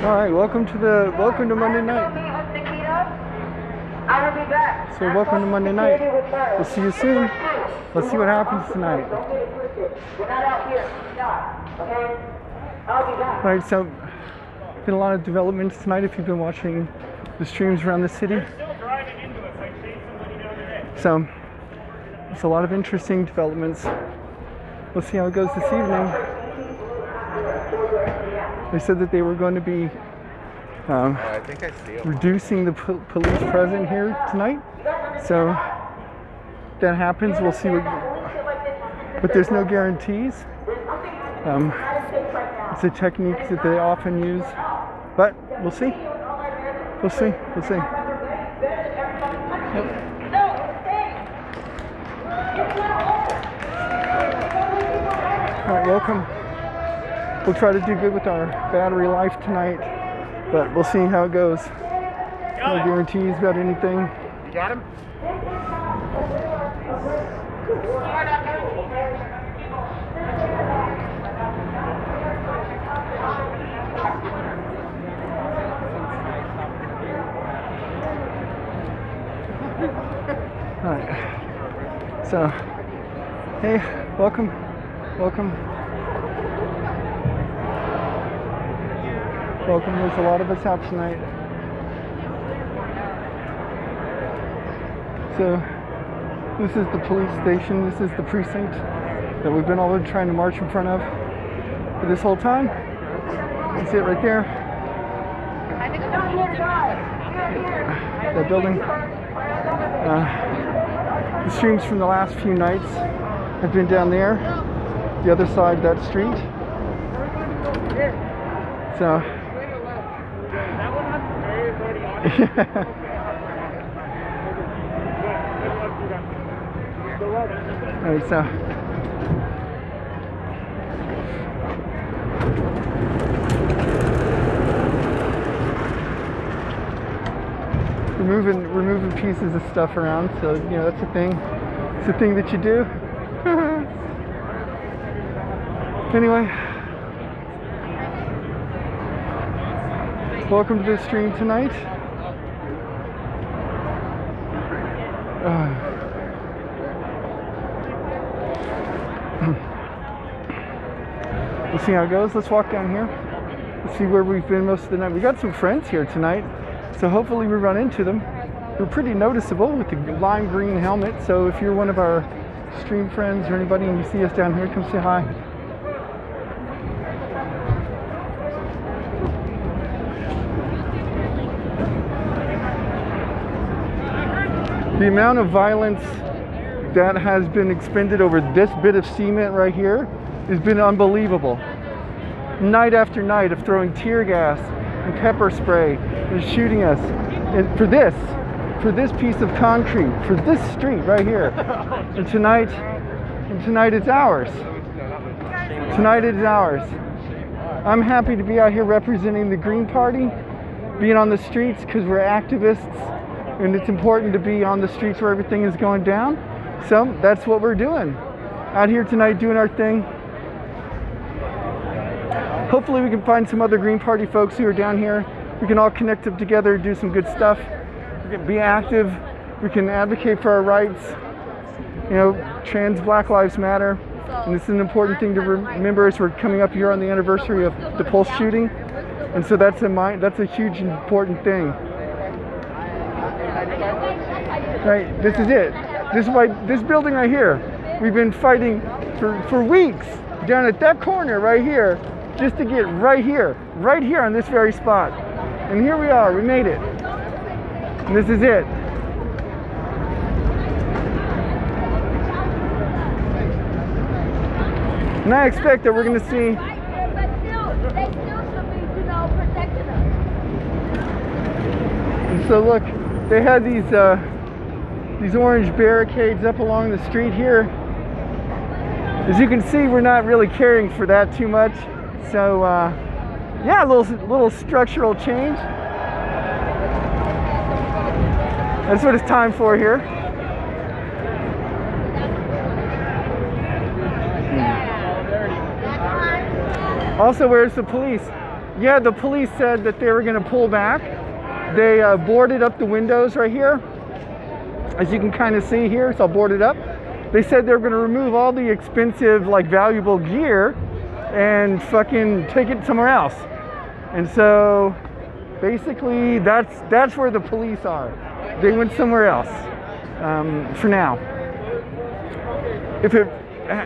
All right, welcome to Monday night. I will be back. So welcome to Monday night. We'll see you soon. Let's see what happens tonight. We're not out here. Okay? I'll be back. All right, so been a lot of developments tonight. If you've been watching the streams around the city, so it's a lot of interesting developments. We'll see how it goes this evening. They said that they were going to be reducing the police presence here tonight. So if that happens, we'll see what. But there's no guarantees. It's a technique that they often use, but we'll see. We'll see. We'll see. Yep. All right, welcome. We'll try to do good with our battery life tonight, but we'll see how it goes. No guarantees about anything. You got him? All right. So, hey, welcome. Welcome. Welcome. There's a lot of us out tonight. So, this is the police station. This is the precinct that we've been all trying to march in front of for this whole time. You see it right there. That building. The streams from the last few nights have been down there, the other side of that street. So, all right, so removing pieces of stuff around, so you know that's a thing. It's a thing that you do. Anyway, welcome to the stream tonight. We'll see how it goes. Let's walk down here. Let's see where we've been most of the night. We got some friends here tonight, so hopefully we run into them. They're pretty noticeable with the lime green helmet, so if you're one of our stream friends or anybody and you see us down here, come say hi. The amount of violence that has been expended over this bit of cement right here has been unbelievable. Night after night of throwing tear gas and pepper spray and shooting us, and for this piece of concrete, for this street right here. And tonight it's ours. Tonight it's ours. I'm happy to be out here representing the Green Party, being on the streets because we're activists, and it's important to be on the streets where everything is going down. So that's what we're doing. Out here tonight doing our thing. Hopefully we can find some other Green Party folks who are down here. We can all connect up together, do some good stuff. We can be active. We can advocate for our rights. You know, trans Black Lives Matter. And this is an important thing to remember as we're coming up here on the anniversary of the Pulse shooting. And so that's a huge important thing. Right, this is it. This building right here, we've been fighting for weeks down at that corner right here, just to get right here on this very spot. And here we are, we made it. And this is it. And I expect that we're going to see. They still should be, protecting us. And so look, they had these orange barricades up along the street here. As you can see, we're not really caring for that too much. So yeah, a little structural change. That's what it's time for here. Also, where's the police? Yeah, the police said that they were going to pull back. They boarded up the windows right here, as you can kind of see here. So I'll board it up. They said they're going to remove all the expensive, like valuable gear, and fucking take it somewhere else. And so basically, that's where the police are. They went somewhere else for now.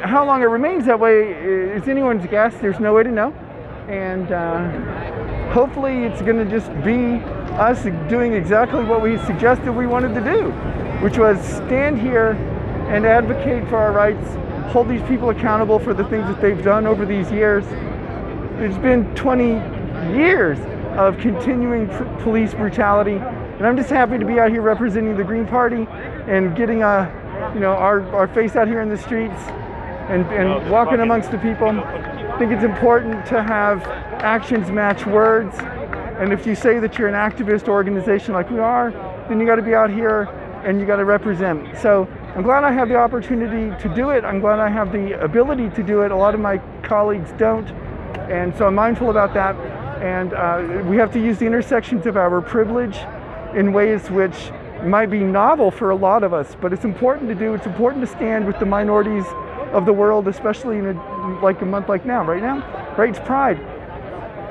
How long it remains that way is anyone's guess. There's no way to know. And hopefully it's going to just be us doing exactly what we suggested we wanted to do, which was stand here and advocate for our rights, hold these people accountable for the things that they've done over these years. There's been 20 years of continuing police brutality, and I'm just happy to be out here representing the Green Party and getting our face out here in the streets and walking amongst the people. I think it's important to have actions match words, and if you say that you're an activist organization like we are, then you got to be out here and you got to represent. So I'm glad I have the opportunity to do it. I'm glad I have the ability to do it. A lot of my colleagues don't, and so I'm mindful about that. And we have to use the intersections of our privilege in ways which might be novel for a lot of us, but it's important to do. It's important to stand with the minorities of the world, especially in a month like now. Right now, right? It's Pride.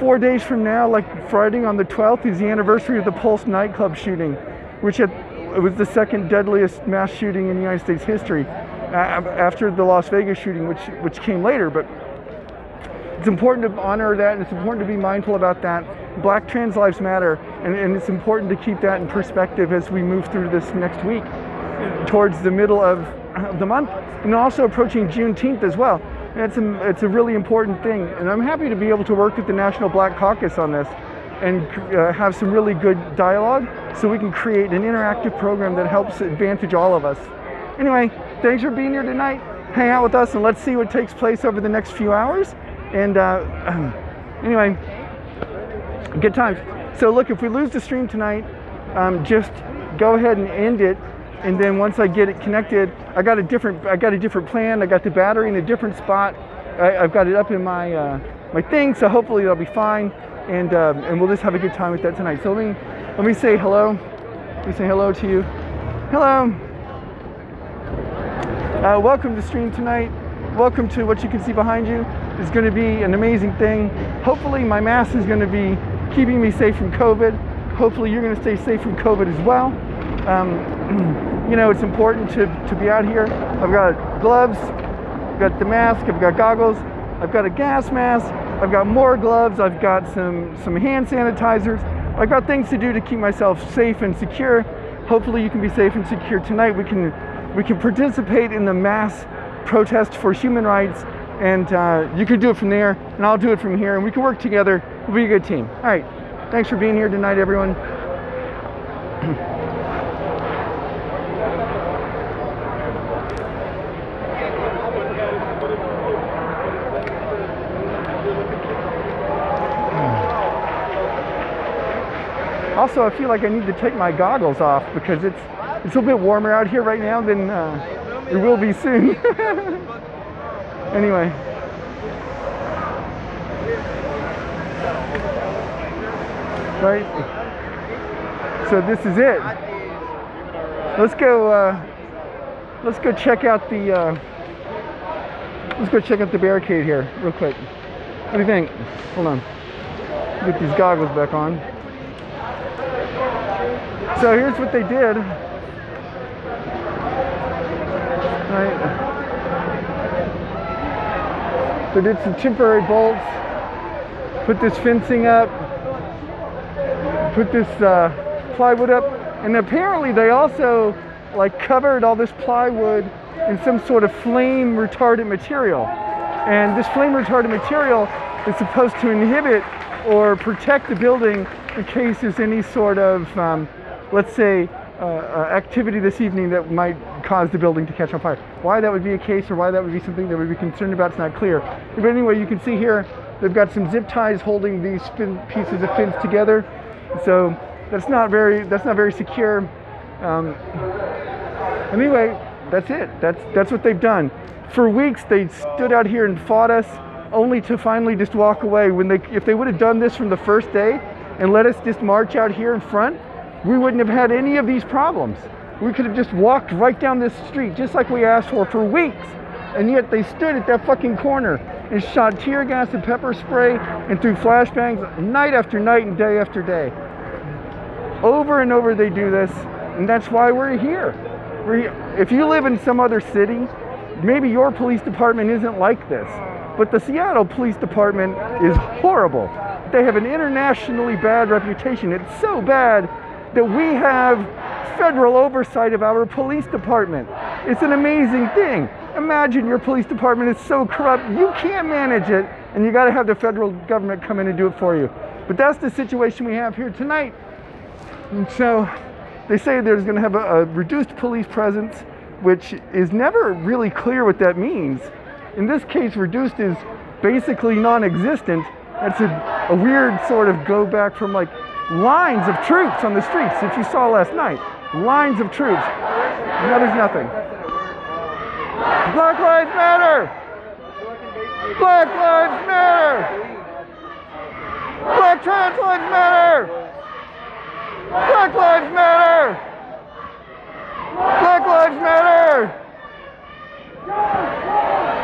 4 days from now, like Friday on the 12th, is the anniversary of the Pulse nightclub shooting, which it was the second deadliest mass shooting in United States history, after the Las Vegas shooting, which came later. But it's important to honor that, and it's important to be mindful about that. Black trans lives matter, and it's important to keep that in perspective as we move through this next week towards the middle of the month, and also approaching Juneteenth as well. And it's a really important thing, and I'm happy to be able to work with the National Black Caucus on this and have some really good dialogue so we can create an interactive program that helps advantage all of us. Anyway, thanks for being here tonight. Hang out with us and let's see what takes place over the next few hours. And anyway, good times. So look, if we lose the stream tonight, just go ahead and end it. And then once I get it connected, I got a different plan. I got the battery in a different spot. I've got it up in my my thing, so hopefully it'll be fine. And we'll just have a good time with that tonight. So let me say hello. Let me say hello to you. Hello. Welcome to the stream tonight. Welcome to what you can see behind you. It's going to be an amazing thing. Hopefully my mask is going to be keeping me safe from COVID. Hopefully you're going to stay safe from COVID as well. You know, it's important to be out here. I've got gloves, I've got the mask, I've got goggles, I've got a gas mask, I've got more gloves, I've got some hand sanitizers. I've got things to do to keep myself safe and secure. Hopefully you can be safe and secure tonight. We can participate in the mass protest for human rights, and you can do it from there, and I'll do it from here, and we can work together. We'll be a good team. All right, thanks for being here tonight, everyone. Also, I feel like I need to take my goggles off because it's a little bit warmer out here right now than it will be soon. Anyway. Right. So this is it. Let's go check out the barricade here real quick. What do you think? Hold on. Get these goggles back on. So here's what they did. Right. They did some temporary bolts, put this fencing up, put this plywood up, and apparently they also like covered all this plywood in some sort of flame retardant material. And this flame retardant material is supposed to inhibit or protect the building in case there's any sort of let's say activity this evening that might cause the building to catch on fire. Why that would be a case, or why that would be something that we'd be concerned about, is not clear. But anyway, you can see here they've got some zip ties holding these pieces of fence together. So that's not very secure. Anyway, that's it. That's what they've done. For weeks they stood out here and fought us. only to finally just walk away. If they would have done this from the first day and let us just march out here in front, we wouldn't have had any of these problems. We could have just walked right down this street just like we asked for weeks. And yet they stood at that fucking corner and shot tear gas and pepper spray and threw flashbangs night after night and day after day. Over and over they do this, and that's why we're here. If you live in some other city, maybe your police department isn't like this, but the Seattle Police Department is horrible. They have an internationally bad reputation. It's so bad that we have federal oversight of our police department. It's an amazing thing. Imagine your police department is so corrupt, you can't manage it, and you got to have the federal government come in and do it for you. But that's the situation we have here tonight. And so they say there's going to have a reduced police presence, which is never really clear what that means. In this case, reduced is basically non-existent. That's a weird sort of go back from like lines of troops on the streets. If you saw last night, lines of troops. Now there's nothing. Black Lives Matter! Black Lives Matter! Black trans lives matter! Black Lives Matter! Black Lives Matter!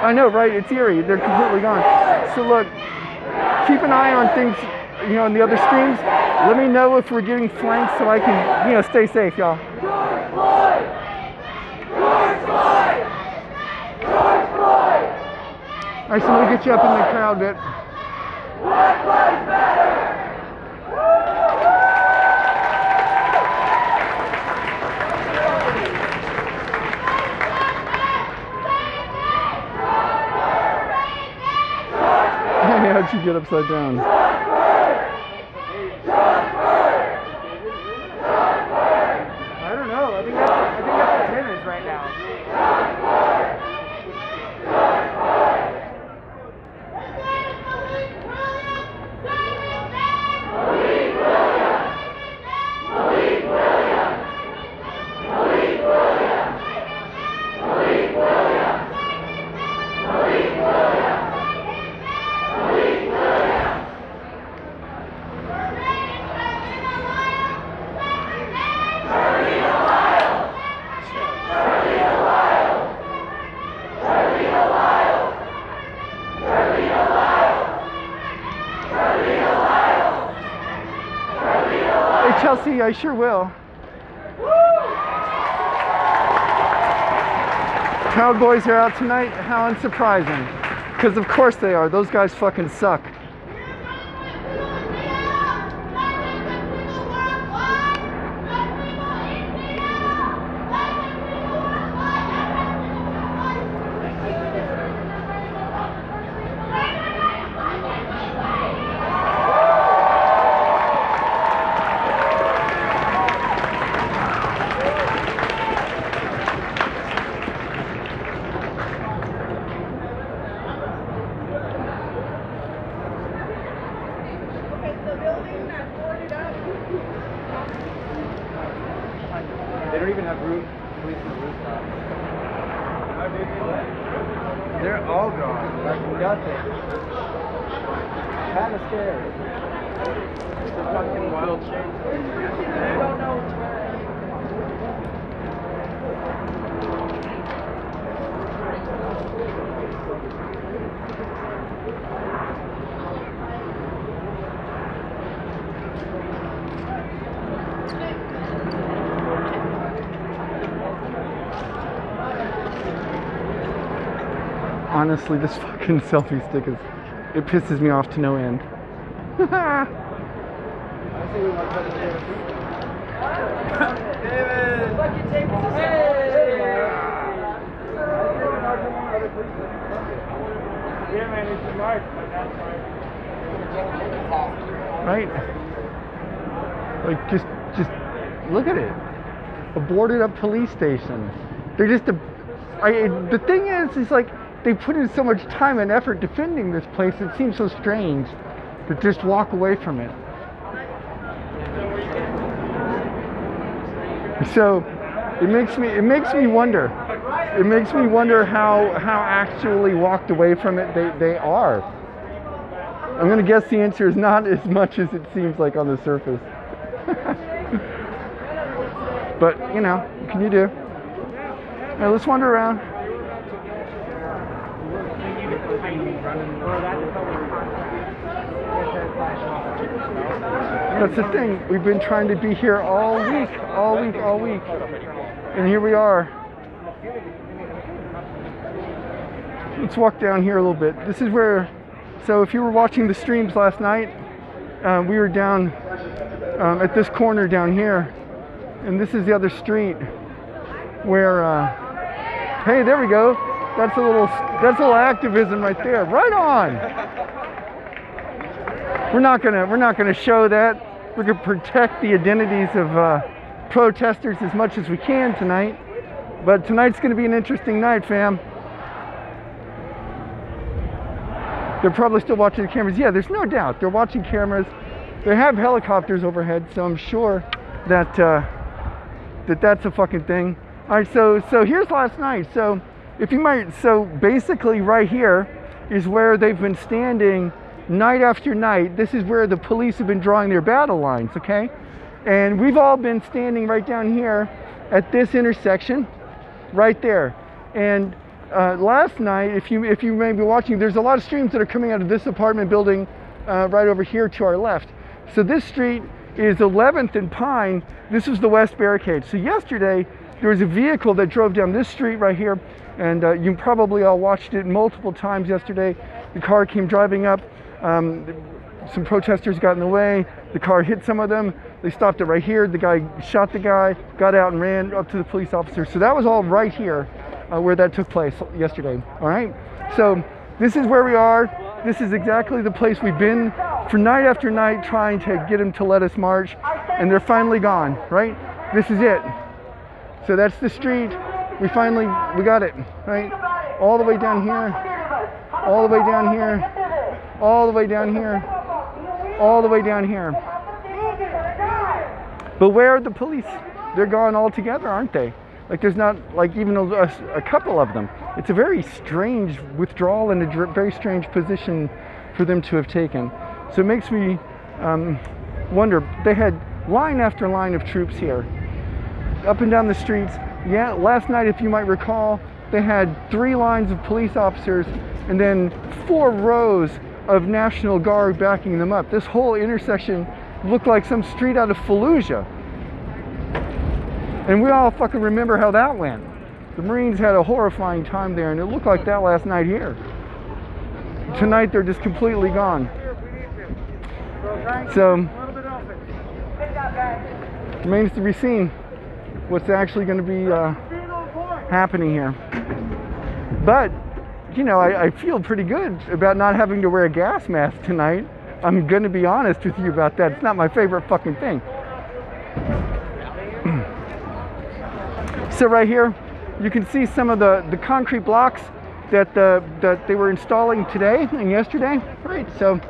I know, right? It's eerie. They're completely gone. So look, keep an eye on things, you know, in the other streams. Let me know if we're getting flanked so I can, you know, stay safe, y'all. George Floyd! George Floyd! George Floyd! All right, so let me get you up in the crowd a bit. Black Lives Matter! How'd you get upside down? I don't know. I think that's what Tim is right now. Chelsea, I sure will. Proud Boys are out tonight. How unsurprising. Because of course they are. Those guys fucking suck. They don't even have police on the rooftop. They're all gone. Like nothing. Kind of scary. It's a fucking wild chase. Honestly, this fucking selfie stick it pisses me off to no end. Right? Like, just look at it. A boarded up police station. They're just the thing is like, they put in so much time and effort defending this place, it seems so strange to just walk away from it. So it makes me wonder. It makes me wonder how actually walked away from it they are. I'm gonna guess the answer is not as much as it seems like on the surface. But, you know, what can you do? All right, let's wander around. That's the thing. We've been trying to be here all week. And here we are. Let's walk down here a little bit. This is where, so if you were watching the streams last night, we were down at this corner down here. And this is the other street where, hey, there we go. That's a little activism right there. Right on. We're not gonna show that. We're gonna protect the identities of protesters as much as we can tonight. But tonight's gonna be an interesting night, fam. They're probably still watching the cameras. Yeah, there's no doubt. They're watching cameras. They have helicopters overhead, so I'm sure that that's a fucking thing. All right, so here's last night. So if you might, so basically right here is where they've been standing night after night. This is where the police have been drawing their battle lines, okay? And we've all been standing right down here at this intersection, right there. And last night, if you may be watching, there's a lot of streams that are coming out of this apartment building right over here to our left. So this street is 11th and Pine. This is the West Barricade. So yesterday, there was a vehicle that drove down this street right here, and you probably all watched it multiple times yesterday. The car came driving up. Some protesters got in the way. The car hit some of them. They stopped it right here. The guy shot the guy, got out and ran up to the police officer. So that was all right here where that took place yesterday. All right. So this is where we are. This is exactly the place we've been for night after night trying to get them to let us march, and they're finally gone, right? This is it. So that's the street. We got it, right? All the way down here, all the way down here, all the way down here, all the way down here. But where are the police? They're gone altogether, aren't they? Like there's not like even a couple of them. It's a very strange withdrawal and a very strange position for them to have taken. So it makes me wonder. They had line after line of troops here, up and down the streets. Yeah, last night, if you might recall, they had 3 lines of police officers and then 4 rows of National Guard backing them up. This whole intersection looked like some street out of Fallujah. And we all fucking remember how that went. The Marines had a horrifying time there, and it looked like that last night here. Tonight, they're just completely gone. So, remains to be seen what's actually going to be happening here. But, you know, I feel pretty good about not having to wear a gas mask tonight. I'm going to be honest with you about that. It's not my favorite fucking thing. So right here, you can see some of the concrete blocks that they were installing today and yesterday. Right, so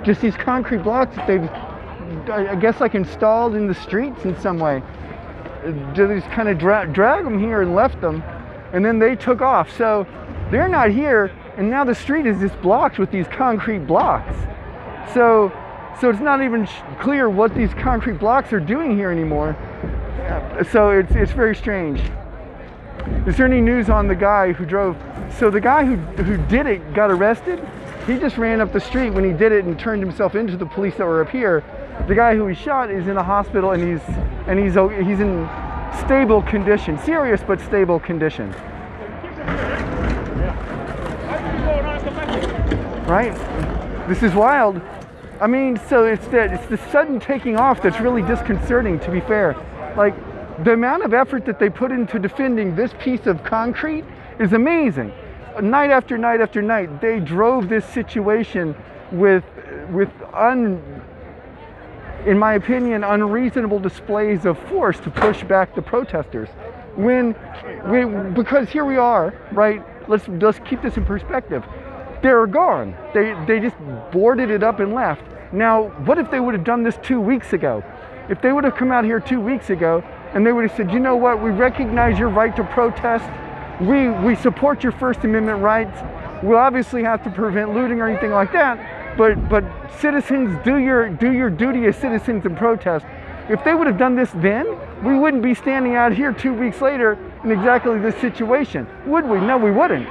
just these concrete blocks that they've, I guess, like installed in the streets in some way. They just kind of drag them here and left them, and then they took off. So they're not here, and now the street is just blocked with these concrete blocks. So it's not even clear what these concrete blocks are doing here anymore. So it's very strange. Is there any news on the guy who drove? So the guy who did it got arrested. He just ran up the street when he did it and turned himself into the police that were up here. The guy who he shot is in a hospital, and he's in stable condition, serious but stable condition. Right? This is wild. I mean, so it's the sudden taking off that's really disconcerting, to be fair. Like, the amount of effort that they put into defending this piece of concrete is amazing. Night after night after night, they drove this situation with in my opinion, unreasonable displays of force to push back the protesters. Because here we are, right? Let's keep this in perspective. They're gone. They just boarded it up and left. Now, what if they would have done this 2 weeks ago? If they would have come out here 2 weeks ago and they would have said, you know what, we recognize your right to protest. We support your First Amendment rights, we'll obviously have to prevent looting or anything like that, but citizens, do your duty as citizens and protest. If they would have done this then, we wouldn't be standing out here 2 weeks later in exactly this situation, would we? No, we wouldn't.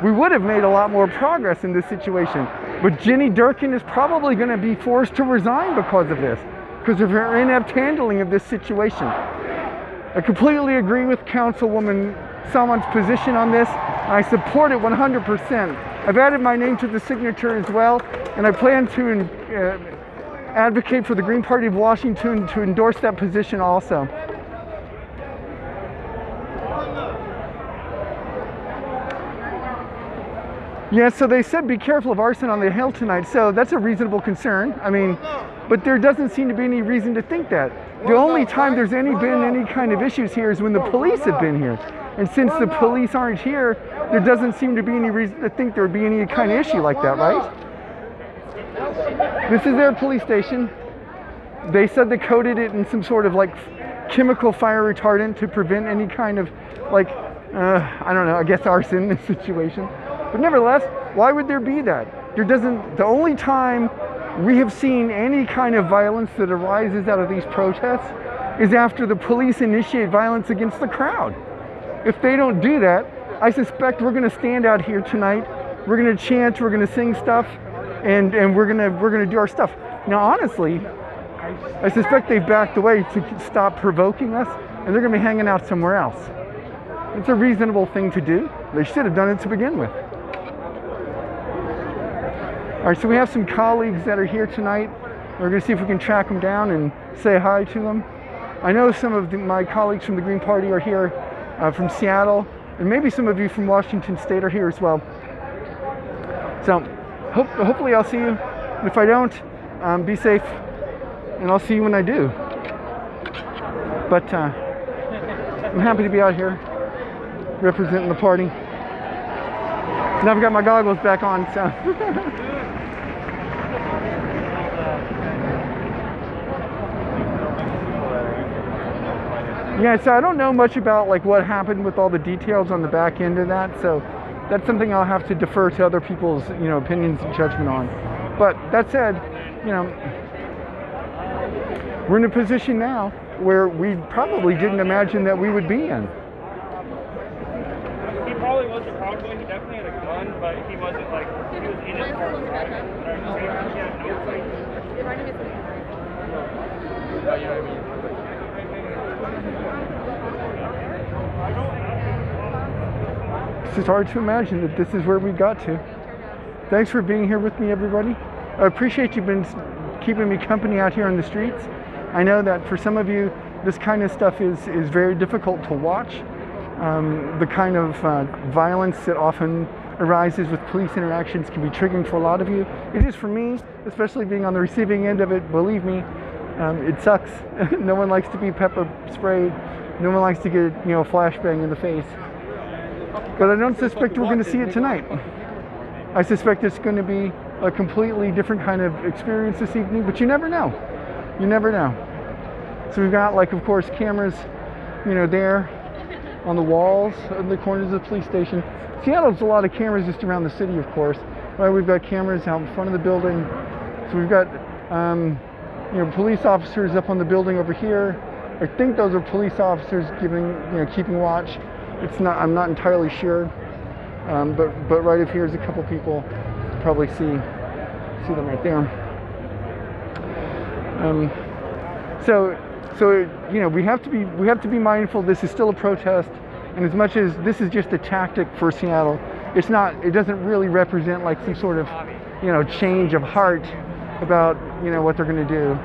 We would have made a lot more progress in this situation. But Jenny Durkan is probably going to be forced to resign because of this, because of her inept handling of this situation. I completely agree with Councilwoman Salmon's position on this. I support it 100%. I've added my name to the signature as well, and I plan to advocate for the Green Party of Washington to endorse that position also. Yeah, so they said be careful of arson on the Hill tonight, so that's a reasonable concern. I mean, but there doesn't seem to be any reason to think that. The only time there's been any kind of issues here is when the police have been here. And since the police aren't here, there doesn't seem to be any reason to think there would be any kind of issue like that, right? This is their police station. They said they coated it in some sort of like chemical fire retardant to prevent any kind of like, I don't know, I guess arson situation. But nevertheless, why would there be that? The only time we have seen any kind of violence that arises out of these protests is after the police initiate violence against the crowd. If they don't do that, I suspect we're going to stand out here tonight. We're going to chant, we're going to sing stuff, and we're going to do our stuff. Now, honestly, I suspect they've backed away to stop provoking us, and they're going to be hanging out somewhere else. It's a reasonable thing to do. They should have done it to begin with. All right, so we have some colleagues that are here tonight. We're going to see if we can track them down and say hi to them. I know some of my colleagues from the Green Party are here from Seattle, and maybe some of you from Washington State are here as well. So hopefully I'll see you. And if I don't, be safe, and I'll see you when I do. But I'm happy to be out here representing the party. Now I've got my goggles back on, so. Yeah, so I don't know much about like what happened with all the details on the back end of that, so that's something I'll have to defer to other people's, opinions and judgment on. But that said, we're in a position now where we probably didn't imagine that we would be in. He probably was a proud boy. He definitely had a gun, but he wasn't like, he was in his car. It's just hard to imagine that this is where we got to. Thanks for being here with me, everybody. I appreciate you've been keeping me company out here on the streets. I know that for some of you, this kind of stuff is very difficult to watch. The kind of violence that often arises with police interactions can be triggering for a lot of you. It is for me, especially being on the receiving end of it. Believe me, it sucks. No one likes to be pepper sprayed. No one likes to get, flashbang in the face. But I don't suspect we're going to see it tonight. I suspect it's going to be a completely different kind of experience this evening, but you never know. You never know. So we've got, of course, cameras, there on the walls in the corners of the police station. Seattle's a lot of cameras just around the city, of course. Right, we've got cameras out in front of the building. So we've got, police officers up on the building over here. I think those are police officers keeping watch. I'm not entirely sure. But right up here is a couple people. Probably see them right there. So we have to be mindful. This is still a protest, and as much as this is just a tactic for Seattle, it doesn't really represent like some sort of change of heart about what they're going to do.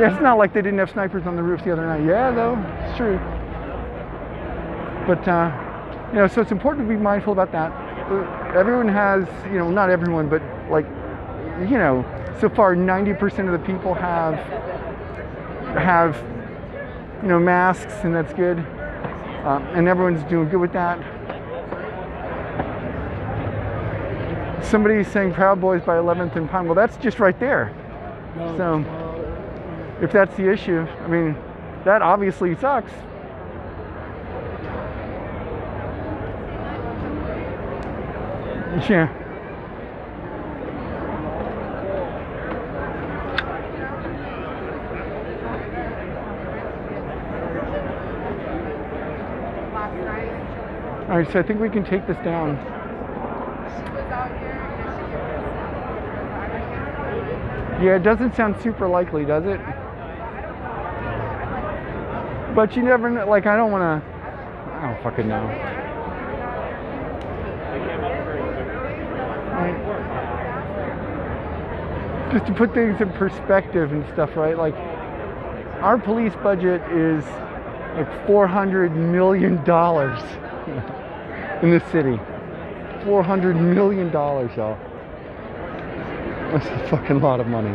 Yeah, it's not like they didn't have snipers on the roof the other night. Yeah, though, it's true. But so it's important to be mindful about that. Everyone has, not everyone, but so far 90% of the people have masks, and that's good. And everyone's doing good with that. Somebody's saying Proud Boys by 11th and Pine. Well, that's just right there. So if that's the issue, I mean, that obviously sucks. Yeah. All right, so I think we can take this down. Yeah, it doesn't sound super likely, does it? But you never know, like I don't fucking know. Right. Just to put things in perspective and stuff, right? Like our police budget is like $400 million in this city. $400 million, y'all. That's a fucking lot of money.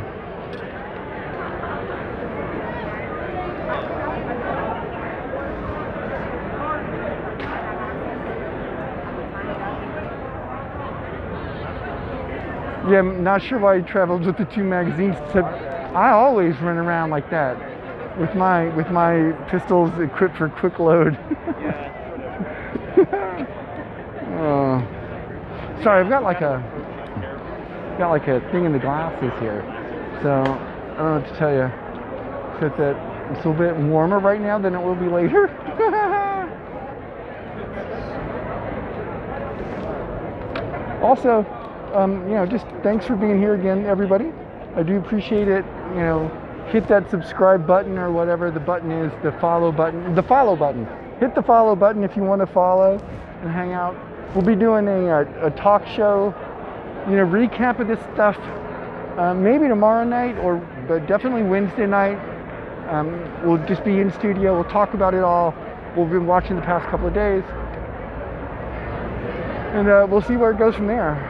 Yeah, I'm not sure why he travels with the 2 magazines, except I always run around like that with my pistols equipped for quick load. Sorry, I've got like a thing in the glasses here, so I don't know what to tell you. Except that it's a little bit warmer right now than it will be later. Also, you know, just thanks for being here again, everybody. I do appreciate it. You know, hit that subscribe button or whatever the button is, the follow button. The follow button. Hit the follow button if you want to follow and hang out. We'll be doing a talk show, you know, recap of this stuff. Maybe tomorrow night, but definitely Wednesday night. We'll just be in studio. We'll talk about it all. We've been watching the past couple of days, and we'll see where it goes from there.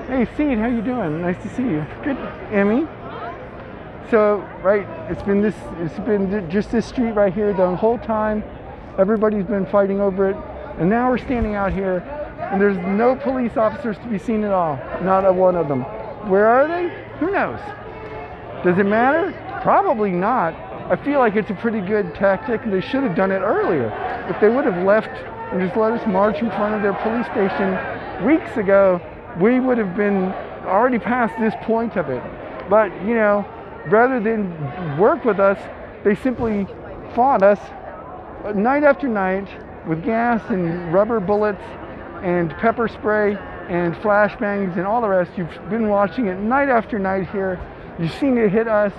Hey, Seed, how you doing? Nice to see you. Good, Emmy. So, right, it's been just this street right here the whole time. Everybody's been fighting over it, and now we're standing out here, and there's no police officers to be seen at all. Not a one of them. Where are they? Who knows? Does it matter? Probably not. I feel like it's a pretty good tactic, and they should have done it earlier. If they would have left and just let us march in front of their police station weeks ago, we would have been already past this point of it. But, you know, rather than work with us, they simply fought us night after night with gas and rubber bullets and pepper spray and flashbangs and all the rest. You've been watching it night after night here. You've seen it hit us.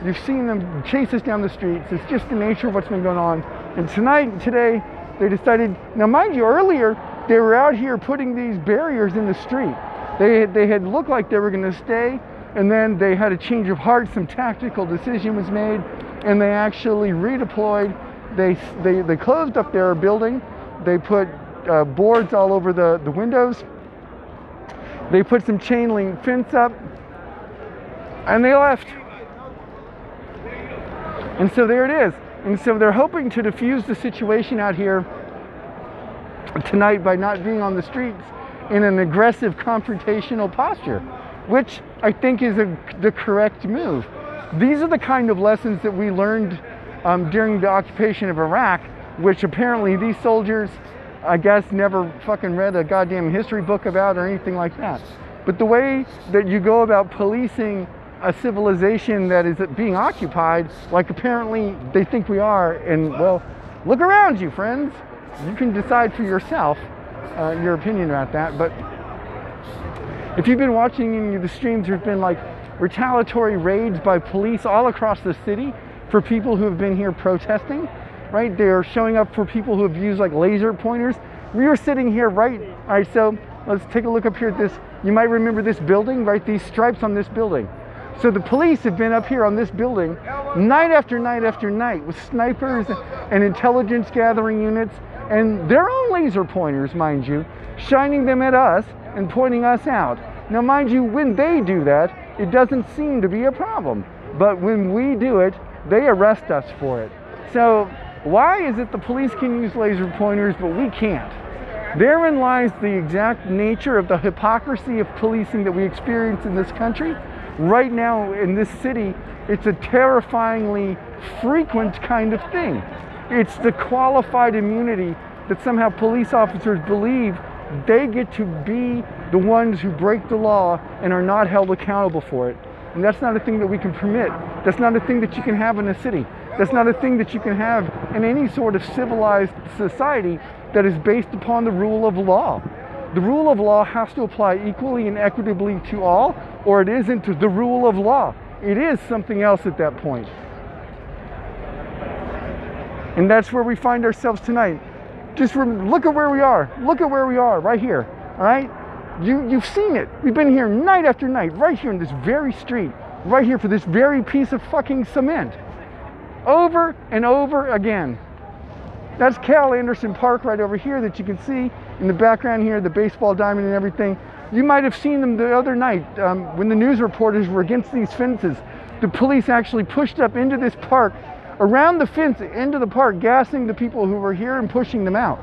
You've seen them chase us down the streets. It's just the nature of what's been going on. And today, they decided, now mind you, earlier, they were out here putting these barriers in the street. They had looked like they were gonna stay, and then they had a change of heart. Some tactical decision was made, and they actually redeployed. They closed up their building. They put boards all over the windows. They put some chain link fence up, and they left. And so there it is. And so they're hoping to diffuse the situation out here tonight by not being on the streets in an aggressive confrontational posture, which I think is the correct move. These are the kind of lessons that we learned during the occupation of Iraq, which apparently these soldiers, I guess, never fucking read a goddamn history book about or anything like that. But the way that you go about policing a civilization that is being occupied, like apparently they think we are, and well, look around you, friends. You can decide for yourself your opinion about that. But if you've been watching any of the streams, there's been like retaliatory raids by police all across the city for people who have been here protesting, right? They're showing up for people who have used like laser pointers. We were sitting here, right? All right, so let's take a look up here at this. You might remember this building, right? These stripes on this building. So the police have been up here on this building night after night after night with snipers and intelligence gathering units and their own laser pointers, mind you, shining them at us and pointing us out. Now, mind you, when they do that, it doesn't seem to be a problem. But when we do it, they arrest us for it. So why is it the police can use laser pointers, but we can't? Therein lies the exact nature of the hypocrisy of policing that we experience in this country. Right now in this city, it's a terrifyingly frequent kind of thing. It's the qualified immunity that somehow police officers believe they get to be the ones who break the law and are not held accountable for it. And that's not a thing that we can permit. That's not a thing that you can have in a city. That's not a thing that you can have in any sort of civilized society that is based upon the rule of law. The rule of law has to apply equally and equitably to all, or it isn't the rule of law. It is something else at that point. And that's where we find ourselves tonight. Just look at where we are. Look at where we are right here. All right? You've seen it. We've been here night after night, right here in this very street, right here for this very piece of fucking cement. Over and over again. That's Cal Anderson Park right over here that you can see in the background here, the baseball diamond and everything. You might have seen them the other night when the news reporters were against these fences. The police actually pushed up into this park, around the fence, into the park, gassing the people who were here and pushing them out.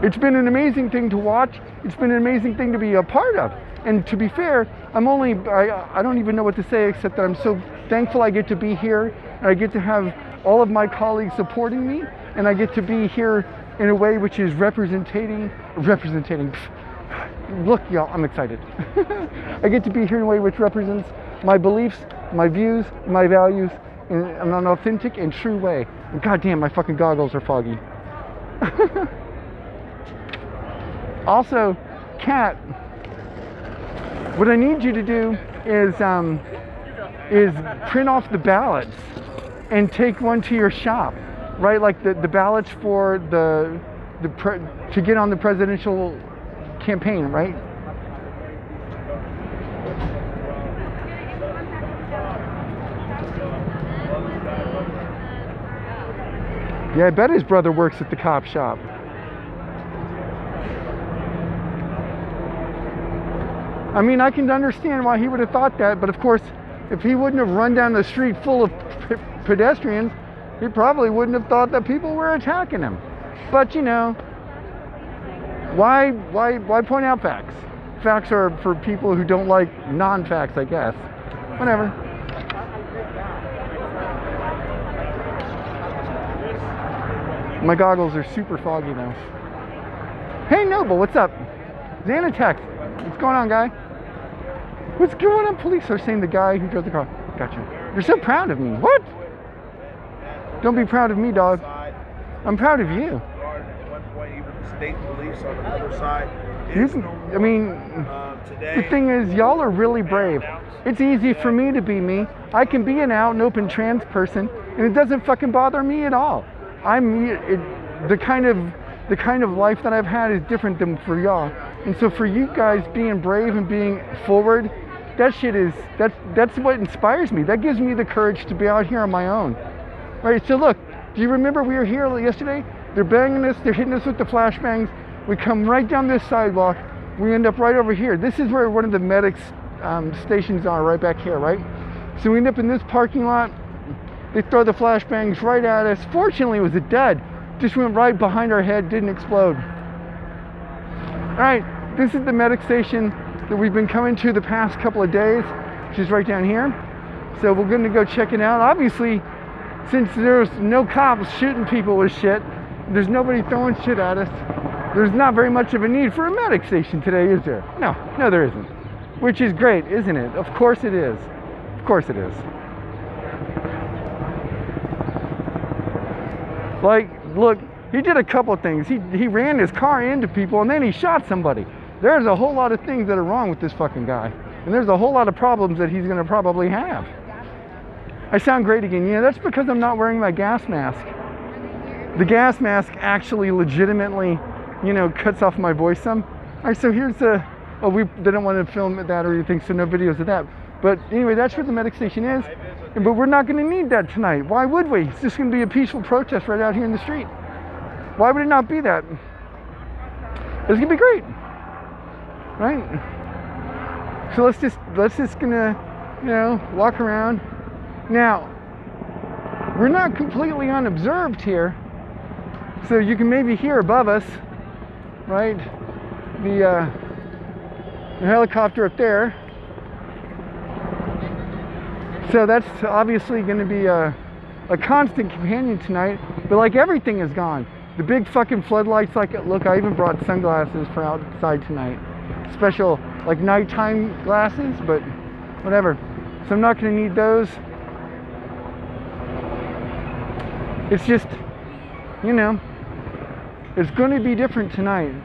It's been an amazing thing to watch. It's been an amazing thing to be a part of. And to be fair, I don't even know what to say except that I'm so thankful I get to be here, and I get to have all of my colleagues supporting me, and I get to be here in a way which is representing. Look, y'all, I'm excited. I get to be here in a way which represents my beliefs, my views, my values in an authentic and true way. And goddamn, my fucking goggles are foggy. Also, Kat, what I need you to do is print off the ballots and take one to your shop, right? Like the ballots for to get on the presidential campaign, right? Yeah, I bet his brother works at the cop shop. I mean, I can understand why he would have thought that, but of course, if he wouldn't have run down the street full of pedestrians, he probably wouldn't have thought that people were attacking him. But you know, why point out facts? Facts are for people who don't like non-facts, I guess. Whatever. My goggles are super foggy now. Hey Noble, what's up? Xanatex, what's going on, guy? What's going on? Police are saying the guy who drove the car. Gotcha. You're so proud of me. What? Don't be proud of me, dog. I'm proud of you. At one point, even the state police on the other side. I mean, the thing is, y'all are really brave. It's easy for me to be me. I can be an out and open trans person, and it doesn't fucking bother me at all. The kind of life that I've had is different than for y'all. And so for you guys being brave and being forward, that's what inspires me. That gives me the courage to be out here on my own. Right, so look, do you remember we were here yesterday? They're banging us, they're hitting us with the flashbangs. We come right down this sidewalk. We end up right over here. This is where one of the medics stations are, right back here, right? So we end up in this parking lot. They throw the flashbangs right at us. Fortunately, it was a dud. Just went right behind our head, didn't explode. All right, this is the medic station that we've been coming to the past couple of days, which is right down here. So we're gonna go check it out. Obviously, since there's no cops shooting people with shit, there's nobody throwing shit at us, there's not very much of a need for a medic station today, is there? No, there isn't. Which is great, isn't it? Of course it is. Of course it is. Like, look, he did a couple things. He ran his car into people and then he shot somebody. There's a whole lot of things that are wrong with this fucking guy. And there's a whole lot of problems that he's gonna probably have. I sound great again. Yeah, that's because I'm not wearing my gas mask. The gas mask actually legitimately, cuts off my voice some. All right, so here's they don't want to film that or anything, so no videos of that. But anyway, that's where the medic station is. But we're not going to need that tonight. Why would we? It's just going to be a peaceful protest right out here in the street. Why would it not be that? It's going to be great, right? So let's just gonna, walk around. Now, we're not completely unobserved here, so you can maybe hear above us, right? The helicopter up there. So that's obviously going to be a constant companion tonight. But like everything is gone. The big fucking floodlights, like, look, I even brought sunglasses for outside tonight. Special, like, nighttime glasses, but whatever. So I'm not going to need those. It's just, you know, it's going to be different tonight.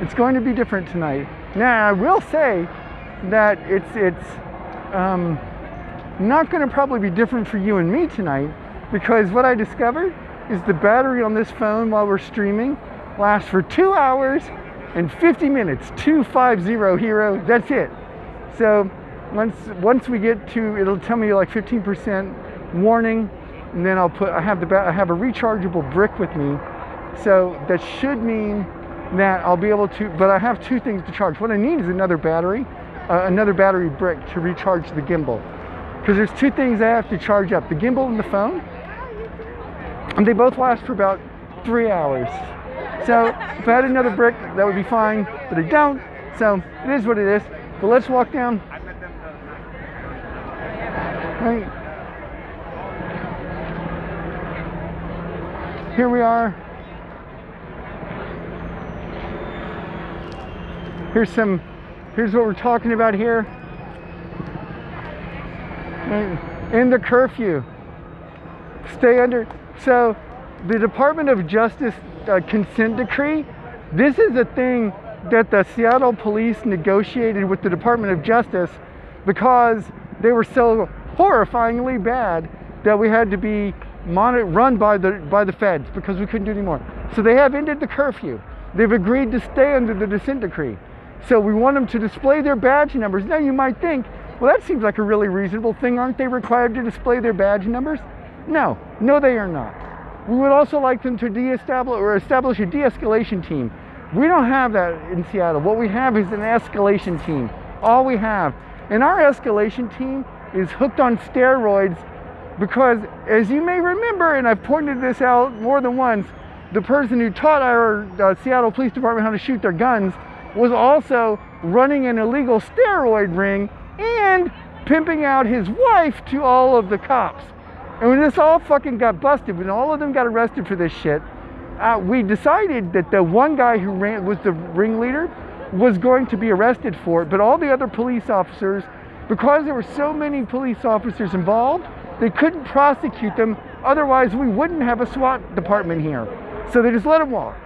It's going to be different tonight. Now, I will say that it's not going to probably be different for you and me tonight, because what I discovered is the battery on this phone while we're streaming lasts for 2 hours and 50 minutes. 250 hero, that's it. So once we get to, it'll tell me like 15% warning, and then I have a rechargeable brick with me. So that should mean that I'll be able to, but I have 2 things to charge. What I need is another battery brick to recharge the gimbal. Because there's 2 things I have to charge up, the gimbal and the phone. And they both last for about 3 hours. So if I had another brick, that would be fine, but I don't. So it is what it is. But let's walk down. Right. Here we are. Here's what we're talking about here. In the curfew. Stay under. So the Department of Justice consent decree, this is a thing that the Seattle police negotiated with the Department of Justice because they were so horrifyingly bad that we had to be run by the feds because we couldn't do anymore. So they have ended the curfew. They've agreed to stay under the consent decree. So we want them to display their badge numbers. Now you might think, well, that seems like a really reasonable thing. Aren't they required to display their badge numbers? No, they are not. We would also like them to establish a de-escalation team. We don't have that in Seattle. What we have is an escalation team. All we have. And our escalation team is hooked on steroids because, as you may remember, and I've pointed this out more than once, the person who taught our Seattle Police Department how to shoot their guns was also running an illegal steroid ring and pimping out his wife to all of the cops. And when this all fucking got busted, when all of them got arrested for this shit, we decided that the one guy who was the ringleader was going to be arrested for it, but all the other police officers, because there were so many police officers involved, they couldn't prosecute them, otherwise we wouldn't have a SWAT department here. So they just let him walk.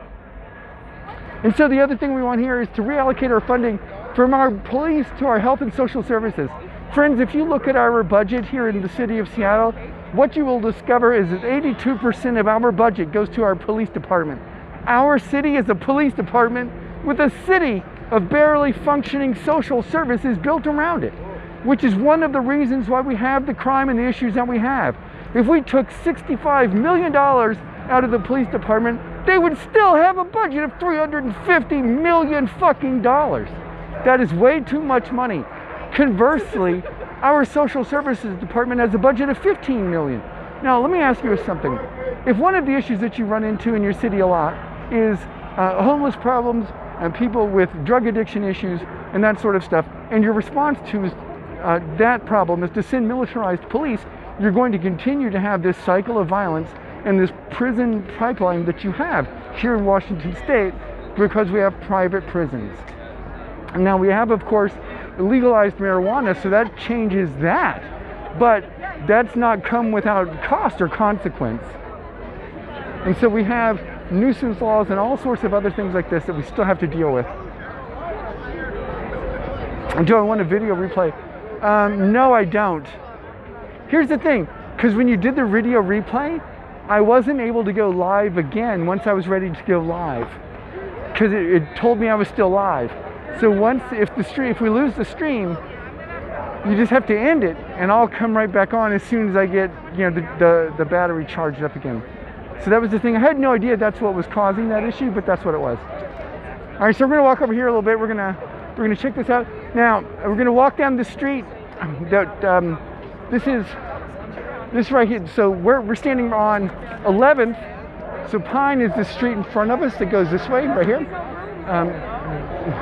And so the other thing we want here is to reallocate our funding from our police to our health and social services. Friends, if you look at our budget here in the city of Seattle, what you will discover is that 82% of our budget goes to our police department. Our city is a police department with a city of barely functioning social services built around it, which is one of the reasons why we have the crime and the issues that we have. If we took $65 million out of the police department, they would still have a budget of $350 million fucking dollars. That is way too much money. Conversely, our social services department has a budget of $15 million. Now, let me ask you something. If one of the issues that you run into in your city a lot is homeless problems and people with drug addiction issues and that sort of stuff, and your response to that problem is to send militarized police, you're going to continue to have this cycle of violence and this prison pipeline that you have here in Washington State because we have private prisons. And now we have, of course, legalized marijuana, so that changes that. But that's not come without cost or consequence. And so we have nuisance laws and all sorts of other things like this that we still have to deal with. Do I want a video replay? No, I don't. Here's the thing, because when you did the video replay, I wasn't able to go live again once I was ready to go live, because it told me I was still live. So if we lose the stream, you just have to end it, and I'll come right back on as soon as I get the battery charged up again. So that was the thing. I had no idea that's what was causing that issue, but that's what it was. All right, so we're gonna walk over here a little bit. We're gonna check this out. Now we're gonna walk down the street. This right here. So we're standing on 11th. So Pine is the street in front of us that goes this way, right here.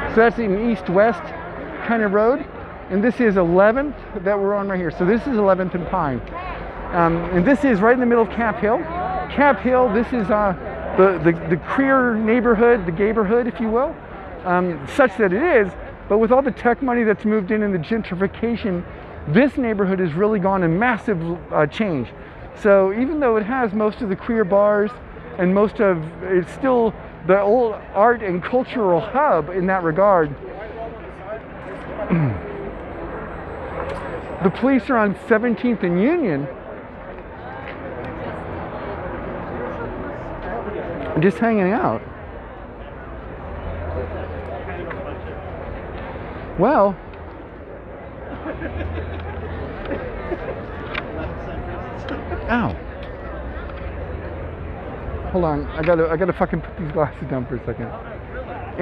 So that's an east-west kind of road. and this is 11th that we're on right here. So this is 11th and Pine. And this is right in the middle of Cap Hill. Cap Hill, this is the queer neighborhood, the gayborhood, if you will, such that it is. But with all the tech money that's moved in and the gentrification, this neighborhood has really gone a massive change. So even though it has most of the queer bars and most of, it's still the old art and cultural hub in that regard. The police are on 17th and Union. Just hanging out. Well, ow. Hold on, I gotta fucking put these glasses down for a second.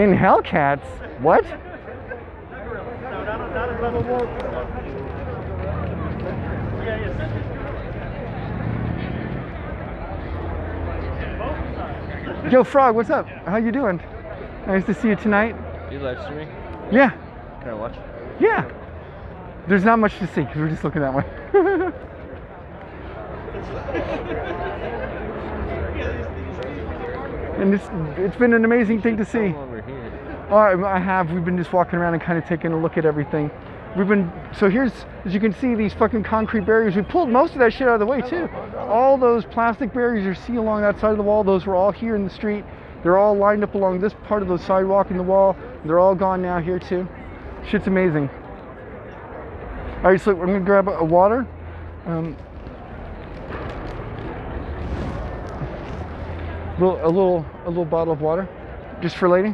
In Hellcats? What? Yo, Frog, what's up? How you doing? Nice to see you tonight. You live streaming? Yeah. Can I watch? Yeah. There's not much to see because we're just looking that way. And it's been an amazing thing to see. I have. We've been just walking around and kind of taking a look at everything. So here's, as you can see, these fucking concrete barriers. We pulled most of that shit out of the way too. All those plastic barriers you see along that side of the wall, those were all here in the street. They're all lined up along this part of the sidewalk in the wall. They're all gone now here too. Shit's amazing. All right, so I'm gonna grab a water. A little bottle of water, just for lady.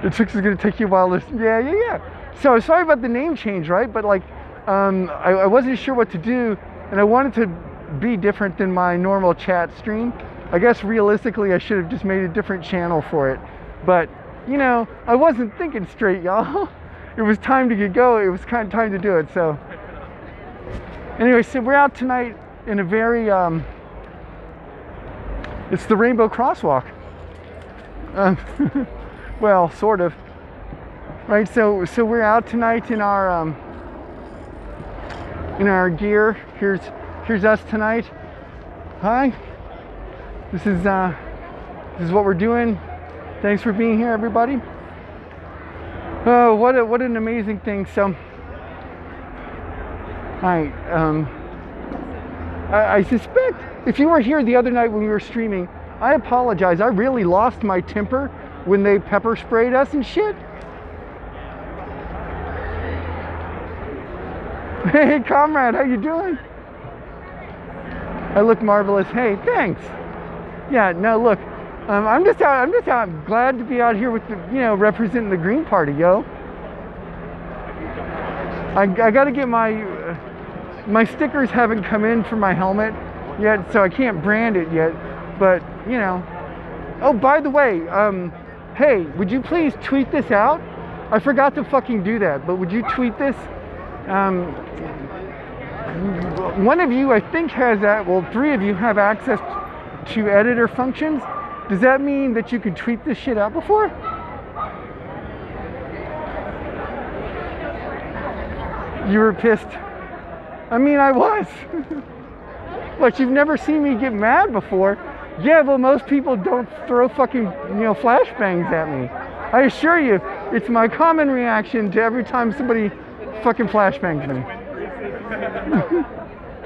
The tricks is gonna take you a while to, yeah. So sorry about the name change, right? But like, I wasn't sure what to do, and I wanted to be different than my normal chat stream. I guess realistically, I should have just made a different channel for it. But you know, I wasn't thinking straight, y'all. It was time to get going. It was kind of time to do it. So anyway, so we're out tonight in a very, it's the Rainbow Crosswalk. Well, sort of. Right, so we're out tonight in our gear. Here's us tonight. Hi. This is what we're doing. Thanks for being here, everybody. Oh, what an amazing thing. So, I suspect if you were here the other night when we were streaming, I apologize. I really lost my temper when they pepper sprayed us and shit. Hey, comrade, how you doing? I look marvelous. Hey, thanks. Yeah, no, look, I'm just out. I'm glad to be out here with the, representing the Green Party, yo. I got to get my stickers haven't come in for my helmet yet, so I can't brand it yet. But oh, by the way, hey, would you please tweet this out? I forgot to fucking do that, but would you tweet this? One of you, I think, has that. Well, 3 of you have access to editor functions. Does that mean that you can tweet this shit out before? You were pissed. I mean, I was. But you've never seen me get mad before. Yeah, well, most people don't throw fucking, flashbangs at me. I assure you, it's my common reaction to every time somebody fucking flashbangs me.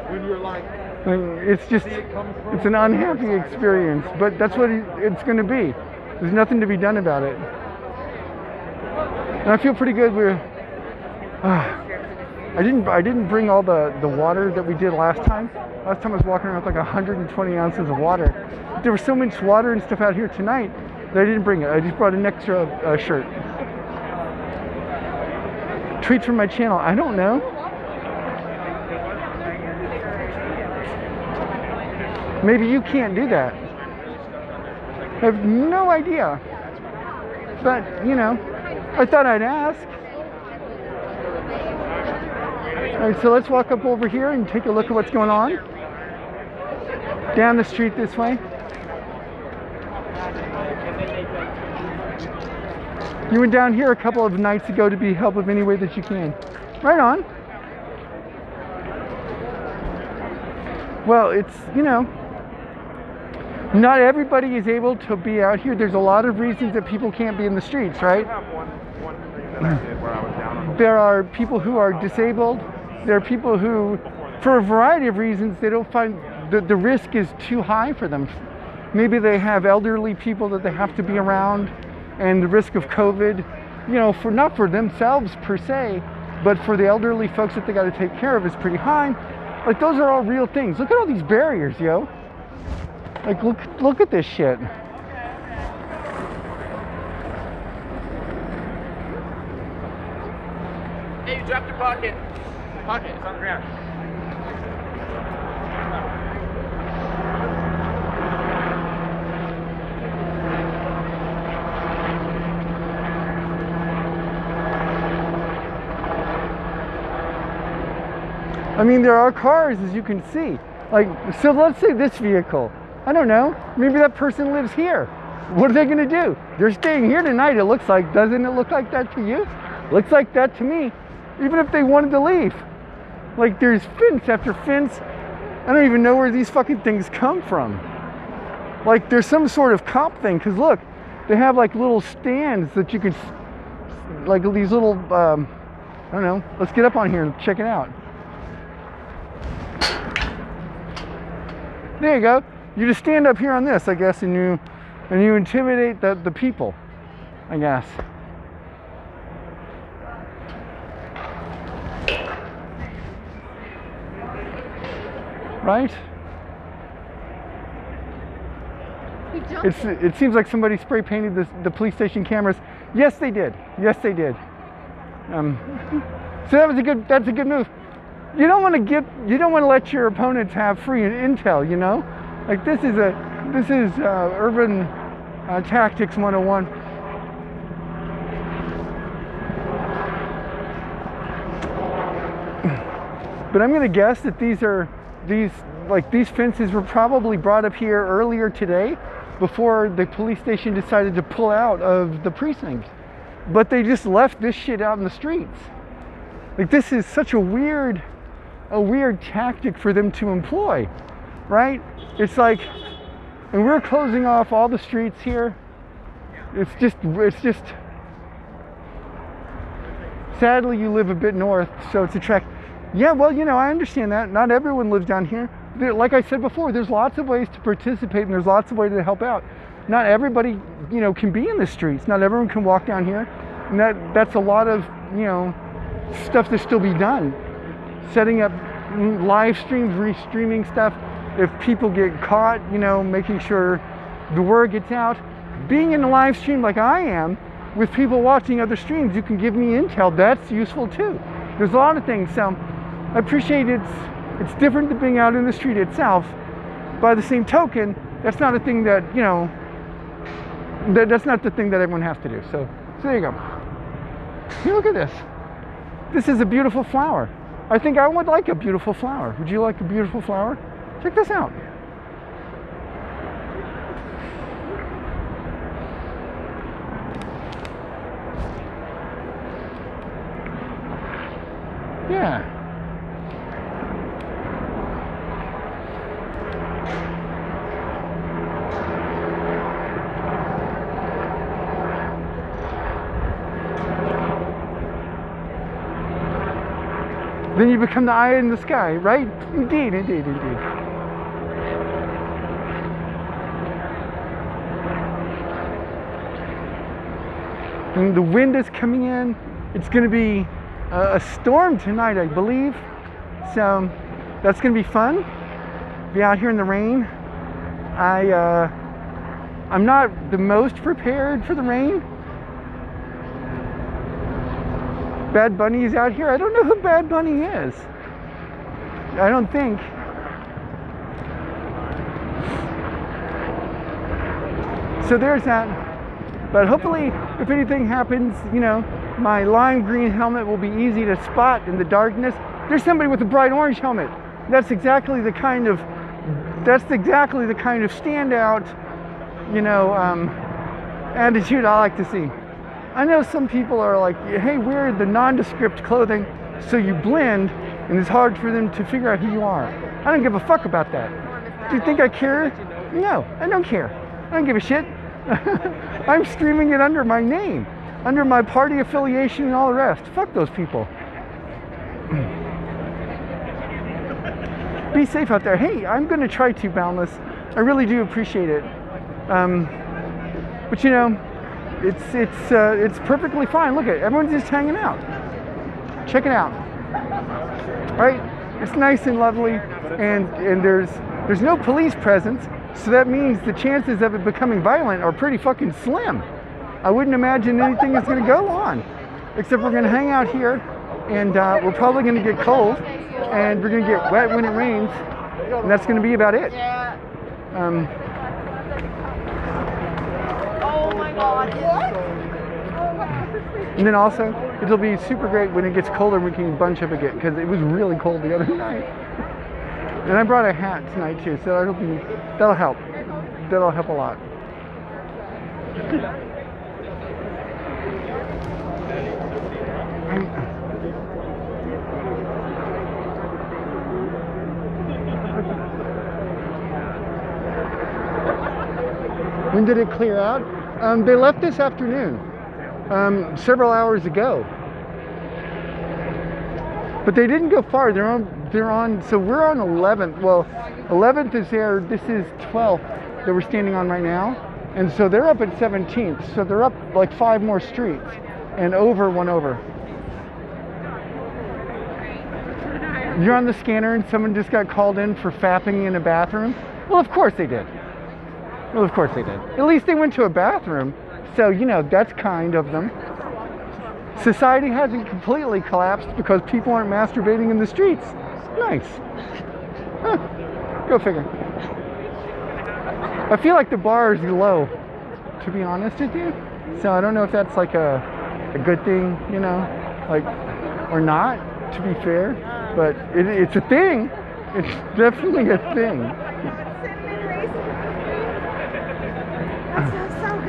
When you're like, it's an unhappy experience, but that's what it's going to be. There's nothing to be done about it. And I feel pretty good. I didn't bring all the water that we did last time. Last time I was walking around with like 120 ounces of water. But there was so much water and stuff out here tonight that I didn't bring it. I just brought an extra shirt. Tweets from my channel. I don't know. Maybe you can't do that. I have no idea. But, I thought I'd ask. All right, so let's walk up over here and take a look at what's going on. Down the street this way. You went down here a couple of nights ago to be help of any way that you can. Right on. Well, it's, you know, not everybody is able to be out here. There's a lot of reasons that people can't be in the streets, right? I have one thing that I did where I was down on the There are people who are disabled. There are people who, for a variety of reasons, they don't find the risk is too high for them. Maybe they have elderly people that they have to be around, and the risk of COVID, you know, for not for themselves per se, but for the elderly folks that they got to take care of is pretty high. Like, those are all real things. Look at all these barriers, yo. Like, look at this shit. Hey, you dropped your pocket. Pocket, it's on the ground. I mean, there are cars, as you can see. Like, so let's say this vehicle. I don't know. Maybe that person lives here. What are they going to do? They're staying here tonight, it looks like. Doesn't it look like that to you? Looks like that to me. Even if they wanted to leave. Like, there's fence after fence. I don't even know where these fucking things come from. Like, there's some sort of cop thing. Because look, they have like little stands that you can, like these little, I don't know. Let's get up on here and check it out. There you go. You just stand up here on this, I guess, and you intimidate the people, I guess. Right? It seems like somebody spray painted the police station cameras. Yes, they did. Yes, they did. So that's a good move. You don't want to let your opponents have free intel, you know? Like, this is urban tactics 101. But I'm going to guess that these fences were probably brought up here earlier today before the police station decided to pull out of the precinct. But they just left this shit out in the streets. Like, this is such a weird tactic for them to employ, right? It's like, and we're closing off all the streets here. It's just, sadly you live a bit north, so it's a trek. Yeah, well, you know, I understand that. Not everyone lives down here. Like I said before, there's lots of ways to participate and there's lots of ways to help out. Not everybody, you know, can be in the streets. Not everyone can walk down here. And that's a lot of, you know, stuff to still be done. Setting up live streams, restreaming stuff. If people get caught, you know, making sure the word gets out. Being in a live stream like I am, with people watching other streams, you can give me intel. That's useful too. There's a lot of things. So I appreciate it's different than being out in the street itself. By the same token, that's not a thing that, you know, that's not the thing that everyone has to do. So there you go. Hey, look at this. This is a beautiful flower. I think I would like a beautiful flower. Would you like a beautiful flower? Check this out. Yeah. Then you become the eye in the sky, right? Indeed, indeed, indeed. And the wind is coming in. It's going to be a storm tonight, I believe. So that's going to be fun. Be out here in the rain. I'm not the most prepared for the rain. Bad Bunny is out here. I don't know who Bad Bunny is. I don't think. So there's that. But hopefully, if anything happens, you know, my lime green helmet will be easy to spot in the darkness. There's somebody with a bright orange helmet. That's exactly the kind of standout, you know, attitude I like to see. I know some people are like, hey, wear the nondescript clothing so you blend and it's hard for them to figure out who you are. I don't give a fuck about that. Do you think I care? No, I don't care. I don't give a shit. I'm streaming it under my name, under my party affiliation and all the rest. Fuck those people. Be safe out there. Hey, I'm going to try to, Boundless. I really do appreciate it. But you know, it's perfectly fine. Look at it. Everyone's just hanging out. Check it out. Right? It's nice and lovely, and there's no police presence, so that means the chances of it becoming violent are pretty fucking slim. I wouldn't imagine anything is going to go on, except we're going to hang out here, and we're probably going to get cold, and we're going to get wet when it rains, and that's going to be about it. Oh my God. What? And then also, it'll be super great when it gets colder and we can bunch up again, because it was really cold the other night. And I brought a hat tonight too, so that'll help. That'll help a lot. When did it clear out? They left this afternoon, several hours ago. But they didn't go far. They're on. So we're on 11th. Well, 11th is there. This is 12th that we're standing on right now, and so they're up at 17th. So they're up like 5 more streets, and one over. You're on the scanner, and someone just got called in for fapping in a bathroom. Well, of course they did. Well, of course they did. At least they went to a bathroom, so, you know, that's kind of them. Society hasn't completely collapsed because people aren't masturbating in the streets. Nice. Huh. Go figure. I feel like the bar is low, to be honest with you. So I don't know if that's like a good thing, you know, like, or not, to be fair. But it's a thing. It's definitely a thing.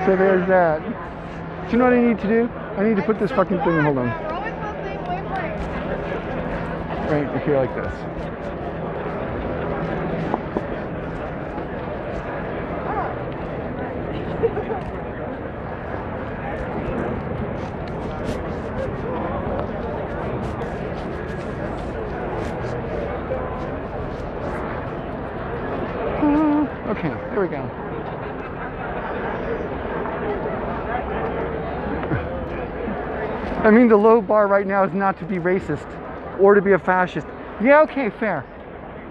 So there's that. Do you know what I need to do? I need to put this fucking thing, hold on. Right here like this. Okay, there we go. I mean, the low bar right now is not to be racist or to be a fascist. Yeah, okay, fair.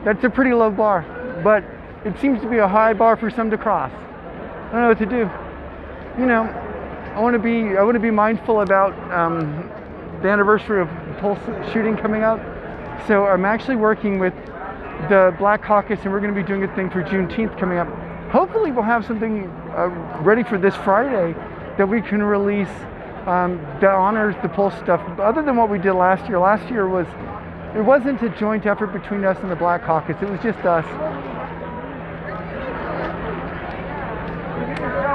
That's a pretty low bar, but it seems to be a high bar for some to cross. I don't know what to do. You know, I want to be mindful about the anniversary of Pulse shooting coming up. So I'm actually working with the Black Caucus, and we're going to be doing a thing for Juneteenth coming up. Hopefully we'll have something ready for this Friday that we can release that honors the Pulse stuff. Other than what we did last year. Last year it wasn't a joint effort between us and the Black Caucus. It was just us.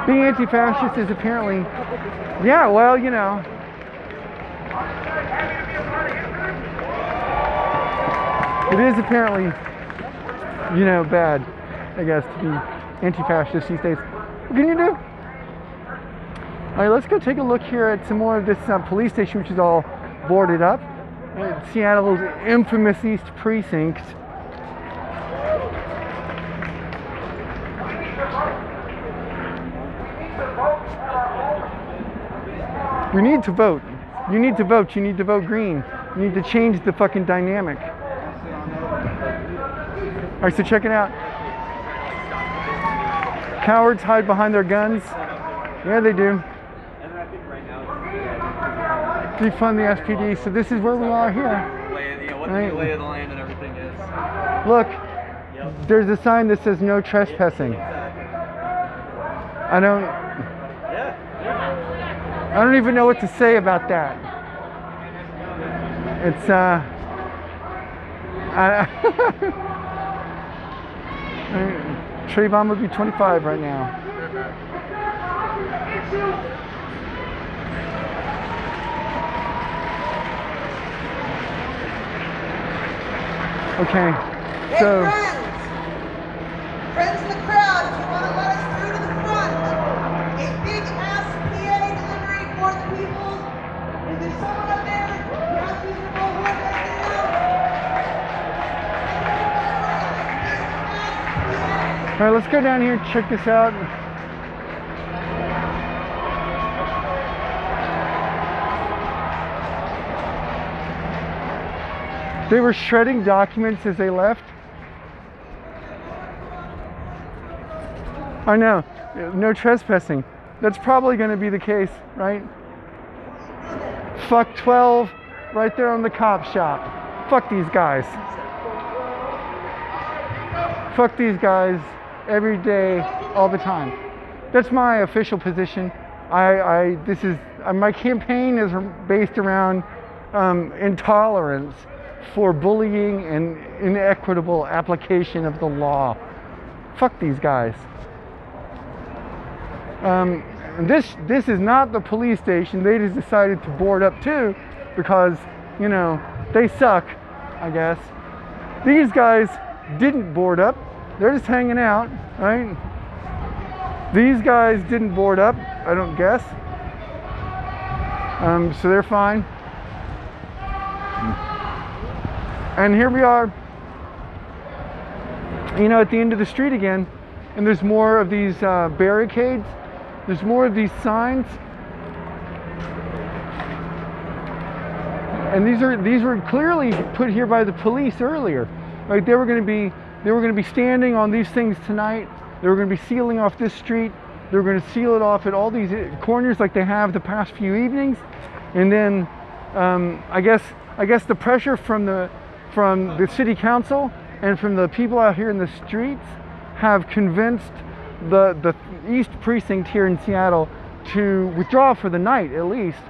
Being anti-fascist is apparently, yeah, well, you know. It is apparently, you know, bad, I guess, to be anti-fascist these days. What can you do? All right, let's go take a look here at some more of this police station, which is all boarded up. Seattle's infamous East Precinct. We need to vote. You need to vote. You need to vote green. You need to change the fucking dynamic. All right, so check it out. Cowards hide behind their guns. Yeah, they do. Defund the SPD. So this is where we are here. What the lay of the land and everything is. Look, there's a sign that says no trespassing. I don't even know what to say about that. It's Trayvon would be 25 right now. Okay, Hey, so friends in the crowd, if you want to let us through to the front, a big ass PA delivery for the people. Is there someone up there? Perhaps reasonable, whoever that is. all right, let's go down here and check this out. They were shredding documents as they left. I know, no trespassing. That's probably going to be the case, right? Fuck 12 right there on the cop shop. Fuck these guys. Fuck these guys every day, all the time. That's my official position. My campaign is based around intolerance for bullying and inequitable application of the law. Fuck these guys. This is not the police station. They just decided to board up too because, you know, they suck, I guess. These guys didn't board up. They're just hanging out, right? These guys didn't board up, I don't guess. So they're fine. And here we are, you know, at the end of the street again, and there's more of these barricades. There's more of these signs, and these were clearly put here by the police earlier. Right? They were going to be standing on these things tonight. They were going to be sealing off this street. They were going to seal it off at all these corners like they have the past few evenings. And then I guess the pressure from the city council and from the people out here in the streets have convinced the East Precinct here in Seattle to withdraw for the night at least.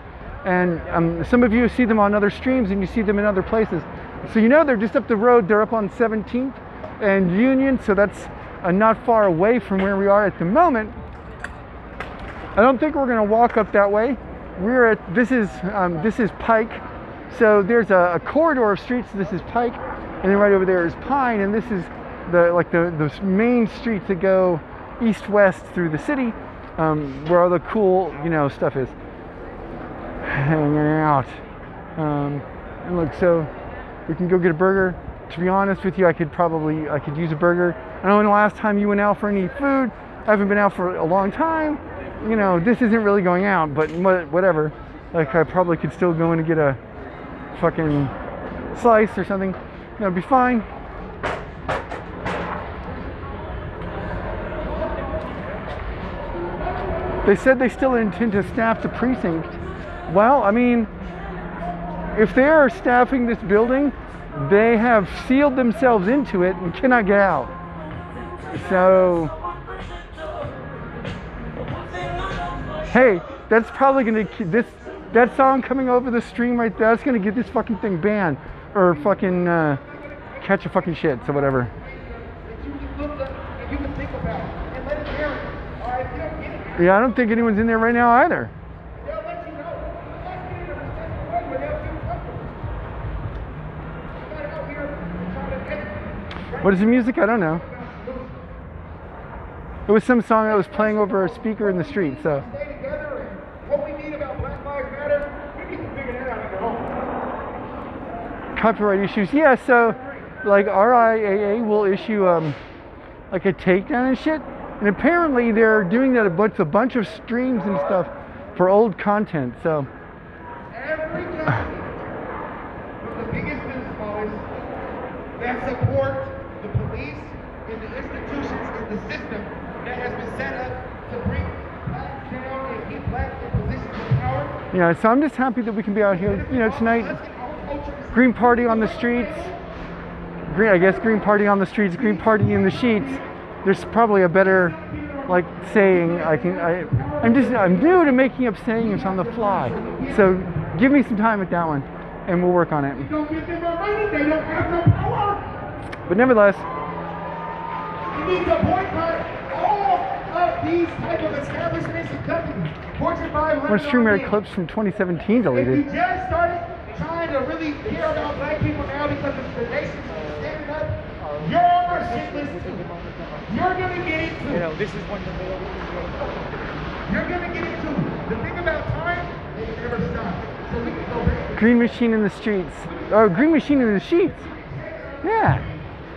And some of you see them on other streams and you see them in other places. So you know they're just up the road. They're up on 17th and Union, so that's not far away from where we are at the moment. I don't think we're going to walk up that way. This is Pike. So there's a corridor of streets. This is Pike, and then right over there is Pine, and this is the main streets that go east-west through the city, where all the cool, you know, stuff is. Hanging out. And look, so we can go get a burger. To be honest with you, I could use a burger. I don't know when the last time you went out for any food. I haven't been out for a long time. You know, this isn't really going out, but whatever. Like, I probably could still go in and get a fucking slice or something. That'd be fine. They said they still intend to staff the precinct. Well, I mean, if they are staffing this building, they have sealed themselves into it and cannot get out. So, hey, that's probably going to that song coming over the stream right there, that's going to get this fucking thing banned or fucking catch a fucking shit, so whatever. Yeah, I don't think anyone's in there right now either. What is the music? I don't know. It was some song that was playing over a speaker in the street, so. What we need about Black Lives Matter, we need to figure that out on your own. Copyright issues. Yeah, so like RIAA will issue like a takedown and shit. And apparently they're doing that with a bunch of streams and stuff for old content, so. Every company with the biggest business models that support the police and the institutions in the system that has been set up to bring blacks down and keep blacks in positions of power. Yeah, so I'm just happy that we can be out here, you know, tonight. Green party on the streets. I guess green party on the streets, green party in the sheets. There's probably a better, like, saying. I'm new to making up sayings on the fly. So give me some time with that one, and we'll work on it. Don't give them our money, they don't have no power. But nevertheless, We need to boycott all want these type of establishments and companies, Fortune 500. More streamer clips from 2017 If deleted. you just started trying to really care about black people now because of the nation's standing up, you're shitless too. You're gonna get it too. You know, this is when the You're gonna get it too. The thing about time, it never stops. So we can go back. Green machine in the streets. Oh, green machine in the sheets. Yeah.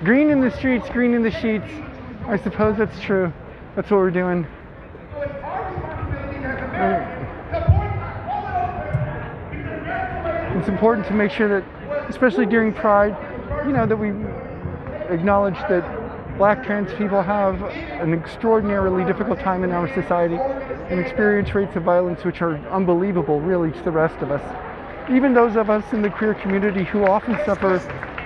Green in the streets, green in the sheets. I suppose that's true. That's what we're doing. So it's our responsibility as Americans to boycott all of those because that's the way It's important to make sure that, especially during Pride, you know, that we acknowledge that black trans people have an extraordinarily difficult time in our society and experience rates of violence which are unbelievable, really, to the rest of us. Even those of us in the queer community who often suffer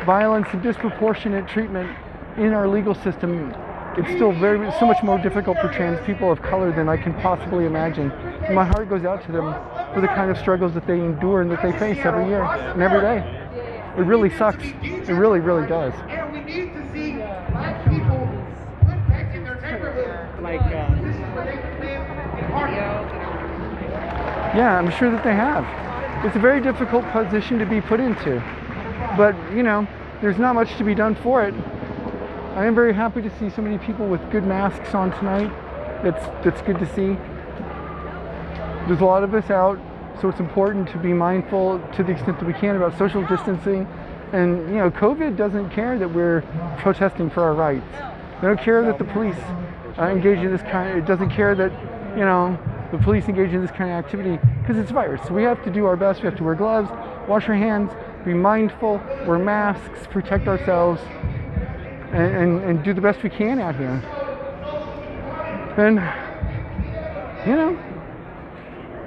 violence and disproportionate treatment in our legal system, it's still so much more difficult for trans people of color than I can possibly imagine. And my heart goes out to them for the kind of struggles that they endure and that they face every year and every day. It really sucks. It really, really does. And we need to see black people put back in their neighborhood. like This is where they can live in harmony. Yeah, I'm sure that they have. It's a very difficult position to be put into. But, you know, there's not much to be done for it. I am very happy to see so many people with good masks on tonight. That's good to see. There's a lot of us out, so it's important to be mindful to the extent that we can about social distancing. And, you know, COVID doesn't care that we're protesting for our rights. They don't care that the police engage in this kind. It doesn't care that, you know, the police engage in this kind of activity because it's a virus. So we have to do our best. We have to wear gloves, wash our hands, be mindful, wear masks, protect ourselves, and do the best we can out here. And, you know,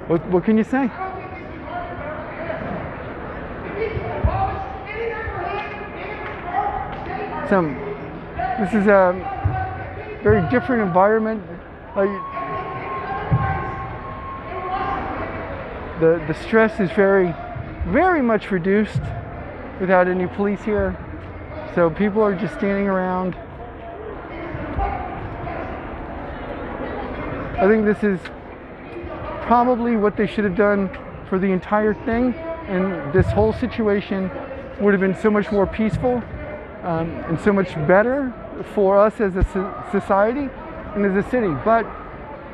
what can you say? So, this is a very different environment. The stress is very, very much reduced without any police here. So people are just standing around. I think this is probably what they should have done for the entire thing, and this whole situation would have been so much more peaceful and so much better for us as a society and as a city. But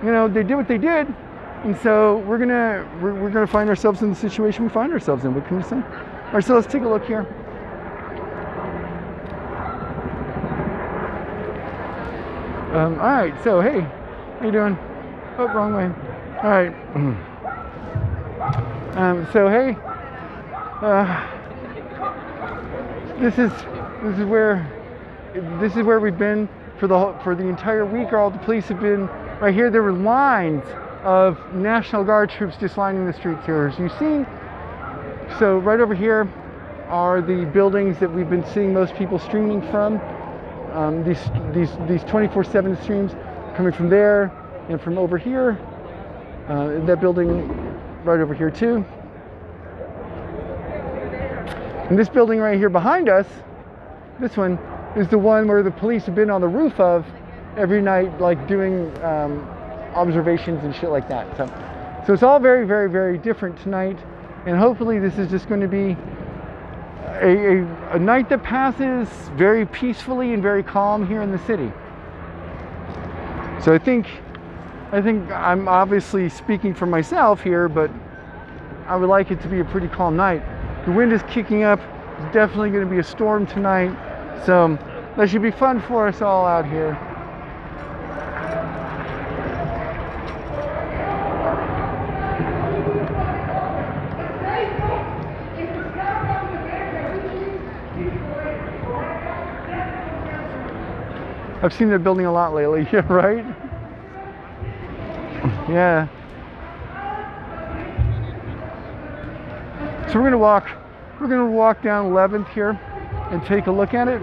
you know, they did what they did, and so we're gonna find ourselves in the situation we find ourselves in. What can you say? All right, so let's take a look here. All right, so hey, how you doing? Oh, wrong way. All right. So hey, this is where we've been for the entire week. All the police have been right here. There were lines of National Guard troops just lining the streets here, as you've seen. So right over here are the buildings that we've been seeing most people streaming from. These 24/7 streams coming from there and from over here. That building right over here too. And this building right here behind us, this one, is the one where the police have been on the roof of every night, like doing observations and shit like that. So it's all very, very, very different tonight. And hopefully this is just going to be a night that passes very peacefully and very calm here in the city. So I think I'm obviously speaking for myself here, but I would like it to be a pretty calm night. The wind is kicking up. It's definitely going to be a storm tonight. So that should be fun for us all out here. I've seen that building a lot lately, yeah, right? Yeah. So we're gonna walk down 11th here and take a look at it.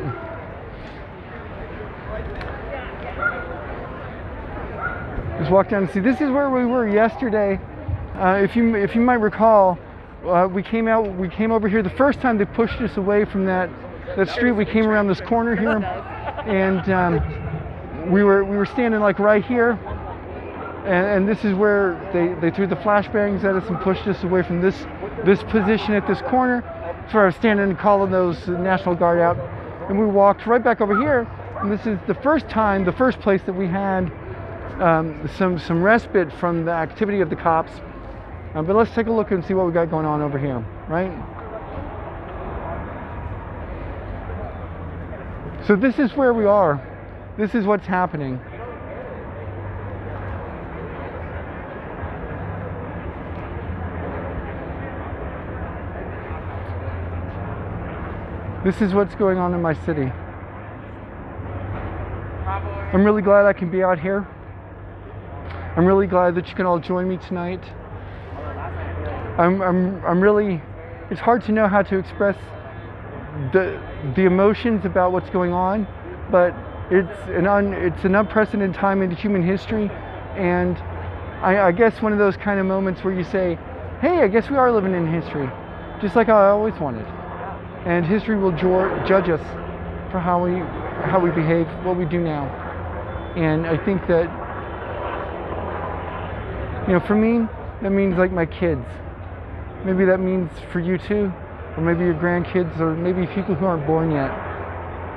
Just walk down and see. This is where we were yesterday. If you might recall, we came over here the first time they pushed us away from that street. We came around this corner here, and we were standing like right here, And this is where they threw the flashbangs at us and pushed us away from this position at this corner. That's where I was standing and calling those National Guard out. And we walked right back over here. And this is the first place that we had some respite from the activity of the cops. But let's take a look and see what we got going on over here, right? So this is where we are. This is what's happening. This is what's going on in my city. I'm really glad I can be out here. I'm really glad that you can all join me tonight. I'm really, it's hard to know how to express the emotions about what's going on, but it's an unprecedented time in human history, and I guess one of those kind of moments where you say, hey, I guess we are living in history, just like I always wanted. And history will judge us for how we behave, what we do now. And I think that, you know, for me, that means like my kids. Maybe that means for you too, or maybe your grandkids, or maybe people who aren't born yet.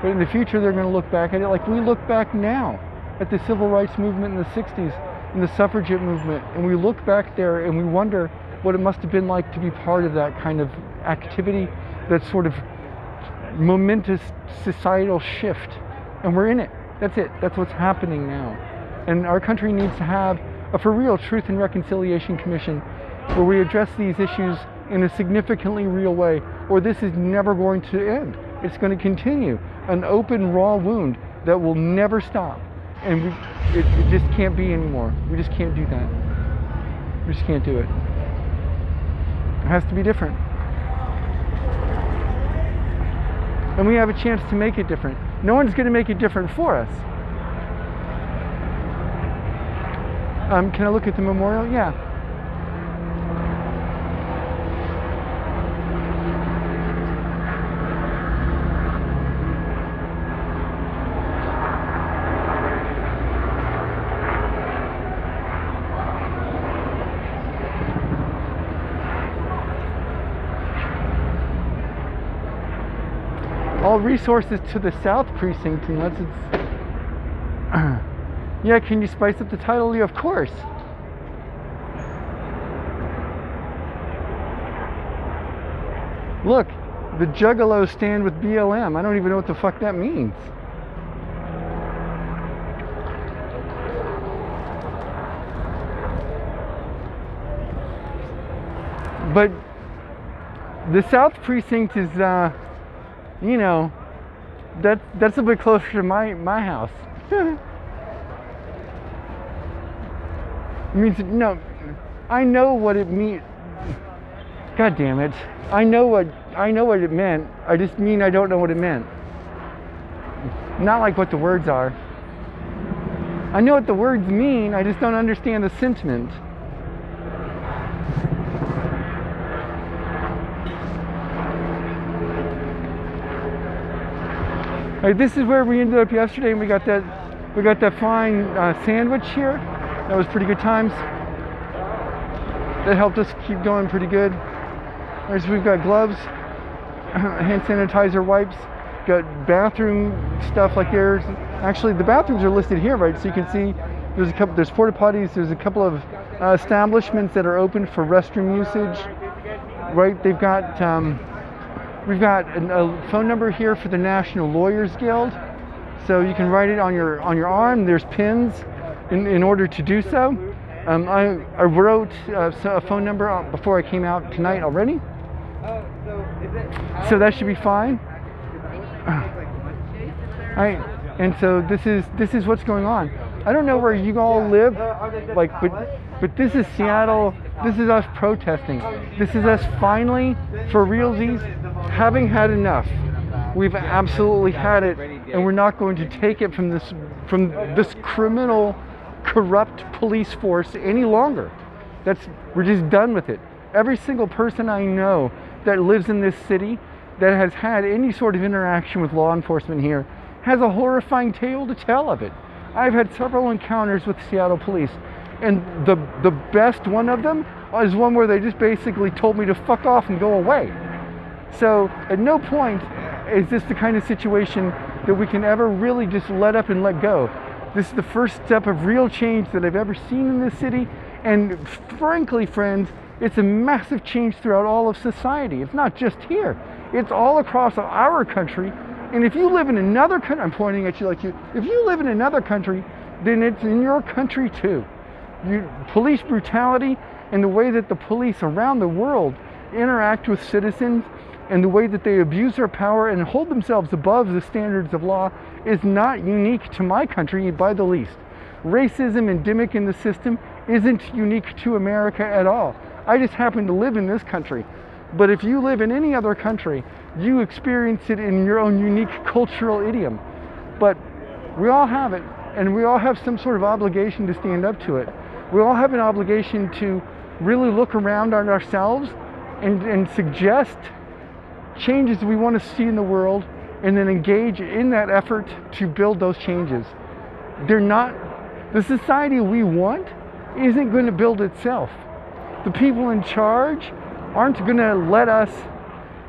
But in the future, they're going to look back at it like we look back now at the civil rights movement in the 60s and the suffragette movement. And we look back there and we wonder what it must have been like to be part of that kind of activity, that sort of momentous societal shift. And we're in it. That's it. That's what's happening now. And our country needs to have a for real Truth and Reconciliation Commission where we address these issues in a significantly real way, or this is never going to end. It's going to continue, an open, raw wound that will never stop. And it just can't be anymore. We just can't do that. We just can't do it. It has to be different. And we have a chance to make it different. No one's going to make it different for us. Can I look at the memorial? Yeah. All resources to the South Precinct, unless it's... Yeah, can you spice up the title? Yeah, of course. Look, the Juggalos stand with BLM. I don't even know what the fuck that means. But the South Precinct is, you know, that's a bit closer to my house. It means, no, I know what it means. God damn it. I know what it meant. I just mean I don't know what it meant. Not like what the words are. I know what the words mean, I just don't understand the sentiment. Right, this is where we ended up yesterday, and we got that fine sandwich here. That was pretty good times. That helped us keep going pretty good. Right, so we've got gloves, hand sanitizer wipes, got bathroom stuff like there's. Actually, the bathrooms are listed here, right? So you can see there's porta potties. There's a couple of establishments that are open for restroom usage. Right, they've got. We've got a phone number here for the National Lawyers Guild, so you can write it on your arm. There's pins in order to do so. I wrote a phone number before I came out tonight already, so that should be fine. All right, and so this is what's going on. I don't know where you all live, like, but this is Seattle. This is us protesting. This is us finally, for realsies, having had enough. We've absolutely had it, and we're not going to take it from this criminal, corrupt police force any longer. We're just done with it. Every single person I know that lives in this city that has had any sort of interaction with law enforcement here has a horrifying tale to tell of it. I've had several encounters with Seattle police, And the best one of them is one where they just basically told me to fuck off and go away. So at no point is this the kind of situation that we can ever really just let up and let go. This is the first step of real change that I've ever seen in this city. And frankly, friends, it's a massive change throughout all of society. It's not just here. It's all across our country. And if you live in another country, I'm pointing at you like you, if you live in another country, then it's in your country too. Police brutality and the way that the police around the world interact with citizens and the way that they abuse their power and hold themselves above the standards of law is not unique to my country by the least. Racism endemic in the system isn't unique to America at all. I just happen to live in this country. But if you live in any other country, you experience it in your own unique cultural idiom. But we all have it, and we all have some sort of obligation to stand up to it. We all have an obligation to really look around on ourselves and suggest changes we want to see in the world, and then engage in that effort to build those changes. The society we want isn't going to build itself. The people in charge aren't going to let us,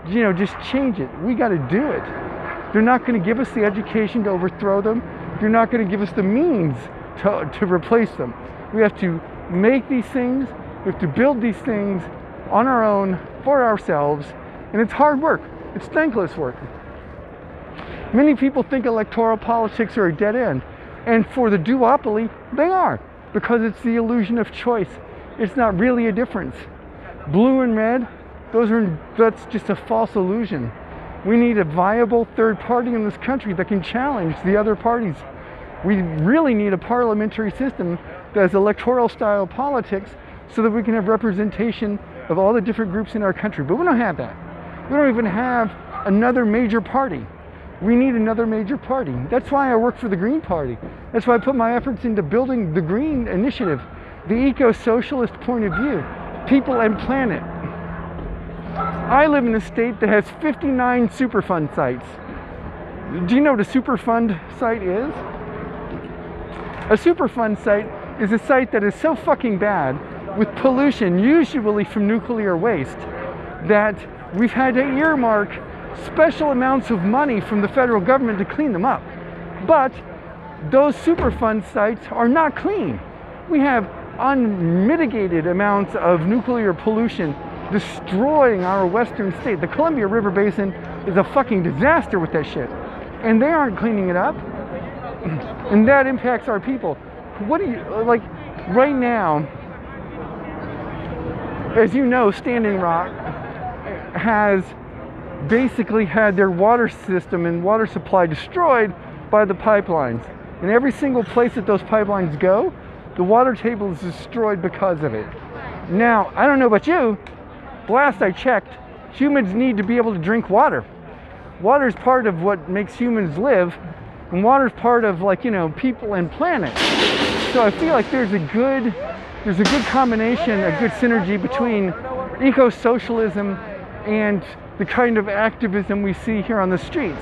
just change it. We got to do it. They're not going to give us the education to overthrow them. They're not going to give us the means to replace them. We have to make these things. We have to build these things on our own for ourselves. And it's hard work. It's thankless work. Many people think electoral politics are a dead end. And for the duopoly, they are. Because it's the illusion of choice. It's not really a difference. Blue and red, that's just a false illusion. We need a viable third party in this country that can challenge the other parties. We really need a parliamentary system that has electoral style politics so that we can have representation of all the different groups in our country. But we don't have that. We don't even have another major party. We need another major party. That's why I work for the Green Party. That's why I put my efforts into building the Green Initiative, the eco-socialist point of view, people and planet. I live in a state that has 59 Superfund sites. Do you know what a Superfund site is? A Superfund site is a site that is so fucking bad with pollution, usually from nuclear waste, that we've had to earmark special amounts of money from the federal government to clean them up. But those Superfund sites are not clean. We have unmitigated amounts of nuclear pollution destroying our western state. The Columbia River Basin is a fucking disaster with that shit. And they aren't cleaning it up. And that impacts our people. What do you, like, right now, as you know, Standing Rock has basically had their water system and water supply destroyed by the pipelines. And every single place that those pipelines go, the water table is destroyed because of it. Now, I don't know about you, but last I checked, humans need to be able to drink water. Water is part of what makes humans live, and water is part of, like, people and planet. So I feel like there's a good combination, a good synergy between eco-socialism and the kind of activism we see here on the streets.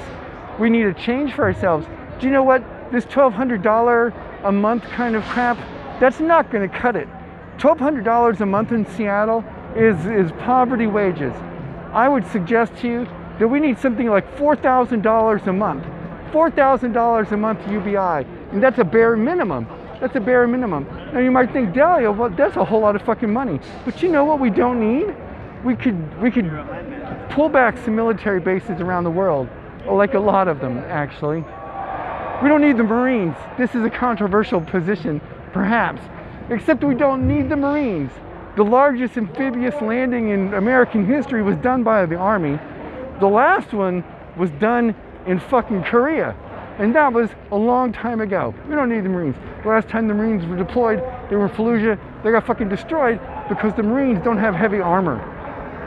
We need a change for ourselves. Do you know what? This $1,200 a month kind of crap, that's not going to cut it. $1,200 a month in Seattle is poverty wages. I would suggest to you that we need something like $4,000 a month. $4,000 a month UBI. And that's a bare minimum. That's a bare minimum. Now you might think, Dalia, well, that's a whole lot of fucking money. But you know what we don't need? We could pull back some military bases around the world, like a lot of them, actually. We don't need the Marines. This is a controversial position, perhaps, except we don't need the Marines. The largest amphibious landing in American history was done by the Army. The last one was done in fucking Korea, and that was a long time ago. We don't need the Marines. The last time the Marines were deployed, they were in Fallujah. They got fucking destroyed because the Marines don't have heavy armor.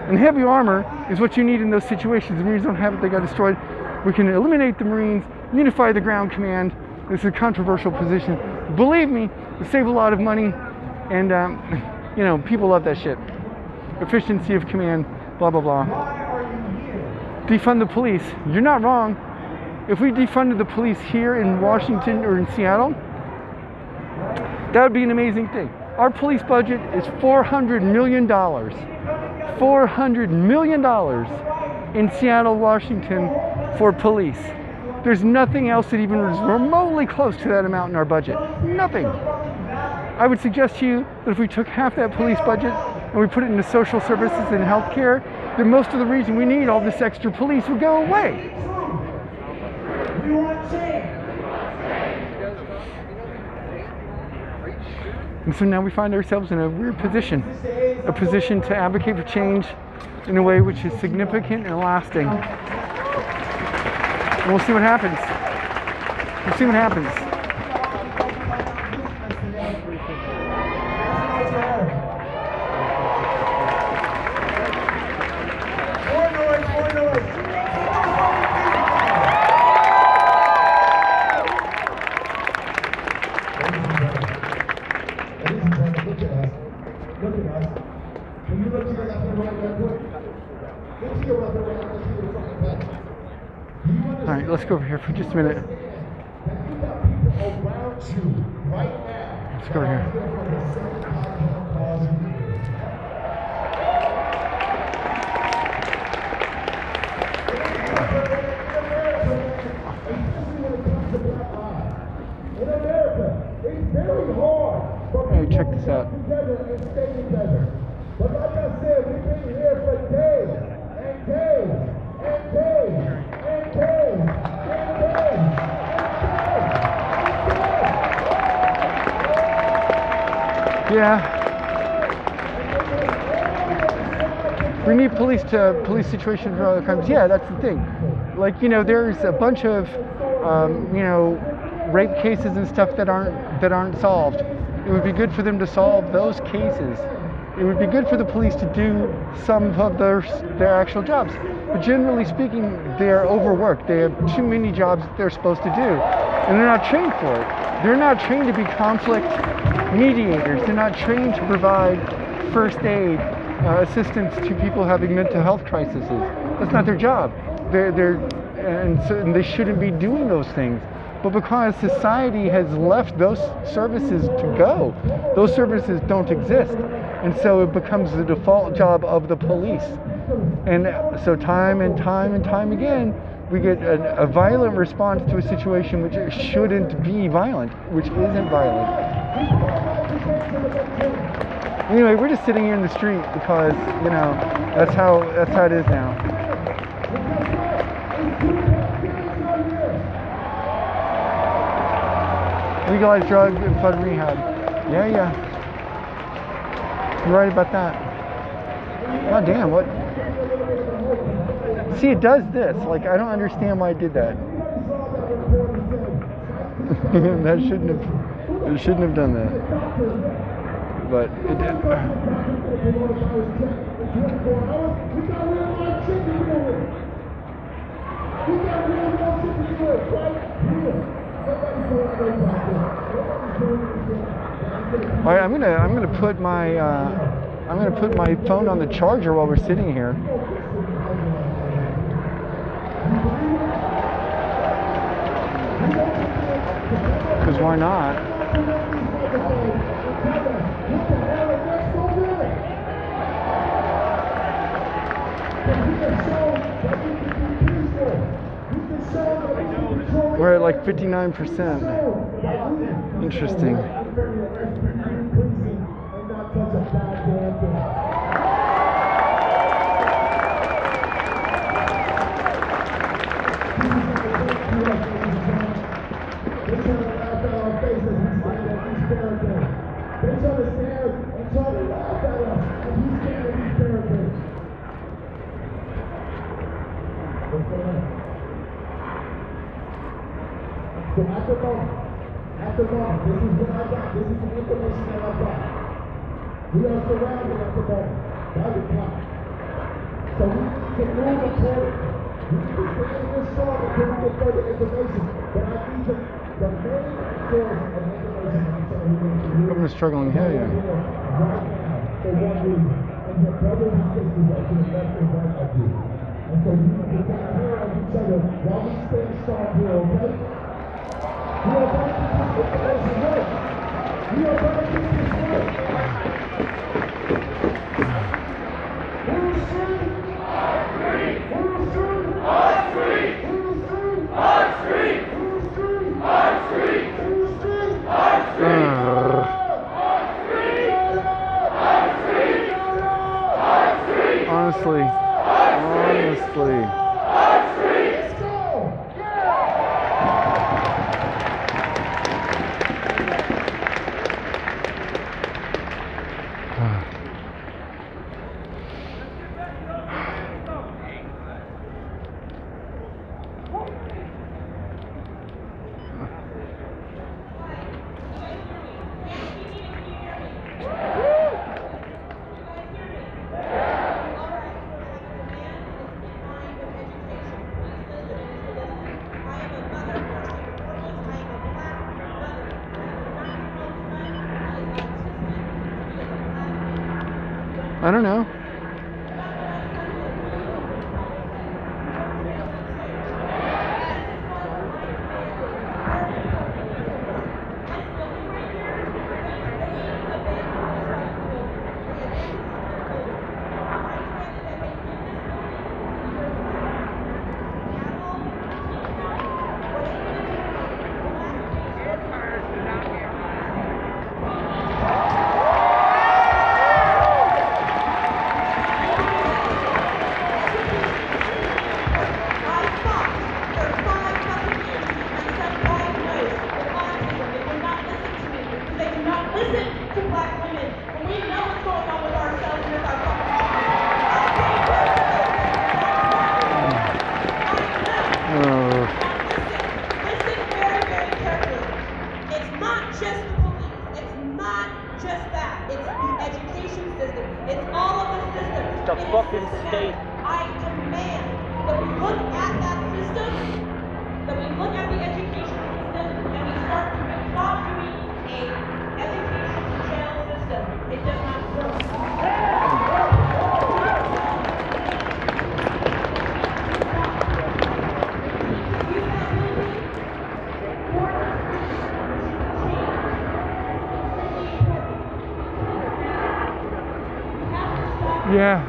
And heavy armor is what you need in those situations. The Marines don't have it, they got destroyed. We can eliminate the Marines, unify the ground command. This is a controversial position. Believe me, it save a lot of money, and people love that shit. Efficiency of command, blah, blah, blah. Defund the police. You're not wrong. If we defunded the police here in Washington or in Seattle, that would be an amazing thing. Our police budget is $400 million. $400 million in Seattle, Washington for police. There's nothing else that even is remotely close to that amount in our budget. Nothing. I would suggest to you that if we took half that police budget and we put it into social services and healthcare, then most of the reason we need all this extra police would go away. And so now we find ourselves in a weird position, a position to advocate for change in a way which is significant and lasting. And we'll see what happens. We'll see what happens. All right, let's go over here for just a minute. Let's go over here. Hey, check this out. But like I said, we've been here for days and days and days and days and days and days. Yeah. We need police situations for other crimes. Yeah, that's the thing. Like, you know, there's a bunch of, you know, rape cases and stuff that aren't solved. It would be good for them to solve those cases. It would be good for the police to do some of their actual jobs. But generally speaking, they're overworked. They have too many jobs that they're supposed to do. And they're not trained for it. They're not trained to be conflict mediators. They're not trained to provide first aid assistance to people having mental health crises. That's not their job. And they shouldn't be doing those things. But because society has left those services to go, those services don't exist. And so it becomes the default job of the police. And so time and time and time again, we get a violent response to a situation which shouldn't be violent, which isn't violent. Anyway, we're just sitting here in the street because, you know, that's how it is now. Legalized drug and flood rehab. Yeah. You're right about that. Oh damn, what? See, it does this. Like, I don't understand why it did that. It shouldn't have done that. But it did. All right, I'm gonna put my phone on the charger while we're sitting here. Because why not? We're at like 59%. Interesting. So at the moment, this is what I got. This is the information that I got. We are surrounded at the moment by the cops. So we need to move accordingly. We need to stay in this strong until we get further information. But I need the main source of information. I'm struggling here, yeah. Right now, for one reason. And your brothers and sisters are to the left and right of you. And so we need to take care of each other while we stay strong here, okay? We are going to do this information work. We are breaking this rule. Who's free? Who's free? Who's free? Who's free? Who's free? Who's free? Honestly. Let's go! I don't know. The fucking state. I demand that we look at that system, that we look at the education system, and we stop doing a education jail system. It does not work. Yeah.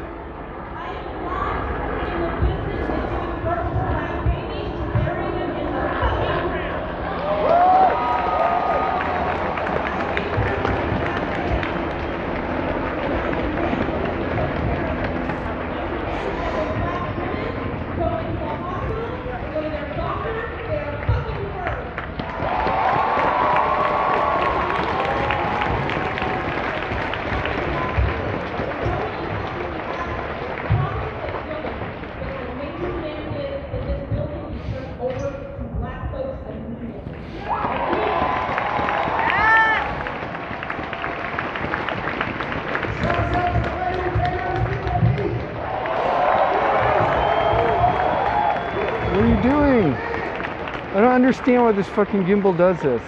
What are you doing? I don't understand why this fucking gimbal does this.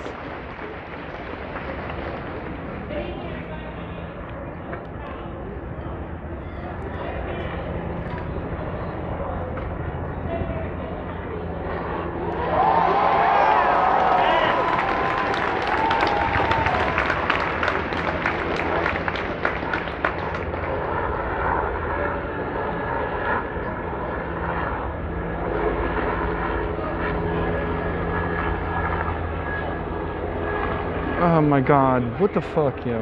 Oh my god, what the fuck, yo?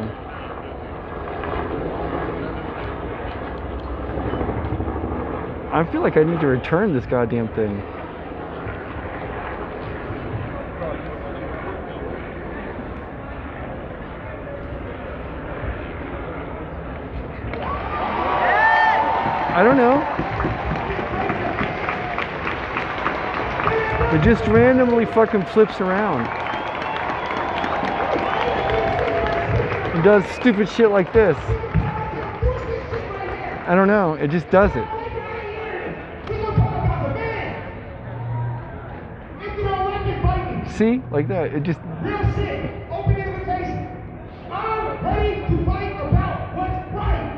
I feel like I need to return this goddamn thing. I don't know. It just randomly fucking flips around. It does stupid shit like this. I don't know, it just does it. See? Like that. It just... Real shit. Open invitation. I'm ready to fight about what's right.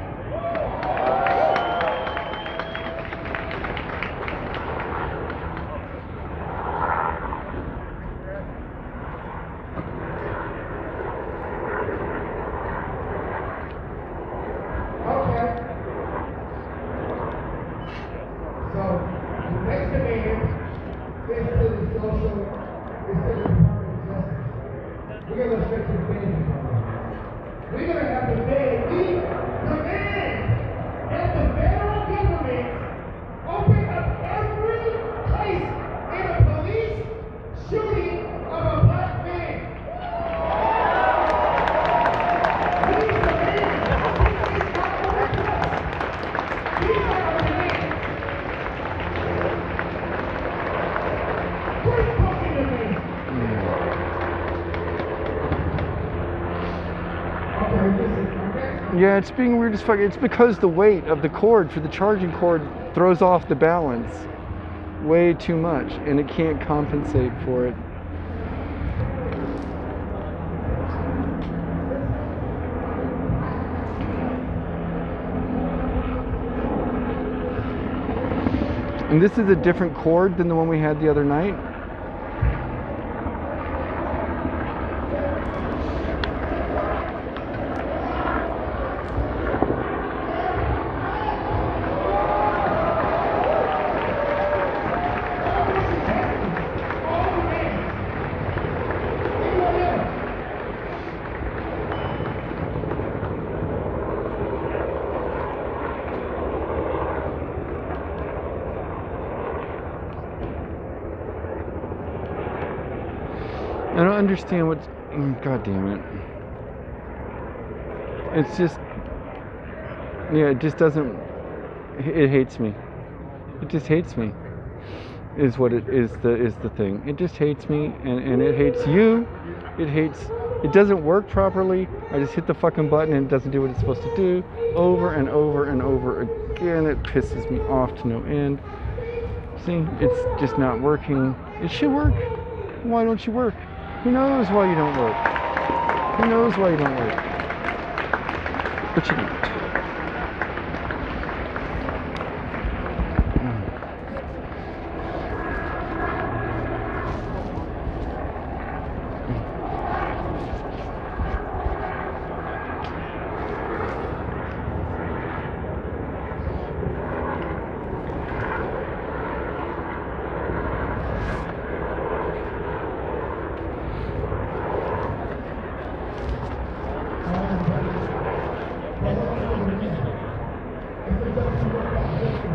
Yeah, it's being weird as fuck. It's because the weight of the cord for the charging cord throws off the balance way too much, and it can't compensate for it. And this is a different cord than the one we had the other night. I don't understand what's... God damn it. It's just... Yeah, it just doesn't... It hates me. It just hates me. Is what it is the thing. It just hates me, and it hates you. It hates... It doesn't work properly. I just hit the fucking button and it doesn't do what it's supposed to do. Over and over and over again. It pisses me off to no end. See? It's just not working. It should work. Why don't you work? Who knows why you don't work? Who knows why you don't work? But you don't.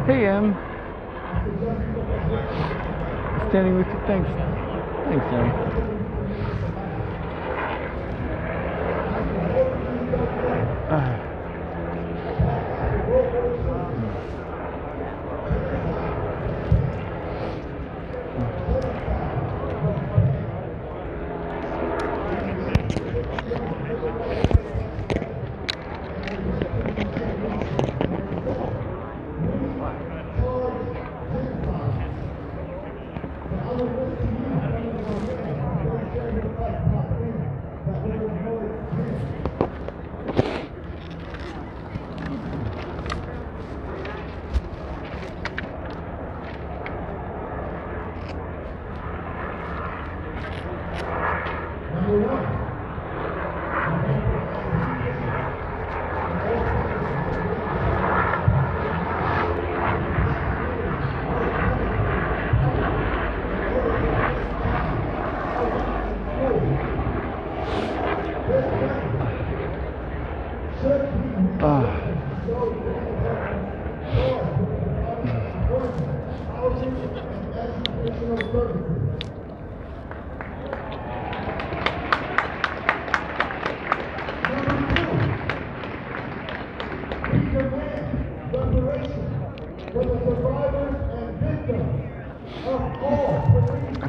Hey, Em. Standing with you. Thanks. Thanks, Em.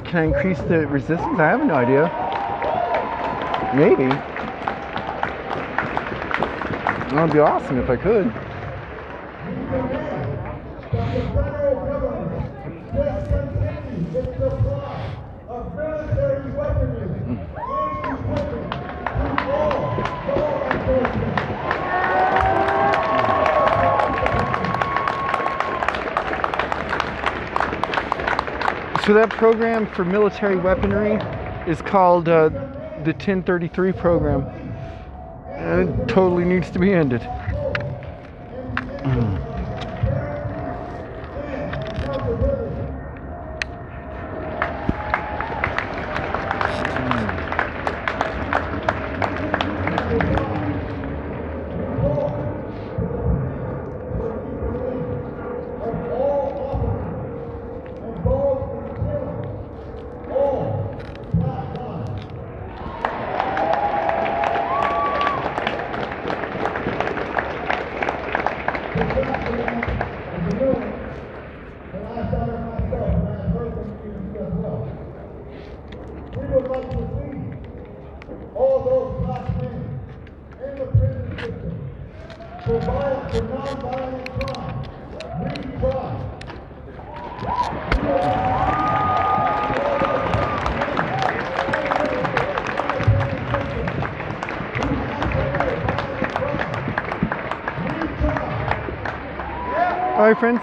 Can I increase the resistance? I have no idea. Maybe. That would be awesome if I could. So that program for military weaponry is called the 1033 program, and it totally needs to be ended. All right, friends,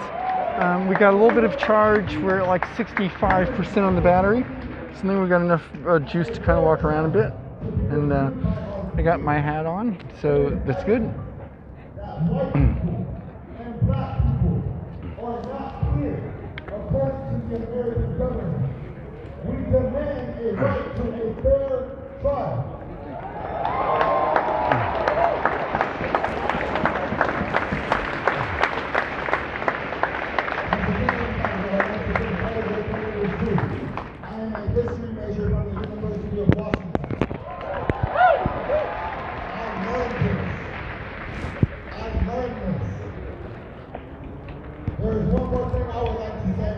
we got a little bit of charge. We're at like 65% on the battery. So then we got enough juice to kind of walk around a bit. And I got my hat on, so that's good. We demand a right to a fair trial. I am a history major from the University of Washington. I learned this. There is one more thing I would like to say.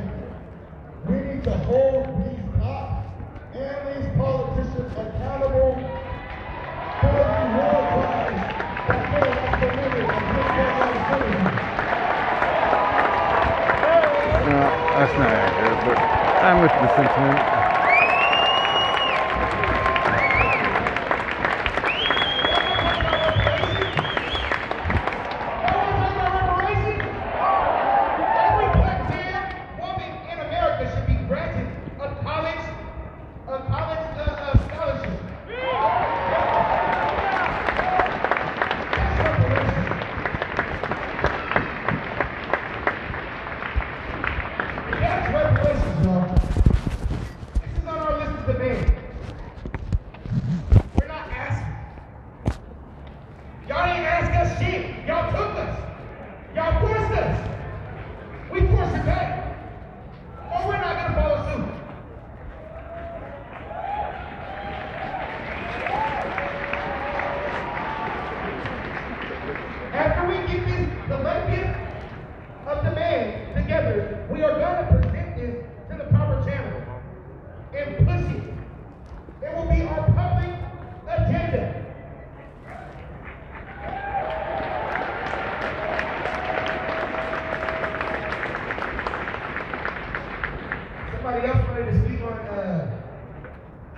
We need to hold these cops and these politicians accountable for the war crimes that they have committed against their own citizens. No, that's not accurate, but I'm with the sentiment. We are going to present this to the proper channel and push it. It will be our public agenda. Somebody else wanted to speak on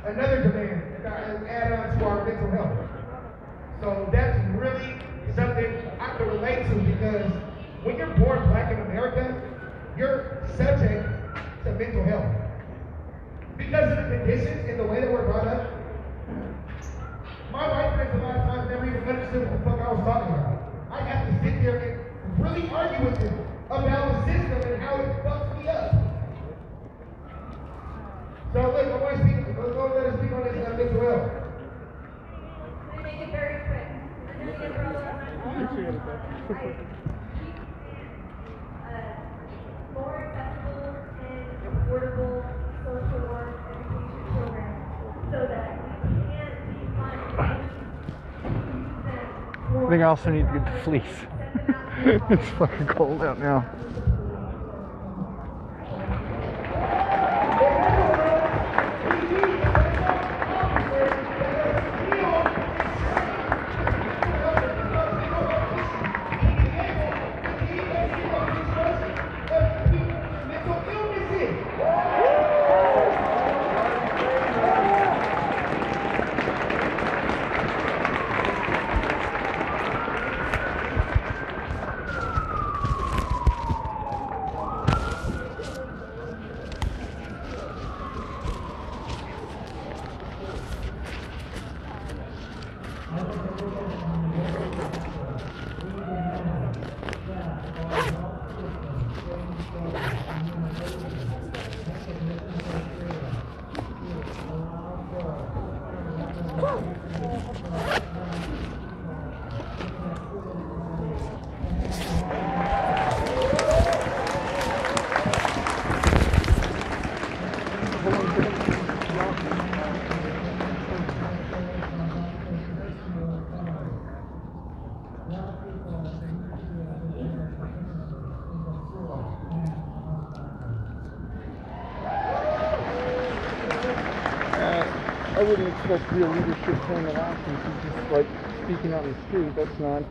another demand that add on to our mental health. So that's really something I can relate to, because when you're born black in America, you're subject to mental health. Because of the conditions and the way that we're brought up, my white friends a lot of times never even understood what the fuck I was talking about. I have to sit there and really argue with them about the system and how it fucks me up. So look, I want to speak, let us speak on this mental health. We make it very quick. We're going to get more accessible and affordable social work education programs so that we can't be funding I think I also need to get the fleece. It's fucking cold out now. I wouldn't expect real leadership playing at actions. He's just like speaking out in the street. That's not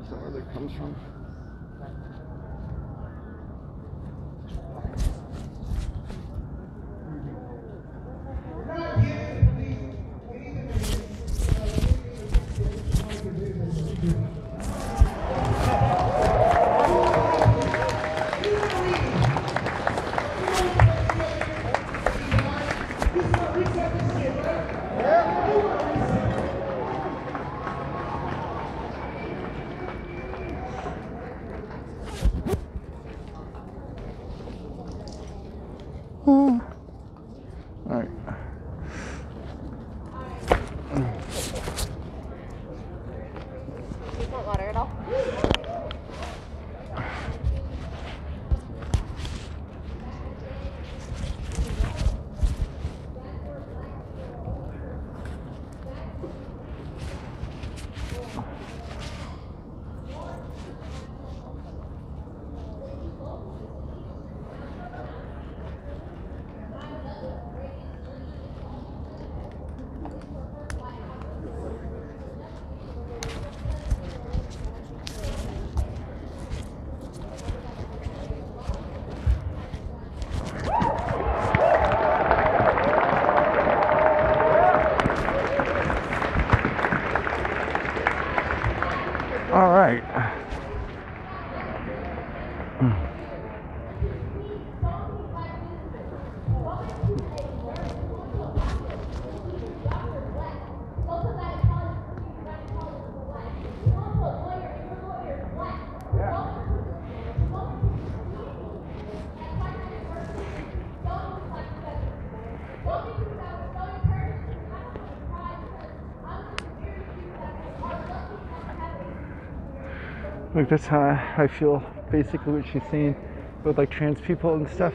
Is that where that comes from? All right. You want water at all? All right. Look, that's how I feel. Basically, what she's saying with like trans people and stuff.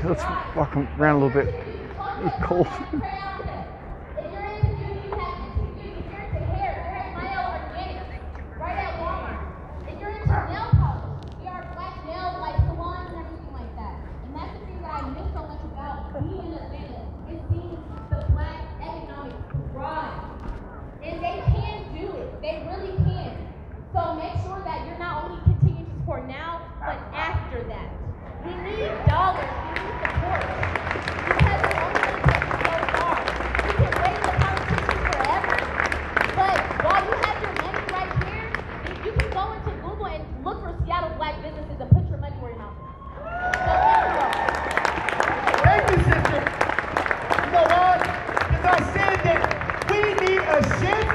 Let's walk around a little bit. It's cold. And they can do it. They really can. So make sure that you're not only continuing to support now, but after that. We need dollars. We need support. Because it's only going to take you so far. We can wait the politicians forever, but while you have your money right here, if you can go into Google and look for Seattle black businesses and put your money where your mouth is. So Thank you, sister. You know why? Because I said that we need a shift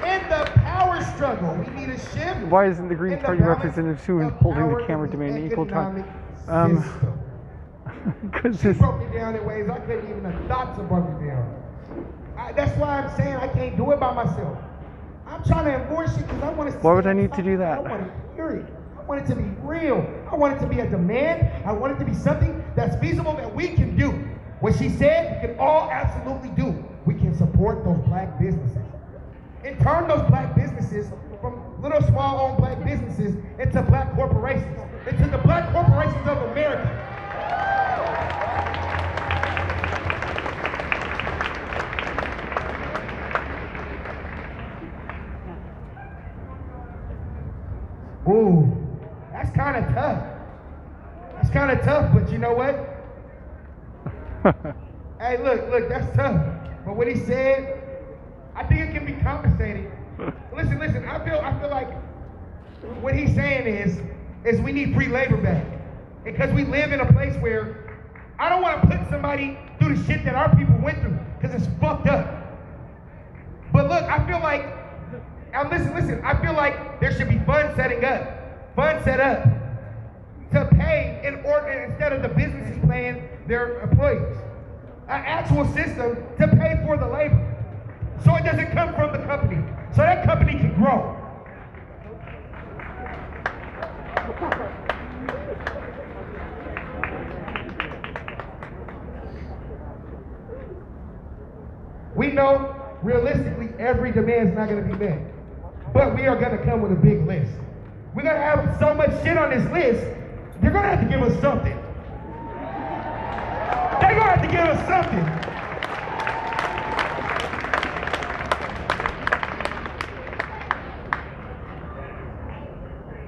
in the power struggle. We need a shift. Why isn't the Green in the Party balance representative who of holding power the camera in the demanding equal time? economic system. Because She this. broke it down in ways I couldn't even have thought to break it down. That's why I'm saying I can't do it by myself. I'm trying to enforce it because I want to. Why would I need to do that? I want it period. I want it to be real. I want it to be a demand. I want it to be something that's feasible that we can do. What she said, we can all absolutely do. We can support those black businesses and turn those black businesses from little small owned black businesses into black corporations, into the black corporations of America. Ooh, that's kind of tough. That's kind of tough, but you know what? Hey, look, that's tough. But what he said, I think it can be compensated. Listen, I feel like what he's saying is we need free labor back. Because we live in a place where I don't want to put somebody through the shit that our people went through, because it's fucked up. But look, I feel like, now listen, I feel like there should be funds set up to pay in order, instead of the businesses paying their employees. An actual system to pay for the labor. So it doesn't come from the company. So that company can grow. We know, realistically, every demand is not going to be met. But we are going to come with a big list. We're going to have so much shit on this list, they're going to have to give us something. They're going to have to give us something.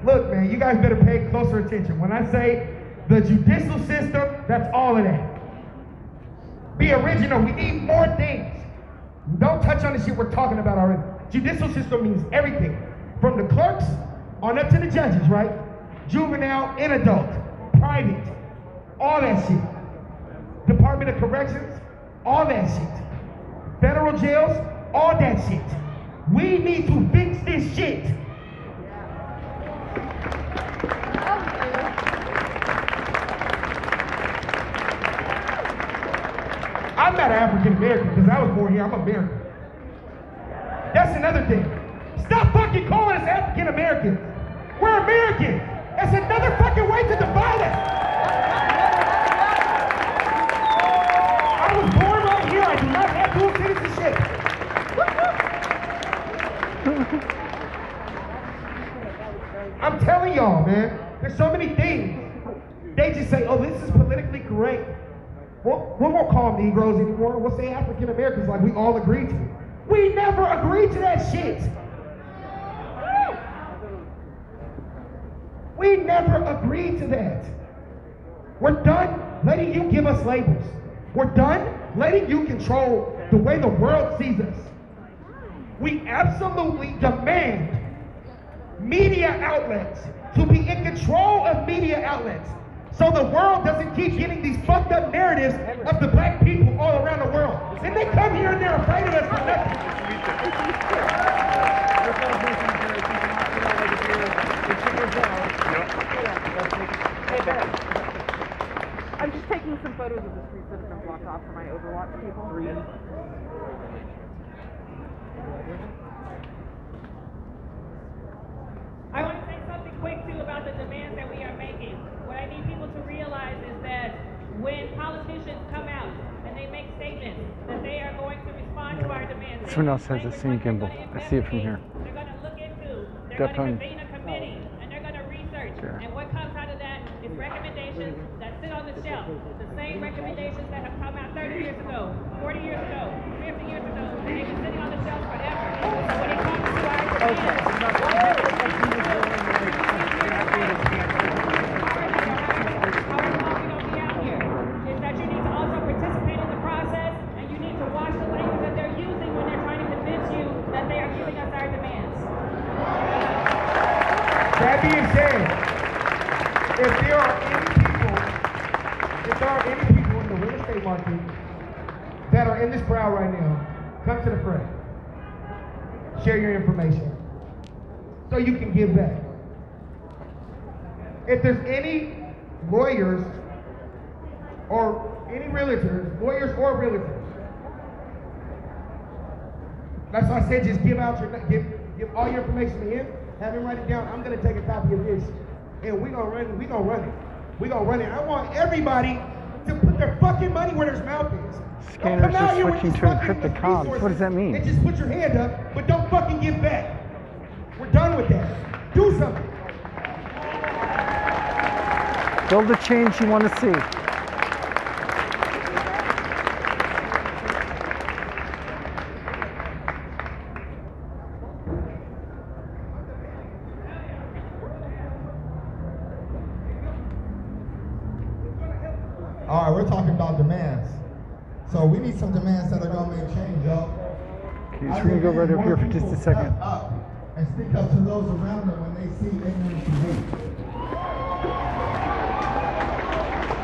Look, man, you guys better pay closer attention. When I say the judicial system, that's all of that. Be original. We need more things. Don't touch on the shit we're talking about already. Judicial system means everything. From the clerks on up to the judges, right? Juvenile and adult. Private. All that shit. Department of Corrections. All that shit. Federal jails. All that shit. We need to fix this shit. I'm not African American because I was born here. I'm American. That's another thing. Stop fucking calling us African Americans. We're American. That's another fucking way to divide us. I was born right here. I do not have dual citizenship. I'm telling y'all, man. There's so many things. They just say, oh, this is politically correct. Well, we won't call them Negroes anymore. We'll say African Americans like we all agreed to. We never agreed to that shit. We never agreed to that. We're done letting you give us labels. We're done letting you control the way the world sees us. We absolutely demand media outlets to be in control of media outlets. So the world doesn't keep getting these fucked up narratives of the black people all around the world. And they come here and they're afraid of us for nothing. I'm just taking some photos of the streets that have been blocked off for my Overwatch people. I want to say something quick too about the demands that we are making. What I need people to realize is that when politicians come out and they make statements that they are going to respond to our demands, Someone else has the same gimbal. I see it from here. They're going to look into, they're going to convene a committee, and they're going to research. Sure. And what comes out of that is recommendations that sit on the shelf. The same recommendations that have come out 30 years ago, 40 years ago, 50 years ago. They've been sitting on the shelf forever. So when it comes to our demands, That being said, if there are any people in the real estate market that are in this crowd right now, come to the front. Share your information so you can give back. If there's any lawyers or any realtors, that's why I said just give all your information to him. Have him write it down. I'm gonna take a copy of this, and we gonna run it. I want everybody to put their fucking money where their mouth is. Scanner's just switching to encrypted comms. What does that mean? And just put your hand up, but don't fucking give back. We're done with that. Do something. Build the change you want to see. All right, we're talking about demands. So we need some demands that are gonna make change, yo. Okay, so we're gonna go right over here for just a second. Step up and speak up to those around them when they see ignorance behave.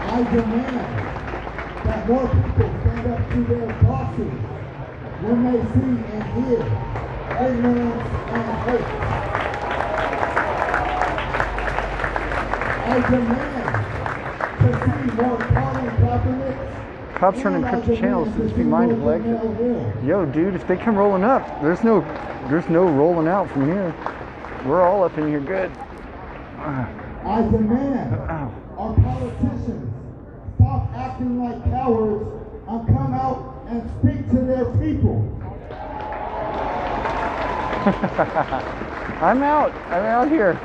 I demand that more people stand up to their bosses when they see and hear ignorance and hate. I demand to see more Colin Kaepernick. Cops run encrypted channels, so just be mindful of exit. Yo, dude, if they come rolling up, there's no rolling out from here. We're all up in here good. I demand our politicians stop acting like cowards and come out and speak to their people. I'm out here.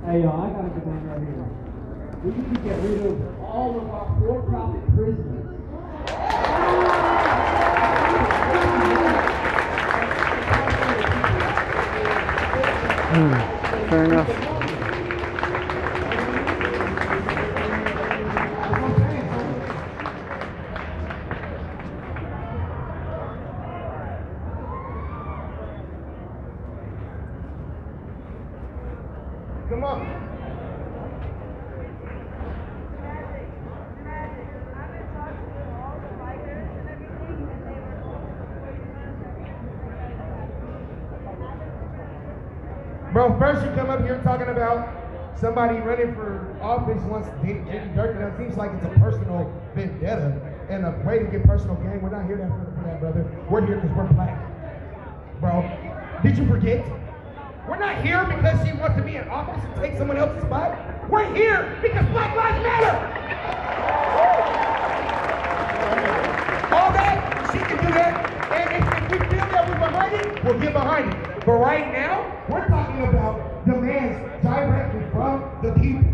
Hey, y'all, I got a good one right here. We need to get rid of all of our for-profit prisons. Fair enough. Come on. Bro, first you come up here talking about somebody running for office wants to get dirt, and it seems like it's a personal vendetta and a way to get personal gain. We're not here for that, brother. We're here because we're black. Bro, did you forget? We're not here because she wants to be in office and take someone else's spot. We're here because Black Lives Matter. All that, she can do that. And if we feel that we're behind it, we'll get behind it. But right now, we're talking about demands directly from the people.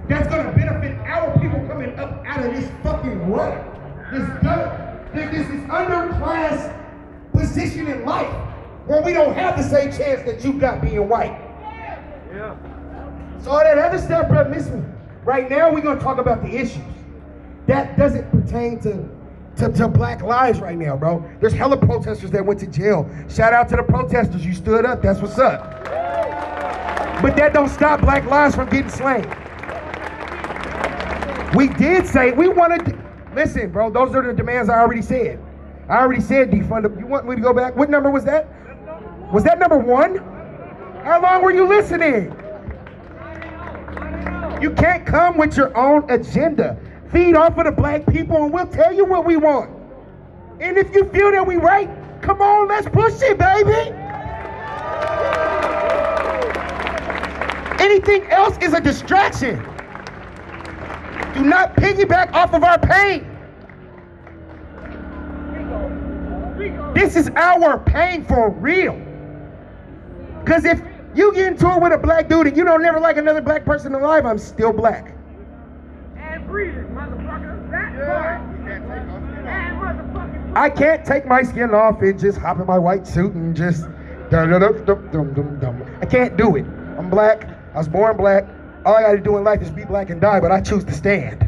That's going to benefit our people coming up out of this fucking rut. This is underclass position in life where we don't have the same chance that you got being white. Yeah. So all that other stuff, bro, miss me. Right now, we're going to talk about the issues. That doesn't pertain to black lives right now, bro. There's hella protesters that went to jail. Shout out to the protesters. You stood up. That's what's up. But that don't stop black lives from getting slain. We did say we wanted to, listen, bro, those are the demands I already said. I already said defund. You want me to go back? What number was that? Was that number 1? How long were you listening? You can't come with your own agenda. Feed off of the black people and we'll tell you what we want. And if you feel that we right, come on, let's push it, baby. Anything else is a distraction. Do not piggyback off of our pain. This is our pain for real. Because if you get into it with a black dude and you don't never like another black person alive, I'm still black. And breathing, motherfucker. That part. And motherfucking. I can't take my skin off and just hop in my white suit and just dum-dum-dum-dum-dum-dum. I can't do it. I'm black. I was born black. All I gotta do in life is be black and die, but I choose to stand.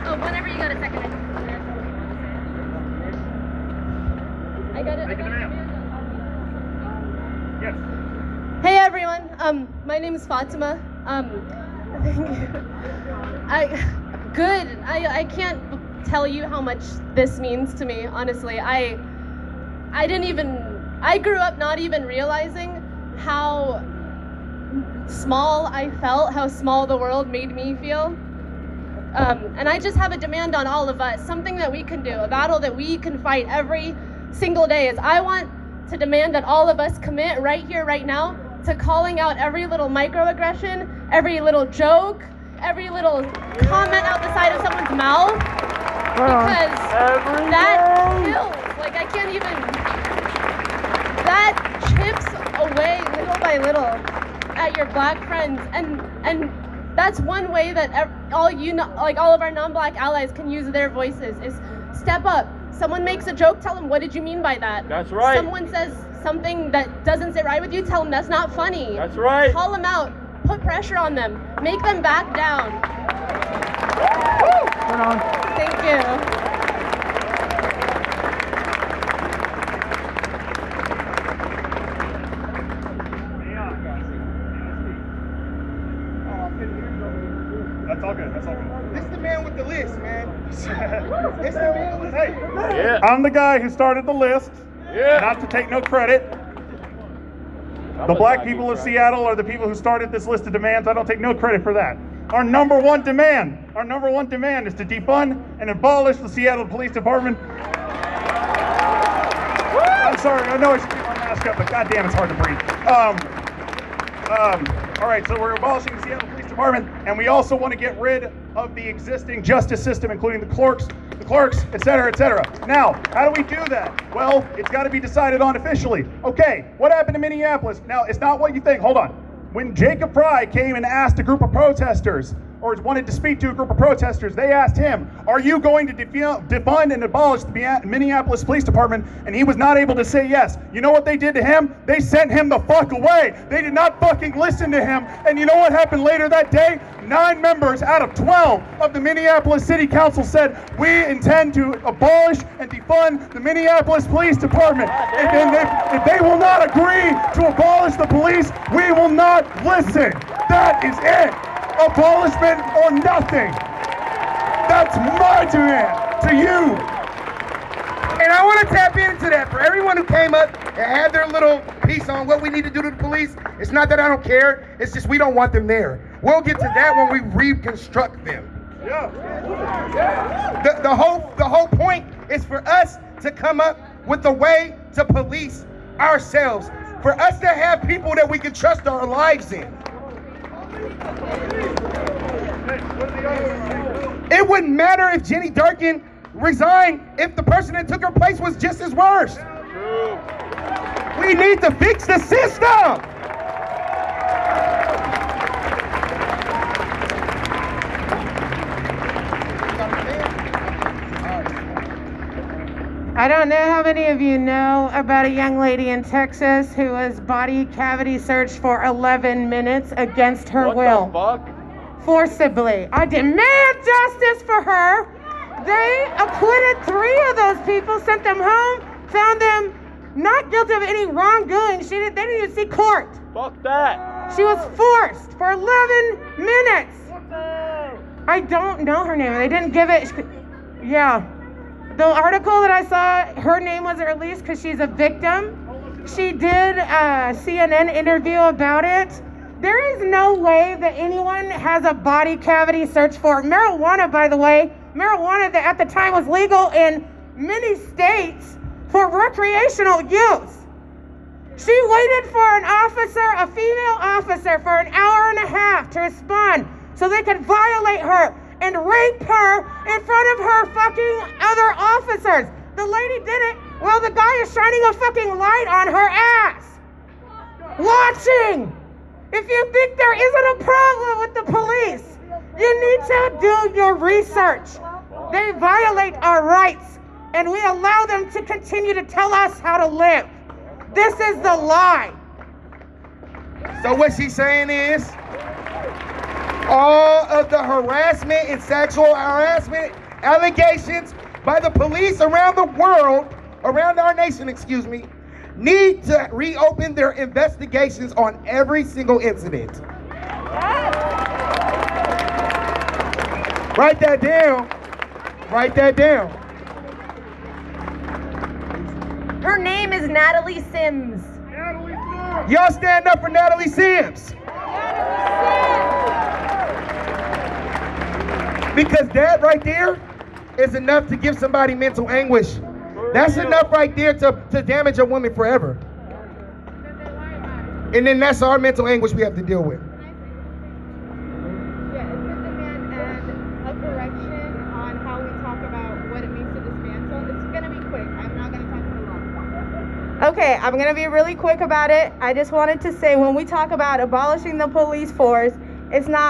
Oh, whenever you got a second. I got it. Yes. Hey everyone, my name is Fatima. Thank you. I can't tell you how much this means to me, honestly. I grew up not even realizing how small I felt, how small the world made me feel. And I just have a demand on all of us, something that we can do, a battle that we can fight every single day. Is I want to demand that all of us commit right here, right now, to calling out every little microaggression, every little joke, every little comment out the side of someone's mouth, because that kills. Like, I can't even, that chips away little by little at your black friends, and that's one way that all of our non-black allies can use their voices, is step up. Someone makes a joke, tell them, what did you mean by that? That's right. Someone says something that doesn't sit right with you, tell them that's not funny. That's right. Call them out, put pressure on them, make them back down. Turn on. Thank you. That's all good. That's all good. This is the man with the list, man. It's the man with the list. Yeah. I'm the guy who started the list. Yeah. Not to take no credit. The black people of Seattle are the people who started this list of demands. I don't take no credit for that. Our number one demand is to defund and abolish the Seattle Police Department. I'm sorry, I know I should keep my mask up, but goddamn, it's hard to breathe. All right, so we're abolishing the Seattle Police Department, and we also want to get rid of the existing justice system, including the clerks, et cetera, et cetera. Now, how do we do that? Well, it's got to be decided on officially. Okay, what happened in Minneapolis? Now, it's not what you think. Hold on. When Jacob Fry came and asked a group of protesters, or wanted to speak to a group of protesters, they asked him, are you going to defund and abolish the Minneapolis Police Department? And he was not able to say yes. You know what they did to him? They sent him the fuck away. They did not fucking listen to him. And you know what happened later that day? 9 members out of 12 of the Minneapolis City Council said, we intend to abolish and defund the Minneapolis Police Department. If they will not agree to abolish the police, we will not listen. That is it. Abolishment or nothing. That's my demand to you. And I want to tap into that for everyone who came up and had their little piece on what we need to do to the police. It's not that I don't care. It's just we don't want them there. We'll get to that when we reconstruct them. Yeah. The whole point is for us to come up with a way to police ourselves. For us to have people that we can trust our lives in. It wouldn't matter if Jenny Durkin resigned if the person that took her place was just as worse. We need to fix the system. I don't know how many of you know about a young lady in Texas who was body cavity searched for 11 minutes against her will. What the fuck? Forcibly. I demand justice for her. They acquitted 3 of those people, sent them home, found them not guilty of any wrongdoing. They didn't even see court. Fuck that. She was forced for 11 minutes. I don't know her name. They didn't give it. Yeah. The article that I saw, her name wasn't released because she's a victim. She did a CNN interview about it. There is no way that anyone has a body cavity search for marijuana, by the way. Marijuana that at the time was legal in many states for recreational use. She waited for an officer, a female officer, for an hour and a half to respond so they could violate her and rape her in front of her fucking other officers. The lady did it while the guy is shining a fucking light on her ass. Watching. If you think there isn't a problem with the police, you need to do your research. They violate our rights, and we allow them to continue to tell us how to live. This is the lie. So what she's saying is, all of the harassment and sexual harassment allegations by the police around the world, around our nation, need to reopen their investigations on every single incident. Write that down. Write that down. Her name is Natalie Sims. Y'all stand up for Natalie Sims. Because that right there is enough to give somebody mental anguish. That's enough right there to damage a woman forever. And then that's our mental anguish we have to deal with. Yeah, it's a demand and a correction on how we talk about what it means to dismantle. It's going to be quick. I'm not going to talk for long. Okay, I'm going to be really quick about it. I just wanted to say when we talk about abolishing the police force,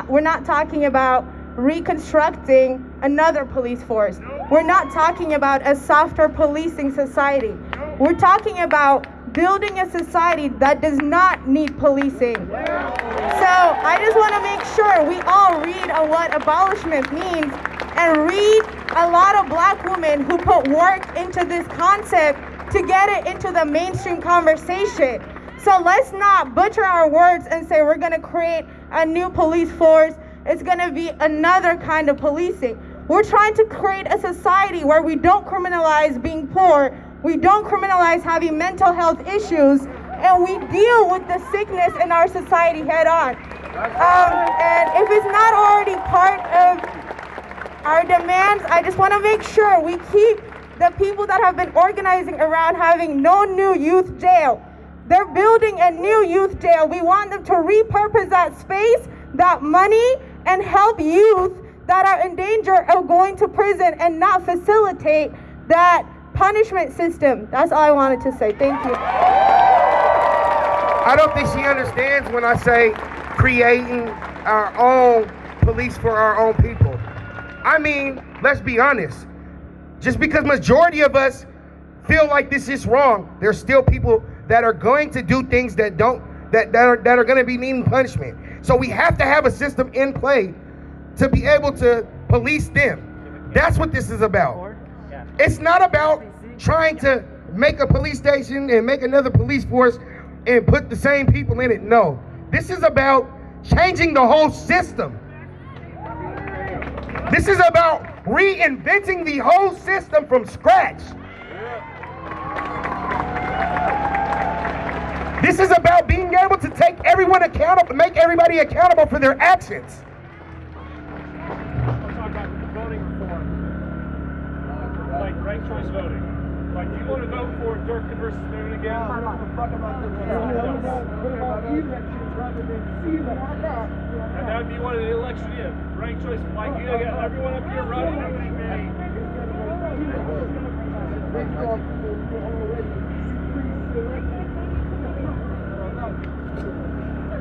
we're not talking about reconstructing another police force. We're not talking about a softer policing society. We're talking about building a society that does not need policing. So I just want to make sure we all read on what abolishment means and read a lot of black women who put work into this concept to get it into the mainstream conversation. So let's not butcher our words and say we're going to create a new police force it's gonna be another kind of policing. We're trying to create a society where we don't criminalize being poor, we don't criminalize having mental health issues, and we deal with the sickness in our society head on. And if it's not already part of our demands, I just want to make sure we keep the people that have been organizing around having no new youth jail. They're building a new youth jail. We want them to repurpose that space, that money, and help youth that are in danger of going to prison and not facilitate that punishment system. That's all I wanted to say. Thank you. I don't think she understands when I say creating our own police for our own people. I mean, let's be honest. Just because majority of us feel like this is wrong, there's still people that are going to do things that are going to be needing punishment. So we have to have a system in play to be able to police them. That's what this is about. It's not about trying to make a police station and make another police force and put the same people in it. No, this is about changing the whole system. This is about reinventing the whole system from scratch. This is about being able to take everyone accountable, make everybody accountable for their actions. Let's talk about voting reform. Like ranked choice voting. Like, do you want to vote for Durkin versus Moon again? And now if you wanted an election in, ranked choice, like you got everyone up here running.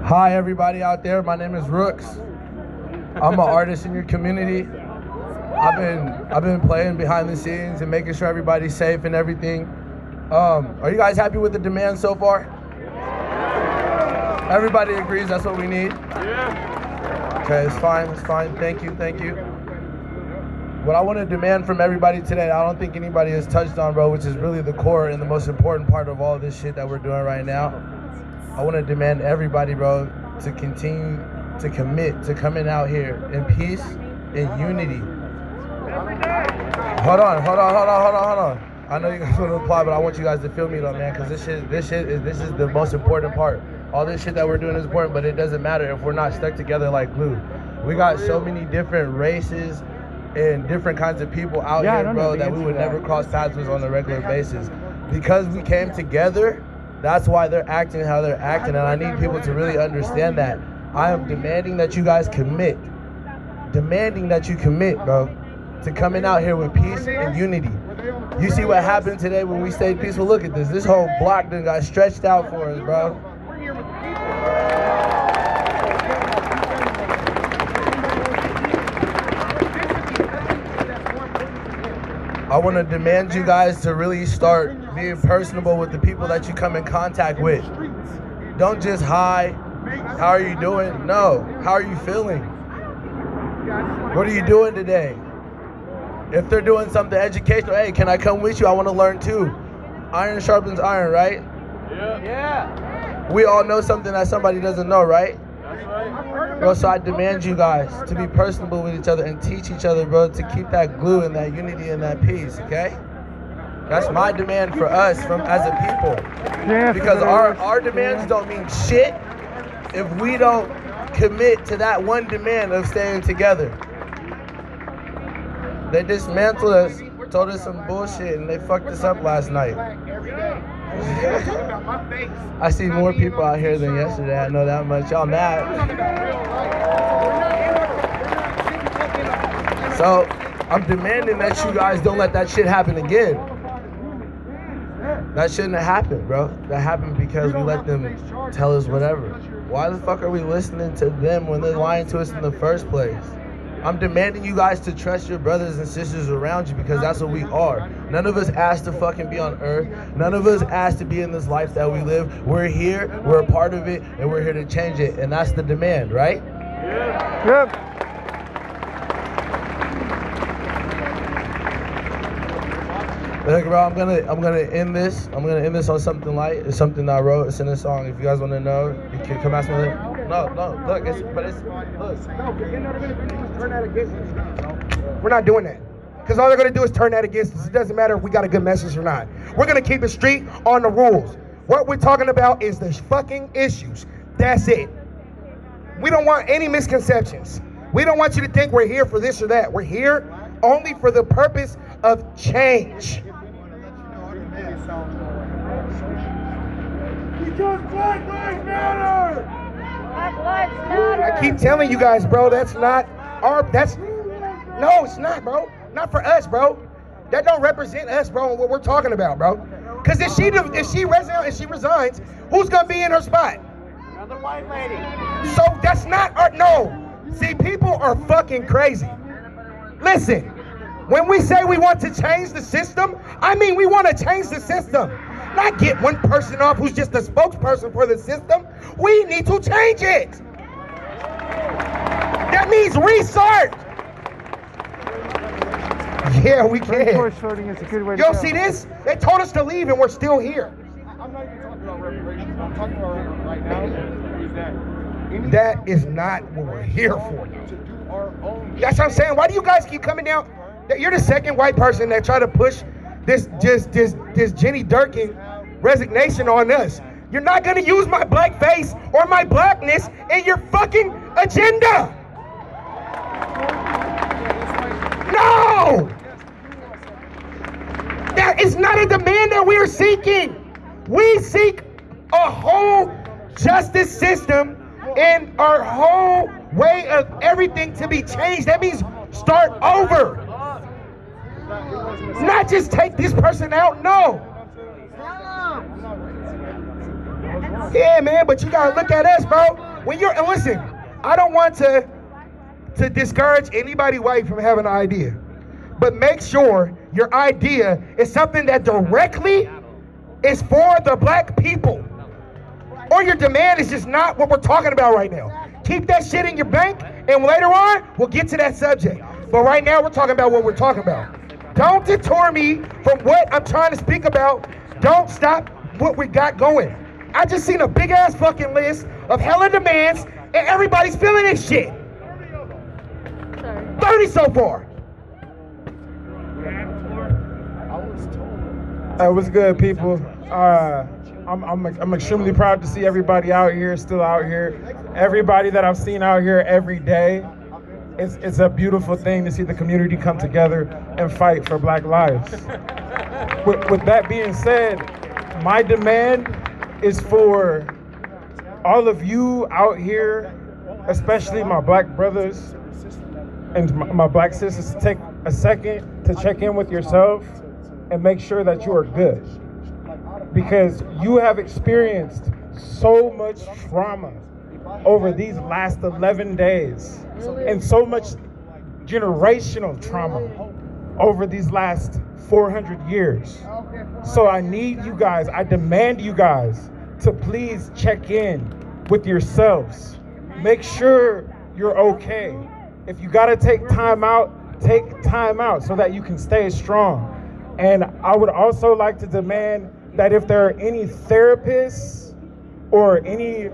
Hi everybody out there, my name is Rooks. I'm an artist in your community. I've been playing behind the scenes and making sure everybody's safe and everything. Are you guys happy with the demand so far? Everybody agrees that's what we need? Yeah. Okay, it's fine, thank you. What I want to demand from everybody today, I don't think anybody has touched on, bro, which is really the core and the most important part of all this shit that we're doing right now. I want to demand everybody, bro, to continue to commit to coming out here in peace and unity. Hold on. I know you guys want to reply, but I want you guys to feel me though, man, because this is the most important part. All this shit that we're doing is important, but it doesn't matter if we're not stuck together like glue. We got so many different races and different kinds of people out here, bro, that we would never cross paths with on a regular basis. Because we came together, that's why they're acting how they're acting, and I need people to really understand that. I am demanding that you guys commit. Demanding that you commit, bro, to coming out here with peace and unity. You see what happened today when we stayed peaceful? Look at this. This whole block done got stretched out for us, bro. I want to demand you guys to really start being personable with the people that you come in contact with. Don't just hi, how are you doing? No, how are you feeling? What are you doing today? If they're doing something educational, hey, can I come with you? I want to learn too. Iron sharpens iron, right? Yeah. We all know something that somebody doesn't know, right? That's right. Bro, so I demand you guys to be personable with each other and teach each other, bro, to keep that glue and that unity and that peace, okay? That's my demand for us as a people. Yeah, because our demands don't mean shit if we don't commit to that one demand of staying together. They dismantled us, told us some bullshit, and they fucked us up last night. I see more people out here than yesterday, I know that much. Y'all mad. So, I'm demanding that you guys don't let that shit happen again. That shouldn't have happened, bro. That happened because we let them tell us whatever. Why the fuck are we listening to them when they're lying to us in the first place? I'm demanding you guys to trust your brothers and sisters around you because that's what we are. None of us asked to fucking be on earth. None of us asked to be in this life that we live. We're here, we're a part of it, and we're here to change it. And that's the demand, right? Yeah. Yep. Look, bro, I'm gonna end this. I'm gonna end this on something light. It's something I wrote. It's in a song. If you guys want to know, you can come ask me later. Look, look. No, because then they're going to do is turn that against us. We're not doing that. Because all they're going to do is turn that against us. It doesn't matter if we got a good message or not. We're going to keep it street on the rules. What we're talking about is the fucking issues. That's it. We don't want any misconceptions. We don't want you to think we're here for this or that. We're here only for the purpose of change. Because Black Lives Matter! Black Lives Matter! I keep telling you guys, bro, that's not our, no, it's not, bro. Not for us, bro. That don't represent us, bro, and what we're talking about, bro. Because if she resigns, who's gonna be in her spot? Another white lady. So that's not our, no. See, people are fucking crazy. Listen, when we say we want to change the system, I mean we want to change the system. Not get one person off who's just a spokesperson for the system. We need to change it. That means restart. Yeah, we can. Choice voting is a good way to go. Yo, see this? They told us to leave and we're still here. I'm not even talking about reparations. I'm talking about right now is that is not what we're here for. That's what I'm saying. Why do you guys keep coming down? You're the second white person that try to push this Jenny Durkin resignation on us. You're not gonna use my black face or my blackness in your fucking agenda. No! That is not a demand that we are seeking. We seek a whole justice system and our whole way of everything to be changed. That means start over. Not just take this person out, no. Yeah, man, but you gotta look at us, bro. When you're, and listen, I don't want to discourage anybody white from having an idea, but make sure your idea is something that directly is for the black people. Or your demand is just not what we're talking about right now. Keep that shit in your bank, and later on, we'll get to that subject. But right now, we're talking about what we're talking about. Don't detour me from what I'm trying to speak about. Don't stop what we got going. I just seen a big ass fucking list of hella demands, and everybody's feeling this shit. 30 so far. What's good, people? I'm extremely proud to see everybody out here, still out here. Everybody that I've seen out here every day. It's a beautiful thing to see the community come together and fight for black lives. With that being said, my demand is for all of you out here, especially my black brothers and my black sisters, to take a second to check in with yourself and make sure that you are good. Because you have experienced so much trauma over these last 11 days and so much generational trauma over these last 400 years. So I need you guys, I demand you guys to please check in with yourselves. Make sure you're okay. If you gotta take time out so that you can stay strong. And I would also like to demand that if there are any therapists or any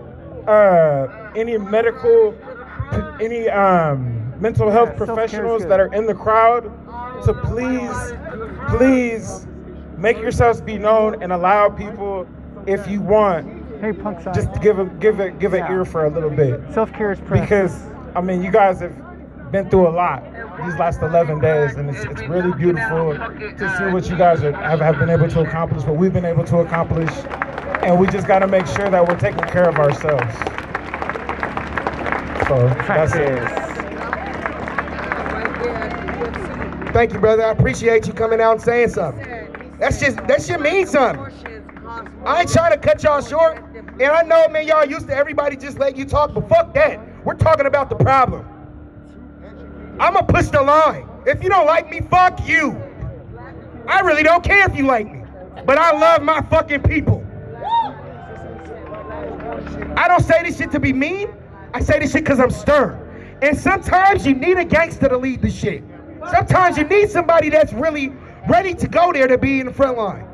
mental health professionals that are in the crowd, to please make yourselves be known and allow people, if you want, just to give an ear for a little bit. Self-care is precious. Because I mean, you guys have been through a lot these last 11 days, and it's really beautiful to see what you guys have been able to accomplish, what we've been able to accomplish, and we just got to make sure that we're taking care of ourselves. So that's it. Thank you, brother. I appreciate you coming out and saying something. That shit means something. I ain't trying to cut y'all short, and I know, man, y'all used to everybody just letting you talk, but fuck that. We're talking about the problem. I'm gonna push the line. If you don't like me, fuck you. I really don't care if you like me, but I love my fucking people. I don't say this shit to be mean. I say this shit because I'm stern. And sometimes you need a gangster to lead the shit. Sometimes you need somebody that's really ready to go there to be in the front line.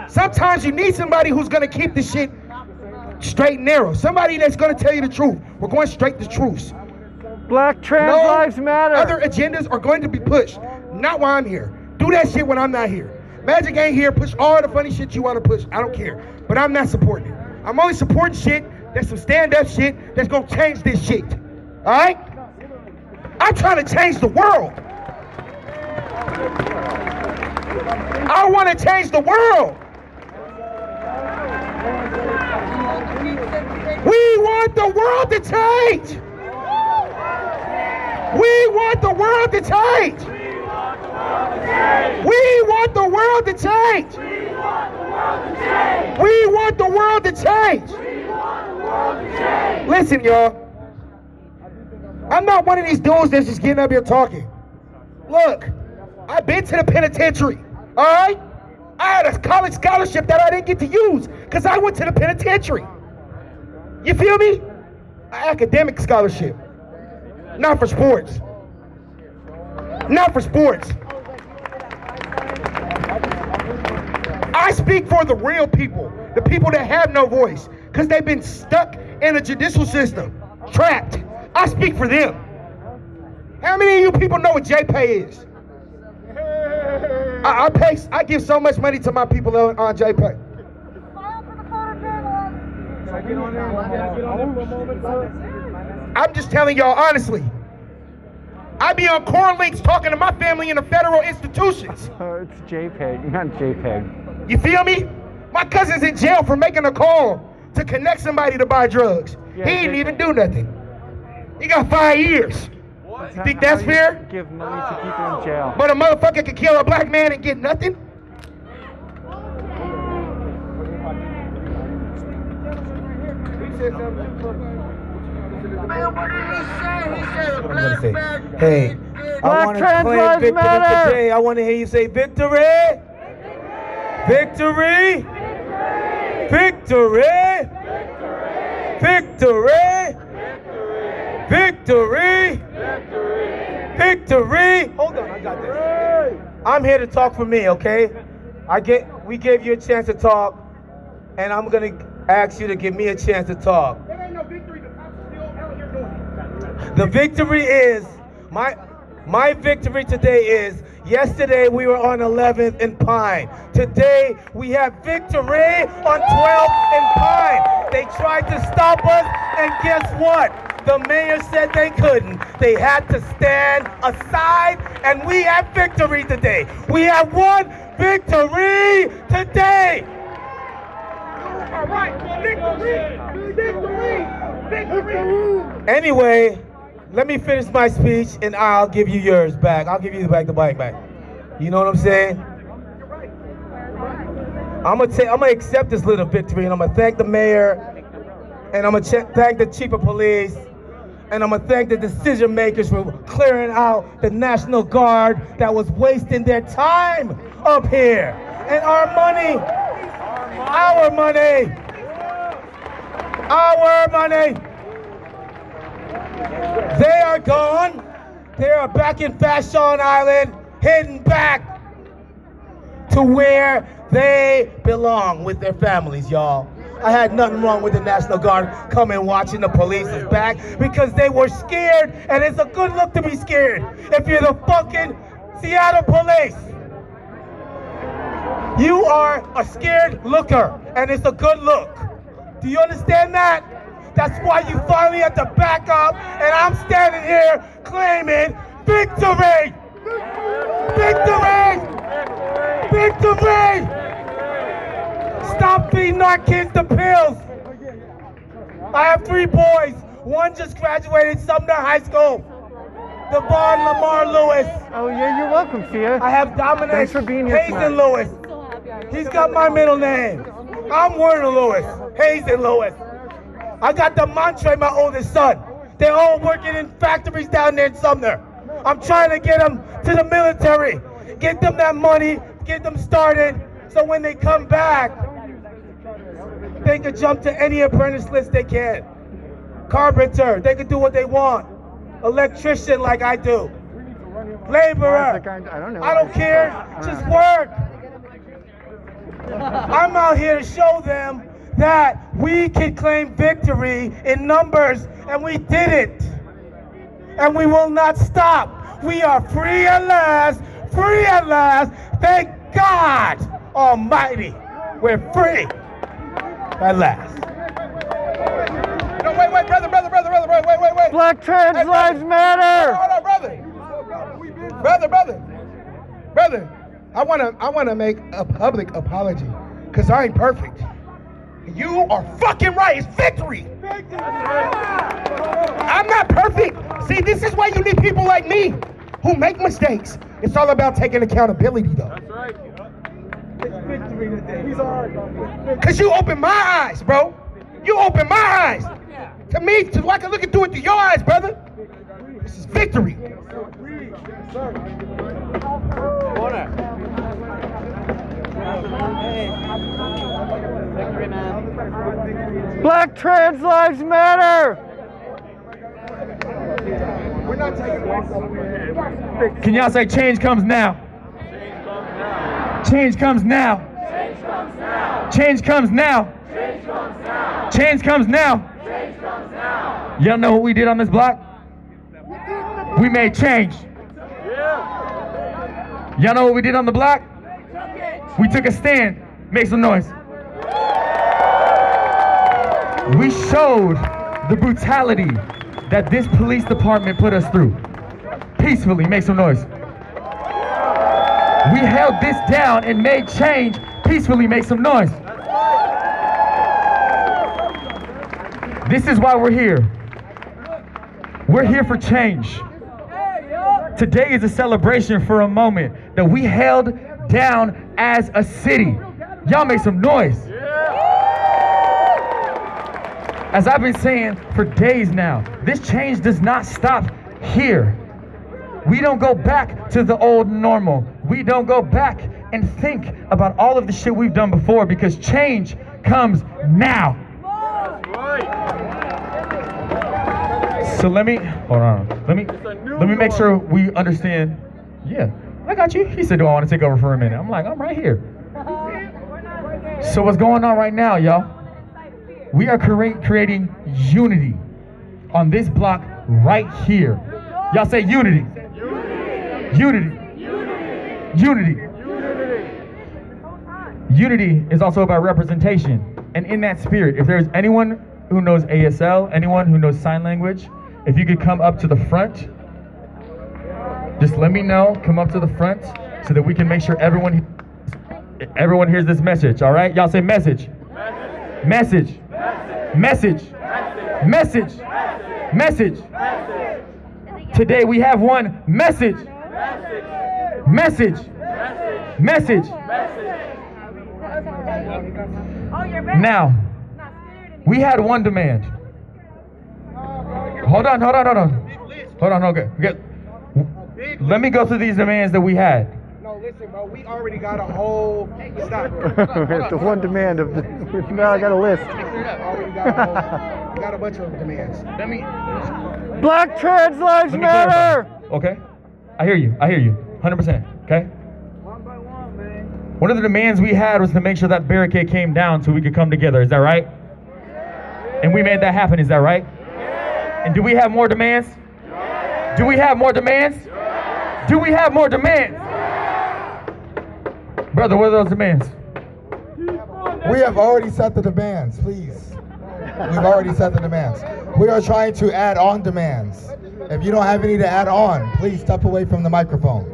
Sometimes you need somebody who's gonna keep the shit straight and narrow. Somebody that's going to tell you the truth. We're going straight to truths. Black trans lives matter. Other agendas are going to be pushed. Not while I'm here. Do that shit when I'm not here. Magic ain't here. Push all the funny shit you want to push. I don't care. But I'm not supporting it. I'm only supporting shit that's some stand-up shit that's going to change this shit. All right? I'm trying to change the world. I want to change the world. We want the world to change. We want the world to change. We want the world to change. We want the world to change. Listen, y'all. I'm not one of these dudes that's just getting up here talking. Look, I've been to the penitentiary, all right? I had a college scholarship that I didn't get to use because I went to the penitentiary. You feel me? An academic scholarship. Not for sports. Not for sports. I speak for the real people, the people that have no voice, because they've been stuck in a judicial system, trapped. I speak for them. How many of you people know what JPay is? I give so much money to my people on JPay. I'm just telling y'all honestly. I be on Cornlinks talking to my family in the federal institutions. It's JPEG, not JPEG. You feel me? My cousin's in jail for making a call to connect somebody to buy drugs. Yeah, he didn't even do nothing. He got 5 years. You think that's fair? Give money to people in jail. But a motherfucker could kill a black man and get nothing? Hey, I want to claim victory today. I want to hear you say victory. Victory. Victory. Victory. Victory. Victory. Hold on, I got this. I'm here to talk for me, okay? We gave you a chance to talk, and I'm gonna ask you to give me a chance to talk. The victory is, my victory today is, yesterday we were on 11th and Pine. Today we have victory on 12th and Pine. They tried to stop us, and guess what? The mayor said they couldn't. They had to stand aside, and we have victory today. We have won victory today. All right, victory, victory, victory. Anyway, let me finish my speech, and I'll give you yours back. I'll give you the bike back. You know what I'm saying? I'm gonna accept this little victory, and I'm gonna thank the mayor, and I'm gonna thank the chief of police, and I'm gonna thank the decision makers for clearing out the National Guard that was wasting their time up here. And our money, our money. They are gone. They are back in Vashon Island, hidden back to where they belong with their families, y'all. I had nothing wrong with the National Guard coming watching the police's back because they were scared, and it's a good look to be scared if you're the fucking Seattle police. You are a scared looker, and it's a good look. Do you understand that? That's why you finally have to back up, and I'm standing here claiming victory! Victory! Victory! Stop feeding our kids the pills! I have 3 boys. One just graduated Sumner High School. Devon Lamar Lewis. Oh yeah, you're welcome, Tia. I have Dominic Thanks for being here Hazen tonight. Lewis. He's got my middle name. I'm Werner Lewis. Hazen Lewis. I got DeMontre, my oldest son. They're all working in factories down there in Sumner. I'm trying to get them to the military, get them that money, get them started, so when they come back, they could jump to any apprentice list they can. Carpenter, they could do what they want. Electrician like I do. Laborer, I don't care, just work. I'm out here to show them that we can claim victory in numbers, and we did it. And we will not stop. We are free at last, free at last. Thank God Almighty, we're free at last. No, wait, brother, wait. Black trans lives matter. Hold on, brother. I wanna make a public apology, cause I ain't perfect. You are fucking right. It's victory. I'm not perfect. See, this is why you need people like me who make mistakes. It's all about taking accountability, though. That's right. It's victory today. Cause you open my eyes, bro. You open my eyes. To me, so I can look into it through your eyes, brother. This is victory. Black trans lives matter. We're not taking Can y'all say change comes now? Change comes now. Change comes now. Change comes now. Y'all know what we did on this block? We made change. Y'all know what we did on the block? We took a stand. Make some noise. We showed the brutality that this police department put us through. Peacefully, make some noise. We held this down and made change. Peacefully, make some noise. This is why we're here. We're here for change. Today is a celebration for a moment that we held down as a city. Y'all make some noise. As I've been saying for days now, this change does not stop here. We don't go back to the old normal. We don't go back and think about all of the shit we've done before, because change comes now. So let me make sure we understand. Yeah, I got you. He said, do I want to take over for a minute? I'm like, I'm right here. So what's going on right now, y'all? We are creating unity on this block right here. Y'all say unity. Unity. Unity. Unity is also about representation. And in that spirit, if there's anyone who knows ASL, anyone who knows sign language, if you could come up to the front, just let me know. Come up to the front so that we can make sure everyone hears this message, all right? Y'all say message. Message. Message. Message. Message. Today we have one message. Message. Message. Now, we had one demand. Hold on, okay. Let me go through these demands that we had. No, listen, bro, we already got a whole... Stop. The one demand of the... Now I got a list. We got a bunch of demands. Black trans lives matter! Okay, I hear you, 100%, okay? One of the demands we had was to make sure that barricade came down so we could come together, is that right? And we made that happen, is that right? And do we have more demands? Do we have more demands? Do we have more demands? Brother, what are those demands? We have already set the demands, please. We've already set the demands. We are trying to add on demands. If you don't have any to add on, please step away from the microphone.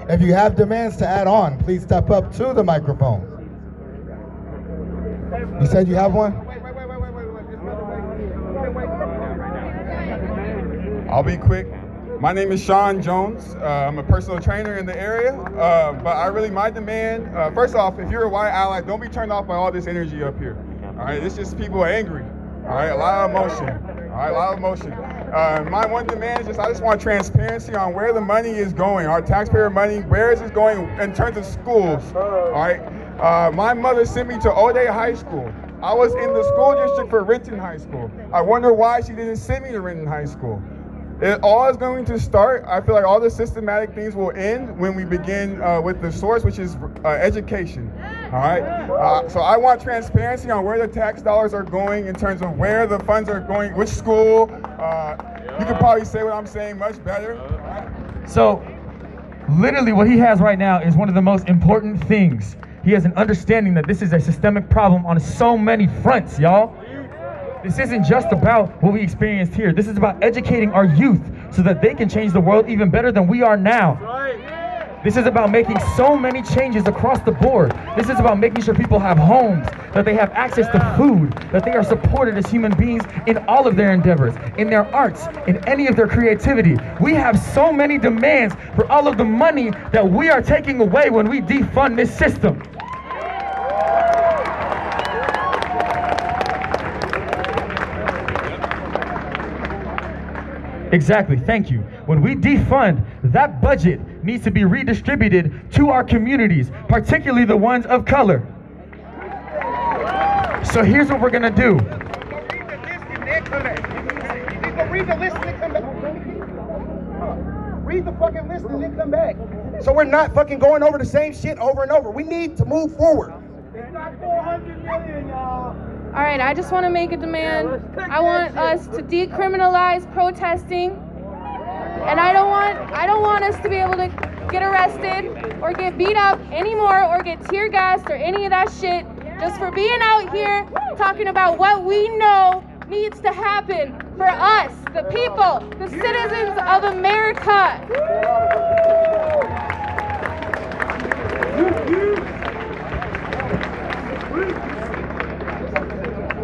If you have demands to add on, please step up to the microphone. You said you have one? I'll be quick. My name is Sean Jones. I'm a personal trainer in the area, but my demand, first off, if you're a white ally, don't be turned off by all this energy up here. All right, it's just people are angry. All right, a lot of emotion. All right, a lot of emotion. My one demand is I just want transparency on where the money is going, our taxpayer money, where is it going in terms of schools. All right, my mother sent me to O'Day High School. I was in the school district for Renton High School. I wonder why she didn't send me to Renton High School. It all is going to start, I feel like all the systematic things will end when we begin with the source, which is education. All right. So I want transparency on where the tax dollars are going in terms of where the funds are going, which school. You could probably say what I'm saying much better. So, literally what he has right now is one of the most important things. He has an understanding that this is a systemic problem on so many fronts, y'all. This isn't just about what we experienced here. This is about educating our youth so that they can change the world even better than we are now. This is about making so many changes across the board. This is about making sure people have homes, that they have access to food, that they are supported as human beings in all of their endeavors, in their arts, in any of their creativity. We have so many demands for all of the money that we are taking away when we defund this system. Exactly, thank you. When we defund, that budget needs to be redistributed to our communities, particularly the ones of color. So here's what we're gonna do. Read the list and then come back. Read the fucking list and then come back. So we're not fucking going over the same shit over and over. We need to move forward. It's not 400 million, y'all. All right, I just want to make a demand. I want us to decriminalize protesting, and I don't want us to be able to get arrested or get beat up anymore or get tear gassed or any of that shit just for being out here talking about what we know needs to happen for us, the people, the citizens of America.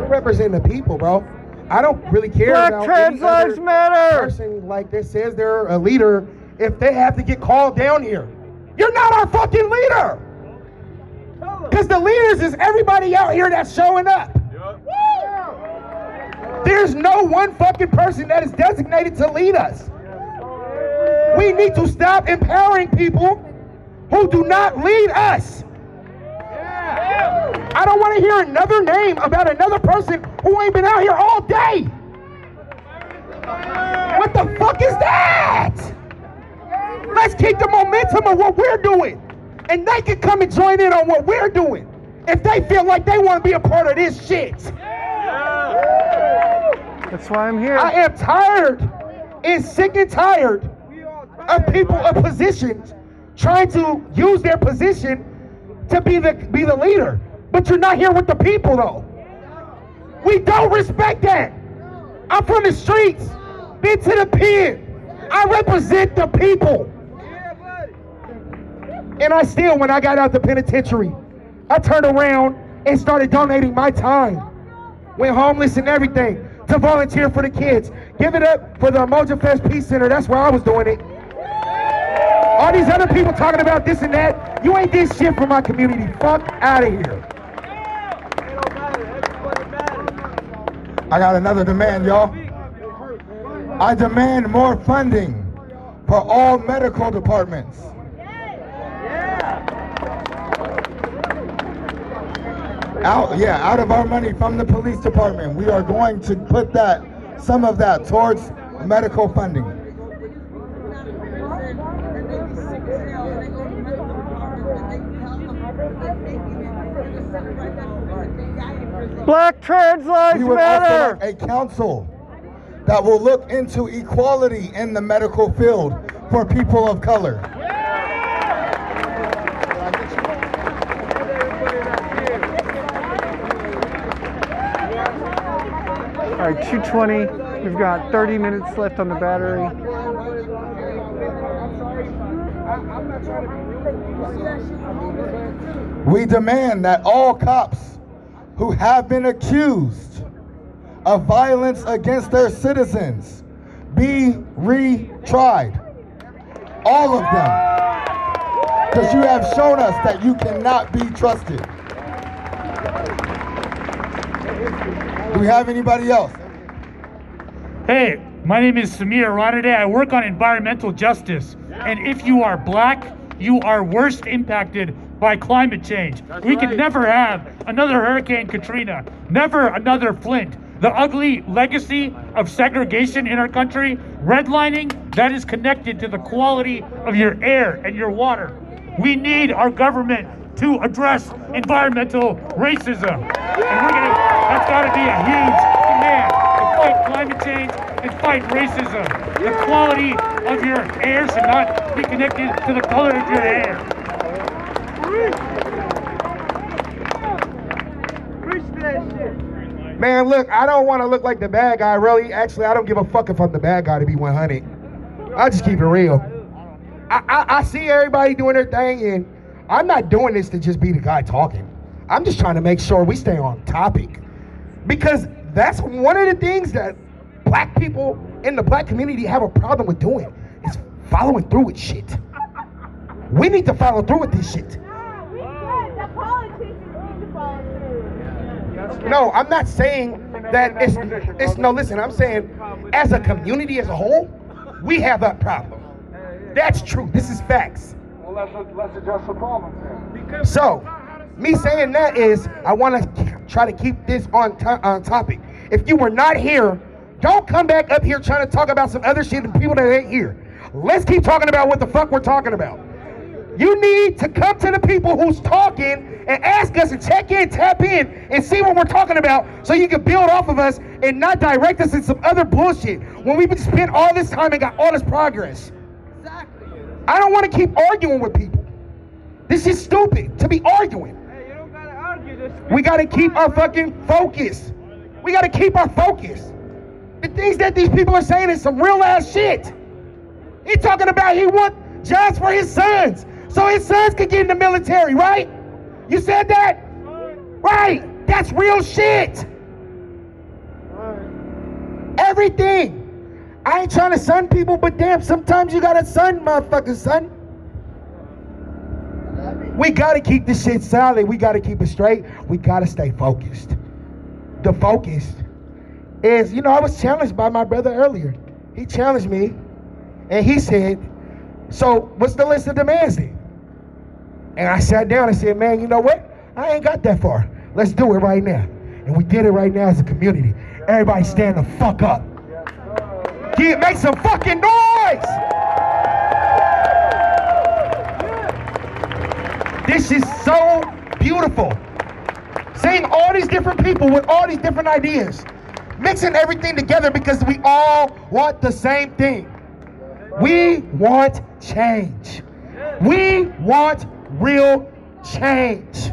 Represent the people, bro. I don't really care Black about trans any other lives matter. person like that says they're a leader if they have to get called down here. You're not our fucking leader. Because the leaders is everybody out here that's showing up. There's no one fucking person that is designated to lead us. We need to stop empowering people who do not lead us. I don't want to hear another name about another person who ain't been out here all day. What the fuck is that? Let's keep the momentum of what we're doing. And they can come and join in on what we're doing if they feel like they want to be a part of this shit. That's why I'm here. I am tired and sick and tired of people of positions trying to use their position to be the leader. But you're not here with the people, though. We don't respect that. I'm from the streets, been to the pen. I represent the people. And I still, when I got out the penitentiary, I turned around and started donating my time. Went homeless and everything to volunteer for the kids. Give it up for the Umoja Fest Peace Center. That's where I was doing it. All these other people talking about this and that, you ain't did shit for my community. Fuck out of here. I got another demand, y'all. I demand more funding for all medical departments. Out of our money from the police department, we are going to put some of that towards medical funding. Black trans lives We would matter. also like a council that will look into equality in the medical field for people of color. All right, 2:20. We've got 30 minutes left on the battery. We demand that all cops who have been accused of violence against their citizens be retried. All of them. Because you have shown us that you cannot be trusted. Do we have anybody else? Hey, my name is Samir Ranade. I work on environmental justice. And if you are black, you are worst impacted by climate change. We can never have another Hurricane Katrina, never another Flint. The ugly legacy of segregation in our country, redlining, that is connected to the quality of your air and your water. We need our government to address environmental racism. And that's gotta be a huge demand to fight climate change and fight racism. The quality of your air should not be connected to the color of your hair. Man, look, I don't want to look like the bad guy, really. Actually, I don't give a fuck if I'm the bad guy, to be 100. I'll just keep it real. I see everybody doing their thing, and I'm not doing this to just be the guy talking. I'm just trying to make sure we stay on topic. Because that's one of the things that black people in the black community have a problem with doing, is following through with shit. We need to follow through with this shit. No, I'm not saying that it's no, listen, I'm saying as a community as a whole, we have that problem. That's true. This is facts. Well, let's address the problem then. So, me saying that is, I want to try to keep this on topic. If you were not here, don't come back up here trying to talk about some other shit and people that ain't here. Let's keep talking about what the fuck we're talking about. You need to come to the people who's talking and ask us and check in, tap in, and see what we're talking about so you can build off of us and not direct us in some other bullshit when we've spent all this time and got all this progress. Exactly. I don't want to keep arguing with people. This is stupid to be arguing. Hey, you don't gotta argue this. We gotta keep our fucking focus. We gotta keep our focus. The things that these people are saying is some real ass shit. He's talking about he wants jobs for his sons, so his sons could get in the military, right? You said that? Right. That's real shit. Everything. I ain't trying to son people, but damn, sometimes you gotta son motherfuckers, son. We gotta keep this shit solid. We gotta keep it straight. We gotta stay focused. The focus is, you know, I was challenged by my brother earlier. He challenged me, and he said, so what's the list of demands then? And I sat down and said, man, you know what? I ain't got that far. Let's do it right now. And we did it right now as a community. Everybody stand the fuck up. Make some fucking noise! This is so beautiful. Seeing all these different people with all these different ideas. Mixing everything together because we all want the same thing. We want change. We want real change.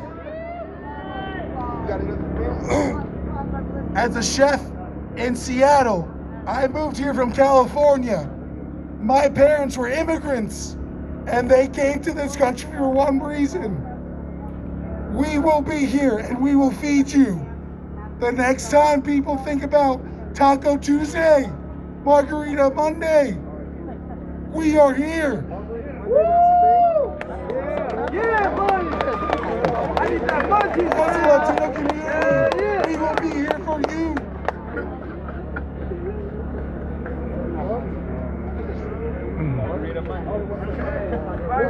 As a chef in Seattle, I moved here from California. My parents were immigrants, and they came to this country for one reason. We will be here, and we will feed you. The next time people think about Taco Tuesday, Margarita Monday, we are here. Yeah, buddy. I need that buddy. As a Latino community, we will be here for you. Hey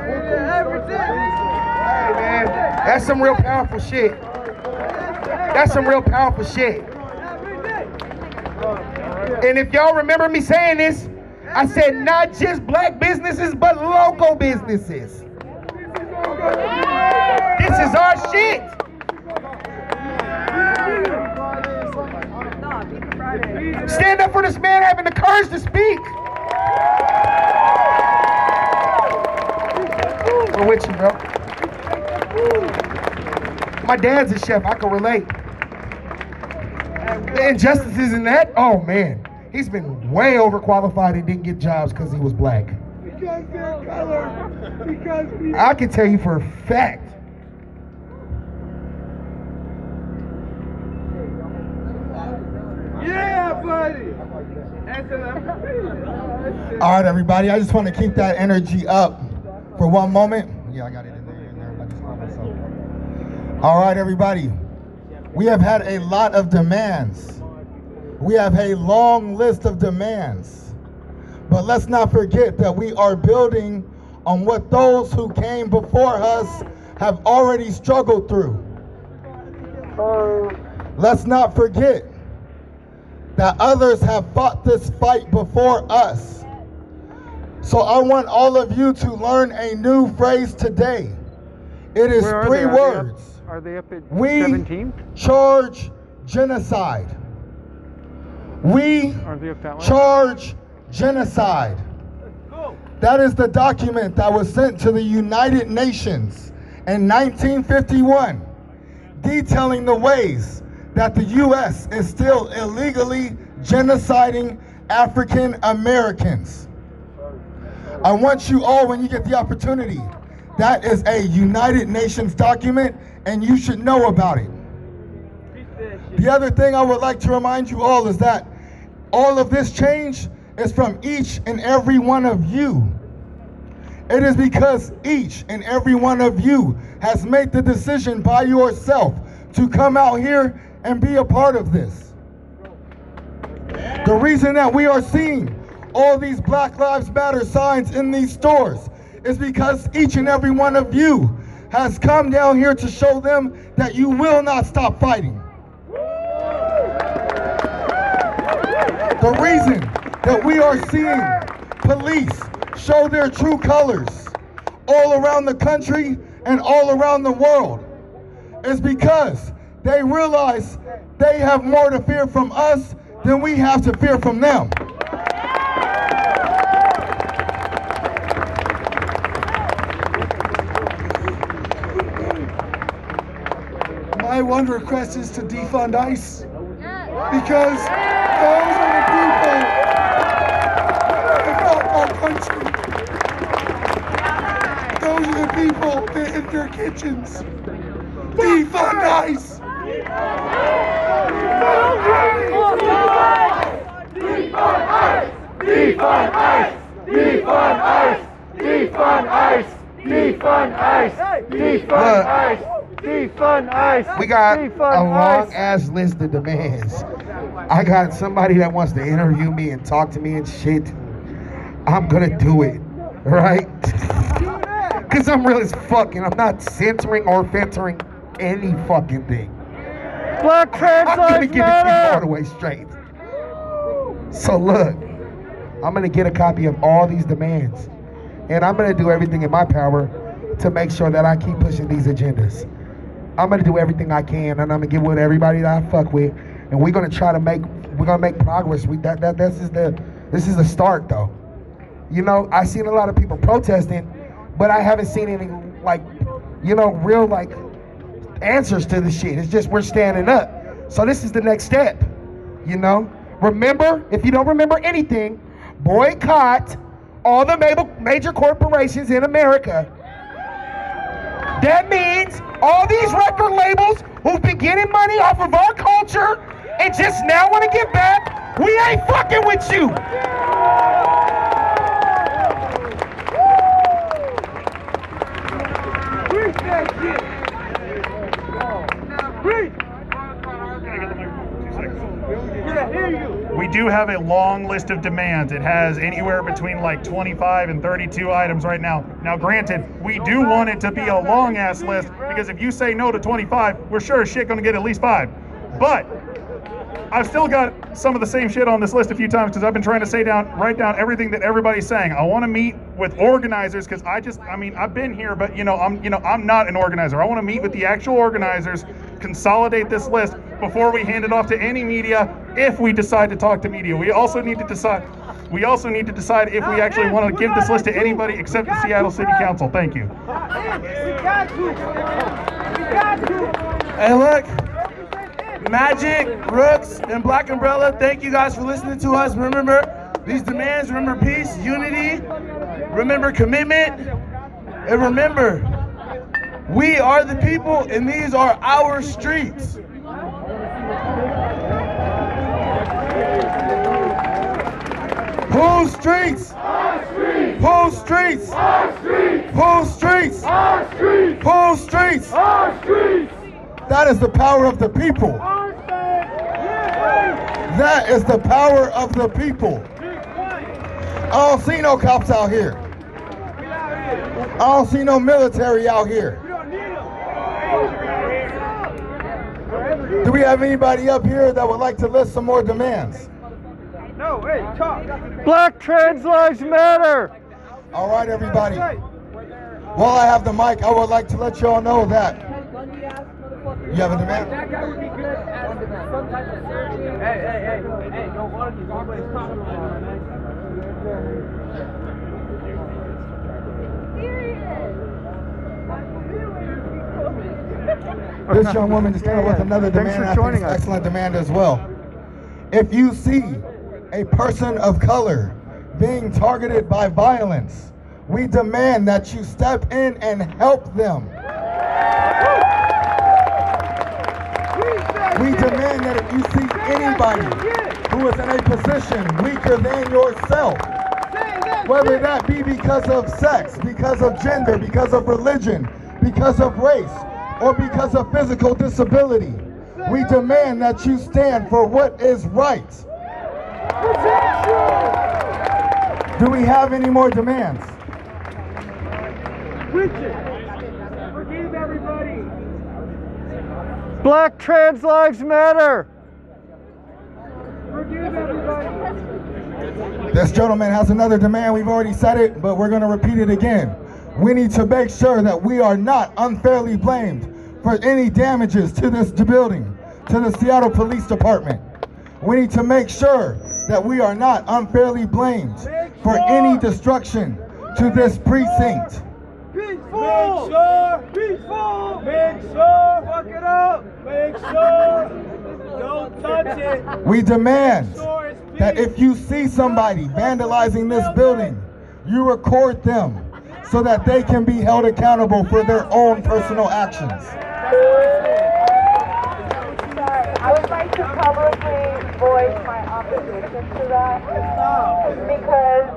man, that's some real powerful shit. That's some real powerful shit. And if y'all remember me saying this, I said not just black businesses, but local businesses. This is our shit. Stand up for this man having the courage to speak. We're with you, bro. My dad's a chef. I can relate. The injustices in that, oh man. He's been way overqualified and didn't get jobs because he was black. Because their color. Because we... I can tell you for a fact. Yeah, buddy. All right, everybody. I just want to keep that energy up for one moment. Yeah, I got it in there. I just caught myself. All right, everybody. We have had a lot of demands. We have a long list of demands. But let's not forget that we are building on what those who came before us have already struggled through. Let's not forget that others have fought this fight before us. So I want all of you to learn a new phrase today. It is Where are 3 they? words. Are they up at We 17? charge genocide. We Are they up that way? charge genocide. That is the document that was sent to the United Nations in 1951, detailing the ways that the U.S. is still illegally genociding African Americans. I want you all, when you get the opportunity, that is a United Nations document, and you should know about it. The other thing I would like to remind you all is that all of this change is from each and every one of you. It is because each and every one of you has made the decision by yourself to come out here and be a part of this. The reason that we are seeing all these Black Lives Matter signs in these stores is because each and every one of you has come down here to show them that you will not stop fighting. The reason that we are seeing police show their true colors all around the country and all around the world is because they realize they have more to fear from us than we have to fear from them. My one request is to defund ICE, because those are the people that got our country. Those are the people that in their kitchens. Defund ICE! Defund ICE! Defund ICE! Defund ICE! Defund ICE! Defund ICE! Defund ICE! Defund ICE! We got a long ass list of demands. I got somebody that wants to interview me and talk to me and shit. I'm gonna do it, right? Cause I'm real as fuck and I'm not censoring or filtering any fucking thing. Black trans I'm gonna lives get it to you all matter. the way straight. So look, I'm gonna get a copy of all these demands, and I'm gonna do everything in my power to make sure that I keep pushing these agendas. I'm gonna do everything I can, and I'm gonna get with everybody that I fuck with, and we're gonna try to make progress. This is the start, though. You know, I've seen a lot of people protesting, but I haven't seen any real answers to the shit. It's just we're standing up. So this is the next step. You know, remember, if you don't remember anything, boycott all the major corporations in America. That means all these record labels who've been getting money off of our culture and just now want to get back, we ain't fucking with you. We do have a long list of demands. It has anywhere between like 25 and 32 items right now. Now, granted, we do want it to be a long ass list because if you say no to 25, we're sure as shit gonna get at least 5. But I've still got some of the same shit on this list a few times because I've been trying to write down everything that everybody's saying. I want to meet with organizers because I've been here, but I'm not an organizer. I want to meet with the actual organizers, consolidate this list before we hand it off to any media. If we decide to talk to media, we also need to decide if we actually want to give this list to anybody except the Seattle City Council. Thank you. Hey, look. Magic, Rooks, and Black Umbrella, thank you guys for listening to us. Remember these demands, remember peace, unity, remember commitment, and remember, we are the people and these are our streets. Whose streets? Our streets. Whose streets? Our streets. Whose streets? Our streets. Whose streets? Our streets. That is the power of the people. That is the power of the people. I don't see no cops out here. I don't see no military out here. Do we have anybody up here that would like to list some more demands? No, hey, talk. Black trans lives matter. All right, everybody. While I have the mic, I would like to let you all know that you have a demand. That guy would be good at some type of surgery. Hey, don't argue. Nobody's talking about it, This young woman just came up with another Thanks demand. for I think joining it's an us. excellent demand as well. If you see a person of color being targeted by violence, we demand that you step in and help them. We demand that if you see anybody who is in a position weaker than yourself, whether that be because of sex, because of gender, because of religion, because of race, or because of physical disability, we demand that you stand for what is right. Do we have any more demands? Forgive everybody. Black trans lives matter. Forgive everybody. This gentleman has another demand. We've already said it, but we're going to repeat it again. We need to make sure that we are not unfairly blamed for any damages to this building, to the Seattle Police Department. We need to make sure that we are not unfairly blamed for any destruction to this precinct. Peaceful. Peaceful. Make sure. Fuck it up. Make sure. Don't touch it. We demand that if you see somebody vandalizing this building, you record them so that they can be held accountable for their own personal actions. I would like to publicly voice my opposition to that because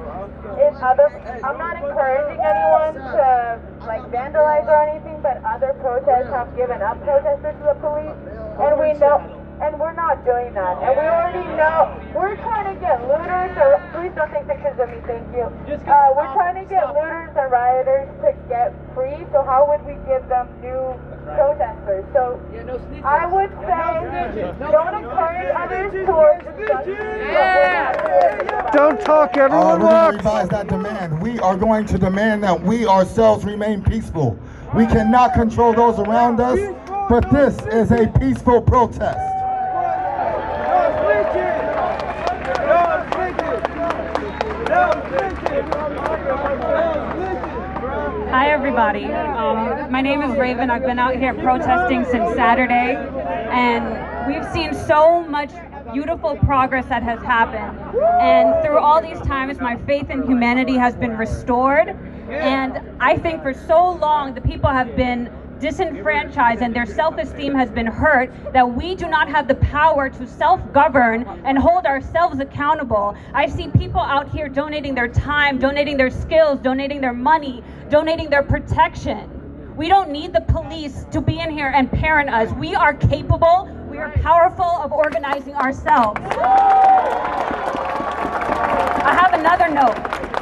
I'm not encouraging anyone to like vandalize or anything, but other protests have given up protesters to the police, and we know, and we're not doing that, and we already know we're trying to get looters. Or please don't take pictures of me, thank you. We're trying to get looters and rioters to get free. So how would we give them new protesters? So I would say don't encourage others towards Don't talk, everyone We're going walks. to revise that demand. We are going to demand that we ourselves remain peaceful. We cannot control those around us, but this is a peaceful protest. Hi everybody, my name is Raven. I've been out here protesting since Saturday, and we've seen so much beautiful progress that has happened, and through all these times my faith in humanity has been restored, and I think for so long the people have been disenfranchised and their self-esteem has been hurt, that we do not have the power to self-govern and hold ourselves accountable. I see people out here donating their time, donating their skills, donating their money, donating their protection. We don't need the police to be in here and parent us. We are capable, we are powerful of organizing ourselves. I have another note,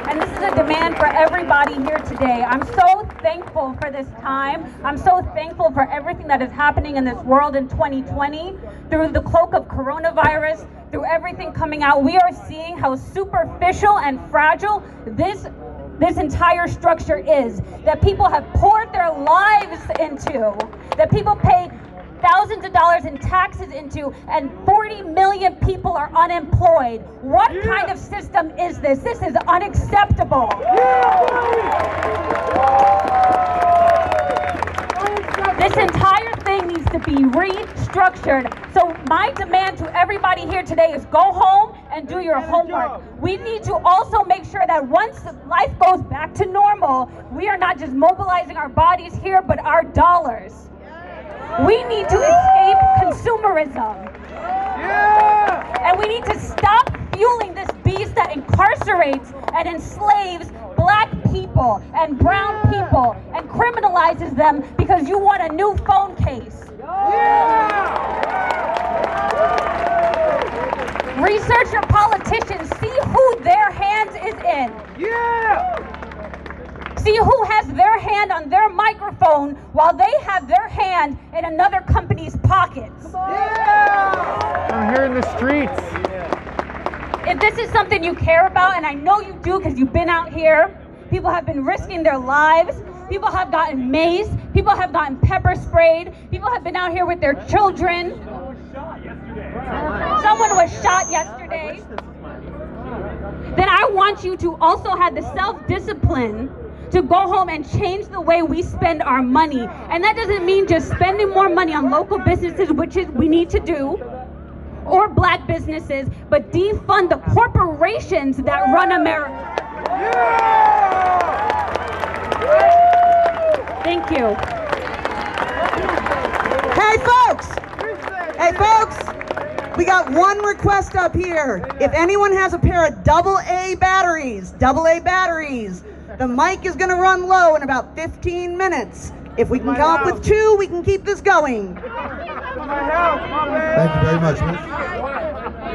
and this is a demand for everybody here today. I'm so thankful for this time. I'm so thankful for everything that is happening in this world in 2020. Through the cloak of coronavirus, through everything coming out, we are seeing how superficial and fragile this entire structure is, that people have poured their lives into, that people pay thousands of dollars in taxes into, and 40 million people are unemployed. What kind of system is this? This is unacceptable. This entire thing needs to be restructured. So my demand to everybody here today is go home and do your homework. We need to also make sure that once life goes back to normal, we are not just mobilizing our bodies here, but our dollars. We need to escape consumerism. And we need to stop fueling this beast that incarcerates and enslaves black people and brown people and criminalizes them because you want a new phone case. Research your politicians, see who their hands is in. See who has their hand on their microphone while they have their hand in another company's pockets. I'm here in the streets. If this is something you care about, and I know you do because you've been out here, People have been risking their lives. People have gotten maced. People have gotten pepper sprayed. People have been out here with their children. Someone was shot yesterday. Then I want you to also have the self-discipline to go home and change the way we spend our money. And that doesn't mean just spending more money on local businesses, which is we need to do, or black businesses, but defund the corporations that run America. Thank you. Hey folks, we got one request up here. If anyone has a pair of AA batteries, the mic is gonna run low in about 15 minutes. If we can come up with 2, we can keep this going. Thank you very much, miss.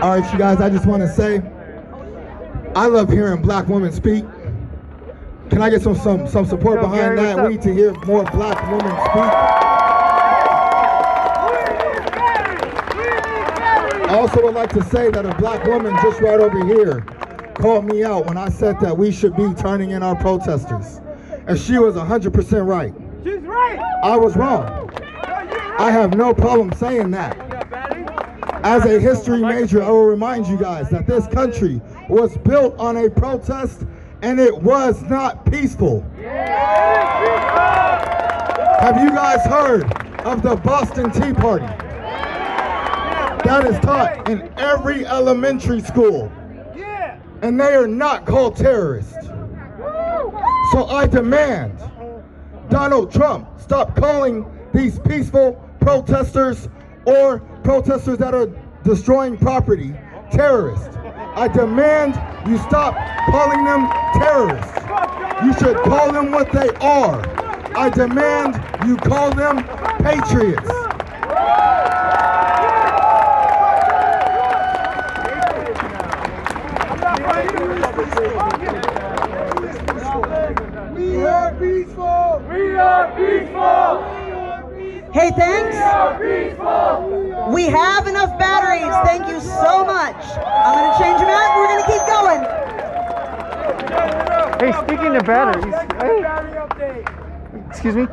All right, you guys, I just want to say, I love hearing black women speak. Can I get some support behind that? We need to hear more black women speak. I also would like to say that a black woman just right over here called me out when I said that we should be turning in our protesters. And she was 100% right. She's right. I was wrong. I have no problem saying that. As a history major, I will remind you guys that this country was built on a protest and it was not peaceful. Have you guys heard of the Boston Tea Party? That is taught in every elementary school. And they are not called terrorists. So I demand Donald Trump stop calling these peaceful protesters or protesters that are destroying property terrorists. I demand you stop calling them terrorists. You should call them what they are. I demand you call them patriots. We are peaceful. We are peaceful. Hey, thanks. We are peaceful. We have enough batteries. Thank you so much. I'm going to change them out. We're going to keep going. Hey, speaking of batteries, excuse me.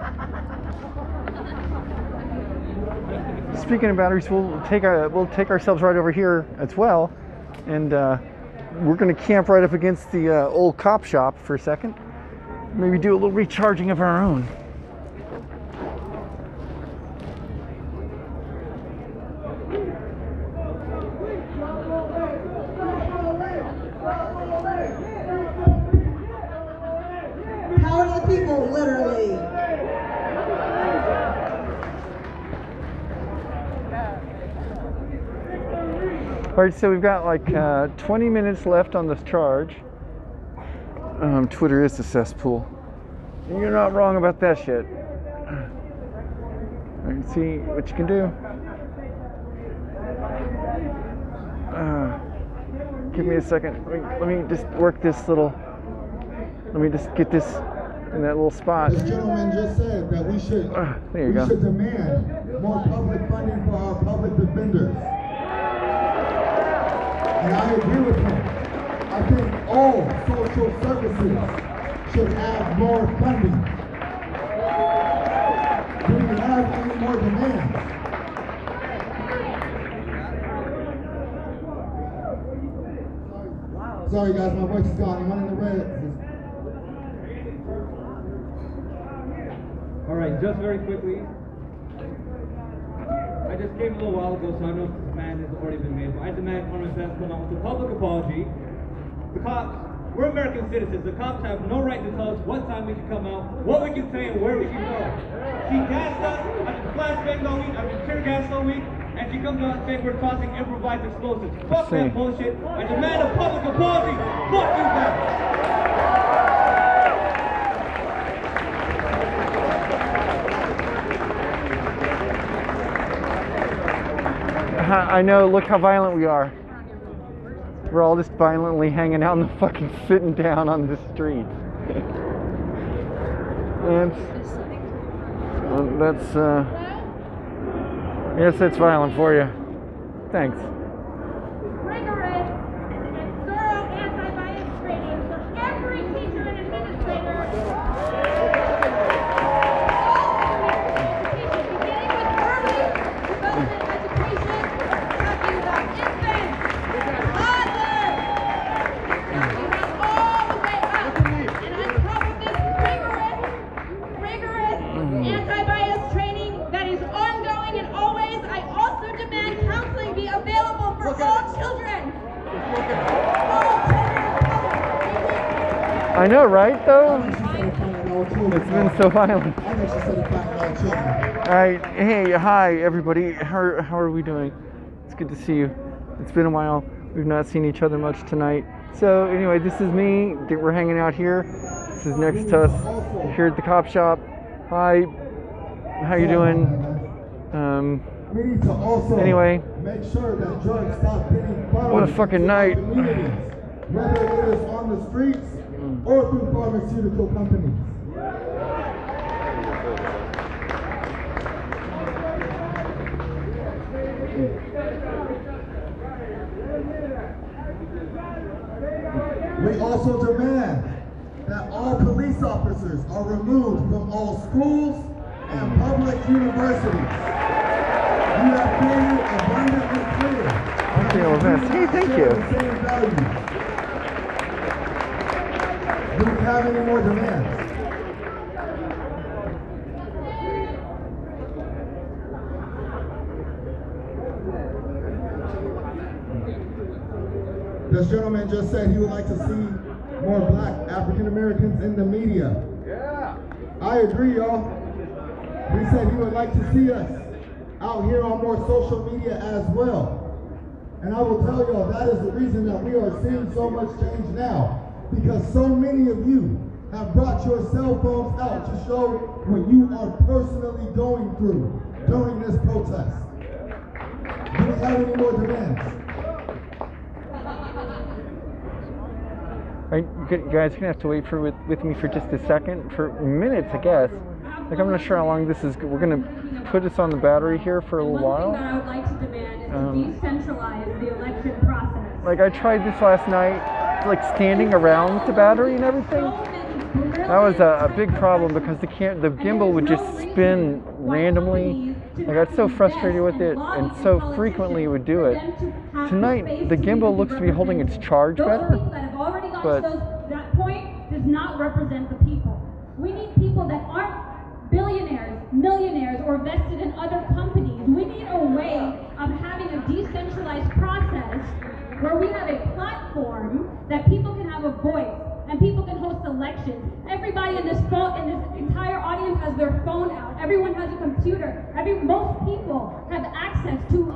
Speaking of batteries, we'll take ourselves right over here as well, and we're going to camp right up against the old cop shop for a second. Maybe do a little recharging of our own. Power to the people, literally. All right, so we've got like 20 minutes left on this charge. Twitter is a cesspool. You're not wrong about that shit. I can see what you can do. Give me a second. Let me just work this little. Let me just get this in that little spot. This gentleman just said that we should. There you go. We should demand more public funding for our public defenders. And I agree with him. I think all social services should have more funding. Do we have any more demands? Sorry guys, my voice is gone. I'm running the red. All right, just very quickly. I just came a little while ago, so I know this demand has already been made. But I demand Congress has come out with a public apology. The cops, we're American citizens. The cops have no right to tell us what time we can come out, what we can say, and where we can go. She gassed us. I've been flashbanged all week. I've been tear gassed all week. And she comes out saying we're causing improvised explosives. Fuck that bullshit. I demand a public apology. Fuck you guys. I know, look how violent we are. We're all just violently hanging out and fucking sitting down on the street. Yes, that's violent for you. Thanks. Rigorous and thorough anti-bias training for every teacher and administrator I know, right, though? It's been so violent. All right, hey, hi, everybody. How are we doing? It's good to see you. It's been a while. We've not seen each other much tonight. So anyway, this is me. We're hanging out here. This is next to us here at the cop shop. Hi, how you doing? We need to also anyway, make sure that drugs stop getting found. What a fucking night. Whether it is on the streets or through pharmaceutical companies. We also demand that all police officers are removed from all schools and public universities. You have made it abundantly clear. Hey, thank you. Do we have any more demands? This gentleman just said he would like to see more black African Americans in the media. Yeah. I agree, y'all. He said he would like to see us out here on more social media as well. And I will tell y'all that is the reason that we are seeing so much change now. Because so many of you have brought your cell phones out to show what you are personally going through during this protest. Do we have any more demands? All right, you guys are gonna have to wait with me for just a second, for minutes, I guess. Like, I'm not sure how long this is. We're gonna put this on the battery here for a little while. One thing that I would like to demand is to decentralize the election process. Like, I tried this last night, like standing around the battery and everything. That was a big problem because the gimbal would just spin randomly. I got so frustrated with it, and so frequently it would do it. Tonight, the gimbal looks to be holding its charge better, but that point does not represent the people. We need people that aren't billionaires, millionaires, or vested in other companies. We need a way of having a decentralized process where we have a platform that people can have a voice and people can host elections. Everybody in this entire audience has their phone out. Everyone has a computer. Most people have access to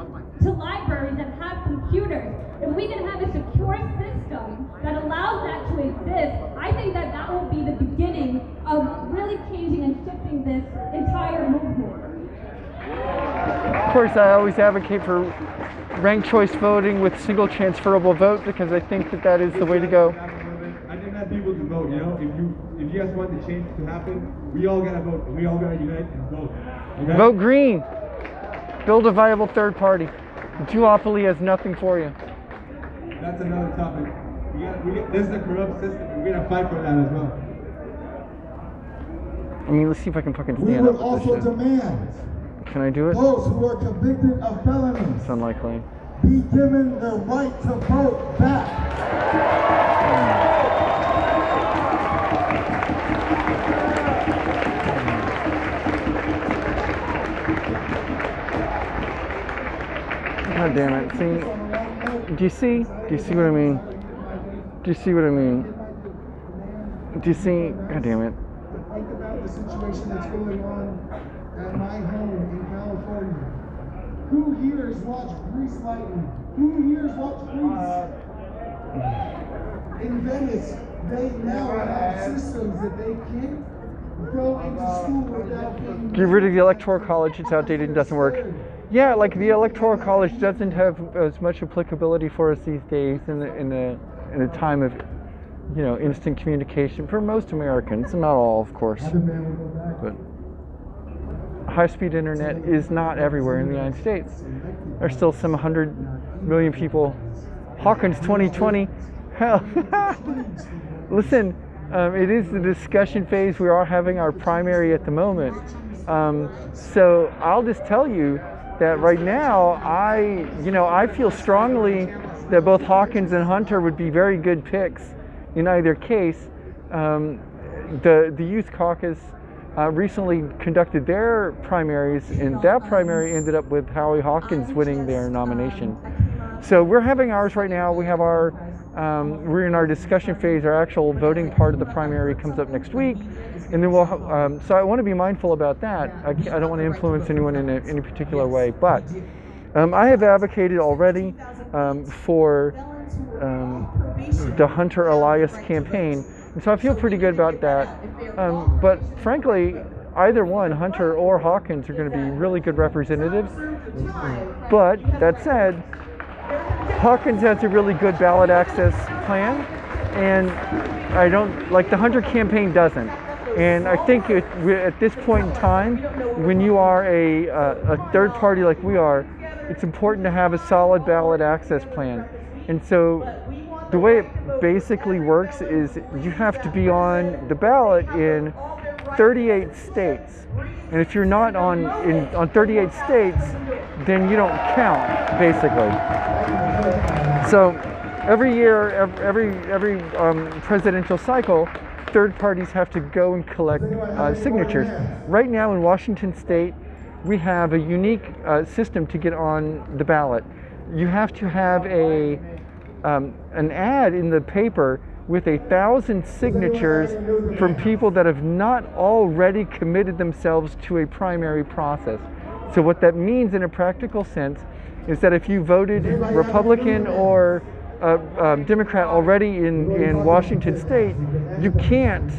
libraries that have computers. If we can have a secure system that allows that to exist, I think that will be the beginning of really changing and shifting this entire movement. of course I always advocate for ranked choice voting with single transferable vote because I think that is the way to go. I demand people to vote, you know? If you guys want the change to happen, we all gotta vote. We all gotta unite and vote. Okay? Vote green. Build a viable third party. Duopoly has nothing for you. That's another topic. This is a corrupt system. We're gonna fight for that as well. I mean, let's see if I can fucking We stand would up with also this shit. demand Can I do it? those who are convicted of felonies It's unlikely. be given the right to vote back. God damn it. See? Do you see? Do you see what I mean? Do you see what I mean? Do you see? God damn it. Think about the situation that's going on at my home in California. Who here has watched Grease Lightning? Who here has watched Grease? In Venice, they now have systems that they can't go into school without being... Get rid of the Electoral College. It's outdated and doesn't work. Yeah, like the Electoral College doesn't have as much applicability for us these days in a time of, you know, instant communication for most Americans, not all, of course. But high-speed internet is not everywhere in the United States. There's still some 100 million people. Hawkins 2020. Hell, listen. It is the discussion phase. We are having our primary at the moment. So I'll just tell you that right now, I feel strongly that both Hawkins and Hunter would be very good picks in either case. The Youth Caucus recently conducted their primaries, and that primary ended up with Howie Hawkins winning their nomination. So we're having ours right now. We have our We're in our discussion phase. Our actual voting part of the primary comes up next week, and then we'll. So I want to be mindful about that. I don't want to influence anyone in any particular way, but I have advocated already for the Hunter Elias campaign, and so I feel pretty good about that. But frankly, either one, Hunter or Hawkins, are going to be really good representatives. But that said, Hawkins has a really good ballot access plan, and I don't like the Hunter campaign doesn't. And I think at this point in time, when you are a third party like we are, it's important to have a solid ballot access plan. And so the way it basically works is you have to be on the ballot in 38 states. And if you're not on 38 states, then you don't count, basically. So every year, every presidential cycle, third parties have to go and collect signatures. Right now in Washington State, we have a unique system to get on the ballot. You have to have an ad in the paper with 1,000 signatures from people that have not already committed themselves to a primary process. So what that means in a practical sense is that if you voted Republican or Democrat already in Washington State, you can't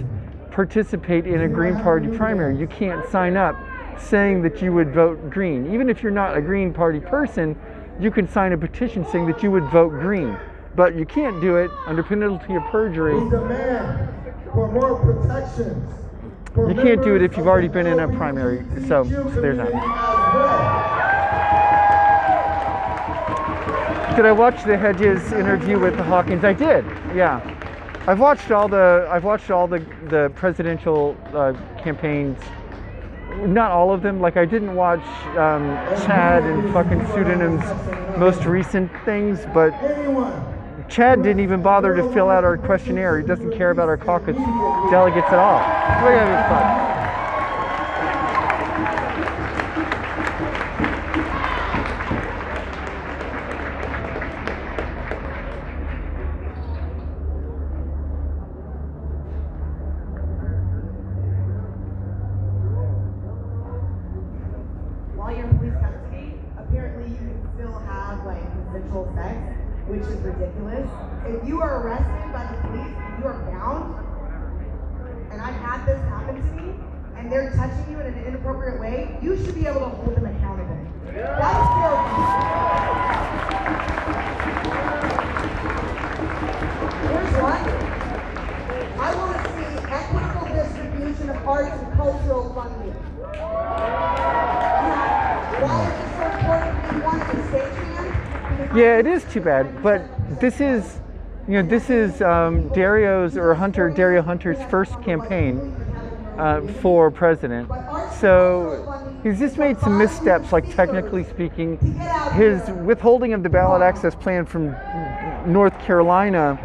participate in a Green Party primary. You can't sign up saying that you would vote Green. Even if you're not a Green Party person, you can sign a petition saying that you would vote Green. But you can't do it under penalty of perjury. We demand for more protections. You can't do it if you've already been in a primary. So there's that. Did I watch the Hedges interview with Hawkins? I did. Yeah, I've watched all the presidential campaigns. Not all of them. Like I didn't watch Chad and fucking Pseudonym's most recent things, but Chad didn't even bother to fill out our questionnaire. He doesn't care about our caucus delegates at all. We're gonna have fun. While you're in police custody, apparently you can still have like consensual sex, which is ridiculous. If you are arrested by the police and you are bound, and I've had this happen to me, and they're touching you in an inappropriate way, you should be able to hold them accountable. That's still Here's one. I want to see equitable distribution of arts and cultural funding. Why is this so important to be one of the stagehand? Yeah, it is too bad, but this is, Dario Hunter's first campaign for president. So he's just made some missteps, like technically speaking. His withholding of the ballot access plan from North Carolina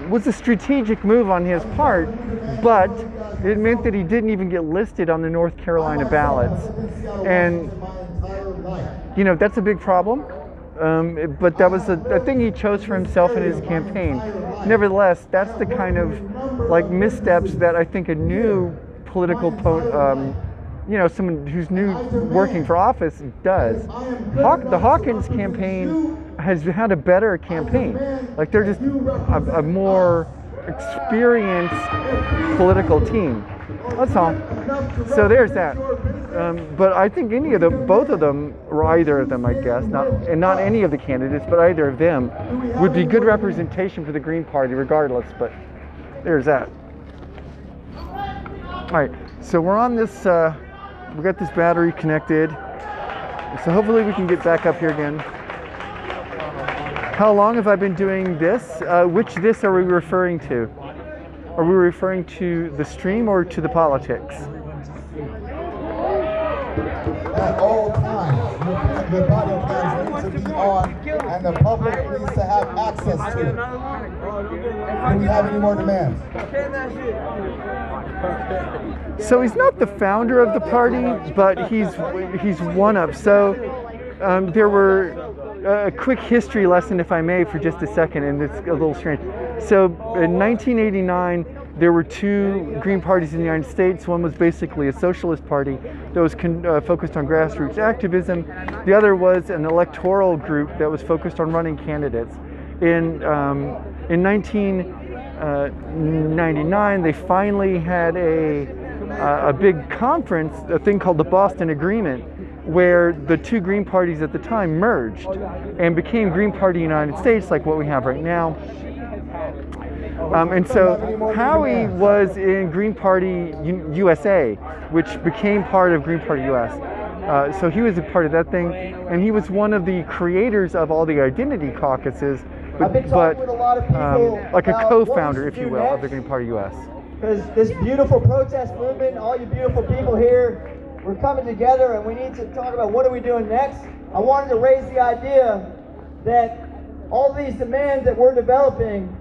was a strategic move on his part, but it meant that he didn't even get listed on the North Carolina ballots. And, that's a big problem. But that was a thing he chose for himself in his campaign. Nevertheless, that's the kind of missteps that I think a new political someone who's new working for office does. The Hawkins campaign has had a better campaign. Like they're just a more experienced political team. That's all. So there's that. But I think both of them, or either of them, I guess, not any of the candidates, but either of them, would be good representation for the Green Party, regardless. But there's that. All right. So we're on this. We got this battery connected. So hopefully we can get back up here again. How long have I been doing this? Which this are we referring to? Are we referring to the stream or to the politics? At all times, the body cams need to be on, and the public needs to have access to it. Do we have any more demands? So he's not the founder of the party, but he's one of. So there were a quick history lesson, if I may, for just a second, and it's a little strange. So in 1989, there were two Green parties in the United States. One was basically a socialist party that was focused on grassroots activism. The other was an electoral group that was focused on running candidates. In 1999, they finally had a big conference, a thing called the Boston Agreement, where the two Green parties at the time merged and became Green Party United States, like what we have right now. And so Howie was in Green Party USA, which became part of Green Party US. So he was a part of that thing, and he was one of the creators of all the identity caucuses, but like a co-founder, if you will, of the Green Party US. Because this beautiful protest movement, all you beautiful people here, we're coming together and we need to talk about what are we doing next. I wanted to raise the idea that all these demands that we're developing,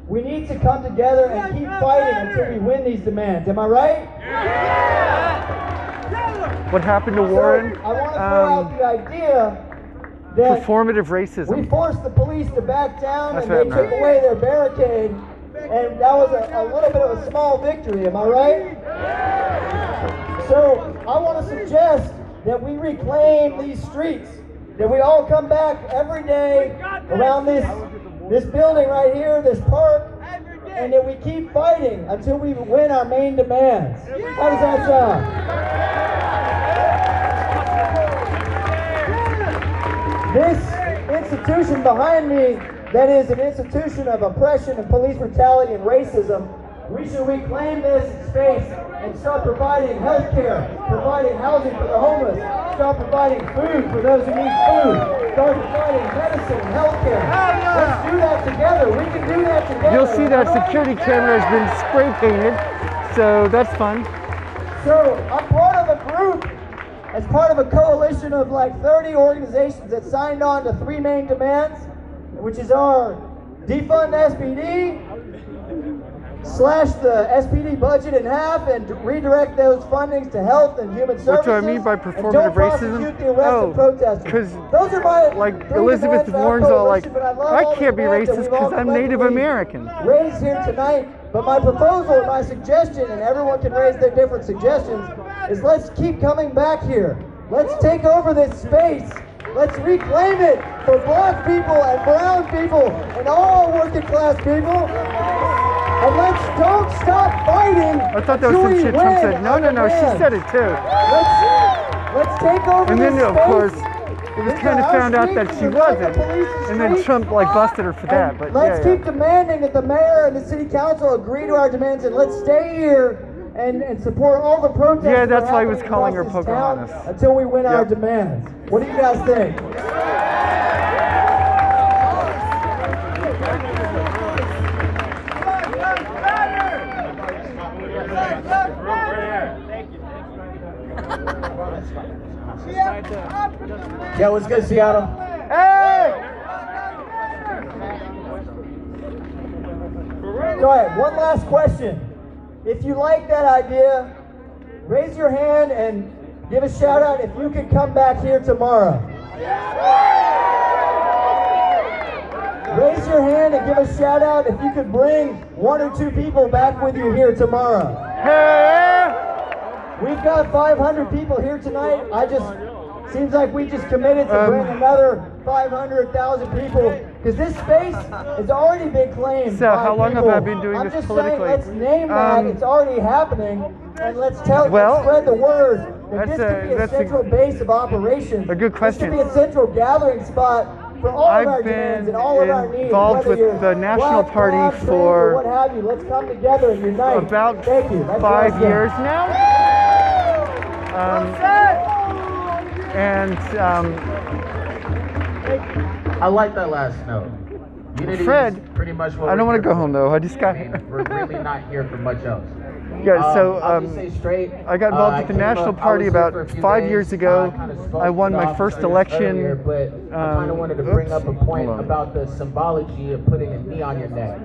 we need to come together and keep fighting until we win these demands. Am I right? What happened to Warren? I want to throw out the idea that performative racism. We forced the police to back down and they took away their barricade, and that was a little bit of a small victory. Am I right? So I want to suggest that we reclaim these streets, that we all come back every day around this building right here, this park, and that we keep fighting until we win our main demands. How does that sound? This institution behind me, that is an institution of oppression and police brutality and racism, we should reclaim this space and start providing health care, providing housing for the homeless, start providing food for those who need food, start providing medicine and health care. Let's do that together. We can do that together. You'll see that security camera has been spray painted, so that's fun. So I'm part of a group, as part of a coalition of like 30 organizations that signed on to 3 main demands, which is our defund SPD, slash the SPD budget in half and redirect those fundings to health and human services. What do I mean by performative racism? Because those are my like Elizabeth Warren's all like, I can't be racist because I'm Native American. Raised here tonight, but my proposal, my suggestion, and everyone can raise their different suggestions, is let's keep coming back here. Let's take over this space. Let's reclaim it for black people and brown people and all working class people. And don't stop fighting. I thought that was some shit Trump said. No, she said it too. Let's take over and then, this of course, it was kind of found out that she wasn't. And then Trump busted her for that. But let's keep demanding that the mayor and the city council agree to our demands, and let's stay here and support all the protests. Yeah, that's why he was calling her Pocahontas. Until we win our demands. What do you guys think? Yeah, what's good, Seattle? Hey! Go ahead, one last question. If you like that idea, raise your hand and give a shout out if you could come back here tomorrow. Raise your hand and give a shout out if you could bring 1 or 2 people back with you here tomorrow. We've got 500 people here tonight. Seems like we just committed to bring another 500,000 people, because this space has already been claimed. So how long have I been doing this politically? Let's name that. It's already happening, and let's spread the word that this could be a central base of operations. A good question. This could be a central gathering spot for all of our demands and all of our needs. Involved with the National Party for what have you. Let's come together and unite. About 5 years now. I like that last note. Unity Fred, is pretty much what I don't want to go home though. I just got here. We're really not here for much else. Yeah, so I'll just say straight, I got involved with the National Party about 5 years ago. I won my first election. Earlier, but I kind of wanted to bring up a point about the symbology of putting a knee on your neck.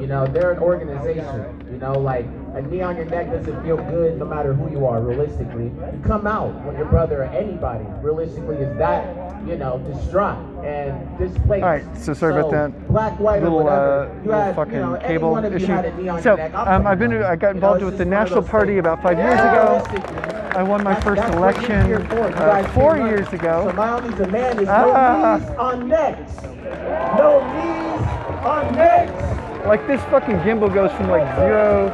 You know, they're an organization. You know, like a knee on your neck doesn't feel good no matter who you are, realistically. You come out when your brother or anybody, realistically, is that, you know, distraught and displaced. All right, so sorry about that. Black, white, little, or whatever. little fucking cable issue. So, I got involved with the National Party about 5 years ago. I won my first election 4 years ago. So my only demand is no knees on necks. No knees on necks. Like this fucking gimbal goes from like 0.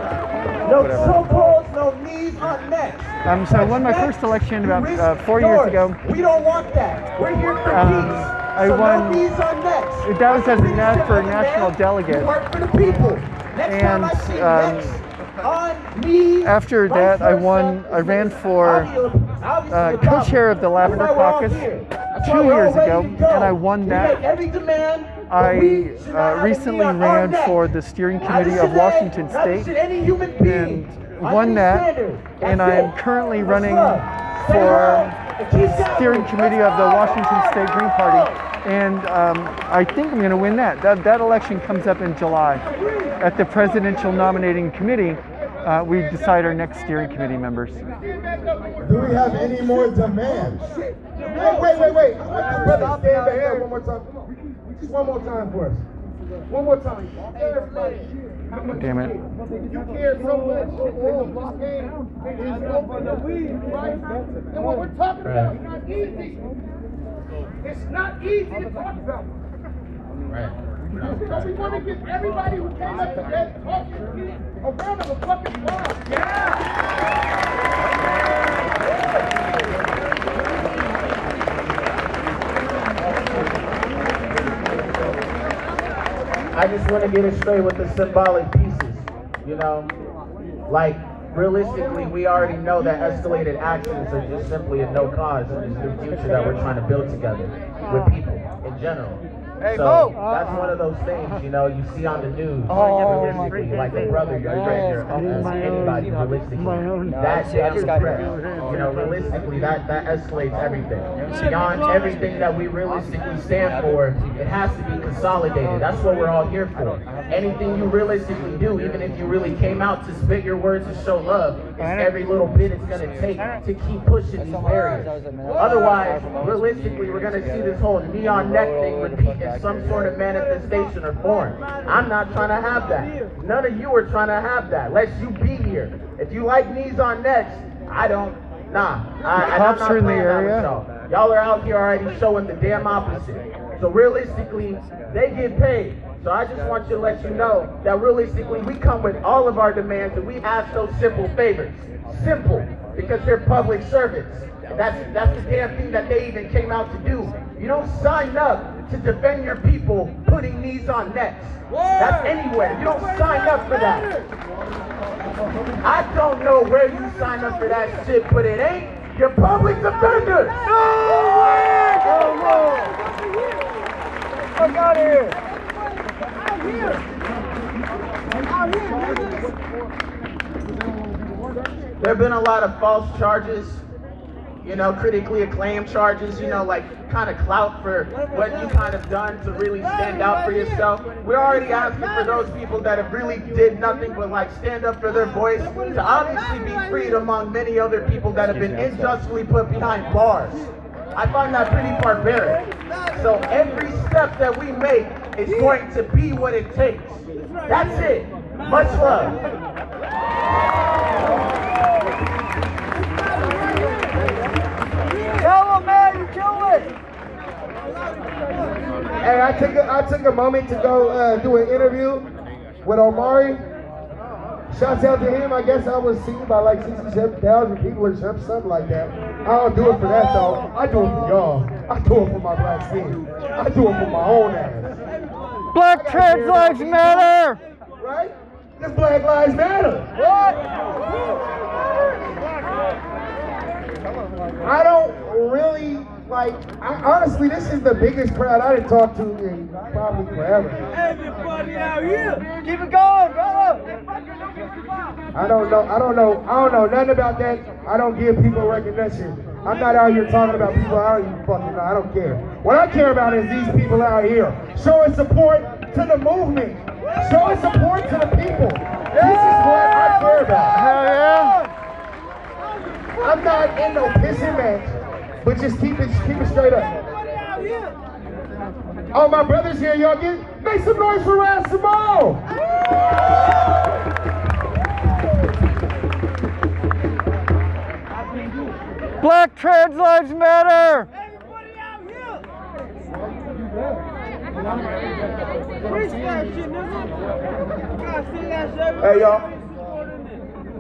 No chokeholds, no knees on necks. So I won my first election about 4 years ago. We don't want that. We're here for peace. I won. No knees on necks. That was as a national delegate. Work for the people. And after that, I ran for co-chair of the Lavender Caucus 2 years ago, and I won that. I recently ran for the steering committee of Washington State and won that, and I'm currently running for the steering committee of the Washington State Green Party, and I think I'm going to win that. That election comes up in July. At the Presidential Nominating Committee, we decide our next steering committee members. Do we have any more demands? Wait. Brother, stand back here one more time. Just one more time for us. One more time. Damn it. You care so much that the blockade is open the weed, right? And what we're talking about is not easy. It's not easy to talk about. Right. So we want to give everybody who came up today talking a round of a fucking applause. I just want to get it straight with the symbolic pieces, you know? Like, realistically, we already know that escalated actions are just simply a no cause in this new future that we're trying to build together with people in general. So that's one of those things, you know, you see on the news, realistically, like a brother, your friend, your uncle, anybody, realistically, that damn threat, you know, realistically, that escalates everything. Beyond everything that we realistically stand for, it has to be consolidated. That's what we're all here for. Anything you realistically do, even if you really came out to spit your words and show love, is every little bit it's going to take to keep pushing these barriers. Otherwise, realistically, we're going to see this whole neon neck thing repeat in some sort of manifestation or form. I'm not trying to have that. None of you are trying to have that. Let you be here. If you like knees on necks, I don't. Nah. Cops are in the area. Y'all are out here already showing the damn opposite. So realistically, they get paid. So I just want you to let you know that realistically, we come with all of our demands and we ask those simple favors. Simple, because they're public servants. That's the damn thing that they even came out to do. You don't sign up to defend your people putting knees on necks. That's anywhere. You don't sign up for that. I don't know where you sign up for that shit, but it ain't your public defender. Fuck out of here. There have been a lot of false charges, you know, critically acclaimed charges, you know, like kind of clout for what you kind of done to really stand out for yourself. We're already asking for those people that have really did nothing but like stand up for their voice to obviously be freed among many other people that have been unjustly put behind bars. I find that pretty barbaric. So every step that we make is going to be what it takes. That's it. Much love. Hey, I took a moment to go do an interview with Omari. Shouts out to him. I guess I was seen by like 67,000 people or something like that. I don't do it for that though. I do it for y'all. I do it for my black skin. I do it for my own ass. Black trans lives matter! Right? This Black Lives Matter. What? I don't really honestly, this is the biggest crowd I didn't talk to in probably forever. Everybody out here, keep it going, brother. I don't know nothing about that. I don't give people recognition. I'm not out here talking about people I don't even fucking know. I don't care. What I care about is these people out here showing support to the movement. Show support to the people. This is what I care about. Hell yeah. I'm not in no pissing match, but just keep it straight up. All my brothers here, y'all make some noise for Rasimo. Black trans lives matter. Hey y'all,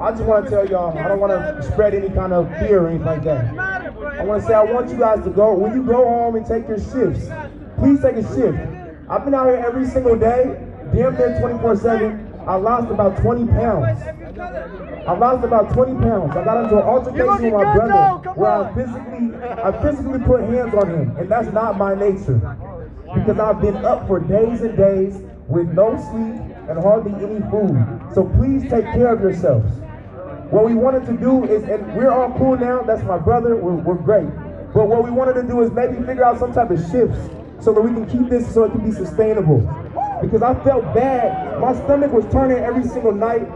I just want to tell y'all, I don't want to spread any kind of fear or anything like that. I want to say I want you guys to go, when you go home and take your shifts, please take a shift. I've been out here every single day, damn near 24/7. I lost about 20 pounds. I lost about 20 pounds. I got into an altercation with my brother where I physically put hands on him, and that's not my nature. Because I've been up for days and days with no sleep and hardly any food. So please take care of yourselves. What we wanted to do is, and we're all cool now, that's my brother, we're great. But what we wanted to do is maybe figure out some type of shifts so that we can keep this so it can be sustainable. Because I felt bad. My stomach was turning every single night.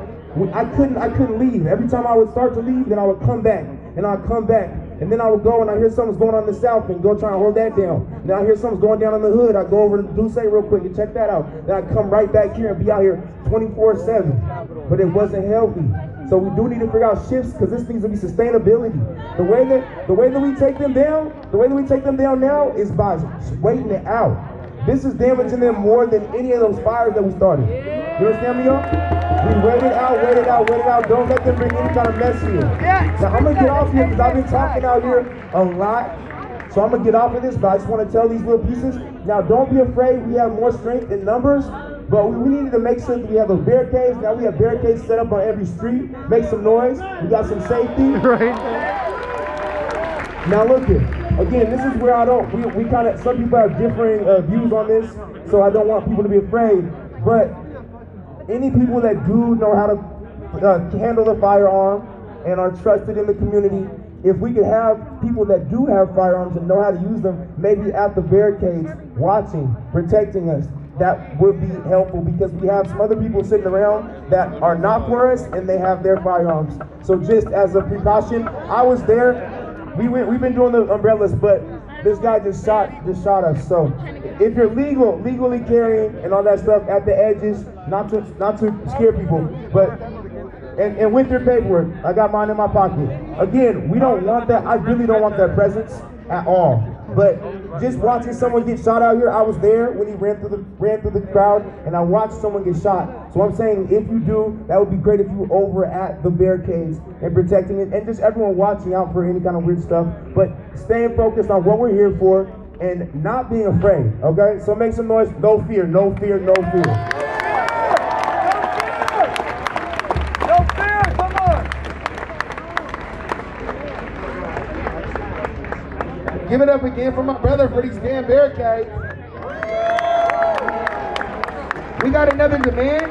I couldn't leave. Every time I would start to leave, then I would come back, and I'd come back. And then I would go and I hear something's going on in the south and go try and hold that down. Then I hear something's going down in the hood. I go over to Duce real quick and check that out. Then I come right back here and be out here 24/7. But it wasn't healthy. So we do need to figure out shifts because this needs to be sustainability. The way that we take them down, now is by waiting it out. This is damaging them more than any of those fires that we started. You understand me, y'all? We wait it out. Don't let them bring any kind of mess here. Now, I'm going to get off here because I've been talking out here a lot. So I'm going to get off of this, but I just want to tell these little pieces. Now, don't be afraid. We have more strength in numbers, but we needed to make sure that we have those barricades. Now, we have barricades set up on every street. Make some noise. We got some safety. Right. Now, look here. Again, this is where we kind of, some people have differing views on this, so I don't want people to be afraid. But any people that do know how to handle the firearm and are trusted in the community, if we could have people that do have firearms and know how to use them, maybe at the barricades, watching, protecting us, that would be helpful because we have some other people sitting around that are not for us and they have their firearms. So just as a precaution, I was there. We've been doing the umbrellas, but this guy just shot us. So if you're legally carrying and all that stuff at the edges, not to scare people, but and with your paperwork, I got mine in my pocket. Again, we don't want that. I really don't want that presence at all. But just watching someone get shot out here, I was there when he ran through the crowd, and I watched someone get shot. So I'm saying, if you do, that would be great if you were over at the barricades and protecting it, and just everyone watching out for any kind of weird stuff. But staying focused on what we're here for and not being afraid. Okay, so make some noise. No fear, no fear, no fear. Give it up again for my brother for these damn barricades. We got another demand.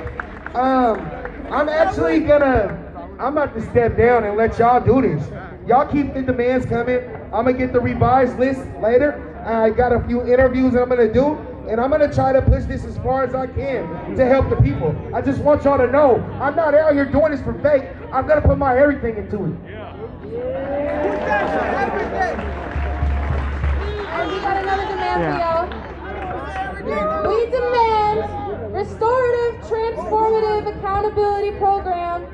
I'm about to step down and let y'all do this. Y'all keep the demands coming. I'm gonna get the revised list later. I got a few interviews that I'm gonna do, and I'm gonna try to push this as far as I can to help the people. I just want y'all to know, I'm not out here doing this for fake. I'm gonna put my everything into it. And we got another demand for y'all. We demand restorative, transformative accountability program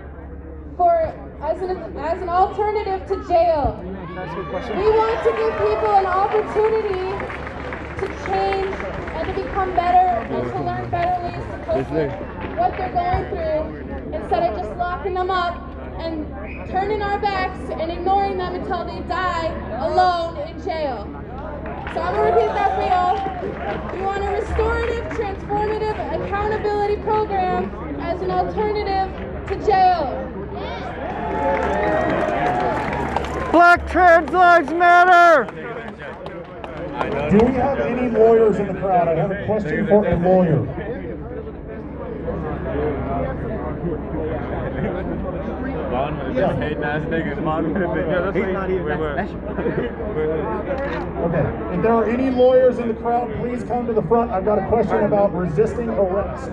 as an alternative to jail. We want to give people an opportunity to change and to become better and to learn better ways to cope with what they're going through instead of just locking them up and turning our backs and ignoring them until they die alone in jail. So I'm going to repeat that for y'all. We want a restorative, transformative accountability program as an alternative to jail. Black trans lives matter! Do we have any lawyers in the crowd? I have a question for a lawyer. Hating ass niggas, man. He's not even Okay. If there are any lawyers in the crowd, please come to the front. I've got a question about resisting arrest.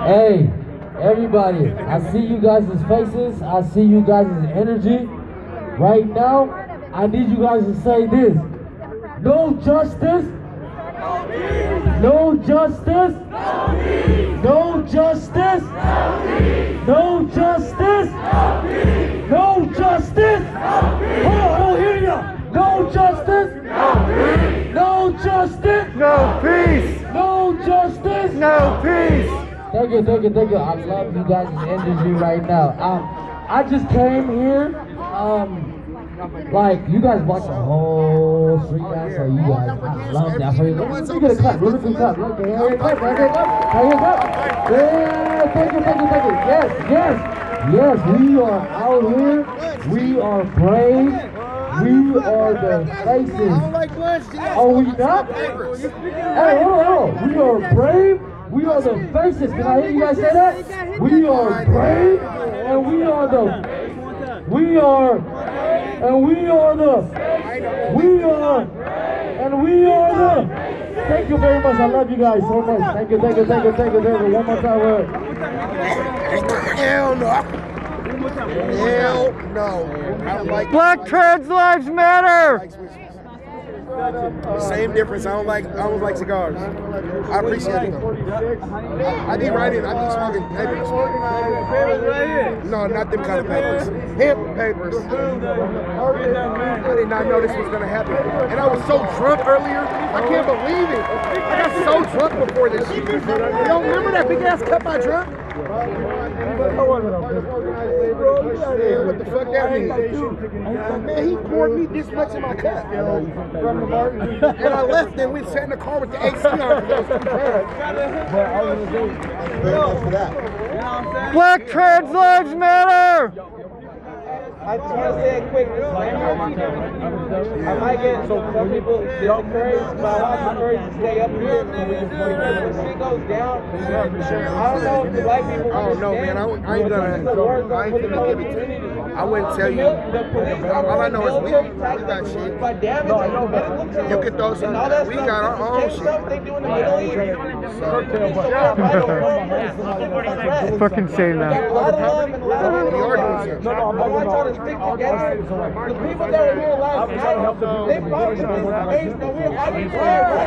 Hey, everybody, I see you guys' faces. I see you guys' energy. Right now, I need you guys to say this. No justice. No justice. No justice. No justice. No justice. Oh, hear ya. No justice. No justice. No peace. No justice. No peace. Thank you. I love you guys' energy right now. I just came here. Like, you guys watch the whole street dance, so you guys, I love that for you. Let me get a clap, really quick clap. Look, here you go. Yeah, thank you. Yes, we are out here. We are brave. We are the faces. Are we not? Hey, hold on. We are brave. We are the faces. Can I hear you guys say that? We are brave, and we are the thank you very much. I love you guys so much. Thank you. One more time. Hell no. Hell no. I don't like Black trans lives matter. Same difference. I don't like cigars. I appreciate it though. I be writing. I be smoking papers. No, not them kind of papers. Hemp papers. I did not know this was gonna happen, and I was so drunk earlier. I can't believe it. I got so drunk before this shit. You don't remember that big ass cup I drunk? What the fuck that means? Man, he poured me this much in my cup. And I left and we sat in the car with the AC on. Black trans lives matter. I just want to say it quick. I might get some people encouraged, but I want to encourage to stay up here because when shit goes down, I don't know if the white people. Oh no, man! I ain't gonna give it to you. I wouldn't tell you. All I know is we got shit. You can throw some. We got our own shit. Fucking say that. We are doing shit. I want y'all to stick together. The people that were here last night, they fought for this space that we're fighting for right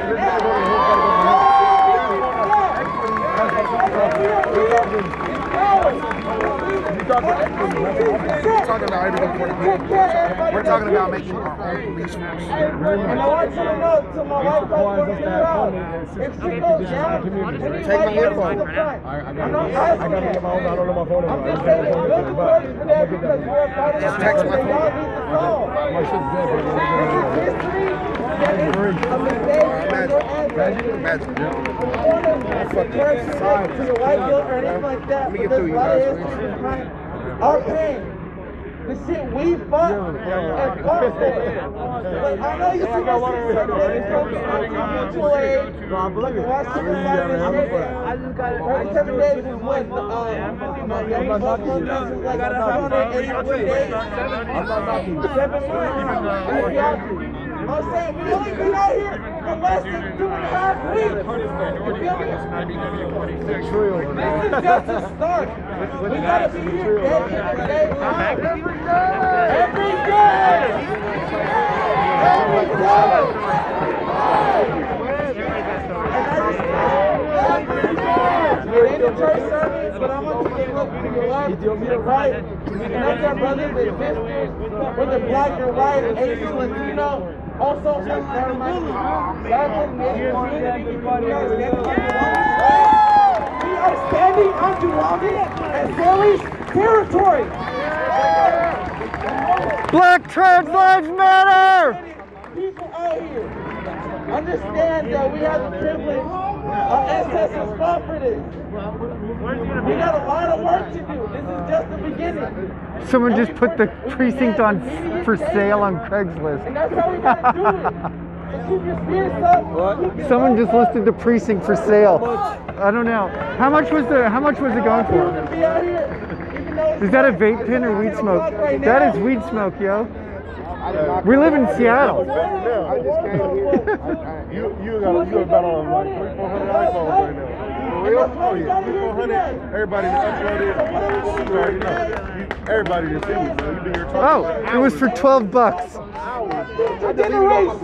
We're talking about everything for the people. We're talking about making our own police force. And I want you to know, to my white folks in the crowd, if she goes down, take my headphone. I'm not asking that. I'm just saying, build the courage for that because we're fighting for that y'all need to solve. This is history that is a mistake for your ancestors. I want to encourage you to your white guilt or anything like that, but there's a lot of history behind our pain. The shit we fought and fought for. But I know you see my sister getting from mutual aid. Look at watch this shit. 37 days is what my daddy fucked up. This is like 281 days. 7 months. I'm saying we only been out here for less than 2.5 weeks. You feel me? This is just a start. We gotta be here every day. Every It ain't a church service, but I want you to look to your left, to your right. And that's our brothers and sisters, whether black or white, Asian, Latino, also from Paramount. We are standing on Duwamish and Sally's territory. Black trans lives matter. People out here understand that we have the privilege. Our ancestors fought for this. We got a lot of work to do. This is just the beginning. Someone just put the precinct on for sale on Craigslist. And that's how we gotta do it. Keep your spirits up. Someone just listed the precinct for sale. I don't know. How much was it going for? Is that a vape pen or weed smoke? That is weed smoke, yo. We live in Seattle. I just came here. You got about on like 300-400 iPhones right now. For real? Oh yeah, 300-400. Everybody that uploaded. You already know. Everybody that seen it. So you been here talking. Oh, it was for $12. I did a race.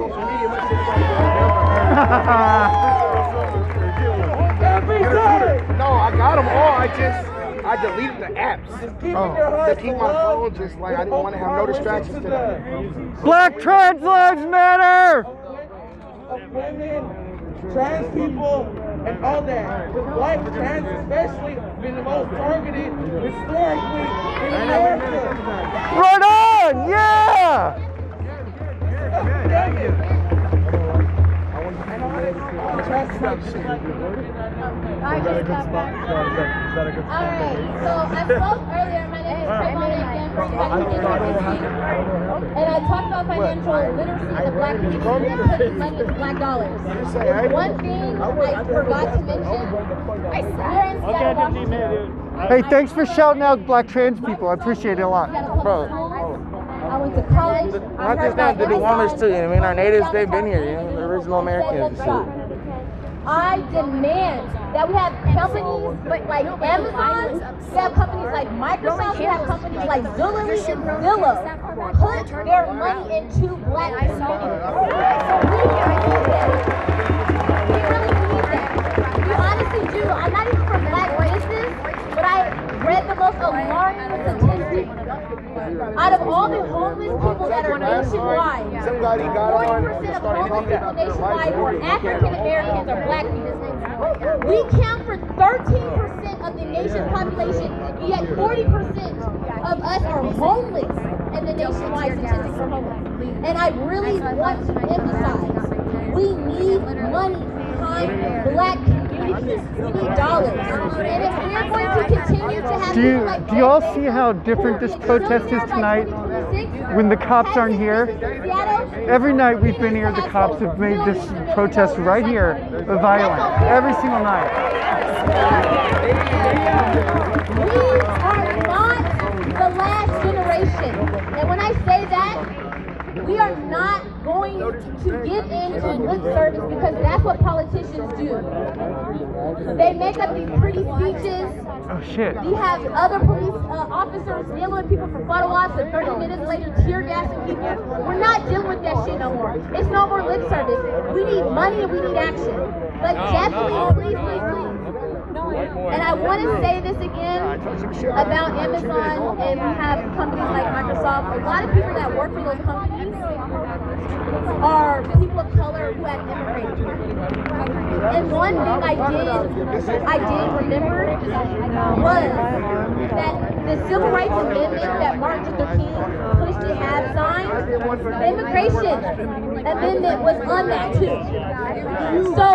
No, I got them all. I deleted the apps to keep my phone just like I didn't want to have no distractions today. Black trans lives matter! Women, trans people, and all that. Black trans especially been the most targeted historically in America. Right on! Yeah! Alright, so I spoke earlier, my name is Trayvon again from and I talked about financial literacy of black people and putting money into black dollars. One thing I forgot to mention, we're in Seattle, Washington. Hey, thanks for shouting out black trans people. I appreciate it a lot. Bro. I went to college. Not just that, the Duwamish too. I mean, our natives, they've been here, the original Americans. I demand that we have companies like Amazon, we have companies like Microsoft, we have companies like Zulily and Zillow put their money into black communities. We really need that. We honestly do. I'm not even for black business, but I read the most alarming statistic. Out of all the homeless people that are nationwide, 40% of homeless people nationwide are African Americans or black people. We count for 13% of the nation's population, yet 40% of us are homeless in the nationwide statistics for homeless. And I really want to emphasize, we need money behind black communities. We need dollars. And if we're going to continue to have Do you all see how different this protest is tonight when the cops aren't here? Every night we've been here, the cops have made this protest right here violent. Every single night. We are not the last generation. And when I say that, we are not going to give in to lip service because that's what politicians do. They make up these pretty speeches. Oh shit. We have other police officers dealing with people for photo ops and 30 minutes later tear gassing people. We're not dealing with that shit no more. It's no more lip service. We need money and we need action. But definitely, please. And I want to say this again about Amazon, and we have companies like Microsoft. A lot of people that work for those companies are people of color who have immigrated. And one thing I did remember was that the Civil Rights Amendment that Martin Luther King pushed to have signed, the Immigration Amendment was on that too. So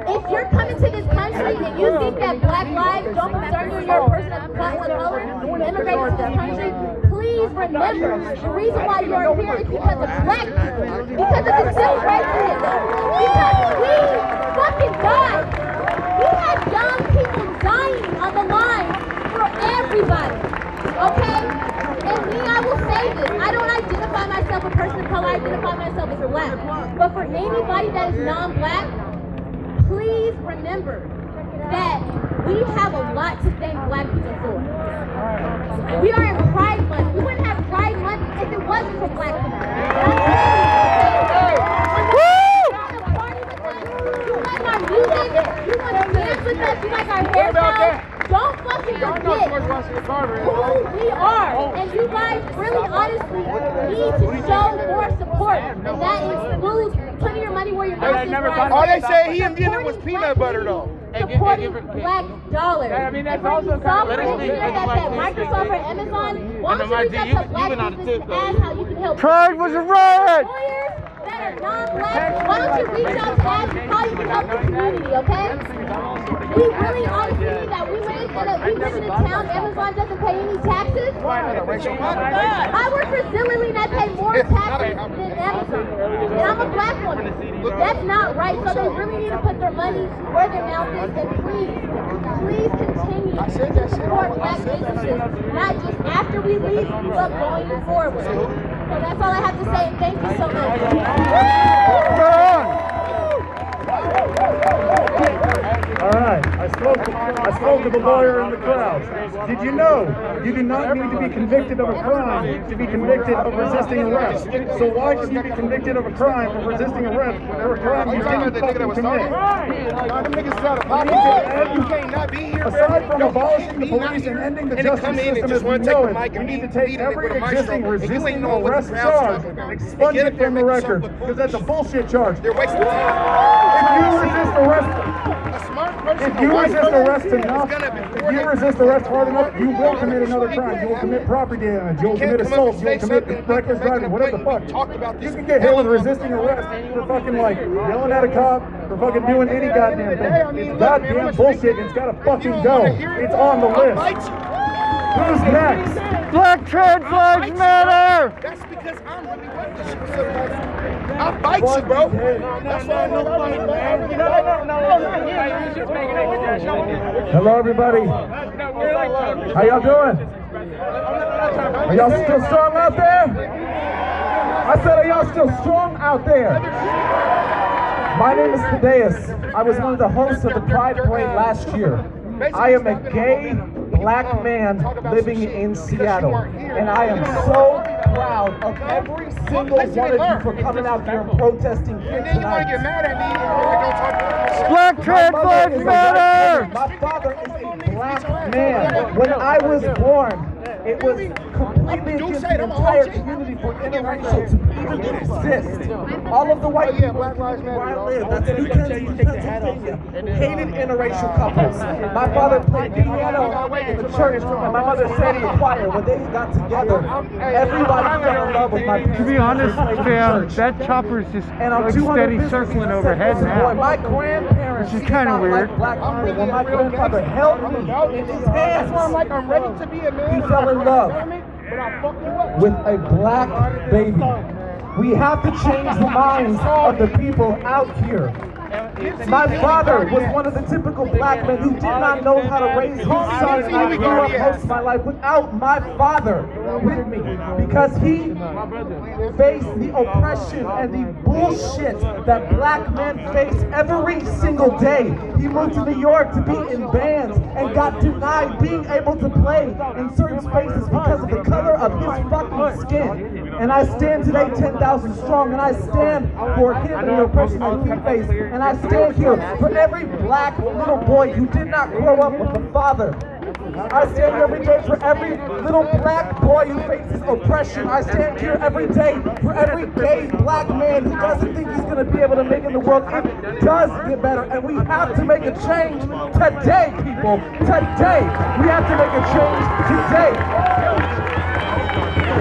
if you're coming to this country and you think that black lives don't concern you and you're a person of color immigrating to this country, please remember the reason why you are here is because of black people, because of the civil rights movement, because we fucking died. We had young people dying on the line for everybody, okay? And me, I will say this, I don't identify myself a person of color, I identify myself as black. But for anybody that is non-black, please remember that we have a lot to thank black people for. We are in Pride Month. We wouldn't have Pride Month if it wasn't for black people. You like our music, you want to dance with us, you like our hairstyles. Don't fucking forget who we are. And you guys really honestly need to show more support. And that includes putting your money where your mouth is. All they say he invented was peanut butter though. Supporting black dollars. I mean, that's also software engineer that's at Microsoft or Amazon. Why don't you reach out to black business and ask how you can help? Pride was a riot! Lawyers that are non-black, why don't you reach out to ask how you can help the community, okay? We really honestly need that. We went that we live in a town, Amazon doesn't pay any taxes? I work for Zillion and I pay more taxes than Amazon. And I'm a black woman. That's not right. So they really need to put their money where their mouth is. And please continue to support black businesses, not just after we leave, but going forward. So that's all I have to say, and thank you so much. All right, I spoke to the lawyer in the crowd. Did you know you do not need to be convicted of a crime to be convicted of resisting arrest? So why should you be convicted of a crime of resisting arrest for a crime you didn't fucking commit? Aside from abolishing the police and ending the justice system as we know it, we need to take every existing resisting arrest charge and expunge it from the record, because that's a bullshit charge. If you resist arrest enough, if you resist arrest hard enough, you will commit another crime. You will commit property damage. You will commit assault. You will commit reckless driving. Whatever the fuck. You can get hit with resisting arrest for fucking like yelling at a cop, for fucking doing any goddamn thing. It's goddamn bullshit. It's gotta fucking go. It's on the list. Who's next? Black trans lives matter! That's because I'm really with this shit. I'll fight you, bro. That's why I'm not fighting, man. Hello, everybody. How y'all doing? Are y'all still strong out there? I said, are y'all still strong out there? My name is Thaddeus. I was one of the hosts of the Pride Parade last year. I am a gay black man living in Seattle, and I am so proud of every single one of you for coming out here and protesting here tonight. And then you want to get mad at me and don't talk about Black trans lives matter! My father is a black man. When I was born, it was completely against the entire community for interracial to even exist. All of the white people where I live, that's New Kensington, Pennsylvania, hated interracial couples. My father played piano in the church, and my mother sang in the choir. When they got together, everybody fell in love with my parents. To be honest, fam, that chopper's just like steady circling overhead now. My grandparents, which is kind of weird. Black people. When my grandfather held me in his hands, I'm ready to be a man. he fell in love with a black baby. We have to change the minds of the people out here. My father was one of the typical black men who did not know how to raise his son, and I grew up most of my life without my father with me, because he faced the oppression and the bullshit that black men face every single day. He moved to New York to be in bands and got denied being able to play in certain spaces because of the color of his fucking skin. And I stand today 10,000 strong, and I stand for him and the oppression that he faced. And I stand here for every black little boy who did not grow up with a father. I stand here every day for every little black boy who faces oppression. I stand here every day for every gay black man who doesn't think he's going to be able to make it in the world. It does get better, and we have to make a change today, people. Today. We have to make a change today.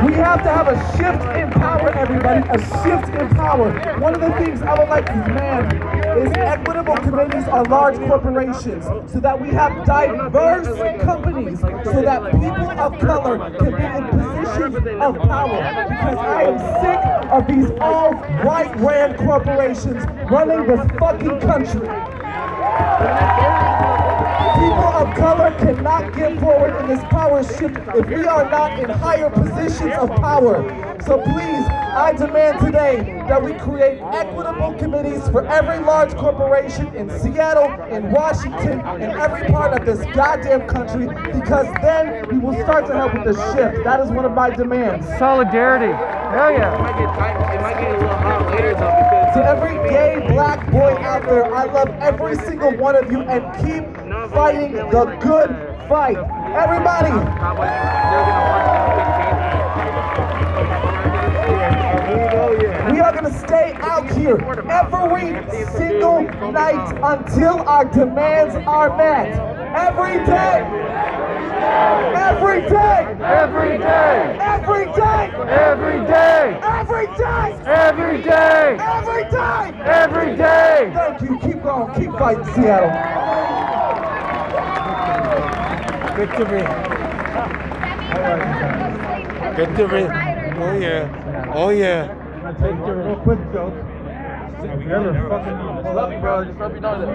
We have to have a shift in power, everybody, a shift in power. One of the things I would like to demand is equitable committees on large corporations, so that we have diverse companies, so that people of color can be in positions of power. Because I am sick of these all-white ran corporations running this fucking country. People of color cannot get forward in this power shift if we are not in higher positions of power. So please, I demand today that we create equitable committees for every large corporation in Seattle, in Washington, in every part of this goddamn country, because then we will start to help with the shift. That is one of my demands. Solidarity. Hell yeah. It might get a little hot later though, because to every gay black boy out there, I love every single one of you, and keep fighting the good fight. Everybody! We are going to stay out here every single night until our demands are met. Every day! Every day! Every day! Every day! Every day! Every day! Every day! Every day! Every day! Thank you. Keep going. Keep fighting, Seattle. Victory. Victory. Oh yeah. Oh yeah. Victory. Real quick, Joe. Love you, bro. Just let me know that.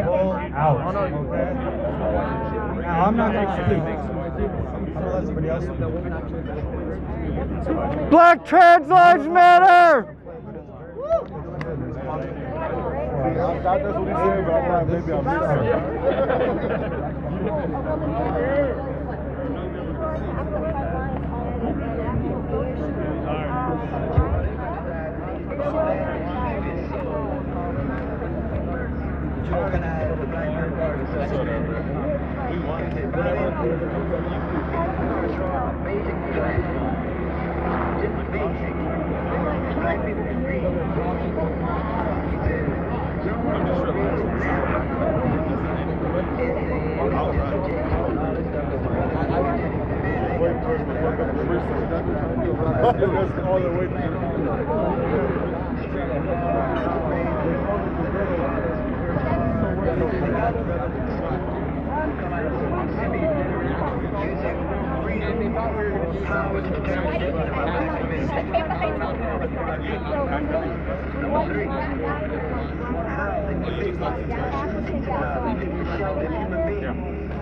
Out. Okay. Now, I'm not going to speak. I'm going to let somebody else speak. Black trans lives matter! That's what he said, but I'm like, maybe I'm missing.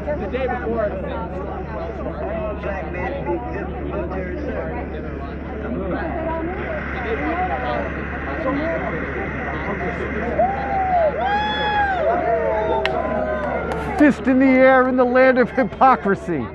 The day before, Fist in the air in the land of hypocrisy.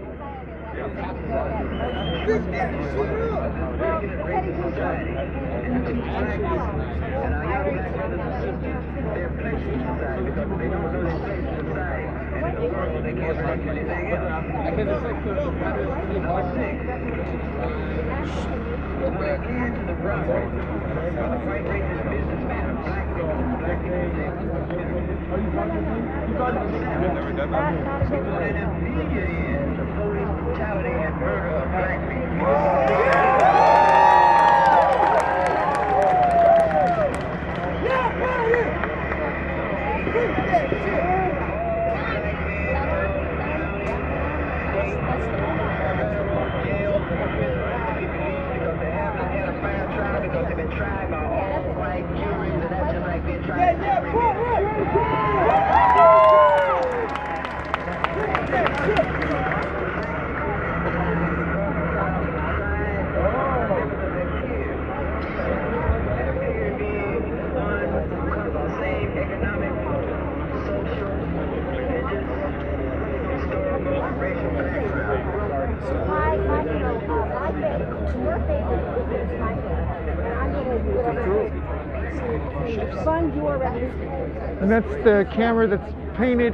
And that's the camera that's painted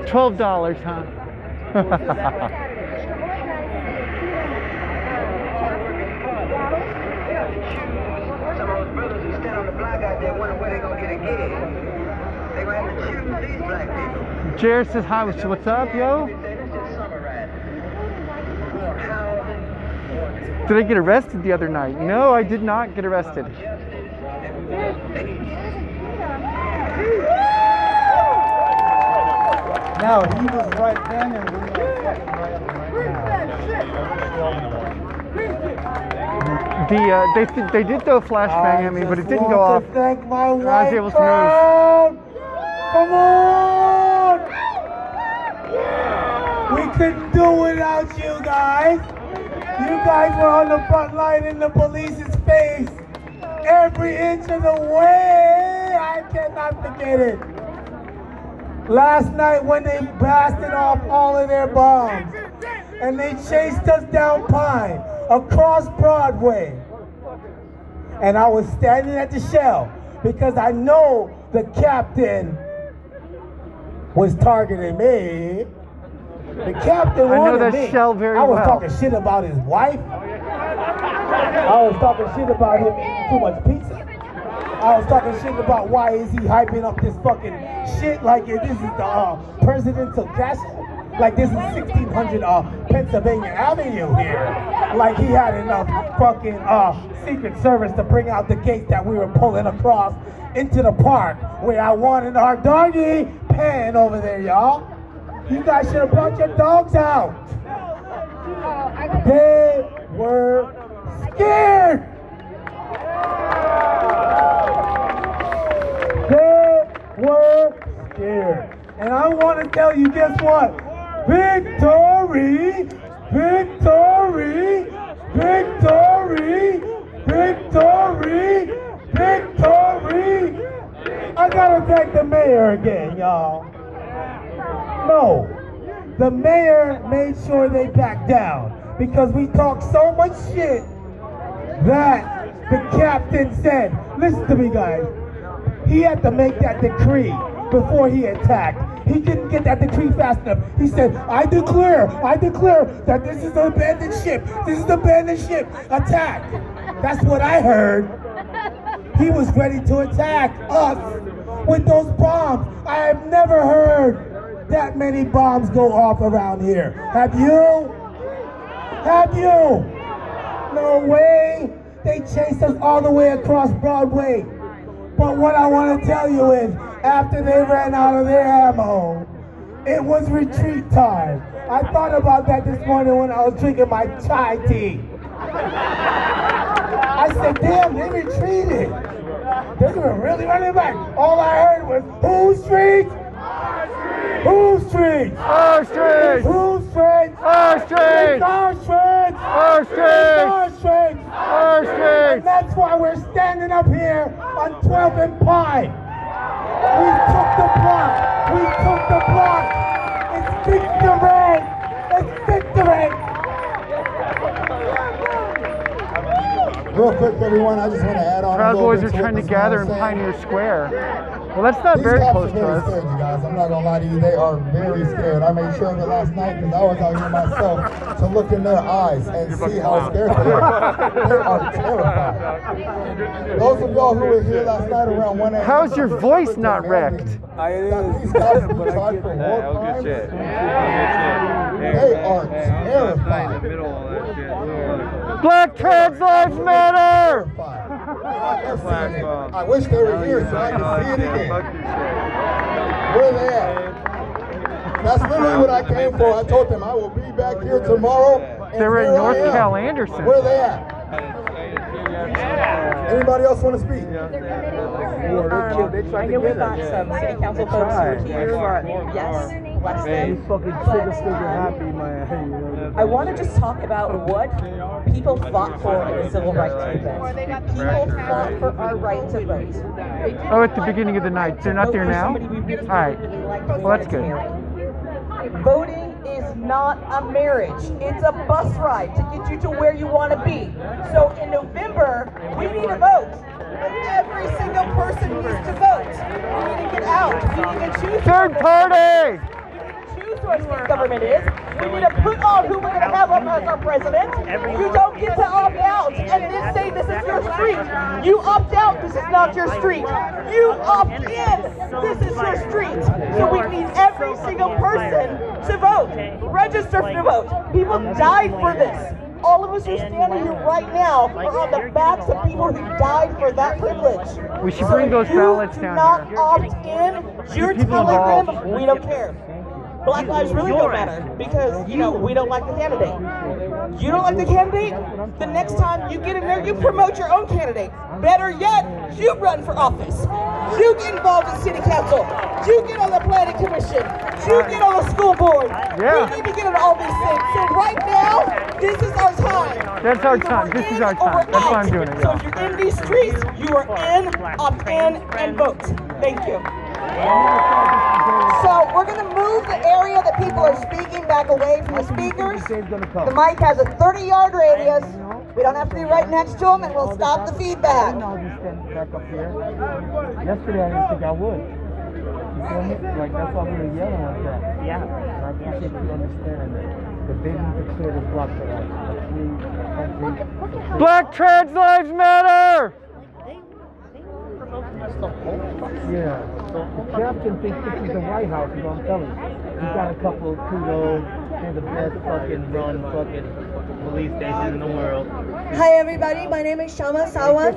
$12, huh? Some of those brothers who stand on the block out there wondering where they're going to get a gig. They're going to have to choose these black people. Jared says hi. What's up, yo? Did I get arrested the other night? No, I did not get arrested. No, he was right then and we were fucking right now. They did throw a flashbang at me, but it didn't go off. Thank my I was white able to crowd. Come on! We couldn't do without you guys. You guys were on the front line in the police's face every inch of the way. I cannot forget it. Last night when they blasted off all of their bombs and they chased us down Pine, across Broadway. And I was standing at the Shell because I know the captain was targeting me. The captain wanted me. I know that Shell very well. I was talking shit about his wife. I was talking shit about him eating too much pizza. I was talking shit about why is he hyping up this fucking shit like this is the presidential castle. Like this is 1600 Pennsylvania Avenue here. Like he had enough fucking Secret Service to bring out the gates that we were pulling across into the park where I wanted our doggy pen over there, y'all. You guys should have brought your dogs out. They were scared. They were scared. And I want to tell you, guess what? Victory! Victory! Victory! Victory! Victory! I gotta thank the mayor again, y'all. No, the mayor made sure they backed down because we talked so much shit that the captain said, listen to me guys, he had to make that decree before he attacked. He didn't get that decree fast enough. He said, I declare that this is an abandoned ship. This is an abandoned ship. Attack. That's what I heard. He was ready to attack us with those bombs. I have never heard that many bombs go off around here. Have you? Have you? No way. They chased us all the way across Broadway. But what I want to tell you is, after they ran out of their ammo, it was retreat time. I thought about that this morning when I was drinking my chai tea. I said, damn, they retreated. They were really running back. All I heard was, whose street? Whose street? Our street! Whose street? Our street! It's our street! Our street! Our street! Our street! And that's why we're standing up here on 12th and Pine. We took the block! We took the block! It's victory! It's victory! Real quick, everyone, I just want to add on Proud a little Boys bit are to trying to what gather in Ms. Miles Pioneer Square. Well, that's not These very cops close are to very us. scared, you guys. I'm not gonna lie to you. They are very scared. I made sure of it last night because I was out here myself to look in their eyes and see how scared they are. They are terrified. Those of y'all who were here last night around 1 a.m. How's your voice not wrecked? These guys were charged for war crimes. They are terrified. Black Trans Lives Matter! I wish they were here so I could see it again. Where they at? That's literally what I came for. I told them I will be back here tomorrow. They're in North Cal Anderson. Where they at? Anybody else want to speak? I know we got some city council folks who are here. Yes, less than. I want to just talk about what people fought for in the civil rights movement. People fought for our right to vote. Oh, at the beginning of the night. They're not there now? All right. Well, that's good. Voting is not a marriage. It's a bus ride to get you to where you want to be. So in November, we need a vote. Every single person needs to vote. We need to get out. We need to choose. Third party! Choose who our state government is. We need to put on who we're going to have up as our president. You don't get to opt out and then say this is your street. You opt out, this is not your street. You opt in, this is your street. So we need every single person to vote. Register to vote. People died for this. All of us who are standing here right now are on the backs of people who died for that privilege. We should bring those ballots down not here. opt in, you're telling them we don't care. Black lives really don't matter because, you know, we don't like the candidate. You don't like the candidate? The next time you get in there, you promote your own candidate. Better yet, you run for office. You get involved in city council. You get on the planning commission. You get on the school board. Yeah. We need to get on all these things. So right now, this is our time. That's our time. This is our time. That's why I'm doing it. So if you're in these streets, you are in, opt in, and vote. Thank you. So we're going to move the area that people are speaking back away from the speakers. The mic has a 30-yard radius. We don't have to be right next to them, and we'll stop the feedback. Back up here. Yesterday I didn't think I would. You feel me? Like that's why we were yelling like that. Yeah. And I appreciate you understanding that. But they need to clear this block for us. Black Trans Lives Matter! Yeah. So the captain thinks this is the White House, is what I'm telling you. He got a couple of kudos and the best fucking run fucking police station in the world. Hi everybody, my name is Shama Sawan.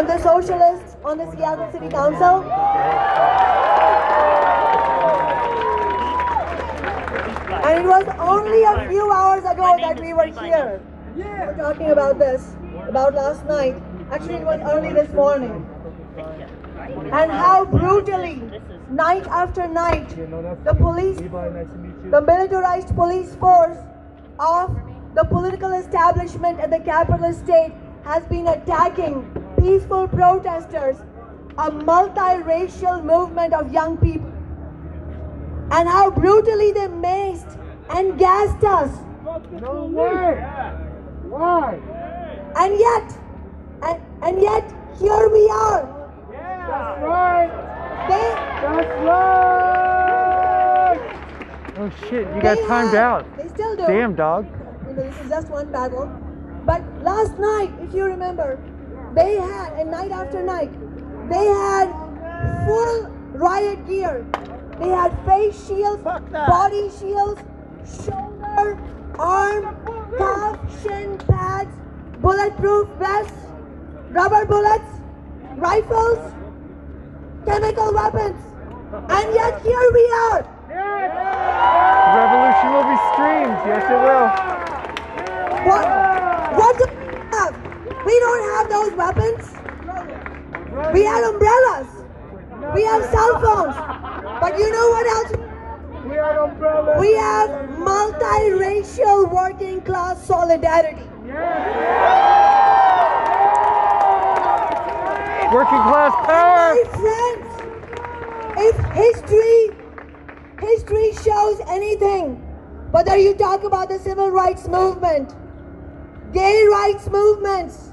I'm the socialist on the Seattle City Council. And it was only a few hours ago that we were here. We were talking about this, about last night. Actually, it was early this morning. And how brutally, night after night, the police, the militarized police force of the political establishment at the capitalist state has been attacking peaceful protesters, a multiracial movement of young people. And how brutally they maced and gassed us. No way! Why? And yet, here we are. That's right! That's right! Oh shit, you got timed out. They still do. Damn, dog. This is just one battle. But last night, if you remember, they had, and night after night, they had full riot gear. They had face shields, body shields, shoulder, arm, cuff, shin pads, bulletproof vests, rubber bullets, rifles, chemical weapons. And yet here we are. Revolution will be streamed. Yes, it will. What do we have? We don't have those weapons. We have umbrellas. We have cell phones. But you know what else? We have multiracial working class solidarity. Working class power. My friends, if history shows anything, whether you talk about the civil rights movement, gay rights movements,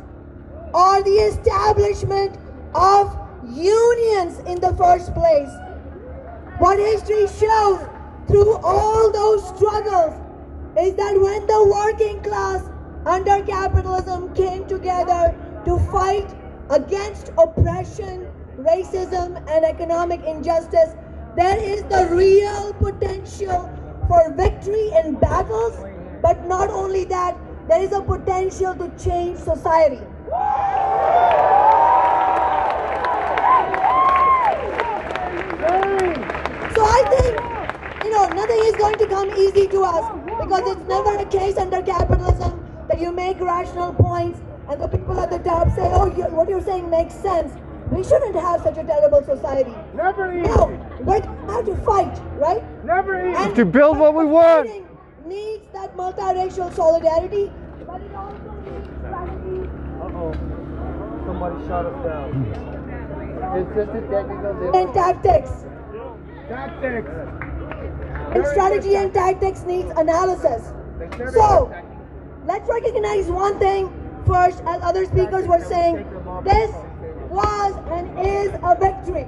or the establishment of unions in the first place, what history shows through all those struggles is that when the working class under capitalism came together to fight against oppression, racism, and economic injustice, there is the real potential for victory in battles, but not only that, there is a potential to change society. So I think, nothing is going to come easy to us, because it's never a case under capitalism that you make rational points and the people at the top say, oh, what you're saying makes sense. We shouldn't have such a terrible society. Never easy. No, we have to fight, right? Never easy. And to build what we want. Needs that multiracial solidarity, but it also needs strategy. Uh-oh. Somebody shot us down. It's just a technical difference. And tactics. Tactics. And strategy and tactics needs analysis. So, let's recognize one thing first, as other speakers were saying. This was and is a victory.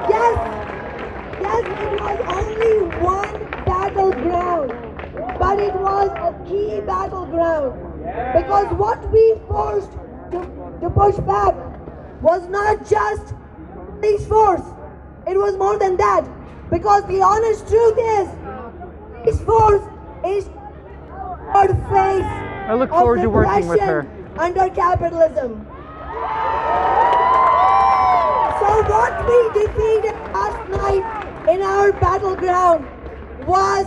Yes, it was only one battleground, but it was a key battleground, because what we forced to push back was not just police force, it was more than that, because the honest truth is, police force is our face. I look forward to working with her. Under capitalism. So what we defeated last night in our battleground was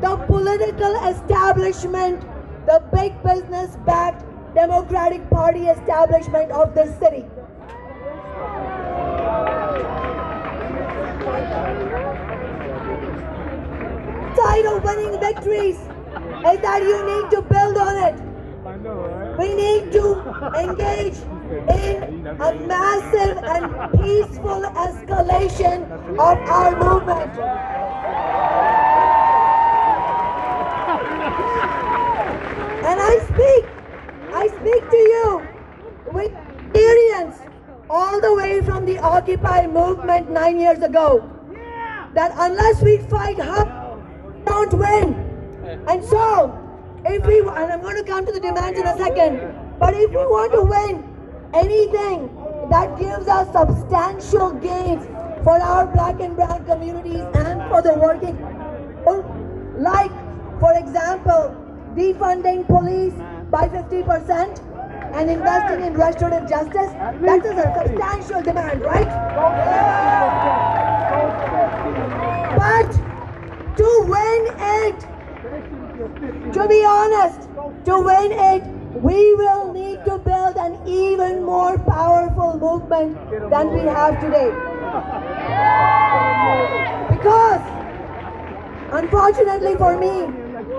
the political establishment, the big business-backed Democratic Party establishment of this city. Side of winning victories is that you need to build on it. We need to engage in a massive and peaceful escalation of our movement. And I speak to you with experience all the way from the Occupy movement 9 years ago, that unless we fight hard, we don't win. And so, and I'm going to come to the demands in a second, but if we want to win anything that gives us substantial gains for our black and brown communities and for the working, like, for example, defunding police by 50% and investing in restorative justice, that is a substantial demand, right? But to win it, to be honest, to win it, we will need to build an even more powerful movement than we have today. Because, unfortunately for me,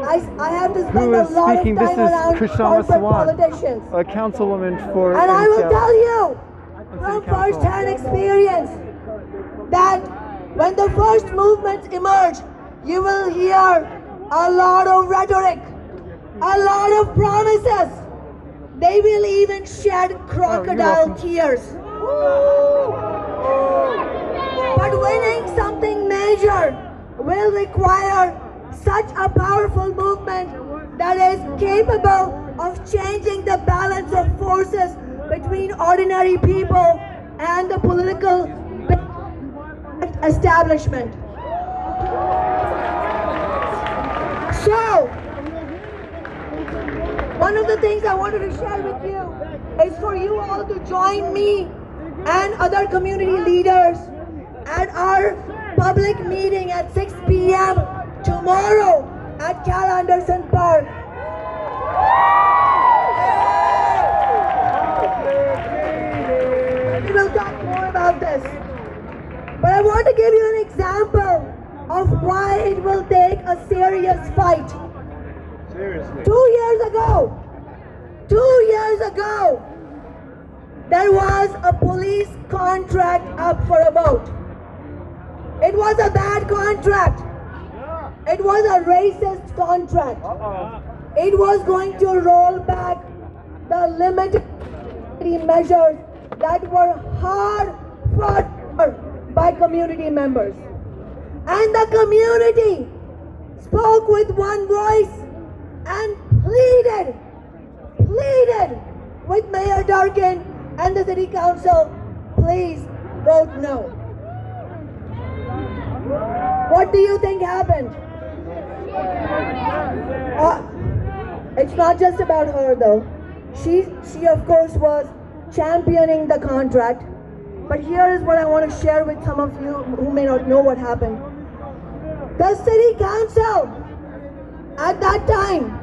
I have to spend a lot of time around corporate politicians. A councilwoman for And I will tell you from first-hand experience that when the first movements emerge, you will hear a lot of rhetoric, a lot of promises. They will even shed crocodile tears. But winning something major will require such a powerful movement that is capable of changing the balance of forces between ordinary people and the political establishment. So, one of the things I wanted to share with you is for you all to join me and other community leaders at our public meeting at 6 p.m. tomorrow at Cal Anderson Park. We will talk more about this. But I want to give you an example of why it will take a serious fight. Seriously. 2 years ago, there was a police contract up for a vote. It was a bad contract. It was a racist contract. It was going to roll back the limited measures that were hard fought by community members. And the community spoke with one voice and pleaded with Mayor Durkin and the City Council, please vote no. What do you think happened? It's not just about her though. She of course was championing the contract. But here is what I want to share with some of you who may not know what happened. The City Council at that time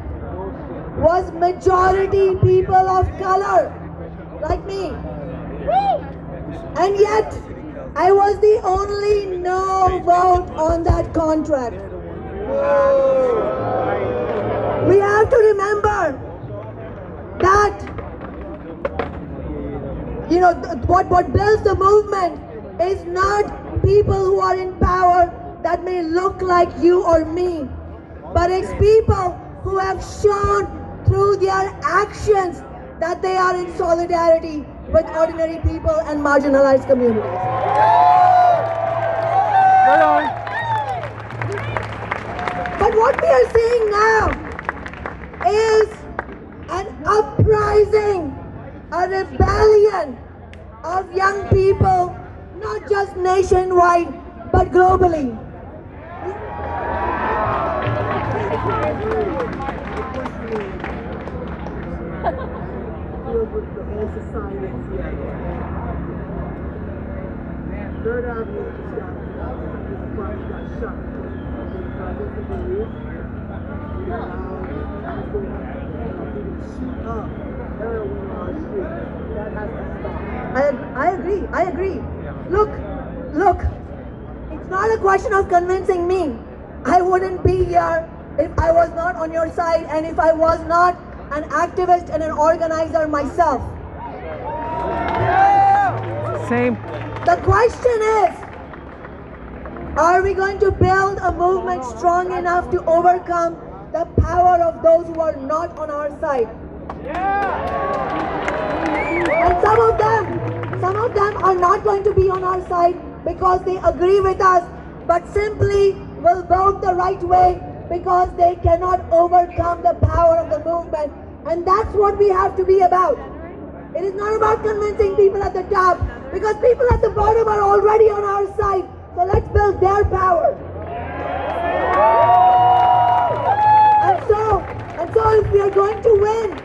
was majority people of color, like me. And yet, I was the only no vote on that contract. We have to remember that, you know, what builds the movement is not people who are in power that may look like you or me, but it's people who have shown through their actions that they are in solidarity with ordinary people and marginalized communities. But what we are seeing now is an uprising, a rebellion of young people, not just nationwide, but globally. Third Avenue got shut because of the police. Shoot up heroin on our street. That has to stop. I agree. Look, it's not a question of convincing me. I wouldn't be here if I was not on your side and if I was not an activist and an organizer myself. Same. The question is, are we going to build a movement strong enough to overcome the power of those who are not on our side? And some of them are not going to be on our side because they agree with us, but simply will vote the right way because they cannot overcome the power of the movement. And that's what we have to be about. It is not about convincing people at the top, because people at the bottom are already on our side. So let's build their power. And so if we are going to win,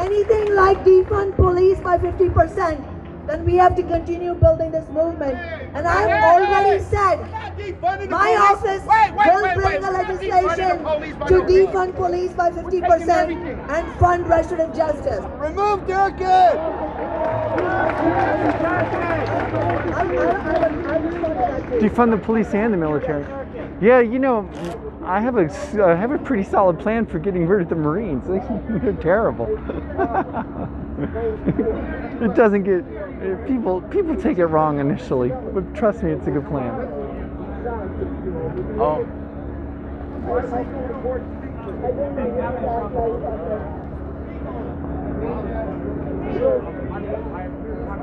anything like defund police by 50%, then we have to continue building this movement. And I've already said my office will bring the legislation to defund police by 50% and fund restorative justice. Remove Durkin! Defund the police and the military. Yeah, you know, I have a pretty solid plan for getting rid of the Marines. They're terrible. It doesn't get people take it wrong initially, but trust me, it's a good plan. Oh.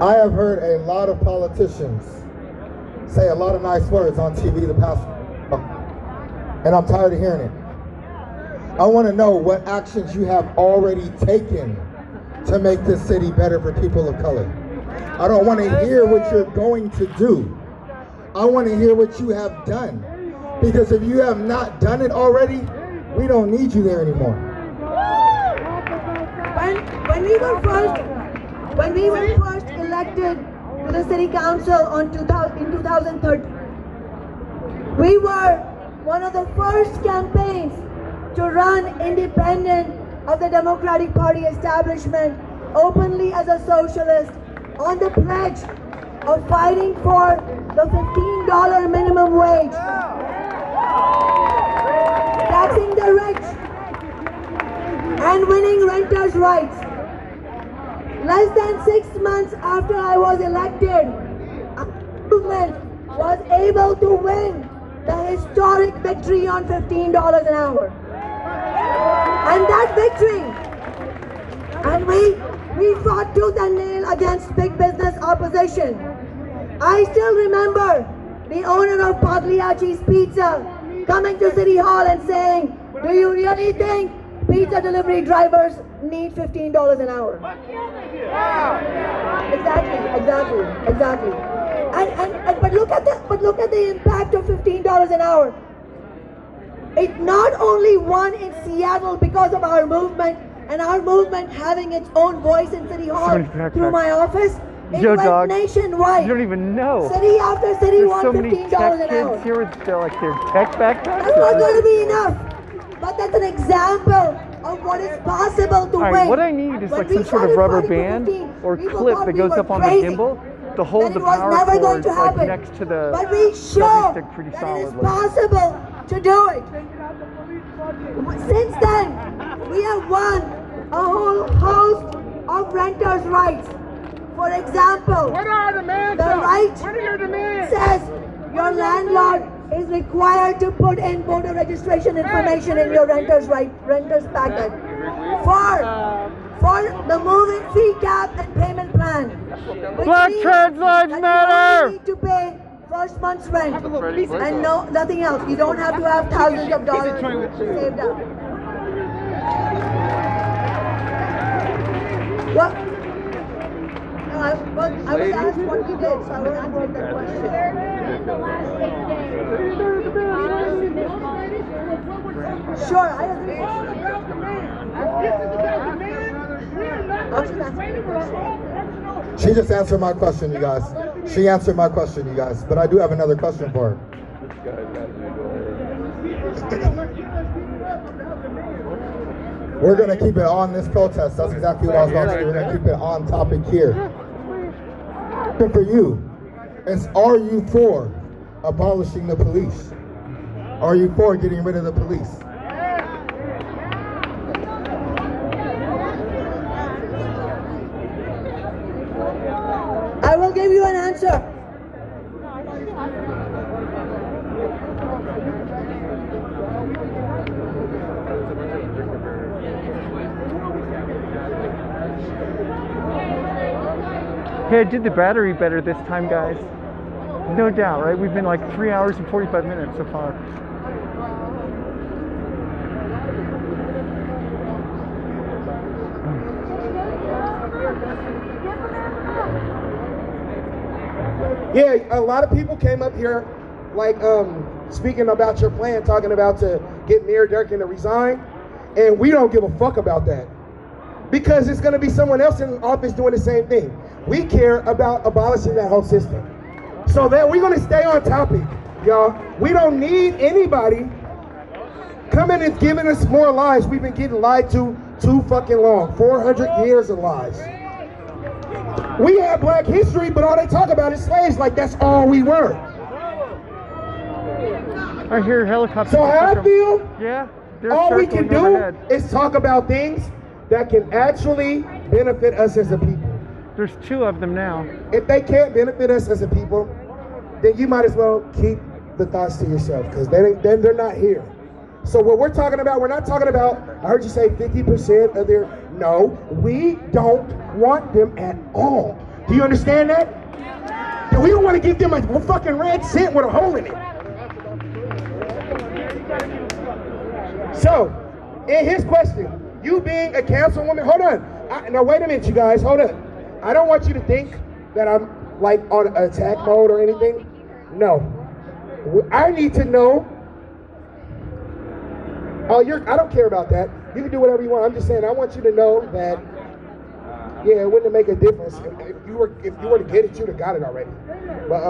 I have heard a lot of politicians say a lot of nice words on TV the past month, and I'm tired of hearing it. I want to know what actions you have already taken to make this city better for people of color. I don't want to hear what you're going to do. I want to hear what you have done. Because if you have not done it already, we don't need you there anymore. When we were first elected to the city council in 2013, we were one of the first campaigns to run independent of the Democratic Party establishment, openly as a socialist, on the pledge of fighting for the $15 minimum wage, taxing the rich, and winning renters' rights. Less than 6 months after I was elected, our movement was able to win the historic victory on $15 an hour. And that victory, and we fought tooth and nail against big business opposition. I still remember the owner of Pagliacci's Pizza coming to City Hall and saying, "Do you really think pizza delivery drivers need $15 an hour?" Exactly. But look at the impact of $15 an hour. It not only won in Seattle because of our movement, and our movement having its own voice in City Hall through my office, it went nationwide. You don't even know. City after city won so many $15 an hour. kids here with their tech backpacks. That's not going to be enough. But that's an example of what is possible to win. What I need is like some sort of rubber band or clip that goes up on the gimbal to hold the power cords like next to the but we show stick pretty that it is solidly. possible to do it. Since then, we have won a whole host of renters' rights. For example, What are the demands? the right What are your demands? says your landlord is required to put in voter registration information in your renter's packet for the moving fee cap and payment plan. Black Trans Lives Matter! You need to pay first month's rent and nothing else. You don't have to have thousands of dollars saved up. What? No, I was asked what you did, so I was answering that question. Sure, I agree. She just answered my question, you guys. She answered my question, you guys. But I do have another question for her. We're going to keep it on this protest. That's exactly what I was about to do. We're going to keep it on topic here. For you, is are you for abolishing the police? Are you for getting rid of the police? I will give you an answer. Hey, I did the battery better this time, guys. No doubt, right? We've been like 3 hours and 45 minutes so far. Yeah, a lot of people came up here, like, speaking about your plan, talking about to get Mayor Durkin to resign, and we don't give a fuck about that. because it's going to be someone else in office doing the same thing. We care about abolishing that whole system. So that we're going to stay on topic, y'all. We don't need anybody coming and giving us more lies. We've been getting lied to too fucking long. 400 years of lies. We have black history, but all they talk about is slaves, like that's all we were. I hear helicopters. So how I feel, yeah, all we can do is talk about things that can actually benefit us as a people. There's 2 of them now. If they can't benefit us as a people, then you might as well keep the thoughts to yourself, because then they're not here. So what we're talking about, we're not talking about, I heard you say 50% of their, no, we don't want them at all. Do you understand that? And we don't want to give them a fucking red cent with a hole in it. So, in his question, you being a councilwoman, hold on. Now wait a minute, you guys, hold up. I don't want you to think that I'm like on attack mode or anything. No. I need to know. Oh, I don't care about that. You can do whatever you want. I'm just saying, I want you to know that, yeah, it wouldn't make a difference. If you were to get it, you'd have got it already. But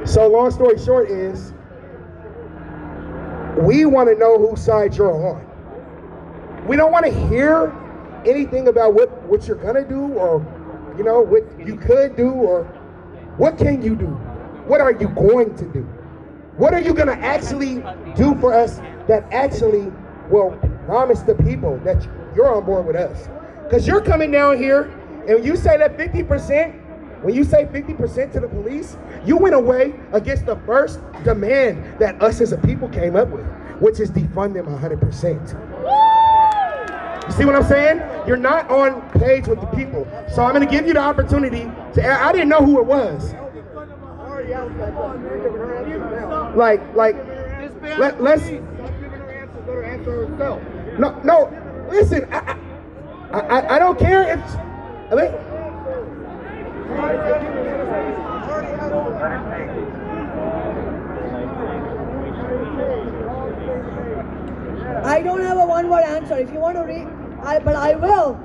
so long story short is, we want to know whose side you're on. We don't want to hear anything about what you're gonna do, or you know what you could do, or what can you do. What are you going to do? What are you gonna actually do for us that actually will promise the people that you're on board with us? Because you're coming down here and you say that 50%, when you say 50% to the police, you went away against the first demand that us as a people came up with, which is defund them 100%. You see what I'm saying? You're not on page with the people. So I'm gonna give you the opportunity to, I didn't know who it was. Let's. No, listen, I don't care if, I don't have a one-word answer. If you want to read, but I will.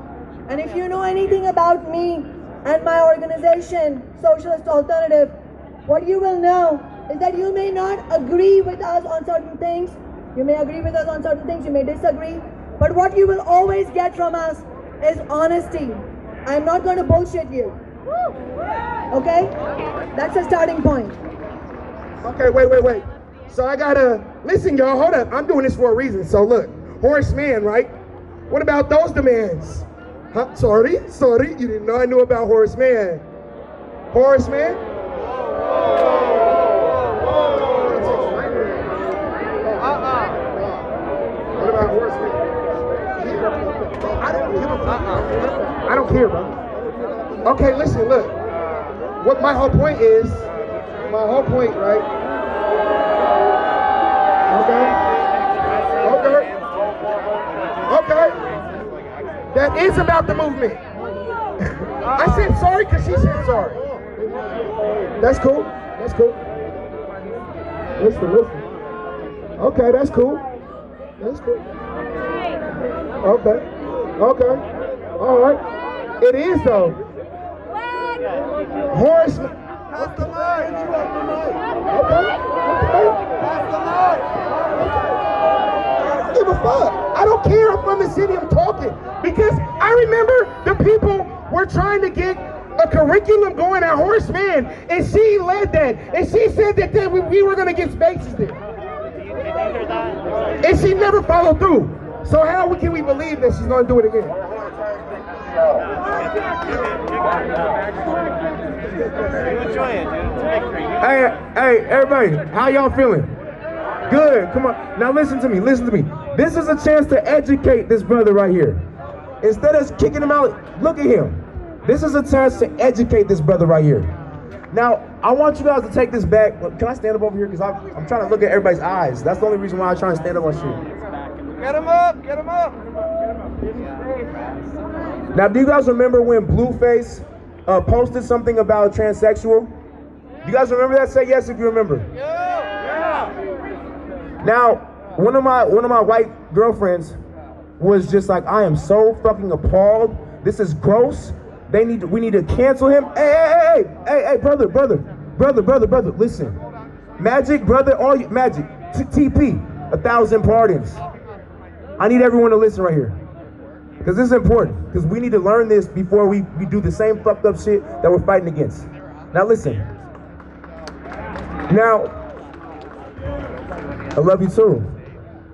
And if you know anything about me and my organization, Socialist Alternative, what you will know is that you may not agree with us on certain things. You may agree with us on certain things, you may disagree. But what you will always get from us is honesty. I'm not going to bullshit you. Okay? That's a starting point. Okay, wait. So I gotta, listen y'all, hold up. I'm doing this for a reason. So look, Horace Mann, right? What about those demands? Huh? Sorry, you didn't know I knew about Horace Mann. Horace Mann? What about Horace Mann? I don't care, bro. Okay, listen, look. What my whole point, right? Okay. That is about the movement. I said sorry because she said sorry. That's cool. Listen. Okay, that's cool. Okay. All right. It is though. Horace. Pass the mic. Okay. Give a fuck. I don't care if from the city I'm talking, because I remember the people were trying to get a curriculum going at Horace Mann, and she led that, and she said that we were going to get spaces there, and she never followed through. So how can we believe that she's going to do it again? Hey, everybody, how y'all feeling? Good, come on. Now listen to me. This is a chance to educate this brother right here. Instead of kicking him out, look at him. This is a chance to educate this brother right here. Now, I want you guys to take this back. Can I stand up over here? Because I'm trying to look at everybody's eyes. That's the only reason why I'm trying to stand up on shit. Get him up. Now, do you guys remember when Blueface posted something about a transsexual? Do you guys remember that? Say yes if you remember. Yeah. Now, one of my white girlfriends, was just like, I am so fucking appalled. This is gross. We need to cancel him. Hey, brother, listen. Magic, brother, Magic, TP, 1,000 pardons. I need everyone to listen right here. Because this is important. Because we need to learn this before we do the same fucked up shit that we're fighting against. Now listen. Now, I love you too.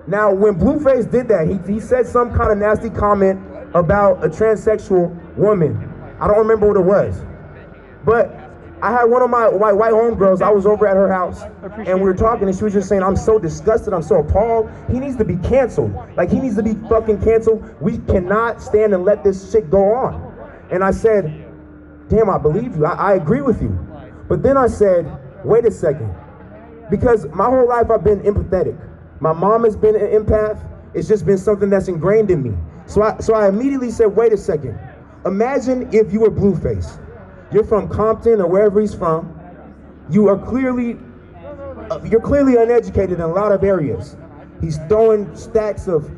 Now, when Blueface did that, he said some kind of nasty comment about a transsexual woman. I don't remember what it was. But I had one of my white homegirls, I was over at her house, and we were talking, and she was just saying, I'm so disgusted, I'm so appalled. He needs to be canceled. Like, he needs to be fucking canceled. We cannot stand and let this shit go on. And I said, damn, I believe you. I agree with you. But then I said, wait a second. Because my whole life I've been empathetic. My mom has been an empath. It's just been something that's ingrained in me. So I immediately said, wait a second. Imagine if you were Blueface. You're from Compton or wherever he's from. You're clearly uneducated in a lot of areas. He's throwing stacks of,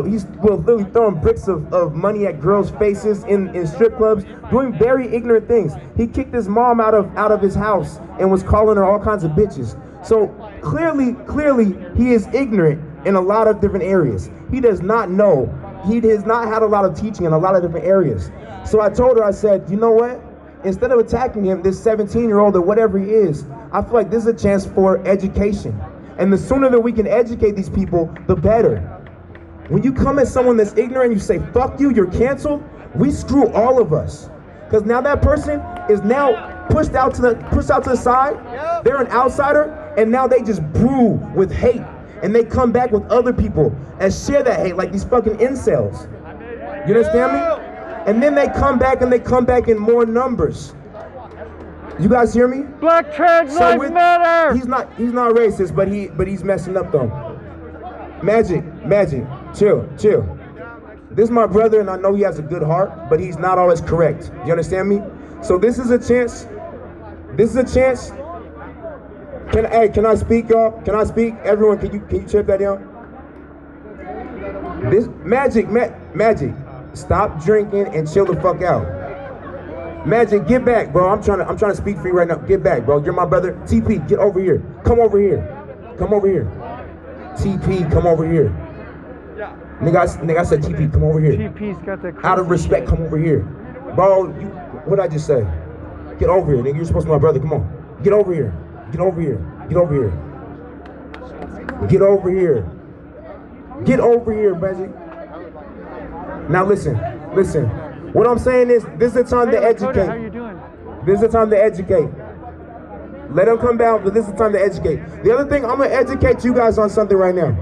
he's literally throwing bricks of money at girls' faces in strip clubs, doing very ignorant things. He kicked his mom out of his house and was calling her all kinds of bitches. So clearly he is ignorant in a lot of different areas. He does not know. He has not had a lot of teaching in a lot of different areas. So I told her, I said, you know what? Instead of attacking him, this 17-year-old or whatever he is, I feel like this is a chance for education. And the sooner that we can educate these people, the better. When you come at someone that's ignorant, you say, fuck you, you're canceled, we screw all of us. Because now that person is now pushed out to the side, they're an outsider, and now they just brew with hate. And they come back with other people and share that hate like these fucking incels. You understand me? And then they come back in more numbers. You guys hear me? Black trans lives matter. He's not racist, but he's messing up though. Magic, chill. This is my brother, and I know he has a good heart, but he's not always correct. You understand me? So this is a chance. Can I speak, y'all? Can I speak? Everyone, can you chip that down? This Magic. Stop drinking and chill the fuck out. Magic, get back, bro. I'm trying to speak for you right now. Get back, bro. You're my brother. TP, get over here. Come over here. TP, come over here. Nigga, I said TP, come over here. TP's got that. Out of respect, come over here. Bro, what'd I just say? Get over here, nigga. You're supposed to be my brother. Come on. Get over here. Get over here, Magic. Now listen. What I'm saying is, this is the time to educate. How you doing? This is the time to educate. Let them come down, but this is the time to educate. The other thing, I'm gonna educate you guys on something right now.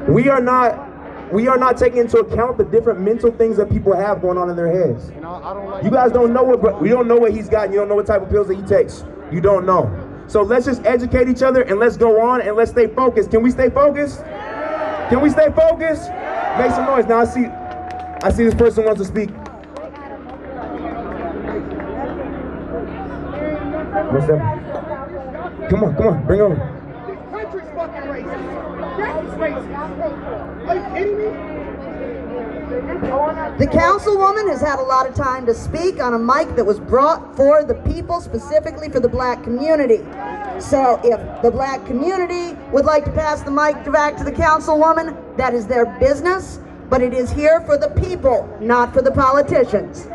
We are not taking into account the different mental things that people have going on in their heads. You guys don't know we don't know what he's got, and you don't know what type of pills that he takes. You don't know. So let's just educate each other, and let's go on, and let's stay focused. Can we stay focused? Can we stay focused? Make some noise. Now I see this person wants to speak. What's that? Come on, bring it over. This country's fucking racist. This is racist. Are you kidding me? The councilwoman has had a lot of time to speak on a mic that was brought for the people, specifically for the black community. So if the black community would like to pass the mic back to the councilwoman, that is their business, but it is here for the people, not for the politicians.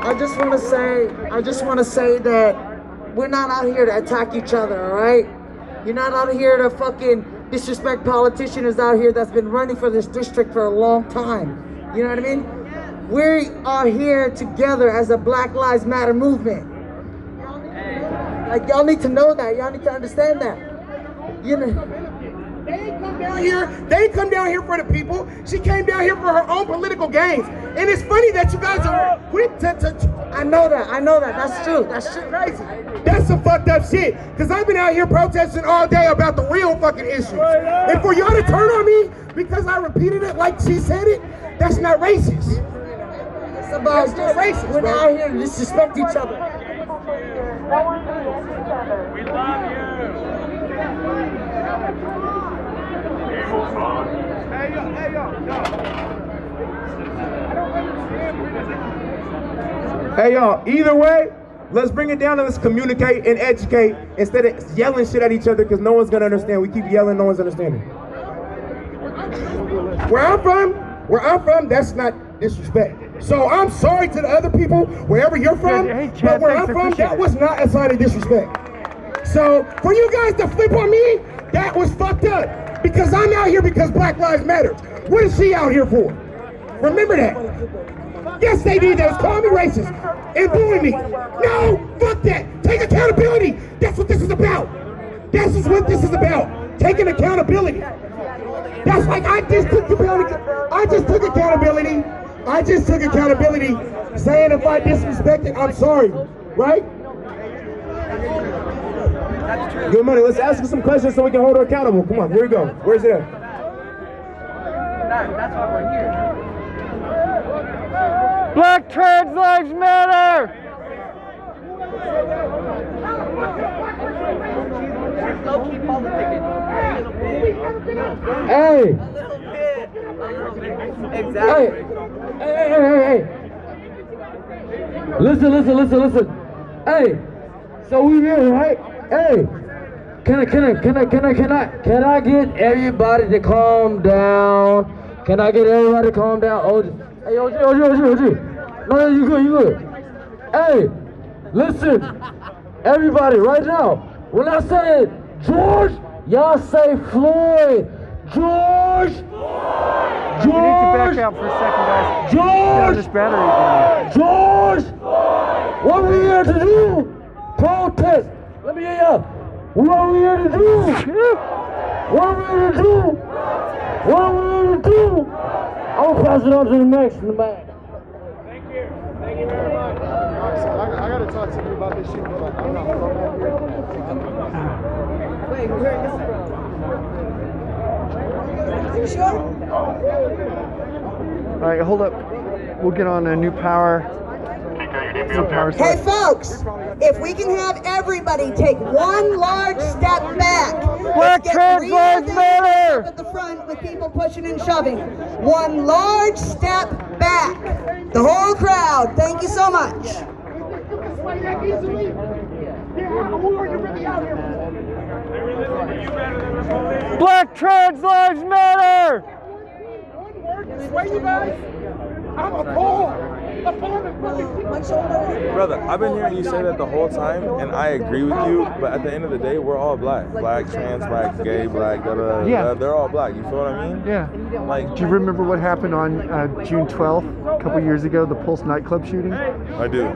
I just want to say that we're not out here to attack each other, all right? You're not out here to fucking disrespect politicians out here that's been running for this district for a long time. You know what I mean? We are here together as a Black Lives Matter movement. Like, y'all need to know that. Y'all need to understand that. You know. They come down here for the people. She came down here for her own political gains. And it's funny that you guys are quick to I know that. That's true. That's shit crazy. That's some fucked up shit. Because I've been out here protesting all day about the real fucking issues. And for y'all to turn on me because I repeated it like she said it, that's not racist. It's about that's not racist. We're not out here to disrespect each other. We love you. Hey y'all, either way, let's bring it down and let's communicate and educate instead of yelling shit at each other because no one's gonna understand. We keep yelling, no one's understanding. Where I'm from, that's not disrespect. So I'm sorry to the other people, wherever you're from, but where I'm from, that was not a sign of disrespect. So for you guys to flip on me, that was fucked up. Because I'm out here because Black Lives Matter. What is she out here for? Remember that. Yes, they did. That was calling me racist and booing me. No, fuck that. Take accountability. That's what this is about. This is what this is about. Taking accountability. That's like I just took accountability. I just took accountability saying if I disrespected, I'm sorry. Right? Good money. Let's ask her some questions so we can hold her accountable. Come on, here we go. Where's it at? That's why we're here. Black trans lives matter! Low-key politicking. Hey! Exactly. Hey! Listen. Hey! So we here, right? Hey! Can I get everybody to calm down? Can I get everybody to calm down? Hey, OG. No, you good. Hey, listen, everybody, right now. When I say George, y'all say Floyd. George. We need to back out for a second, guys. George. This battery again. George. What are we here to do? Protest. Let me hear y'all. What are we here to do? I'm gonna pass it on to the next in the back. Thank you very much. I gotta talk to you about this shit. I'm not from here. Wait, where are you from? Sure. All right, hold up. We'll get on a new power. Hey folks, if we can have everybody take one large step back. Black trans lives matter! At the front with people pushing and shoving. One large step back. The whole crowd, thank you so much. Black trans lives matter! Sway you guys? I'm appalled. Brother, I've been hearing you say that the whole time, and I agree with you, but at the end of the day, we're all black. Black, trans, black, gay, black, Yeah. they're all black, you feel what I mean? Yeah. Like, do you remember what happened on June 12th, a couple years ago, the Pulse nightclub shooting? I do.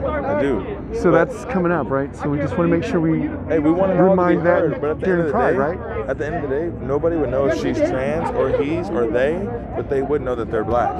So that's coming up, right? So we just want to make sure we want remind that but at the end during of the Pride, day, right? At the end of the day, nobody would know if she's trans or he's or they, but they would know that they're black.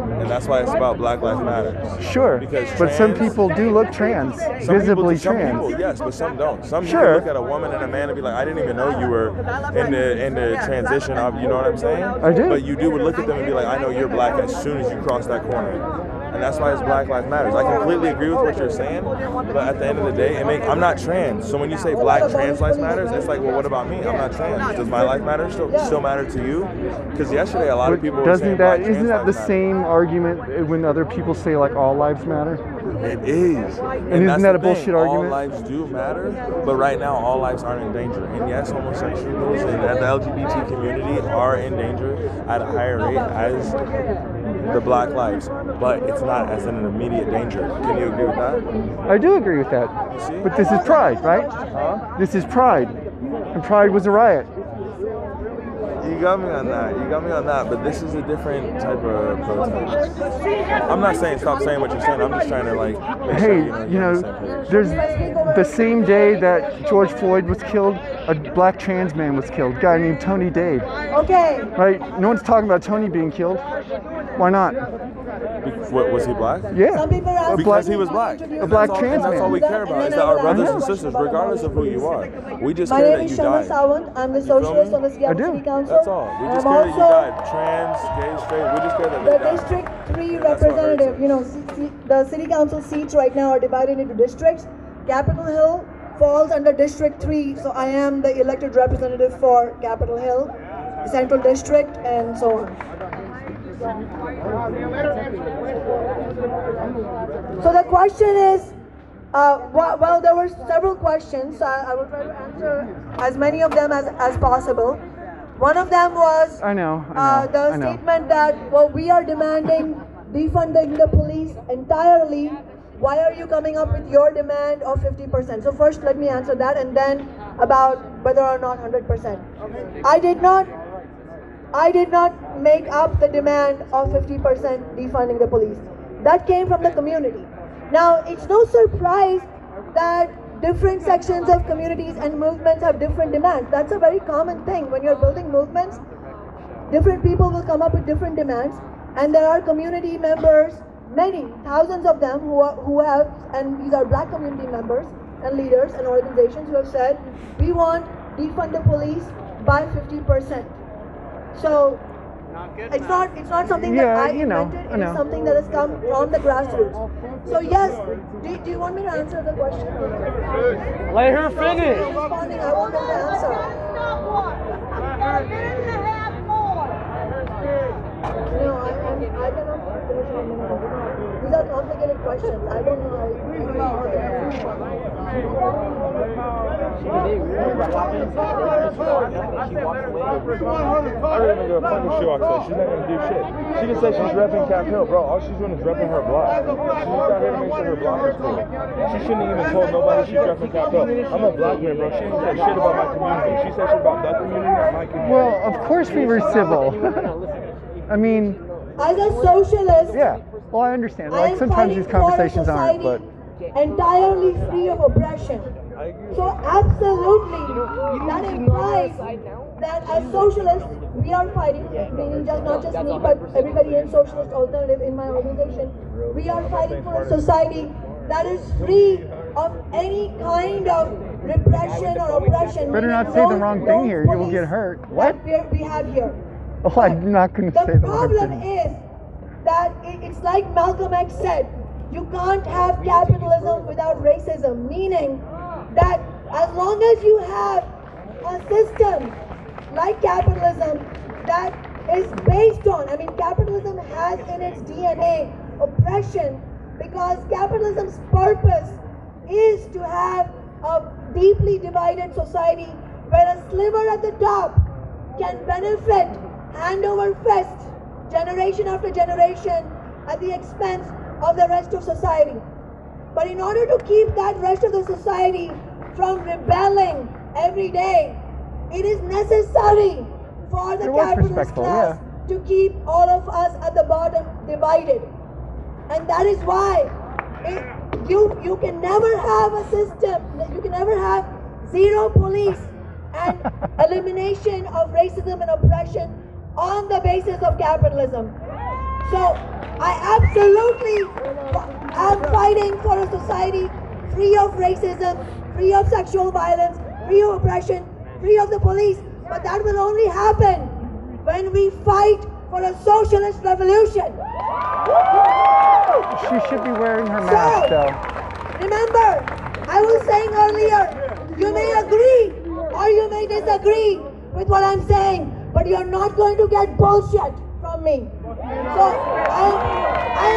And that's why it's about Black Lives Matter. Sure, but some people do look trans, visibly trans. People, yes, but some don't. Some Sure. people look at a woman and a man and be like, I didn't even know you were in the transition of, you know what I'm saying? I do. But you would look at them and be like, I know you're black as soon as you cross that corner. And that's why it's Black Lives Matter. I completely agree with what you're saying, but at the end of the day, I'm not trans. So when you say Black trans lives matters, it's like, well, what about me? I'm not trans. Does my life matter? Still matter to you? Because yesterday a lot of people were saying Black trans isn't that the lives same argument when other people say like all lives matter? It is. And isn't that a bullshit argument? All lives do matter, but right now all lives aren't in danger. And yes, homosexuals and the LGBT community are in danger at a higher rate as the Black lives, but it's not as in an immediate danger. Can you agree with that? I do agree with that. But this is Pride, right? Huh? This is Pride. And Pride was a riot. You got me on that, but this is a different type of protest. I'm not saying stop saying what you're saying, I'm just trying to like make Hey, sure you know, there's the same day that George Floyd was killed, a black trans man was killed, a guy named Tony Dade. Okay. Right? No one's talking about Tony being killed. Why not? What, was he black? Yeah. Some people are Because he was black. A black trans man. That's all we care about, is that our brothers and sisters, regardless of who you are. We just My care name that is you Shama died. Sawant. I'm the socialist on the Seattle City Council. That's all. We just care that you died. Trans, gay, straight, we just care that The they died. District 3 representative, you know, the City Council seats right now are divided into districts. Capitol Hill falls under District 3, so I am the elected representative for Capitol Hill, Central District, and so on. So the question is, well, there were several questions. I will try to answer as many of them as possible. One of them was the statement that, well, we are demanding defunding the police entirely. Why are you coming up with your demand of 50%? So first let me answer that, and then about whether or not 100%. I did not make up the demand of 50% defunding the police. That came from the community. Now, it's no surprise that different sections of communities and movements have different demands. That's a very common thing. When you're building movements, different people will come up with different demands, and there are community members, many, thousands of them who have, and these are black community members and leaders and organizations who have said, we want defund the police by 50%. So it's not something that I invented, it is something that has come from the grassroots. So yes, do you want me to answer the question? Let her finish. I'm responding, I want them to answer. No, I cannot finish in a minute. These are complicated questions. I don't know how to I really don't give a fuck if she walks out. She's not gonna do shit. She can say she's repping Cap Hill, bro. All she's doing is repping her block. She's out here to make sure her block is cool. She shouldn't have even told nobody she's repping Cap Hill. I'm a black man, bro. She didn't say shit about my community. She said shit about that community, not my community. Well, of course we were civil. I mean, as a socialist, yeah. Well, I understand. Like sometimes these conversations aren't, but entirely free of oppression. So absolutely, that implies that as socialists, we are fighting, meaning not just me, but everybody in Socialist Alternative in my organization, we are fighting for a society that is free of any kind of repression or oppression. Better not say the wrong thing here, you will get hurt. What? We have here. Oh, I'm not going to say the wrong thing. The problem is that it's like Malcolm X said, you can't have capitalism without racism, meaning that as long as you have a system like capitalism that is based on, I mean, capitalism has in its DNA oppression, because capitalism's purpose is to have a deeply divided society where a sliver at the top can benefit hand over fist, generation after generation, at the expense of the rest of society. But in order to keep that rest of the society from rebelling every day, it is necessary for the capitalist class to keep all of us at the bottom divided. And that is why you can never have a system, you can never have zero police and elimination of racism and oppression on the basis of capitalism. So I absolutely am fighting for a society free of racism, free of sexual violence, free of oppression, free of the police. But that will only happen when we fight for a socialist revolution. She should be wearing her mask, though. Remember, I was saying earlier, you may agree or you may disagree with what I'm saying, but you're not going to get bullshit from me. So I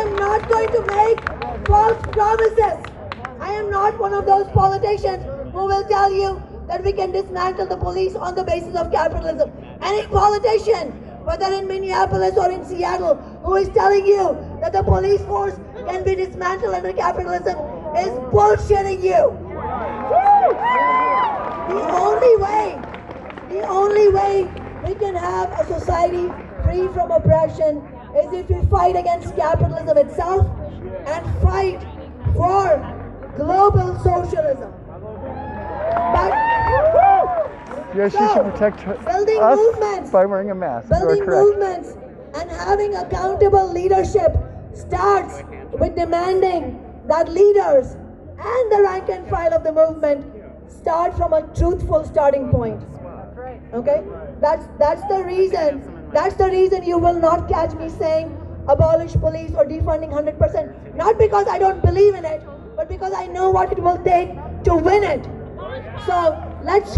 am not going to make false promises. I am not one of those politicians who will tell you that we can dismantle the police on the basis of capitalism. Any politician, whether in Minneapolis or in Seattle, who is telling you that the police force can be dismantled under capitalism is bullshitting you. The only way we can have a society free from oppression is if we fight against capitalism itself and fight for global socialism. Yes, she should protect us by wearing a mask. Building movements and having accountable leadership starts with demanding that leaders and the rank and file of the movement start from a truthful starting point. Okay? That's the reason. That's the reason you will not catch me saying abolish police or defunding 100%. Not because I don't believe in it, but because I know what it will take to win it. So let's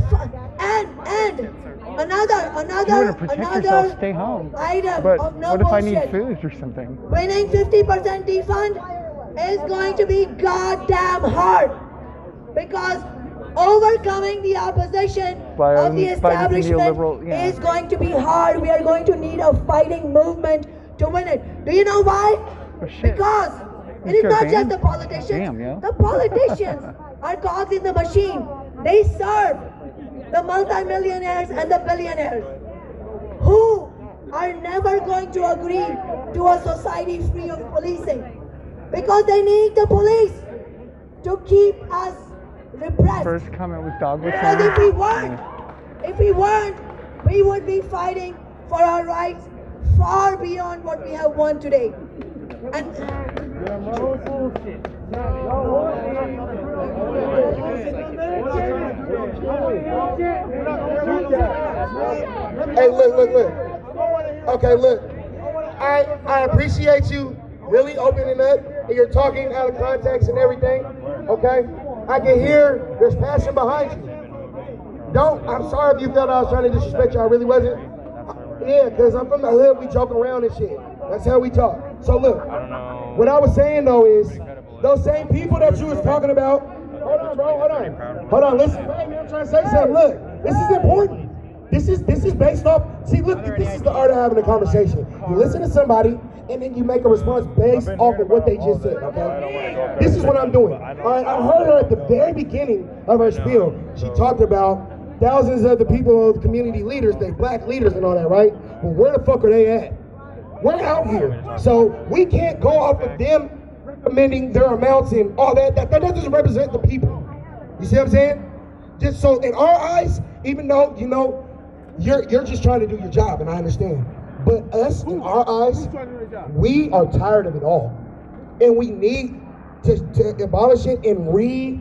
and another protect yourself, stay home. Item But of no what if I bullshit. need food or something? Winning 50% defund is going to be goddamn hard, because overcoming the opposition of the establishment is going to be hard. We are going to need a fighting movement to win it. Do you know why? Because it is not just the politicians. The politicians are cogs in the machine. They serve the multimillionaires and the billionaires who are never going to agree to a society free of policing, because they need the police to keep us repressed. First comment was dog whistle. Because if we weren't, we would be fighting for our rights far beyond what we have won today. And hey, look. Okay, look. I appreciate you really opening up and you're talking out of context and everything. Okay? I can hear there's passion behind you. I'm sorry if you felt I was trying to disrespect you. I really wasn't. Yeah, because I'm from the hood. We joke around and shit. That's how we talk. So look, what I was saying though is, those same people that you was talking about, hold on, bro, hold on, listen, I'm trying to say something. Look, this is important. This is based off, see, look, this is the art of having a conversation. You listen to somebody, and then you make a response based off of what they just said, okay? This is what I'm doing. All right, I heard her at the very beginning of her spiel. She talked about thousands of the people, the community leaders, they black leaders and all that, right? Well, where the fuck are they at? We're out here. So we can't go off of them recommending their amounts and all that. That doesn't represent the people. You see what I'm saying? Just so in our eyes, even though, you know, you're just trying to do your job, and I understand. But us, in our eyes, we are tired of it all. And we need to abolish it and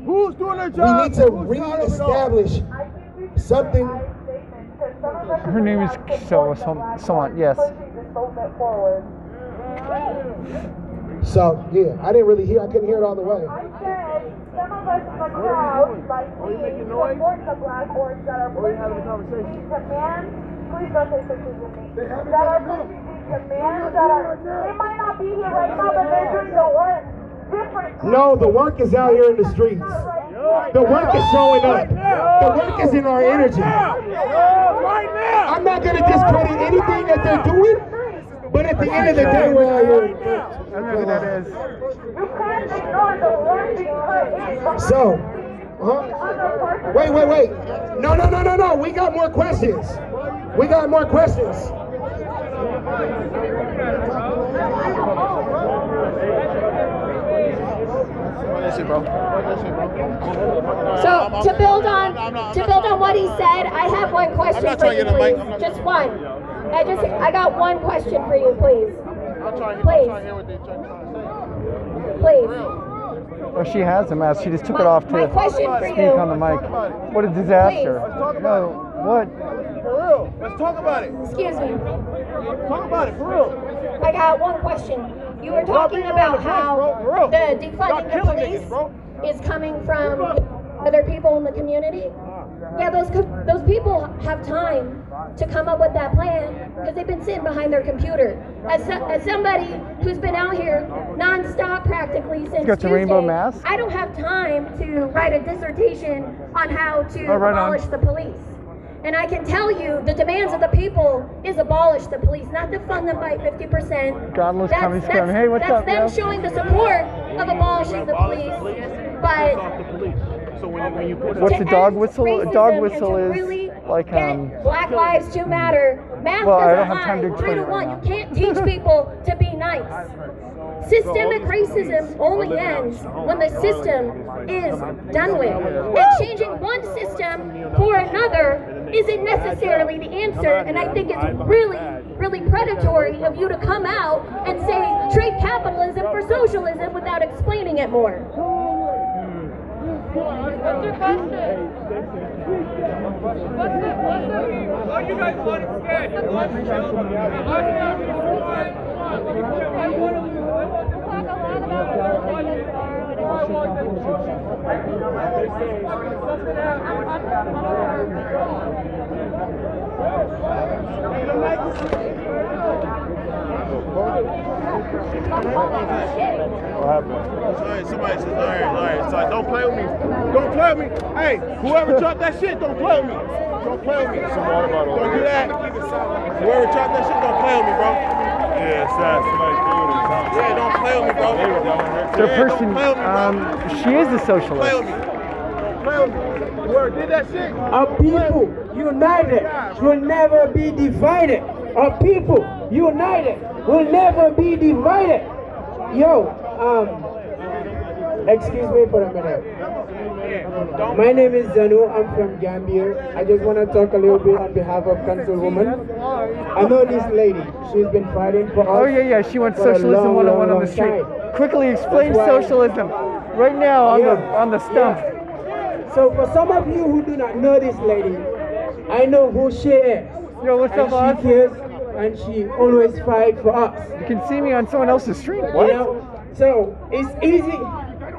who's doing their job? We need to re-establish something. Her name is someone, yes. So, yeah, I didn't really hear, I couldn't hear it all the way. I said, some of us in the crowd, like we support the black orcs that are pushing these commands. Please don't say pictures with me. That are pushing these commands that are, they might not be here right now, but they're doing the work. No, the work is out here in the streets. The work is showing up. The work is in our energy. I'm not going to discredit anything that they're doing, but at the end of the day, we're out here. I don't know who that is. So, wait. No. We got more questions. So to build on what he said, I have one question for you, please. Just one. I got one question for you, please. Please. Oh, she has a mask. She just took it off to speak on the mic. What a disaster. No, what? For real. Let's talk about it. Excuse me. Talk about it, for real. I got one question. You were talking about how the defunding the police is coming from other people in the community. Yeah, those people have time to come up with that plan because they've been sitting behind their computer. As somebody who's been out here nonstop practically since got your rainbow mask? I don't have time to write a dissertation on how to abolish the police. And I can tell you, the demands of the people is abolish the police, not defund them by 50%. Godless coming scum. Hey, what's up, That's them showing the support of abolishing the police. But so when you put what's a dog whistle? A dog whistle is really like Black Lives do matter. Math well, I don't doesn't have time to lie. explain 3 to it 1. right You can't teach people to be nice. Systemic racism only ends when the system is done with. And changing one system for another isn't necessarily the answer. And I think it's really, really predatory of you to come out and say trade capitalism for socialism without explaining it more. What's your question? Oh, you guys want to scared. What happened? Somebody says, all right. So don't play with me. Don't play with me. Hey, whoever dropped that shit, don't play with me. Don't play with me. Some water bottle. Don't do that. Whoever dropped that shit, don't play with me, bro. Yeah, it's that. Somebody threw it. Yeah, don't play with me, bro. The person, she is a socialist. Play with me. Play with me. Whoever did that shit. Our people united will never be divided. Our people united will never be divided. Yo, excuse me for a minute. My name is Zanu. I'm from Gambia. I just want to talk a little bit on behalf of Councilwoman. I know this lady. She's been fighting for us. Oh yeah. She wants socialism 101 on the street. Quickly explain socialism right now on the stump. Yeah. So for some of you who do not know this lady, I know who she is. Yo, what's up, She cares and she always fights for us. You can see me on someone else's stream. What? You know? So it's easy. I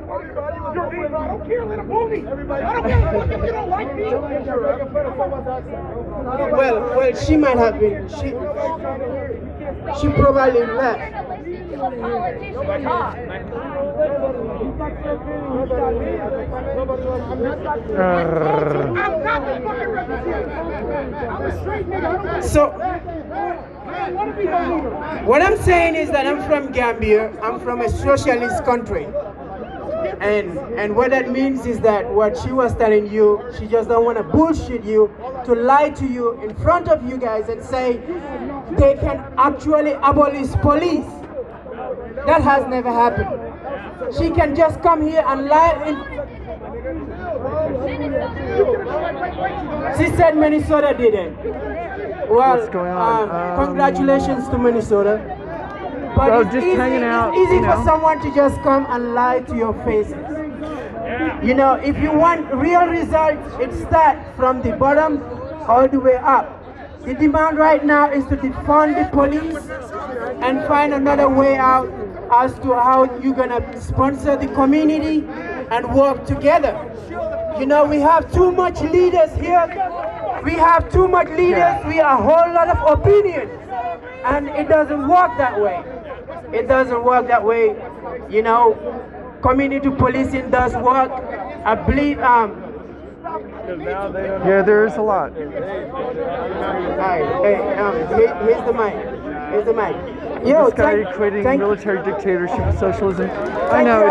don't care, let him move me. I don't care if you don't like me. Well, she might have been. She probably left. So, what I'm saying is that I'm from Gambia. I'm from a socialist country. And what that means is that what she was telling you, she just don't want to bullshit you, to lie to you in front of you guys and say they can actually abolish police. That has never happened. She can just come here and lie. She said Minnesota did it. Well, what's going on? Congratulations to Minnesota. But bro, it's just easy, hanging out. It's easy for someone to just come and lie to your faces. You know, if you want real results, it starts from the bottom all the way up. The demand right now is to defund the police and find another way out as to how you're gonna sponsor the community and work together. You know, we have too much leaders here. We have too much leaders. We have a whole lot of opinions, and it doesn't work that way. It doesn't work that way. You know, community policing does work. I believe. Yeah, there is a lot. Hi, here's the mic. Here's the mic. Yo, this guy equating military dictatorship with socialism. I know.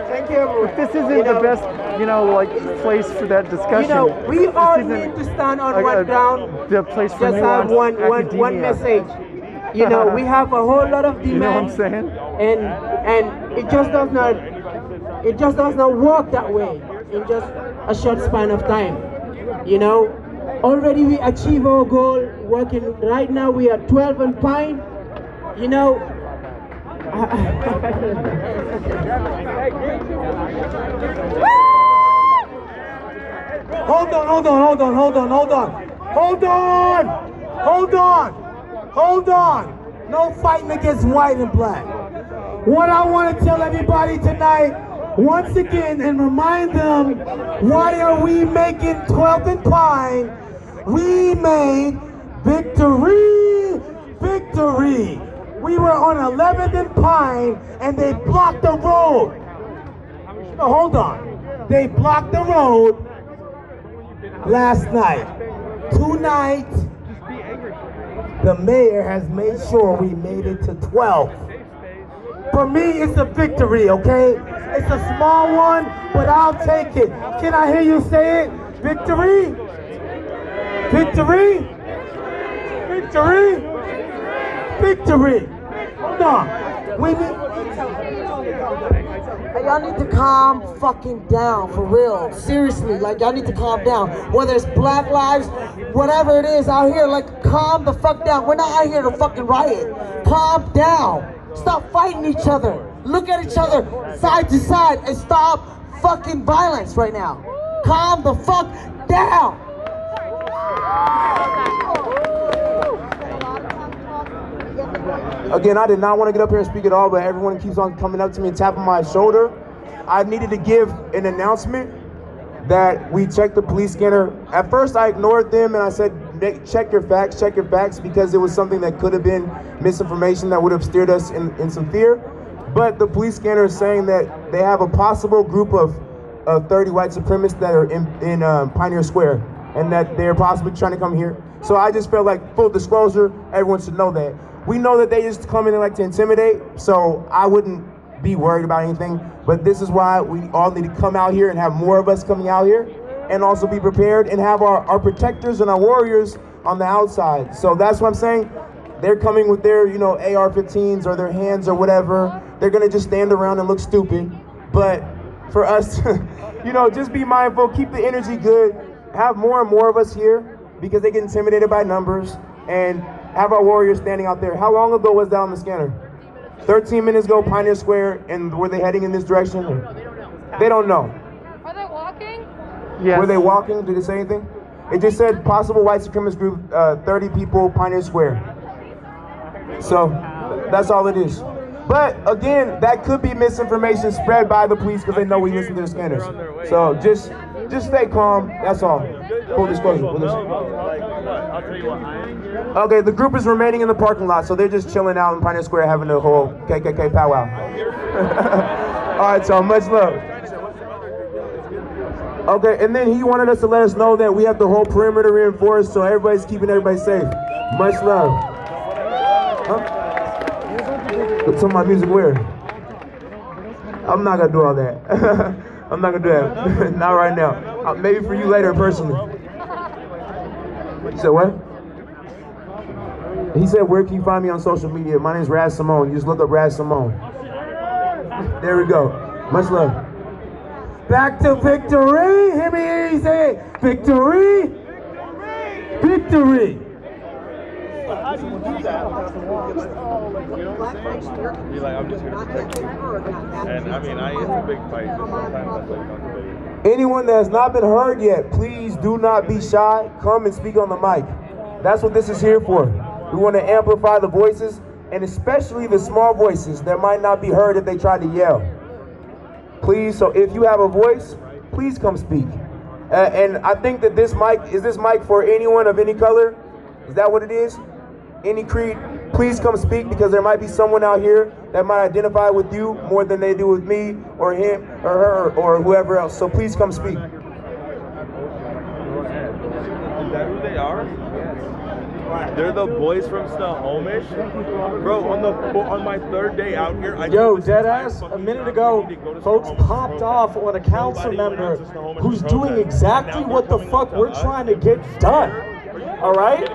Thank you, everyone. If this isn't the best, like place for that discussion. You know, we all need to stand on one ground. The place for just have one message. You know, we have a whole lot of demands. You know what I'm saying? And it just does not work that way in just a short span of time. You know, already we achieve our goal. Working right now, we are 12 and Pine. You know. Hold on. No fighting against white and black. What I want to tell everybody tonight, once again, and remind them, why are we making 12th and Pine? We made victory. We were on 11th and Pine, and they blocked the road. No, hold on. They blocked the road last night. Tonight, the mayor has made sure we made it to 12. For me, it's a victory, okay? It's a small one, but I'll take it. Can I hear you say it? Victory? Victory? Victory? Victory. Hold on. Y'all need to calm fucking down, for real. Seriously, like y'all need to calm down. Whether it's Black Lives, whatever it is out here, like calm the fuck down. We're not out here to fucking riot. Calm down. Stop fighting each other. Look at each other side to side and stop fucking violence right now. Calm the fuck down. Again, I did not want to get up here and speak at all, but everyone keeps on coming up to me and tapping my shoulder. I needed to give an announcement that we checked the police scanner. At first I ignored them and I said, check your facts, because it was something that could have been misinformation that would have steered us in some fear. But the police scanner is saying that they have a possible group of 30 white supremacists that are in Pioneer Square, and that they're possibly trying to come here. So I just felt like, full disclosure, everyone should know that. We know that they just come in and like to intimidate, so I wouldn't be worried about anything. But this is why we all need to come out here and have more of us coming out here, and also be prepared and have our protectors and our warriors on the outside. So that's what I'm saying. They're coming with their, AR-15s or their hands or whatever. They're gonna just stand around and look stupid. But for us, just be mindful, keep the energy good, have more and more of us here, because they get intimidated by numbers, and have our warriors standing out there. How long ago was that on the scanner? 13 minutes ago, Pioneer Square, and were they heading in this direction? They don't know. Are they walking? Yes. Were they walking? Did it say anything? It just said possible white supremacist group, 30 people, Pioneer Square. So that's all it is. But again, that could be misinformation spread by the police because they know we listen to the scanners. So just stay calm. That's all. Full disclosure. Okay, the group is remaining in the parking lot, so they're just chilling out in Pioneer Square having a whole KKK powwow. All right, so much love. Okay, and then he wanted us to let us know that we have the whole perimeter reinforced, so everybody's keeping everybody safe. Much love. Huh? Put some of my music where? I'm not gonna do all that. I'm not gonna do that. Not right now. Maybe for you later, personally. You said what? He said, where can you find me on social media? My name is Raz Simone. You just look up Raz Simone. There we go. Much love. Back to victory. Hear me hear you say it. Victory. Victory. How do you do that? Be like, I'm just here to protect you. And I mean, it's a big fight. Sometimes that's like anyone that has not been heard yet, please do not be shy. Come and speak on the mic. That's what this is here for. We want to amplify the voices, and especially the small voices that might not be heard if they try to yell. Please, so if you have a voice, please come speak. And I think that this mic, is this mic for anyone of any color? Is that what it is? Any creed? Please come speak, because there might be someone out here that might identify with you more than they do with me or him or her or whoever else. So please come speak. Is that who they are? They're the boys from Snohomish? Bro, on my third day out here, Yo, deadass, a minute ago, folks popped off on a council member who's doing exactly what the fuck we're trying to get done. All right?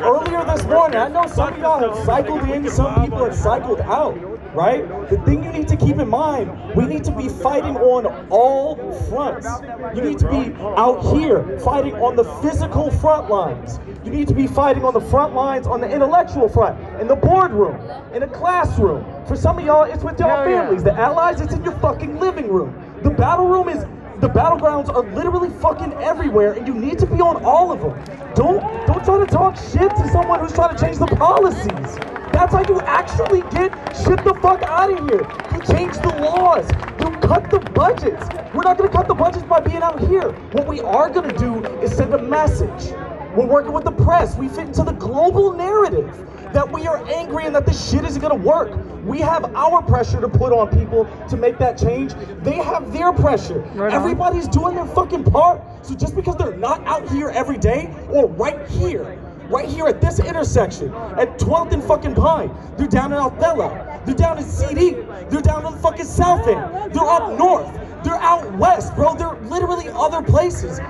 Earlier this morning, I know some of y'all have cycled in, some people have cycled out, right? The thing you need to keep in mind, we need to be fighting on all fronts. You need to be out here fighting on the physical front lines. You need to be fighting on the front lines, on the intellectual front, in the boardroom, in a classroom. For some of y'all, it's with y'all families. The allies, it's in your fucking living room. The battlegrounds are literally fucking everywhere, and you need to be on all of them. Don't try to talk shit to someone who's trying to change the policies. That's how you actually get shit the fuck out of here. You change the laws. You cut the budgets. We're not gonna cut the budgets by being out here. What we are gonna do is send a message. We're working with the press. We fit into the global narrative that we are angry and that this shit isn't gonna work. We have our pressure to put on people to make that change. They have their pressure. Right. Everybody's doing their fucking part. So just because they're not out here every day, or right here at this intersection, at 12th and fucking Pine, they're down in Althella, they're down in CD, they're down in the fucking South End, they're up north, they're out west, bro, they're literally other places.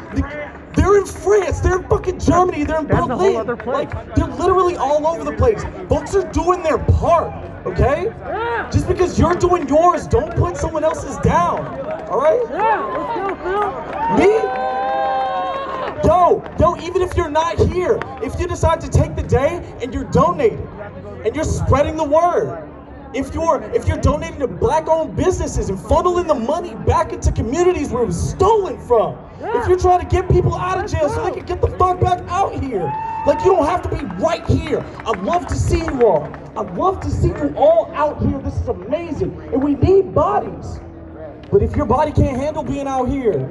They're in France, they're in fucking Germany, they're in Berlin. Like, they're literally all over the place. Folks are doing their part, okay? Yeah. Just because you're doing yours, don't put someone else's down, all right? Yeah, let's go, Phil. Me? Yo, even if you're not here, if you decide to take the day and you're donating, and you're spreading the word, if you're donating to black-owned businesses and funneling the money back into communities where it was stolen from, if you're trying to get people out of jail so they can get the fuck back out here, like, you don't have to be right here. I'd love to see you all. I'd love to see you all out here. This is amazing, and we need bodies. But if your body can't handle being out here,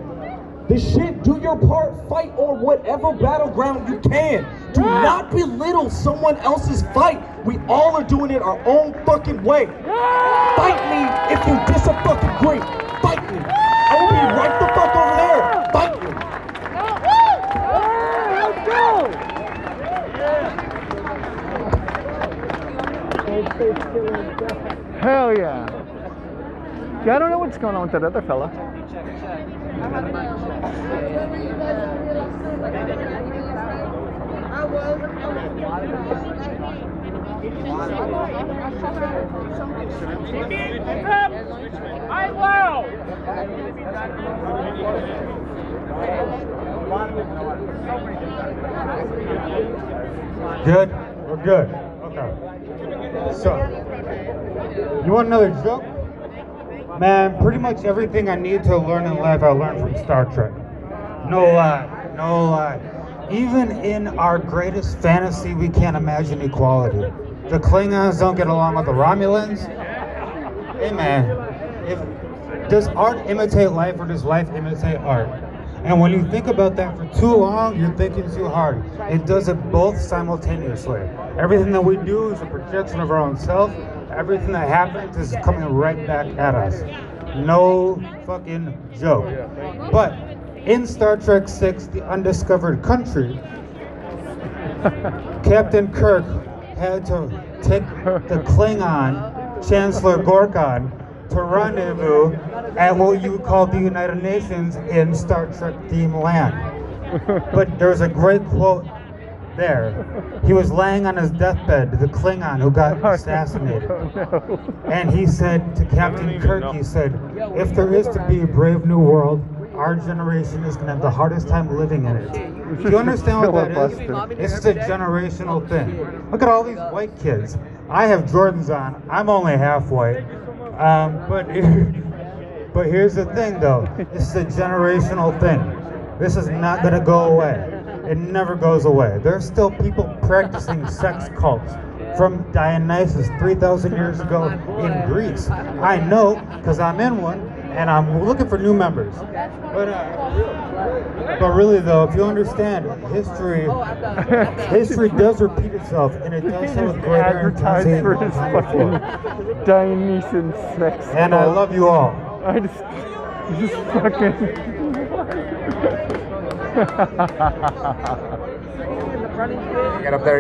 the shit, do your part, fight on whatever battleground you can. Do not belittle someone else's fight. We all are doing it our own fucking way. Fight me if you disagree. Fight me. I will be right the fuck over there. Fight me. Let's go. Hell yeah. Yeah, I don't know what's going on with that other fella. Good? We're good. Okay. So, you want another joke? Man, pretty much everything I need to learn in life I learned from Star Trek. No lie, no lie. Even in our greatest fantasy, we can't imagine equality. The Klingons don't get along with the Romulans. Hey man, does art imitate life or does life imitate art? And when you think about that for too long, you're thinking too hard. It does it both simultaneously. Everything that we do is a projection of our own self. Everything that happens is coming right back at us. No fucking joke. But in Star Trek VI, The Undiscovered Country, Captain Kirk had to take the Klingon, Chancellor Gorkon, to rendezvous at what you would call the United Nations in Star Trek themed land. But there's a great quote there. He was laying on his deathbed, the Klingon who got assassinated. And he said to Captain Kirk, he said, if there is to be a brave new world, our generation is going to have the hardest time living in it. Do you understand what that is? This is a generational thing. Look at all these white kids. I have Jordans on. I'm only half white. But here's the thing though. This is a generational thing. This is not going to go away. It never goes away. There's still people practicing sex cults from Dionysus 3,000 years ago in Greece. I know because I'm in one and I'm looking for new members. But really though, if you understand, history does repeat itself and it does so with greater intensity. For his fucking Dionysian sex. And I love you all. I just fucking. Get up there.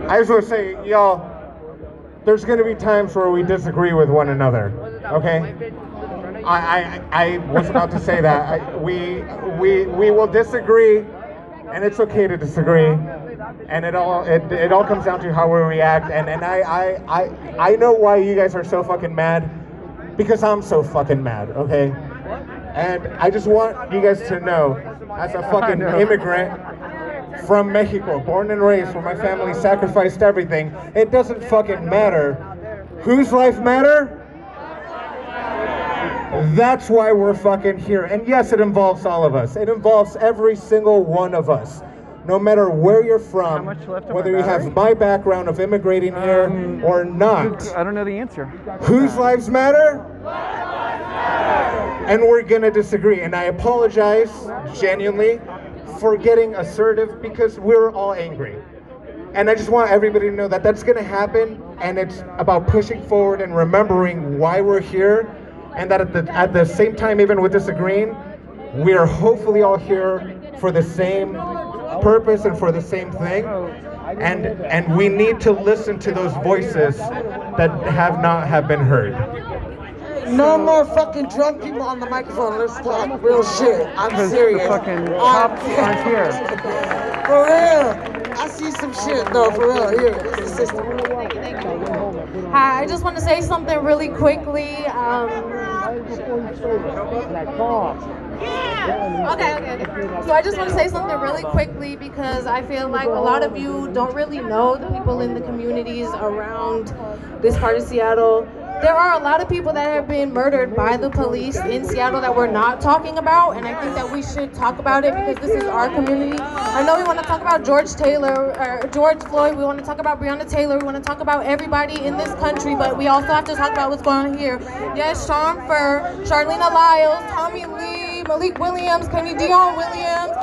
I just want to say, y'all, there's going to be times where we disagree with one another, okay? I was about to say that. We will disagree, and it's okay to disagree, and it all comes down to how we react, and I know why you guys are so fucking mad, because I'm so fucking mad, okay? And I just want you guys to know, as a fucking immigrant from Mexico, born and raised, where my family sacrificed everything, it doesn't fucking matter. Whose life matter? That's why we're fucking here. And yes, it involves all of us. It involves every single one of us. No matter where you're from, whether you have my background of immigrating here or not. I don't know the answer. Whose lives matter? And we're gonna disagree. And I apologize, genuinely, for getting assertive because we're all angry. And I just want everybody to know that that's gonna happen, and it's about pushing forward and remembering why we're here, and that at the same time, even with disagreeing, we are hopefully all here for the same purpose and for the same thing. And we need to listen to those voices that have been heard. No more fucking drunk people on the microphone. Let's talk real shit. I'm serious. The fucking cops aren't here. For real. I see some shit though, for real. Here, this is the system. Hi, I just want to say something really quickly. Okay. So I just want to say something really quickly because I feel like a lot of you don't really know the people in the communities around this part of Seattle. there are a lot of people that have been murdered by the police in Seattle that we're not talking about, and I think that we should talk about it because this is our community. I know we want to talk about George Floyd, we want to talk about Breonna Taylor, we want to talk about everybody in this country, but we also have to talk about what's going on here. Yes, Sean Furr, Charlena Lyles, Tommy Lee, Malik Williams, Kenny Dion Williams,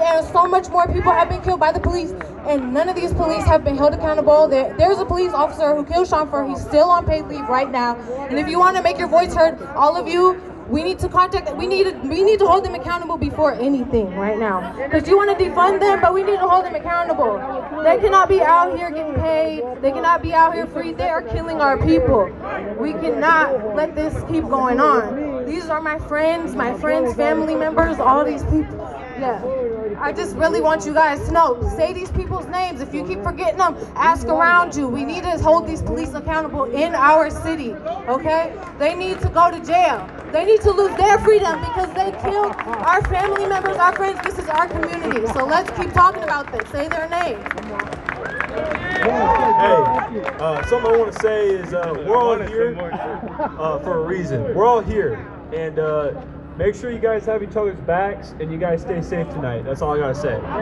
and so much more people have been killed by the police, and none of these police have been held accountable. There's a police officer who killed Sean Furr. He's still on paid leave right now. And if you want to make your voice heard, all of you, we need to contact. We need to hold them accountable before anything right now. Because you want to defund them, but we need to hold them accountable. They cannot be out here getting paid. They cannot be out here free. They are killing our people. We cannot let this keep going on. These are my friends, family members, all these people. Yeah. I just really want you guys to know, say these people's names. If you keep forgetting them, ask around you. We need to hold these police accountable in our city, okay? They need to go to jail. They need to lose their freedom because they killed our family members, our friends. This is our community. So let's keep talking about this. Say their names. Hey, something I want to say is we're all here for a reason. We're all here. And make sure you guys have each other's backs and you guys stay safe tonight. That's all I gotta say. No,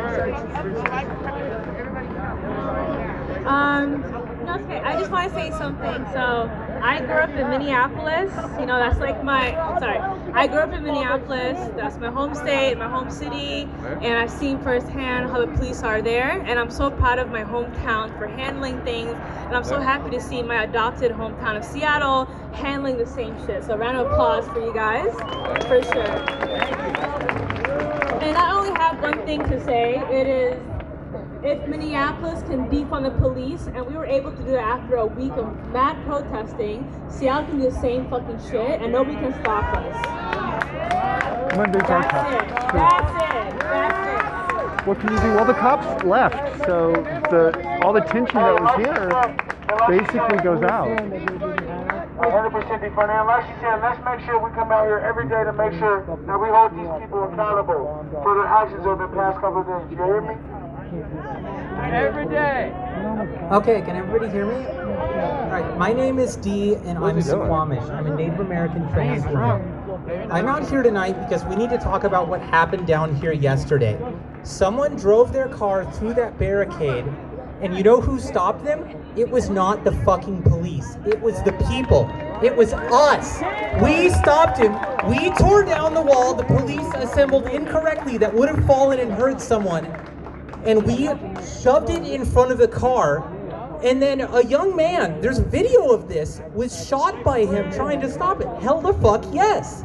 it's okay. I just want to say something. So I grew up in Minneapolis. You know, that's like I grew up in Minneapolis. That's my home state, my home city, and I've seen firsthand how the police are there. And I'm so proud of my hometown for handling things. And I'm so happy to see my adopted hometown of Seattle handling the same shit. So round of applause for you guys, for sure. And I only have one thing to say. It is, if Minneapolis can defund the police, and we were able to do that after a week of mad protesting, Seattle can do the same fucking shit, and nobody can stop us. Monday's our That's it. What can you do? Well, the cops left, so all the tension that was here basically goes out. 100% defund, and like she said, let's make sure we come out here every day to make sure that we hold these people accountable for their actions over the past couple of days. You hear me? Every day. Okay, can everybody hear me? All right, my name is Dee, and I'm Squamish. I'm a Native American trans woman. I'm not here tonight because we need to talk about what happened down here yesterday. Someone drove their car through that barricade, and you know who stopped them? It was not the fucking police. It was the people. It was us. We stopped him. We tore down the wall. The police assembled incorrectly that would have fallen and hurt someone. And we shoved it in front of the car. And then a young man, there's video of this, was shot by him trying to stop it. Hell the fuck yes.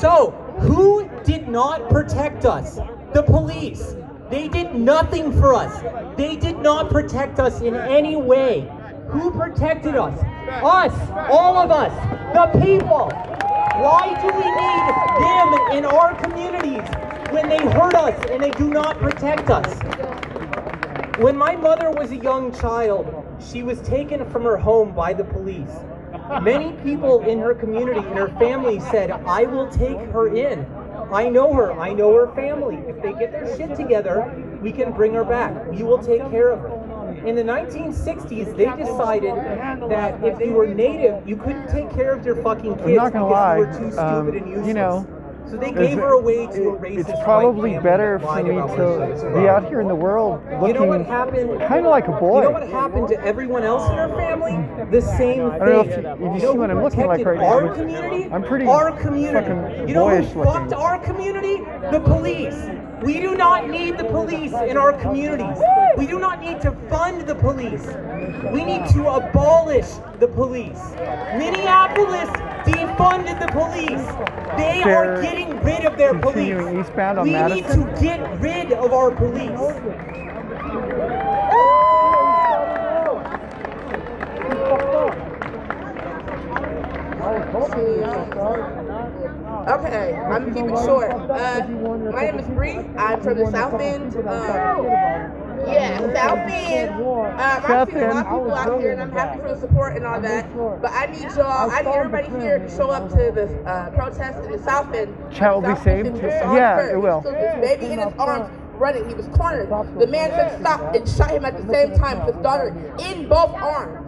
So, who did not protect us? The police. They did nothing for us. They did not protect us in any way. Who protected us? Us, all of us, the people. Why do we need them in our communities when they hurt us and they do not protect us? When my mother was a young child, she was taken from her home by the police. Many people in her community, in her family said, I will take her in. I know her family. If they get their shit together, we can bring her back. We will take care of her. In the 1960s, they decided that if you were Native, you couldn't take care of your fucking kids because you were too stupid and useless. You know, so they gave her away to a racist it's probably better for me to be out here in the world looking kind of like a boy. You know what happened to everyone else in her family? The same thing. I don't know if you see what I'm looking like right now. Our community? I'm pretty fucking you know boyish who looking. fucked our community? The police. We do not need the police in our communities. We do not need to fund the police. We need to abolish the police. Minneapolis defunded the police. They are getting rid of their police. Eastbound on we Madison. need to get rid of our police. Okay, I'm gonna keep it short. My name is Bree. I'm from the South End. South End. I've seen a lot of people out here, and I'm happy for the support and all that. But I need y'all, I need everybody here to show up to the protest in the South End. Child will be saved? Yeah, it will. His baby in his arms, running. He was cornered. The man said stop and shot him at the same time with his daughter in both arms.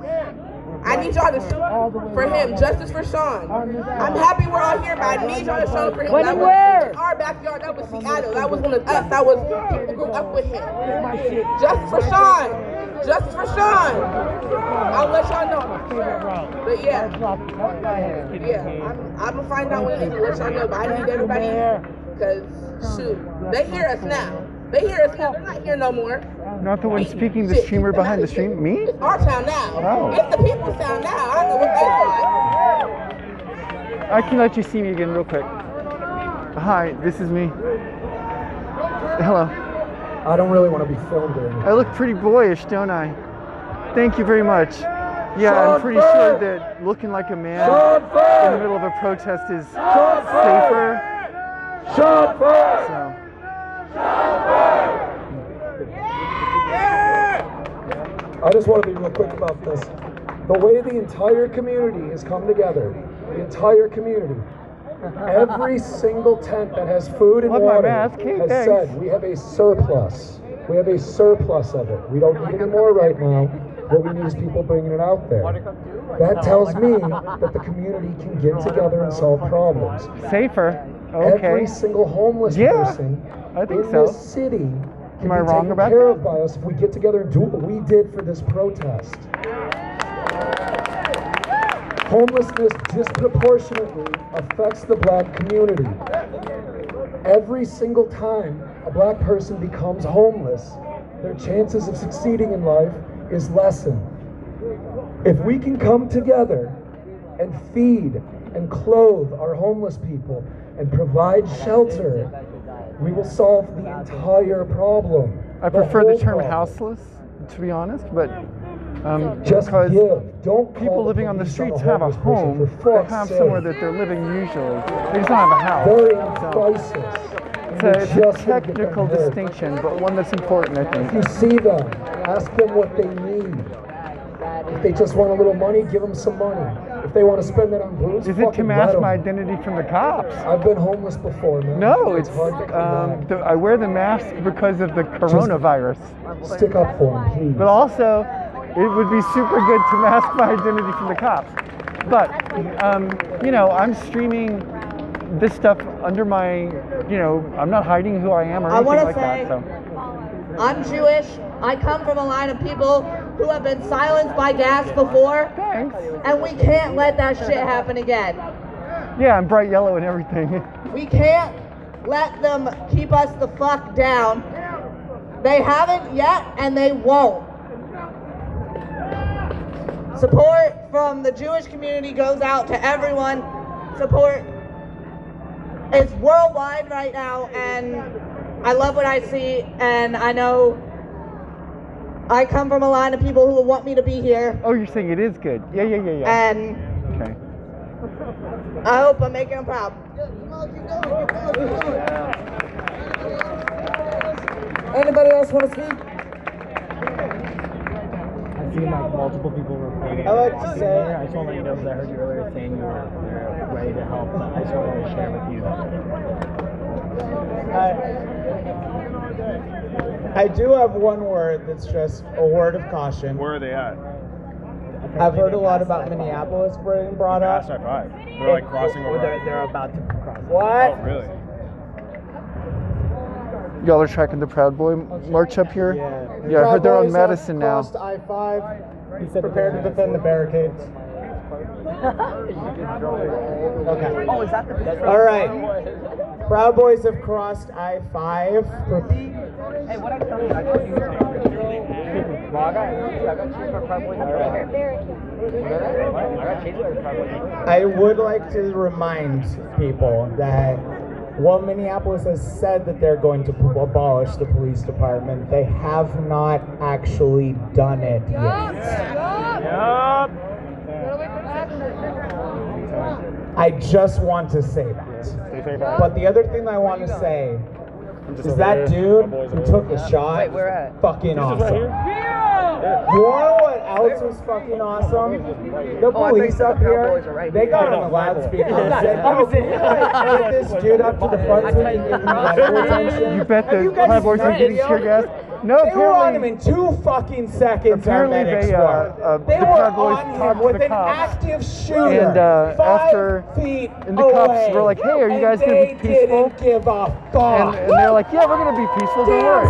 I need y'all to show up for him. Justice for Sean. I'm happy we're all here, but I need y'all to show up for him. When That and was where? in our backyard. That was Seattle. That was one of us. That was people who grew up with him. Justice for Sean. Justice for Sean. I'll let y'all know. But yeah, I'm gonna find out when and let y'all know. But I need everybody here, because shoot, they hear us now. They hear us now. They're not here no more. Not the one speaking, the streamer behind the stream. Me? It's our town now. Oh. It's the people's town now. I don't know what they thought. I can let you see me again real quick. Hi, this is me. Hello. I don't really want to be filmed or anything. I look pretty boyish, don't I? Thank you very much. Yeah, I'm pretty sure that looking like a man in the middle of a protest is safer. Sean Ford! So. I just want to be real quick about this. The way the entire community has come together, the entire community, every single tent that has food and water has said we have a surplus. We have a surplus of it. We don't need any more right now. What we need is people bringing it out there. That tells me that the community can get together and solve problems. Safer. Okay. Every single homeless person I think in so. this city can Am I be wrong taken about care that? of by us if we get together and do what we did for this protest. Homelessness disproportionately affects the black community. Every single time a black person becomes homeless, their chances of succeeding in life is lessened. If we can come together and feed and clothe our homeless people and provide shelter, we will solve the entire problem. I prefer the term houseless, to be honest, but just because Don't people living on the streets have a home, they have sake. somewhere that they're living usually. They just don't have a house. They're in So crisis. it's a technical distinction, but one that's important, I think. If you see them, ask them what they need. If they just want a little money, give them some money. If they want to spend it on booze, Is it to fucking let mask 'em. my identity from the cops? I've been homeless before, man. No, it's hard to come back. I wear the mask because of the coronavirus. Stick up for them, please. But also, it would be super good to mask my identity from the cops. But, you know, I'm streaming this stuff under my, you know, I'm not hiding who I am or I anything wanna like say- that. So. I'm Jewish. I come from a line of people who have been silenced by gas before. Thanks. And we can't let that shit happen again. Yeah, I'm bright yellow and everything. We can't let them keep us the fuck down. They haven't yet, and they won't. Support from the Jewish community goes out to everyone. Support is worldwide right now, and I love what I see, and I know I come from a line of people who want me to be here. Oh, you're saying it is good. Yeah. And okay. I hope I'm making them proud. Anybody else want to speak? I've seen like multiple people reporting. I like to say- I just want to let you know because I heard you earlier saying you're ready to help. But I just wanted to share with you. I do have one word that's just a word of caution. Where are they at? I've heard a lot about Minneapolis being brought up. Past I-5. They're like crossing over. They're about to cross. What? Oh, really? Y'all are tracking the Proud Boy march up here? Yeah, I Proud heard they're on Boys have Madison now. crossed I-5. He said prepare to defend the barricades. Okay. Oh, is that the All right. Proud Boys have crossed I-5. Hey, what I tell you, I told you. I would like to remind people that while Minneapolis has said that they're going to abolish the police department, they have not actually done it yet. I just want to say that. But the other thing I want to say is that dude who took the shot, fucking awesome. You wanna know what else was fucking awesome? The police up here, they got on the loudspeaker and said, "No, can you guys take this dude up to the front so we can give him medical attention?" You bet Have the you guys Proud Boys seen are that getting video? tear gas. No, they were on him in 2 fucking seconds. Apparently on they, they the were Proud Boys on talked him with to the an cops. active shooter. And 5 after, feet and the cops were like, hey, are you guys going to be peaceful? They didn't give a fuck. And they're like, yeah, we're going to be peaceful, don't worry.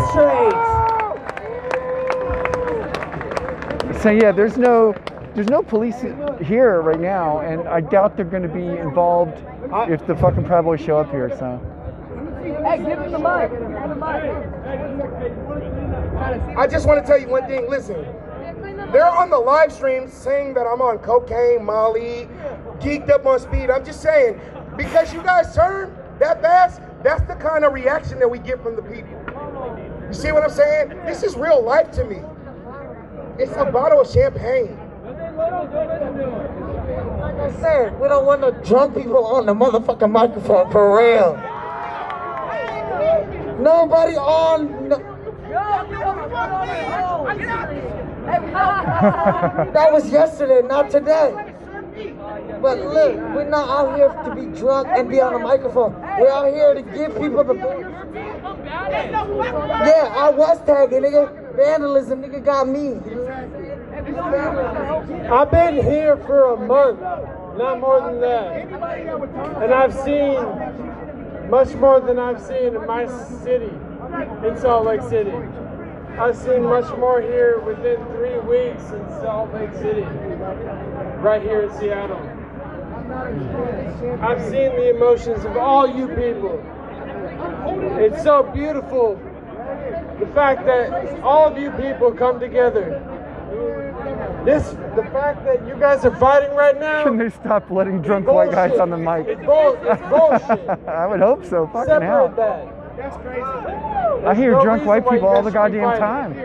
So yeah, there's no police here right now, and I doubt they're going to be involved if the fucking Proud Boys show up here, so. Hey, give him the mic. I just want to tell you one thing. Listen, they're on the live stream saying that I'm on cocaine, Molly, geeked up on speed. I'm just saying, because you guys turn that fast, that's the kind of reaction that we get from the people. You see what I'm saying? This is real life to me. It's a bottle of champagne. Like I said, we don't want no drunk people on the motherfucking microphone, for real. Nobody on. That was yesterday, not today. But look, we're not out here to be drunk and be on the microphone. We're out here to give people the. Yeah, I was tagging, nigga. Vandalism, nigga, got me. I've been here for a month, not more than that. And I've seen much more than I've seen in my city, in Salt Lake City. I've seen much more here within 3 weeks in Salt Lake City, right here in Seattle. I've seen the emotions of all you people. It's so beautiful, the fact that all of you people come together. The fact that you guys are fighting right now. Can they stop letting drunk white guys on the mic? It's bullshit. I would hope so. Fucking Separate hell. that. That's crazy. I hear drunk white people all the goddamn time.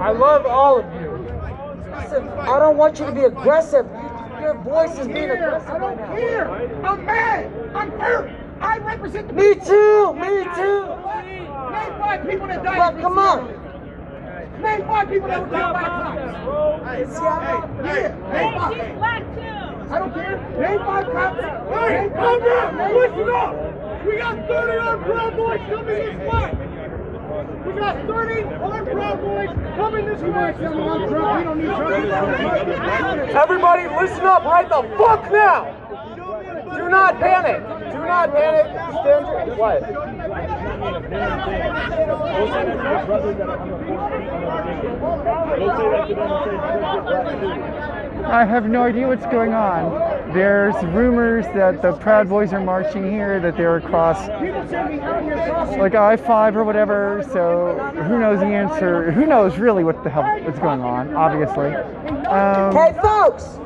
I love all of you. Listen, I don't want you to be aggressive. Your voice is being aggressive. I don't care. I'm mad. I'm hurt. I represent the Me too. Me too. Name 5 people that died. Well, come on. Name 5 people that were killed by cops. Yeah, name 5. I don't care. Name 5 cops. Hey, calm down. Listen up. We got 30 armed Proud Boys coming this way. We got 30 armed Proud Boys coming this way. We don't need drugs. Everybody listen up right the fuck now. Do not panic. Do not panic. Stand. What? I have no idea what's going on. There's rumors that the Proud Boys are marching here, that they're across like I-5 or whatever, so who knows the answer? Who knows really what the hell is going on, obviously. Hey folks!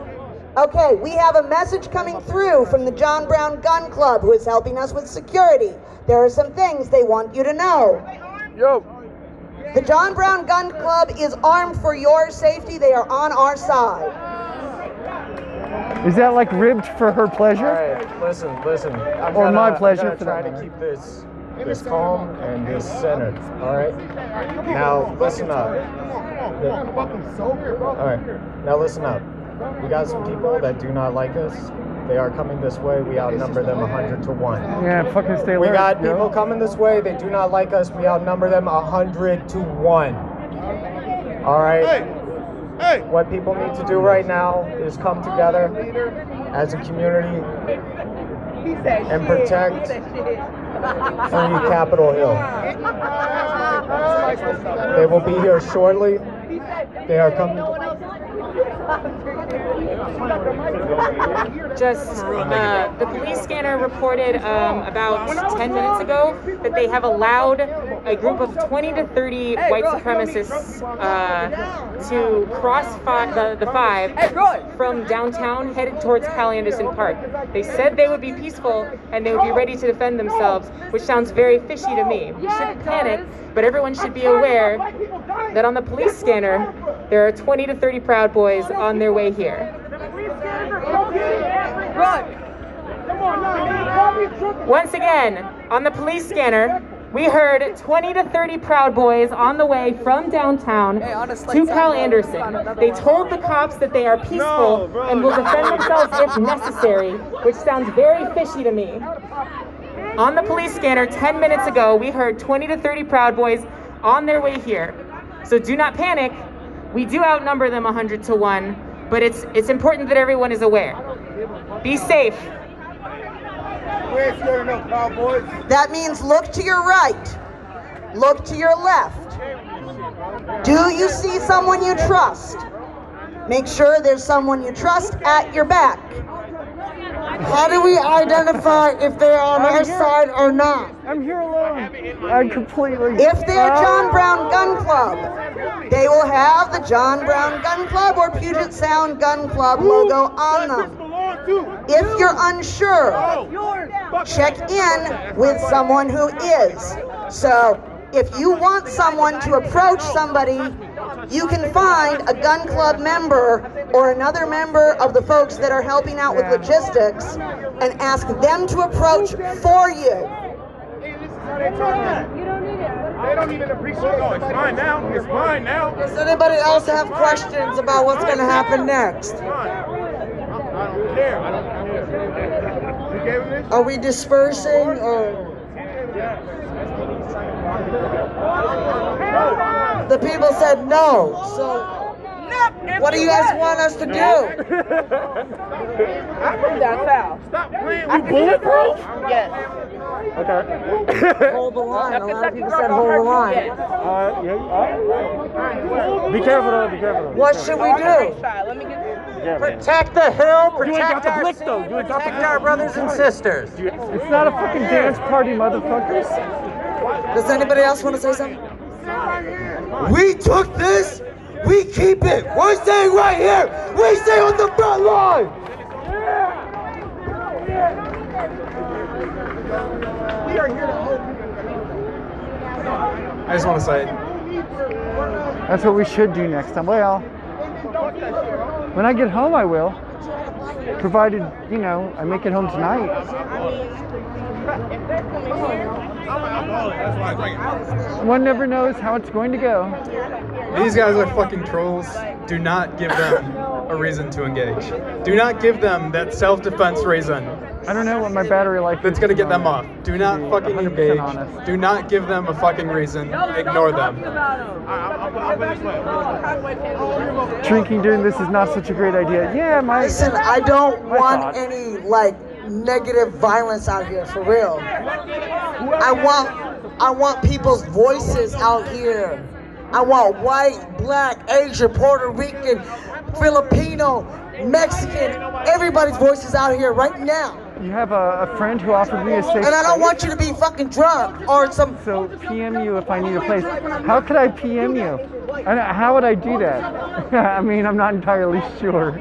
Okay, we have a message coming through from the John Brown Gun Club, who is helping us with security. There are some things they want you to know. Yo. The John Brown Gun Club is armed for your safety. They are on our side. Is that like ribbed for her pleasure? All right, listen. Or my pleasure I'm for try that to matter. keep this calm and this centered. All right. Now listen up. All right. Now listen up. We got some people that do not like us. They are coming this way. We outnumber them 100 to 1. Yeah, fucking stay We alert, got yo. people coming this way. They do not like us. We outnumber them 100 to 1. All right. Hey. What people need to do right now is come together as a community and protect free Capitol Hill. They will be here shortly. They are coming. The police scanner reported about 10 minutes ago that they have allowed a group of 20 to 30 white supremacists to cross the 5 from downtown headed towards Cal Anderson Park. They said they would be peaceful and they would be ready to defend themselves, which sounds very fishy to me. We shouldn't panic, but everyone should be aware that on the police scanner, there are 20 to 30 Proud Boys on their way here. Once again, on the police scanner, we heard 20 to 30 Proud Boys on the way from downtown to Cal Anderson. They told the cops that they are peaceful and will defend themselves if necessary, which sounds very fishy to me. On the police scanner 10 minutes ago, we heard 20 to 30 Proud Boys on their way here. So do not panic. We do outnumber them 100 to 1, but it's important that everyone is aware. Be safe. That means look to your right, look to your left. Do you see someone you trust? Make sure there's someone you trust at your back. How do we identify if they're on our side or not? I'm here alone. I'm completely... If they're John Brown Gun Club, they will have the John Brown Gun Club or Puget Sound Gun Club logo on them. If you're unsure, check in with someone who is. So if you want someone to approach somebody, you can find a gun club member or another member of the folks that are helping out with logistics and ask them to approach for you. They don't even appreciate it. It's mine now. It's mine now. Does anybody else have questions about what's going to happen next? I don't care. You gave him this? Are we dispersing or? The people said no, so what do you guys want us to do? I put that foul. Stop playing with bulletproof? Yes. Okay. Hold the line. A lot of people said hold the line. Be careful though, be careful though. What should we do? Let me get Protect the hill, protect our blick, though. You ain't got the protect our brothers and sisters. It's not a fucking dance party, motherfuckers. Does anybody else want to say something? We took this, we keep it. We're staying right here. We stay on the front line. We are here to help. I just want to say, that's what we should do next time. Well, when I get home, I will. Provided, you know, I make it home tonight. One never knows how it's going to go. these guys are fucking trolls. Do not give them a reason to engage. Do not give them that self-defense reason. I don't know what my battery life that's gonna get them off. Do not fucking engage. Honest. Do not give them a fucking reason. Ignore them. Drinking during this is not such a great idea. Yeah, Listen, I don't want any like negative violence out here for real. I want people's voices out here. I want white, black, Asian, Puerto Rican, Filipino, Mexican, everybody's voices out here right now. You have a friend who offered me a safe And I don't want you to be fucking drunk or some... So PM you if I need a place. How could I PM you? How would I do that? I mean, I'm not entirely sure.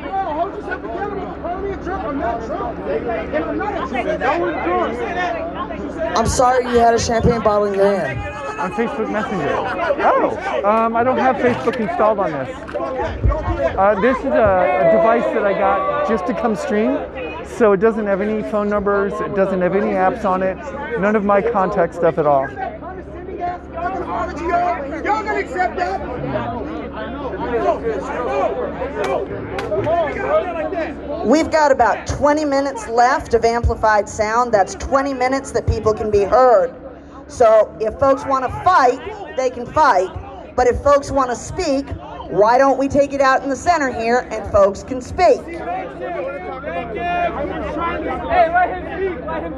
I'm sorry you had a champagne bottle in your hand. On Facebook Messenger. Oh, I don't have Facebook installed on this. This is a device that I got just to come stream. So it doesn't have any phone numbers, it doesn't have any apps on it, none of my contact stuff at all. Y'all gonna accept that? We've got about 20 minutes left of amplified sound. That's 20 minutes that people can be heard. So if folks want to fight, they can fight. But if folks want to speak, why don't we take it out in the center here and folks can speak? Hey, let him speak, let him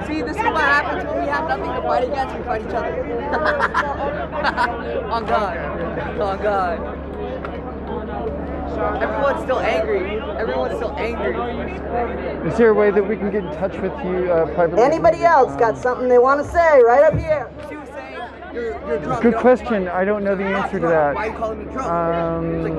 See, this is what happens when we have nothing to fight against, we fight each other. On God. On God. Everyone's still angry. Everyone's still angry. Is there a way that we can get in touch with you privately? Anybody else got something they want to say right up here? Good question. I don't know the answer to that.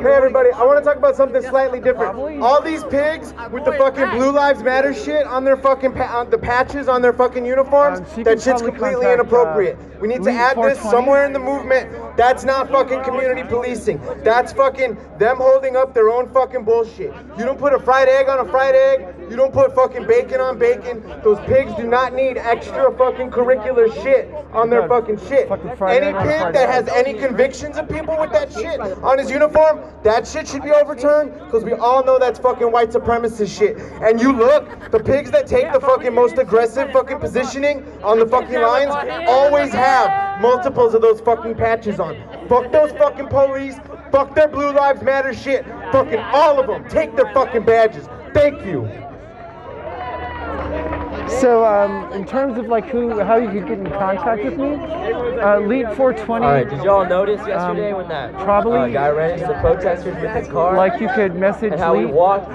Hey everybody, I want to talk about something slightly different. All these pigs with the fucking Blue Lives Matter shit on their fucking the patches on their fucking uniforms, that shit's completely inappropriate. We need to add this somewhere in the movement. That's not fucking community policing. That's fucking them holding up their own fucking bullshit. You don't put a fried egg on a fried egg. You don't put fucking bacon on bacon. Those pigs do not need extra fucking curricular shit on their fucking shit. Any kid that has any convictions of people with that shit on his uniform, that shit should be overturned, because we all know that's fucking white supremacist shit. And you look, the pigs that take the fucking most aggressive fucking positioning on the fucking lines always have multiples of those fucking patches on. Fuck those fucking police. Fuck their Blue Lives Matter shit. Fucking all of them. Take their fucking badges. Thank you. So, in terms of like how you could get in contact with me, Lead 420. All right, did y'all notice yesterday when that probably guy ran into the protesters with his car? Like you could message and how he Lead, walked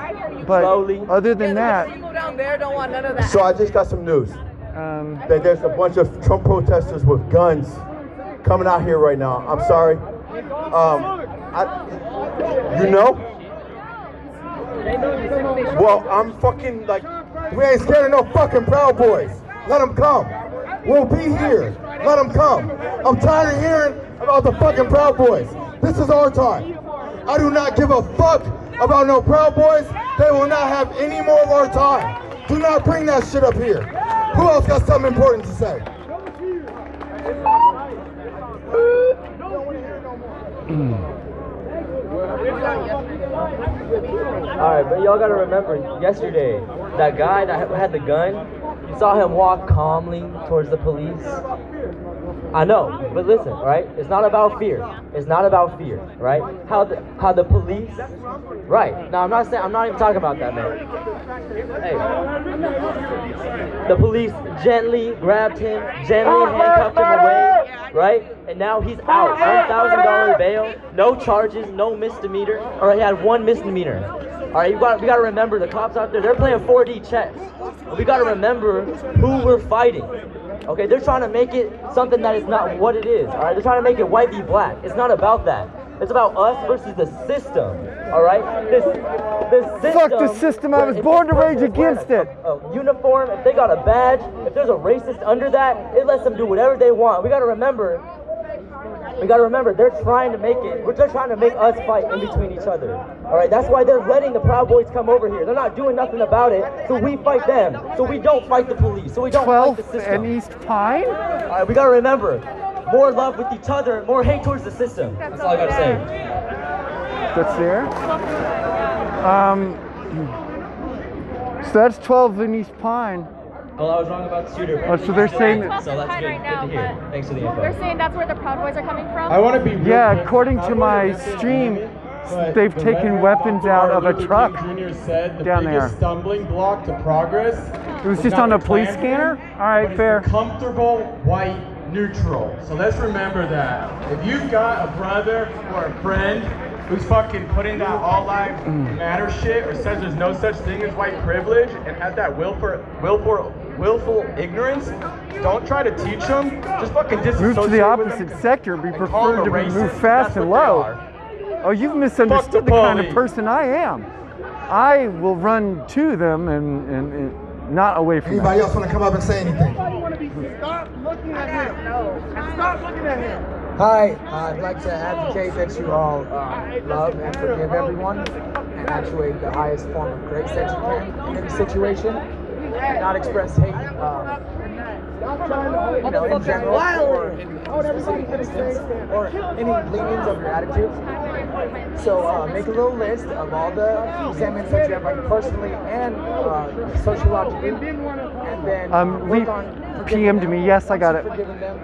but slowly. Other than that, down there don't want none of that. So I just got some news. That there's a bunch of Trump protesters with guns coming out here right now. I'm sorry. You know? Well, I'm fucking like, we ain't scared of no fucking Proud Boys. Let them come. We'll be here. Let them come. I'm tired of hearing about the fucking Proud Boys. This is our time. I do not give a fuck about no Proud Boys. They will not have any more of our time. Do not bring that shit up here. Who else got something important to say? Alright, but y'all gotta remember, yesterday, that guy that had the gun, you saw him walk calmly towards the police. I know, but listen, right? It's not about fear. It's not about fear, right? How the police, right? Now I'm not even talking about that, man. Hey, the police gently grabbed him, gently handcuffed him away, right? And now he's out. $1,000 bail, no charges, no misdemeanor. All right, he had one misdemeanor. All right, we gotta remember the cops out there. They're playing 4D chess. We gotta remember who we're fighting. Okay, they're trying to make it something that is not what it is. All right, they're trying to make it white v black. It's not about that. It's about us versus the system. All right, this system. Fuck the system. I was born to rage against it. A uniform. If they got a badge, if there's a racist under that, it lets them do whatever they want. We gotta remember. They're trying to make it. They're trying to make us fight in between each other. All right, that's why they're letting the Proud Boys come over here. They're not doing nothing about it, so we fight them. So we don't fight the police. So we don't fight the system. 12th and East Pine. All right, we gotta remember, more love with each other, more hate towards the system. That's all I gotta say. That's there. So that's 12th and East Pine. Oh, I was wrong about the shooter. Oh, so they're saying that. So that's good. Good to hear. Thanks for the info. They're saying that's where the Proud Boys are coming from? I want to be yeah, according to my stream, they've taken weapons out of a truck down there. Stumbling block to progress. It was just on a police scanner? All right, fair. Comfortable white neutral. So let's remember that. If you've got a brother or a friend who's fucking putting that all lives matter shit or says there's no such thing as white privilege and has that willful ignorance, don't try to teach them. Just fucking disassociate. Move to the opposite sector. Be preferred to be moved fast and low. Oh, you've misunderstood the kind of person I am. I will run to them and not away from them. Anybody else want to come up and say anything? Stop looking at him. Stop looking at him. Hi, I'd like to advocate that you all love and forgive everyone and actuate the highest form of grace that you can in any situation. And not express hate, in general, or in specific instance, or any leanings of your attitude. So make a little list of all the resentments that you have, like personally and sociologically, and then work on PM to me. Yes, I got it. Forgiving them.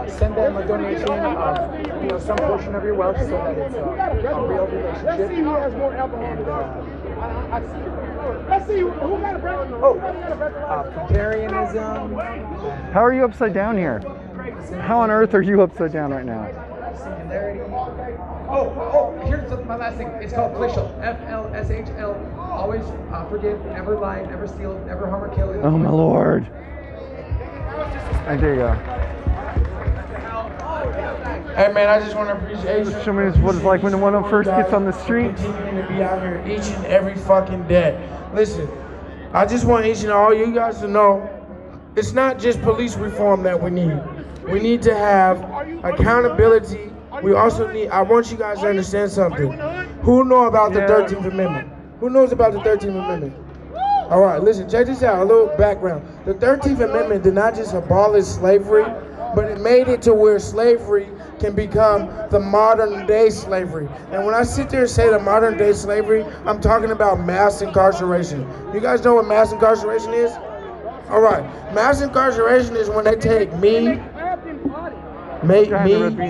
Send them a donation of some portion of your wealth so that it's a real relationship. Let's see who has more alcohol. Let's see who got a breakfast. Comparianism. How are you upside down here? How on earth are you upside down right now? Here's my last thing. It's called FLSHL. FLSHL. Always forgive, never lie, never steal, never harm or kill. Oh my lord. And there you go. Hey man, I just want to appreciate you. Show me what it's like when one of them first gets on the street. Continuing to be out here each and every fucking day. Listen, I just want each and all you guys to know, it's not just police reform that we need. We need to have accountability. We also need, I want you guys to understand something. Who know about the 13th Amendment? Who knows about the 13th Amendment? All right, listen, check this out, a little background. The 13th Amendment did not just abolish slavery, but it made it to where slavery can become the modern day slavery. And when I sit there and say the modern day slavery, I'm talking about mass incarceration. You guys know what mass incarceration is? All right, mass incarceration is when they take me,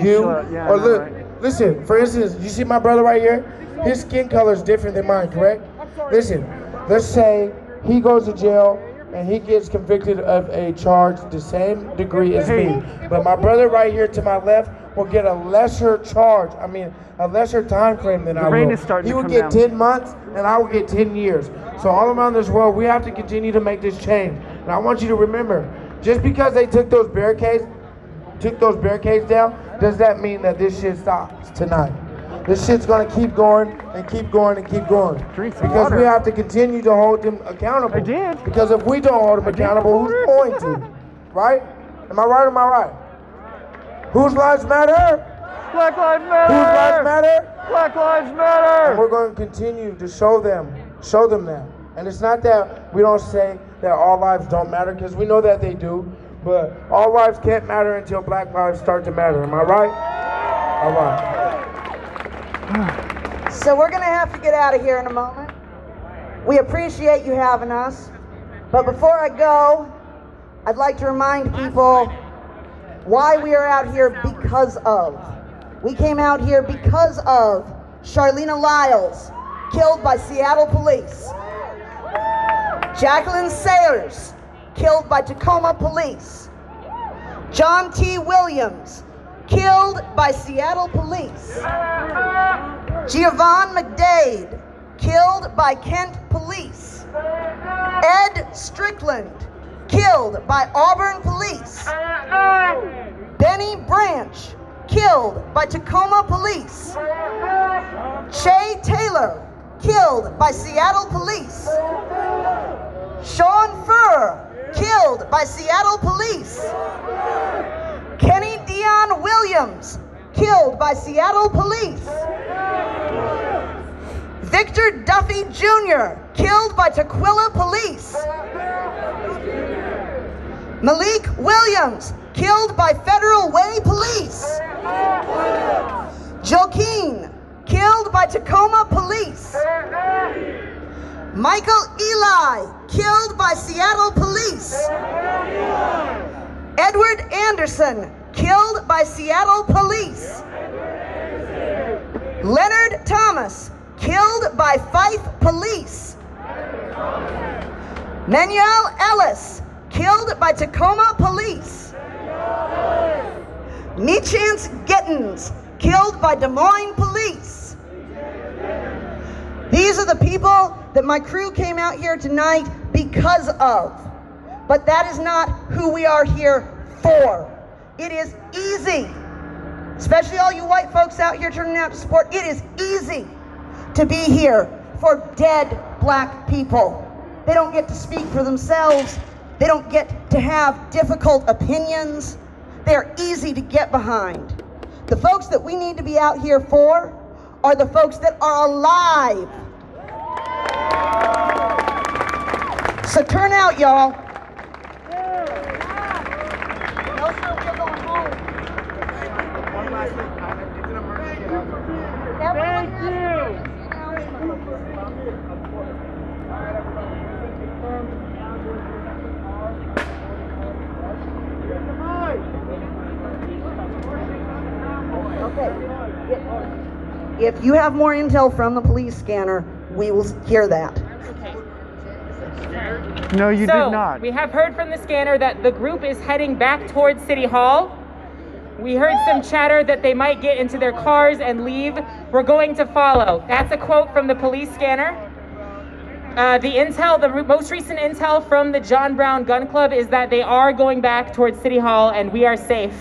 you, or look, listen, for instance, you see my brother right here? His skin color is different than mine, correct? Listen, let's say he goes to jail and he gets convicted of a charge the same degree as me. But my brother right here to my left will get a lesser charge, a lesser time frame than I will. He will get 10 months and I will get 10 years. So all around this world, we have to continue to make this change. And I want you to remember, just because they took those barricades down, does that mean that this shit stops tonight? This shit's gonna keep going and keep going and keep going. Because we have to continue to hold them accountable. Because if we don't hold them accountable, who's going to? Right? Am I right or am I right? Whose lives matter? Black Lives Matter! Whose lives matter? Black Lives Matter! And we're going to continue to show them that. And it's not that we don't say that all lives don't matter, because we know that they do. But all lives can't matter until black lives start to matter. Am I right? All right. So we're going to have to get out of here in a moment. We appreciate you having us. But before I go, I'd like to remind people why we are out here because of. We came out here because of Charlena Lyles, killed by Seattle police. Jacqueline Sayers, killed by Tacoma police. John T. Williams, killed by Seattle police. Giovanni McDade, killed by Kent police. Ed Strickland, killed by Auburn police. Benny Branch, killed by Tacoma police. Shay Taylor, killed by Seattle police. Sean Furr, killed by Seattle police. Kenny Dion Williams, killed by Seattle police. Victor Duffy Jr., killed by Tukwila police. Malik Williams, killed by Federal Way police. Joaquin, killed by Tacoma police. Michael Eli, killed by Seattle police. Edward Anderson, killed by Seattle police. Leonard Thomas, killed by Fife police. Manuel Ellis, killed by Tacoma police. Meechance Gittins, killed by Des Moines police. These are the people that my crew came out here tonight because of. But that is not who we are here for. It is easy, especially all you white folks out here turning out to support, it is easy to be here for dead black people. They don't get to speak for themselves. They don't get to have difficult opinions. They're easy to get behind. The folks that we need to be out here for are the folks that are alive. So turn out, y'all. No, sir, we're going home. One last thing. It's an emergency. Thank you. Okay. If you have more intel from the police scanner, we will hear that. No, you did not. We have heard from the scanner that the group is heading back towards City Hall. We heard some chatter that they might get into their cars and leave. We're going to follow. That's a quote from the police scanner. The most recent intel from the John Brown Gun Club is that they are going back towards City Hall and we are safe.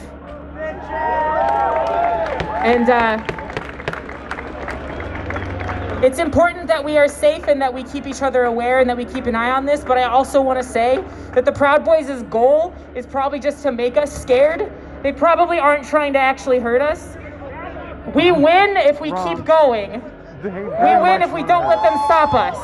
And it's important that we are safe and that we keep each other aware and that we keep an eye on this, but I also want to say that the Proud Boys' goal is probably just to make us scared. They probably aren't trying to actually hurt us. We win if we keep going. We win if we don't let them stop us.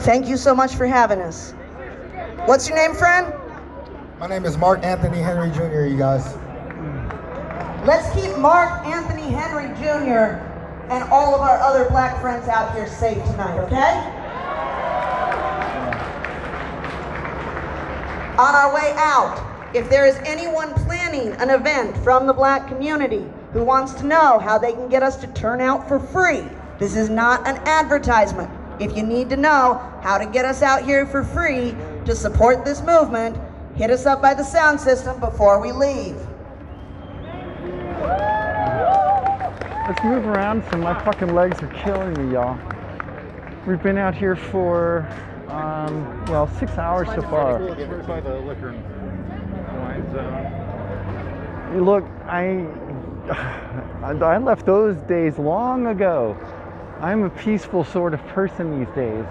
Thank you so much for having us. What's your name, friend? My name is Mark Anthony Henry Jr., you guys. Let's keep Mark Anthony Henry Jr. and all of our other black friends out here safe tonight, okay? On our way out, if there is anyone planning an event from the black community who wants to know how they can get us to turn out for free, this is not an advertisement. If you need to know how to get us out here for free to support this movement, hit us up by the sound system before we leave. Let's move around, so my fucking legs are killing me, y'all. We've been out here for, well, 6 hours so far. By the liquor wine zone. Look, I left those days long ago. I'm a peaceful sort of person these days.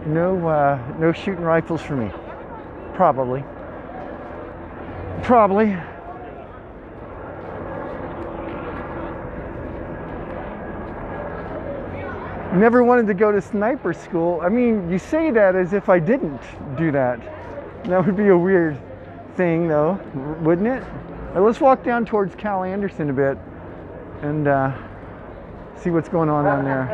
No shooting rifles for me. Probably. Never wanted to go to sniper school. I mean, you say that as if I didn't do that. That would be a weird thing, though, wouldn't it? Right, let's walk down towards Cal Anderson a bit and see what's going on down there.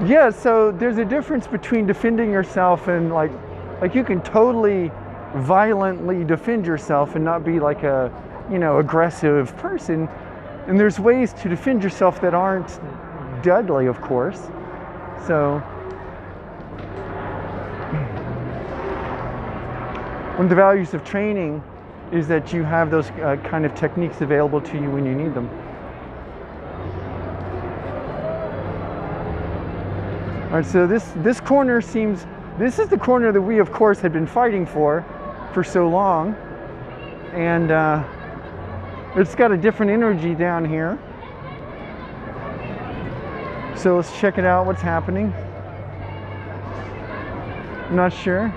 Yeah, so there's a difference between defending yourself and like you can totally violently defend yourself and not be like a, aggressive person. And there's ways to defend yourself that aren't deadly, of course. So one of the values of training is that you have those kind of techniques available to you when you need them. All right, so this corner seems, this is the corner that we, of course, had been fighting for so long. And it's got a different energy down here. So let's check it out, what's happening. I'm not sure.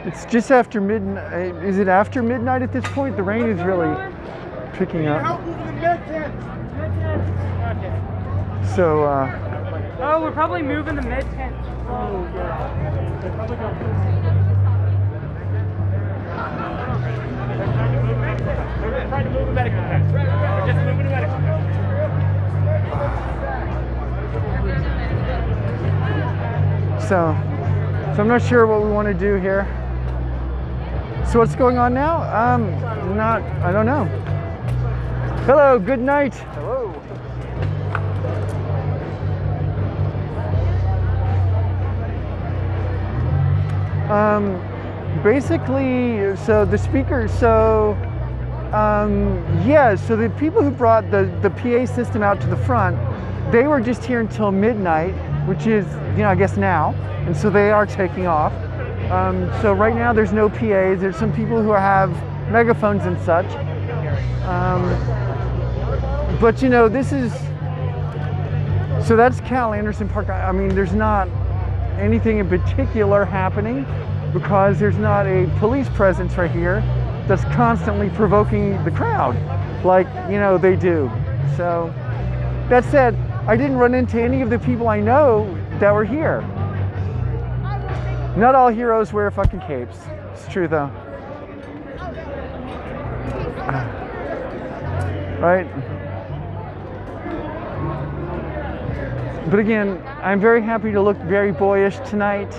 It's just after midnight. Is it after midnight at this point? The rain is really picking up. So, oh, we're probably moving the med tent. Oh, yeah. We're trying to move the medical tent. We're just moving the medical tent. So I'm not sure what we want to do here. So what's going on now? I don't know. Hello, good night. Hello. Basically, so the speakers, so the people who brought the PA system out to the front, they were just here until midnight, which is, I guess now, and so they are taking off. So right now there's no PAs. There's some people who have megaphones and such. But this is, so that's Cal Anderson Park. I mean, there's not anything in particular happening because there's not a police presence right here that's constantly provoking the crowd like, they do. So that said, I didn't run into any of the people I know that were here. Not all heroes wear fucking capes. It's true though. Right? But again, I'm very happy to look very boyish tonight.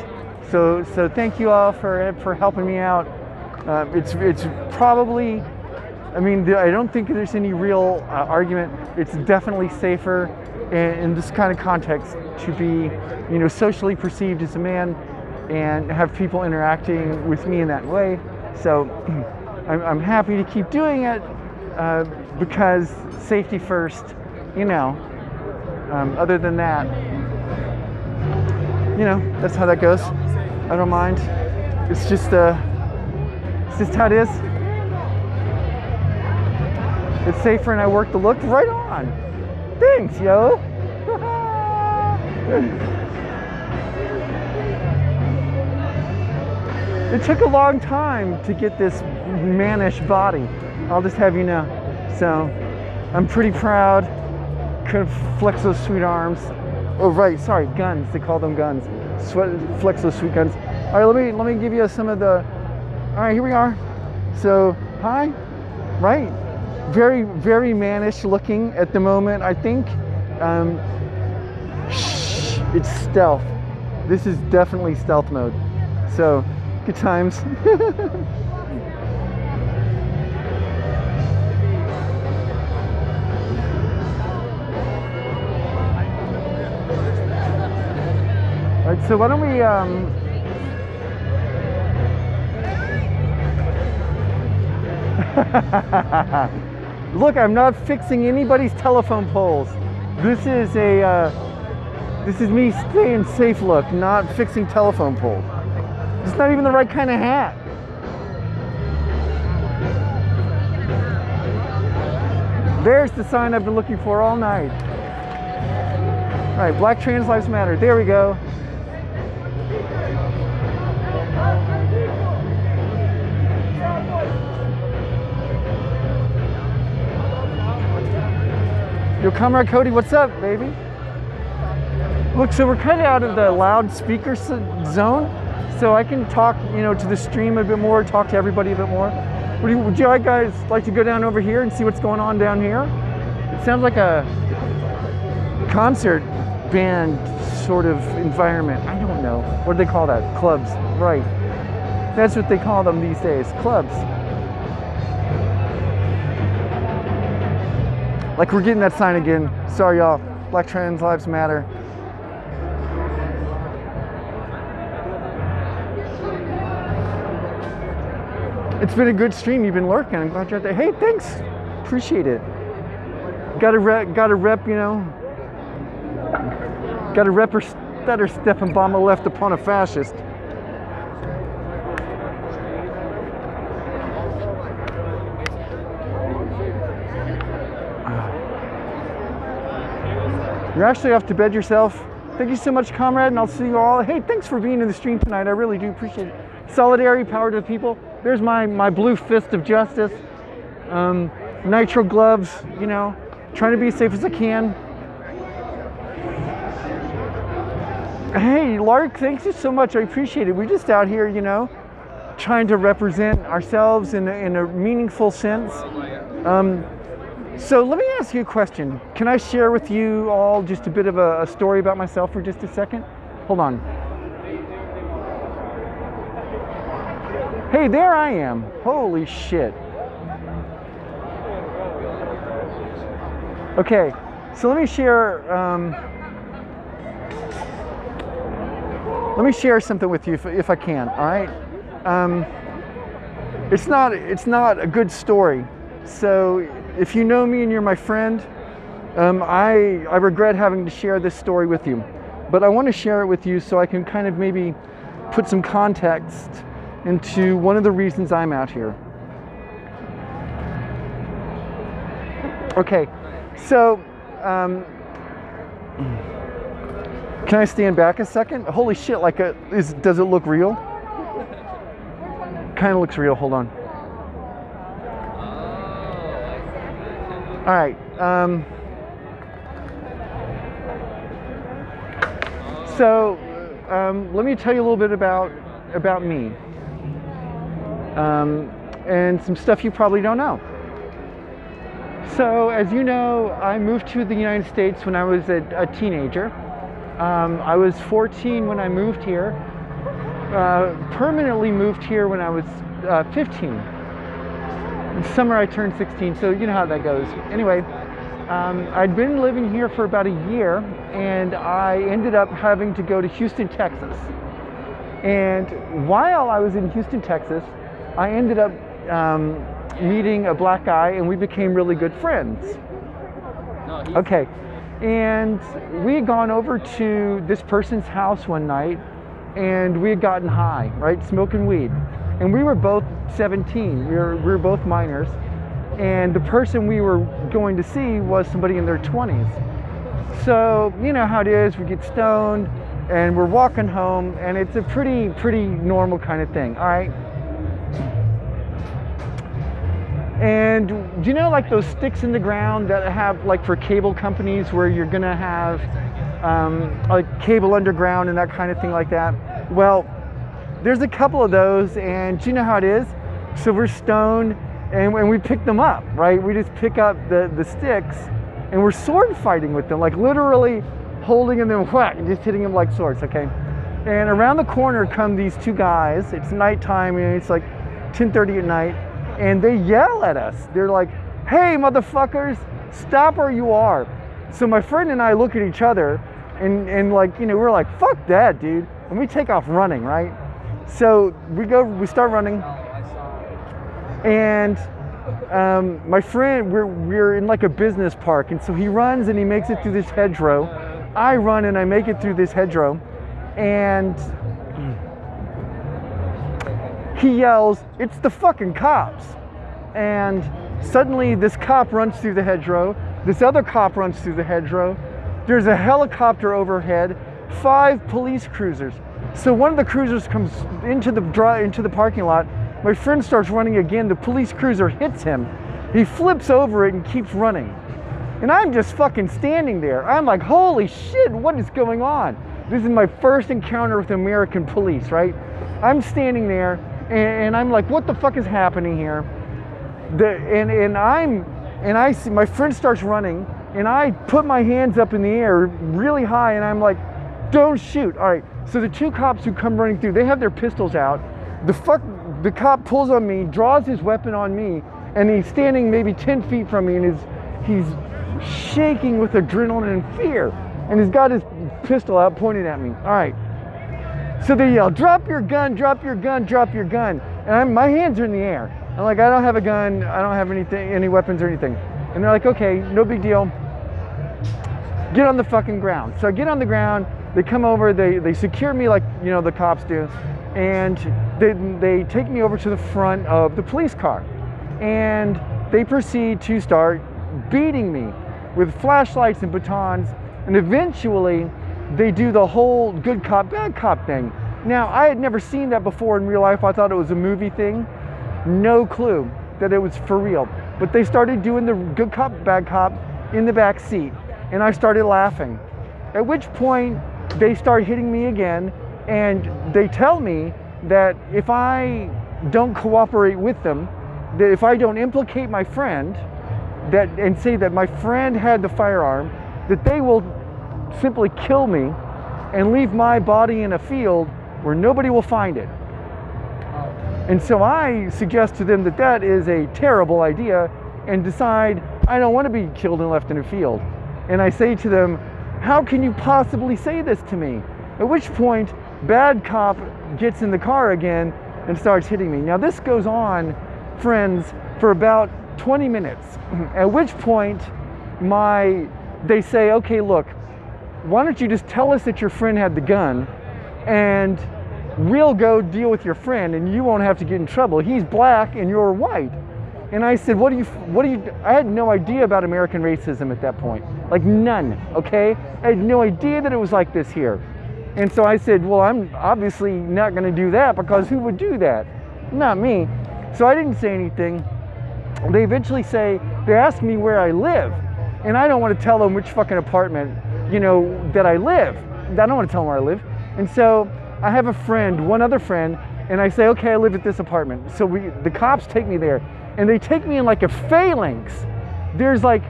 So thank you all for helping me out. It's probably, I don't think there's any real argument. It's definitely safer in this kind of context to be, socially perceived as a man and have people interacting with me in that way. So I'm happy to keep doing it because safety first, other than that, that's how that goes. I don't mind. It's just how it is. It's safer and I work the look right on. Thanks, yo. It took a long time to get this mannish body. I'll just have you know. So I'm pretty proud. Couldn't flex those sweet arms. Oh right, sorry, guns. They call them guns. Flex those sweet guns. All right, let me give you some of the. All right, here we are. So hi, right? Very, very mannish looking at the moment. I think it's stealth. This is definitely stealth mode. So good times. All right, so why don't we look, I'm not fixing anybody's telephone poles. This is me staying safe look, not fixing telephone poles. It's not even the right kind of hat. There's the sign I've been looking for all night. All right, Black Trans Lives Matter. There we go. Yo, Comrade Cody, what's up, baby? Look, so we're kind of out of the loudspeaker zone, so I can talk, you know, to the stream a bit more, talk to everybody a bit more. Would you guys like to go down over here and see what's going on down here? It sounds like a concert band sort of environment. I don't know. What do they call that? Clubs, right. That's what they call them these days, clubs. Like we're getting that sign again. Sorry y'all, Black Trans Lives Matter. It's been a good stream. You've been lurking. I'm glad you're out there. Hey, thanks. Appreciate it. Got to rep, you know. Got to rep or stutter step and bomb a left upon a fascist. You're actually off to bed yourself. Thank you so much, comrade, and I'll see you all. Hey, thanks for being in the stream tonight. I really do appreciate it. Solidarity, power to the people. There's my blue fist of justice. Nitro gloves, you know, trying to be as safe as I can. Hey, Lark, thank you so much. I appreciate it. We're just out here, you know, trying to represent ourselves in a meaningful sense. So let me ask you a question. Can I share with you all just a bit of a story about myself for just a second? Hold on. Hey, there I am. Holy shit. Okay, so let me share something with you if I can, all right? It's not a good story. So if you know me and you're my friend, I regret having to share this story with you. But I want to share it with you so I can kind of maybe put some context into one of the reasons I'm out here. Okay, so can I stand back a second? Holy shit, like does it look real? Kind of looks real, hold on. All right. So let me tell you a little bit about me and some stuff you probably don't know. So as you know, I moved to the United States when I was a teenager. I was 14 when I moved here. Permanently moved here when I was 15. In summer I turned 16, so you know how that goes. Anyway, I'd been living here for about a year, and I ended up having to go to Houston, Texas. And while I was in Houston, Texas, I ended up meeting a black guy, and we became really good friends. Okay, and we had gone over to this person's house one night, and we had gotten high, right, smoking weed. And we were both 17, we were both minors, and the person we were going to see was somebody in their 20s. So, you know how it is, we get stoned, and we're walking home, and it's a pretty normal kind of thing, all right? And do you know like those sticks in the ground that have like for cable companies where you're gonna have like cable underground and that kind of thing like that? Well, there's a couple of those, and do you know how it is? So we're stoned and we pick them up, right? We just pick up the sticks and we're sword fighting with them, like literally holding them and whack, and just hitting them like swords, okay? And around the corner come these two guys. It's nighttime, and it's like 10:30 at night. And they yell at us. They're like, hey, motherfuckers, stop where you are. So my friend and I look at each other and like, you know, we're like, fuck that, dude. And we take off running, right? So we start running. And my friend, we're in like a business park. And so he runs and he makes it through this hedgerow. I run and I make it through this hedgerow. And he yells, it's the fucking cops. And suddenly this cop runs through the hedgerow. This other cop runs through the hedgerow. There's a helicopter overhead, 5 police cruisers. So one of the cruisers comes into the parking lot. My friend starts running again. The police cruiser hits him. He flips over it and keeps running. And I'm just fucking standing there. I'm like, holy shit, what is going on? This is my first encounter with American police, right? I'm standing there and I'm like, what the fuck is happening here? I see my friend starts running, and I put my hands up in the air really high, and I'm like, don't shoot. All right, so the 2 cops who come running through, they have their pistols out. The cop pulls on me, draws his weapon on me, and he's standing maybe 10 feet from me, and he's shaking with adrenaline and fear, and he's got his pistol out pointing at me. All right. So they yell, drop your gun, drop your gun, drop your gun. And my hands are in the air. I'm like, I don't have a gun, I don't have any weapons or anything. And they're like, okay, no big deal. Get on the fucking ground. So I get on the ground, they come over, they secure me like, you know, the cops do. And they take me over to the front of the police car. And they proceed to start beating me with flashlights and batons. And eventually, they do the whole good cop, bad cop thing. Now, I had never seen that before in real life. I thought it was a movie thing. No clue that it was for real. But they started doing the good cop, bad cop in the back seat. And I started laughing. At which point, they start hitting me again. And they tell me that if I don't cooperate with them, that if I don't implicate my friend, and say that my friend had the firearm, that they will simply kill me and leave my body in a field where nobody will find it. And so I suggest to them that that is a terrible idea and decide I don't want to be killed and left in a field. And I say to them, how can you possibly say this to me? At which point, bad cop gets in the car again and starts hitting me. Now this goes on, friends, for about 20 minutes. At which point, they say, okay, look, why don't you just tell us that your friend had the gun and we'll go deal with your friend and you won't have to get in trouble. He's black and you're white. And I said, I had no idea about American racism at that point. Like none, okay? I had no idea that it was like this here. And so I said, well, I'm obviously not gonna do that because who would do that? Not me. So I didn't say anything. They eventually they ask me where I live. And I don't want to tell them which fucking apartment, you know, that I live. I don't want to tell them where I live. And so I have a friend, one other friend, and I say, okay, I live at this apartment. So the cops take me there, and they take me in like a phalanx. There's like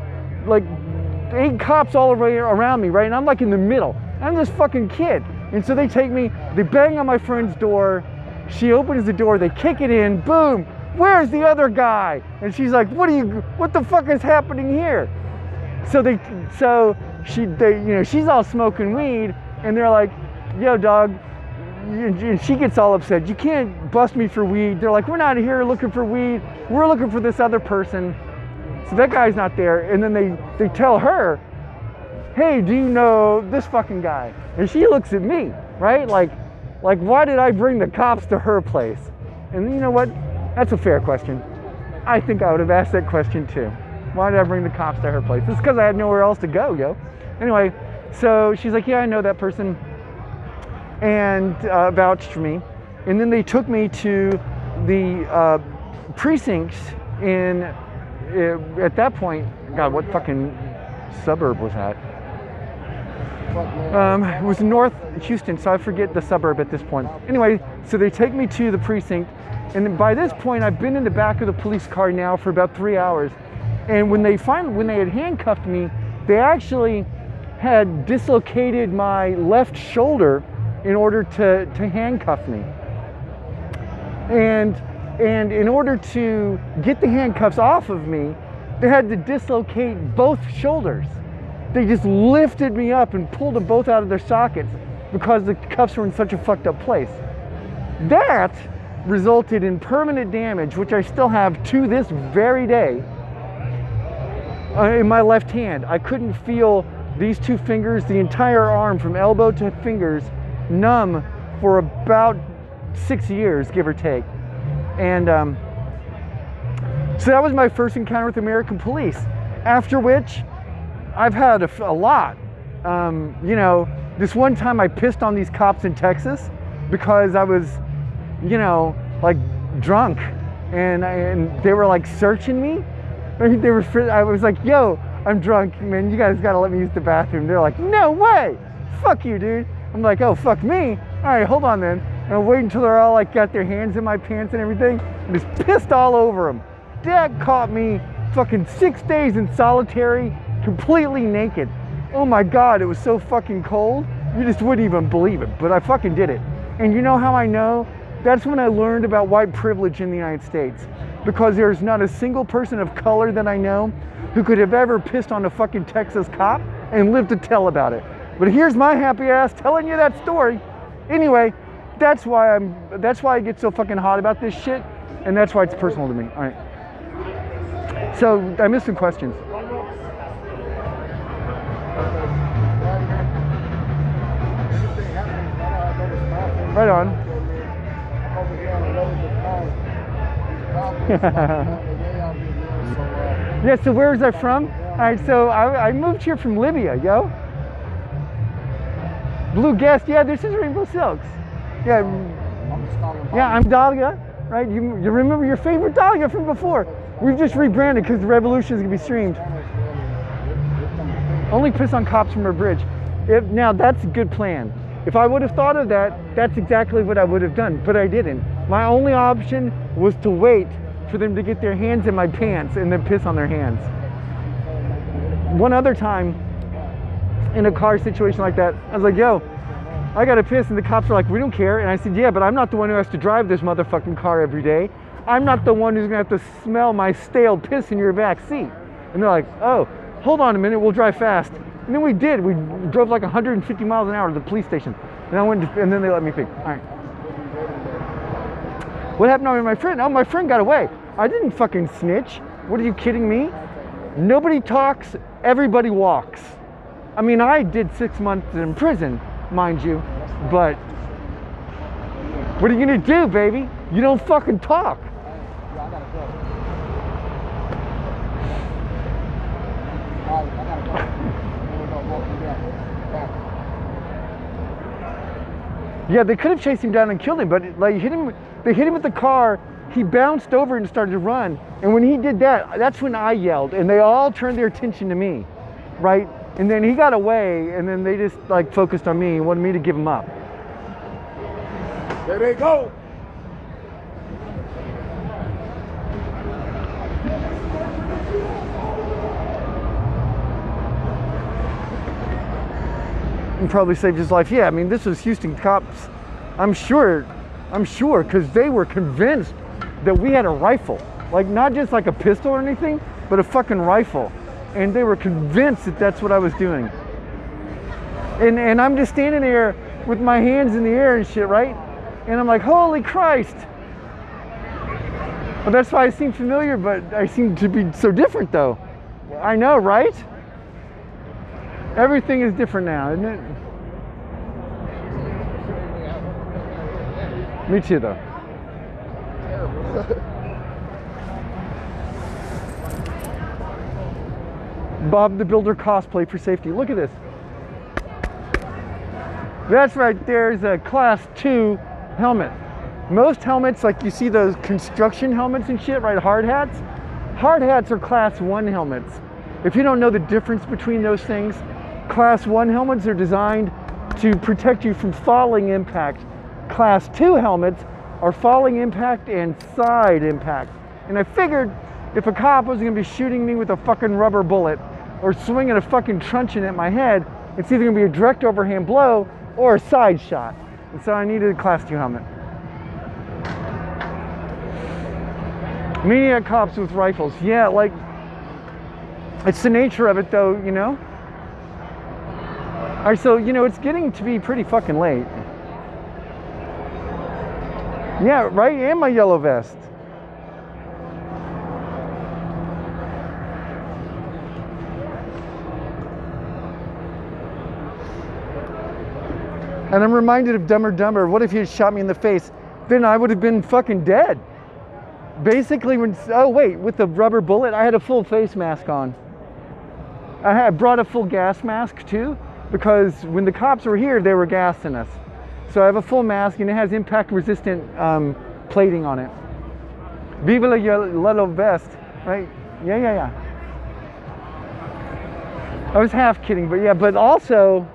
8 cops all around me, right? And I'm like in the middle. I'm this fucking kid. And so they take me, they bang on my friend's door. She opens the door, they kick it in, boom, where's the other guy? And she's like, what the fuck is happening here? So she's all smoking weed, and they're like, yo, dog, and she gets all upset. You can't bust me for weed. They're like, we're not here looking for weed. We're looking for this other person. So that guy's not there. And then they tell her, hey, do you know this fucking guy? And she looks at me, right? Like, why did I bring the cops to her place? And you know what? That's a fair question. I think I would have asked that question too. Why did I bring the cops to her place? It's because I had nowhere else to go, yo. Anyway, so she's like, yeah, I know that person. and vouched for me. And then they took me to the precincts in, at that point, God, what fucking suburb was that? It was North Houston, so I forget the suburb at this point. Anyway, so they take me to the precinct, and by this point, I've been in the back of the police car now for about 3 hours. And when they had handcuffed me, they actually had dislocated my left shoulder in order to handcuff me. And in order to get the handcuffs off of me, they had to dislocate both shoulders. They just lifted me up and pulled them both out of their sockets because the cuffs were in such a fucked up place. That resulted in permanent damage, which I still have to this very day, in my left hand. I couldn't feel these two fingers, the entire arm from elbow to fingers, numb for about 6 years, give or take. And so that was my first encounter with American police. After which, I've had a lot. You know, this one time I pissed on these cops in Texas because I was, you know, like drunk, and they were like searching me. I was like, yo, I'm drunk, man, you guys gotta let me use the bathroom. They're like, no way, fuck you, dude. I'm like, oh, fuck me? All right, hold on then. And I'll wait until they're all like got their hands in my pants and everything, and just pissed all over them. Dad caught me fucking 6 days in solitary, completely naked. Oh my God, it was so fucking cold. You just wouldn't even believe it, but I fucking did it. And you know how I know? That's when I learned about white privilege in the United States. Because there's not a single person of color that I know who could have ever pissed on a fucking Texas cop and lived to tell about it. But here's my happy ass telling you that story. Anyway, that's why I get so fucking hot about this shit, and that's why it's personal to me. All right. So I missed some questions. Right on. Yeah, so where was I from? All right, so I moved here from Libya, yo. Blue Guest, yeah, this is Rainbow Silks. Yeah, I'm Dahlia, right? You remember your favorite Dahlia from before. We've just rebranded because the revolution is gonna be streamed. Only piss on cops from a bridge. Now that's a good plan. If I would have thought of that, that's exactly what I would have done, but I didn't. My only option was to wait for them to get their hands in my pants and then piss on their hands. One other time, in a car situation like that, I was like, yo, I gotta piss, and the cops were like, we don't care. And I said, yeah, but I'm not the one who has to drive this motherfucking car every day. I'm not the one who's gonna have to smell my stale piss in your back seat. And they're like, oh, hold on a minute, we'll drive fast. And then we did. We drove like 150 miles an hour to the police station. And I went, and then they let me pee. All right. What happened to my friend? Oh, my friend got away. I didn't fucking snitch. What, are you kidding me? Nobody talks, everybody walks. I mean, I did 6 months in prison, mind you, but what are you gonna do, baby? You don't fucking talk. Yeah, they could have chased him down and killed him, but like they hit him with the car. He bounced over and started to run. And when he did that, that's when I yelled, and they all turned their attention to me, right? And then he got away, and then they just like focused on me and wanted me to give him up. There they go. And probably saved his life. Yeah, I mean, this was Houston cops. I'm sure, because they were convinced that we had a rifle. Like, not just like a pistol or anything, but a fucking rifle. And they were convinced that that's what I was doing. And I'm just standing there with my hands in the air and shit, right? And I'm like, holy Christ. Well, that's why I seem familiar, but I seem to be so different though. I know, right? Everything is different now, isn't it? Me too, though. Bob the Builder cosplay for safety. Look at this. That's right, there's a class 2 helmet. Most helmets, like you see those construction helmets and shit, right, hard hats are class 1 helmets. If you don't know the difference between those things, class 1 helmets are designed to protect you from falling impact. Class 2 helmets are falling impact and side impact. And I figured if a cop was gonna be shooting me with a fucking rubber bullet or swinging a fucking truncheon at my head, it's either gonna be a direct overhand blow or a side shot. And so I needed a class 2 helmet. Maniac cops with rifles. Yeah, like, it's the nature of it though, you know? All right, so, you know, it's getting to be pretty fucking late. Yeah, right, and my yellow vest. And I'm reminded of Dumb and Dumber. What if he had shot me in the face? Then I would have been fucking dead. Basically, oh wait, with the rubber bullet, I had a full face mask on. I brought a full gas mask too, because when the cops were here, they were gassing us. So I have a full mask and it has impact resistant plating on it. Viva la yellow vest, right? Yeah. I was half kidding, but yeah, but also,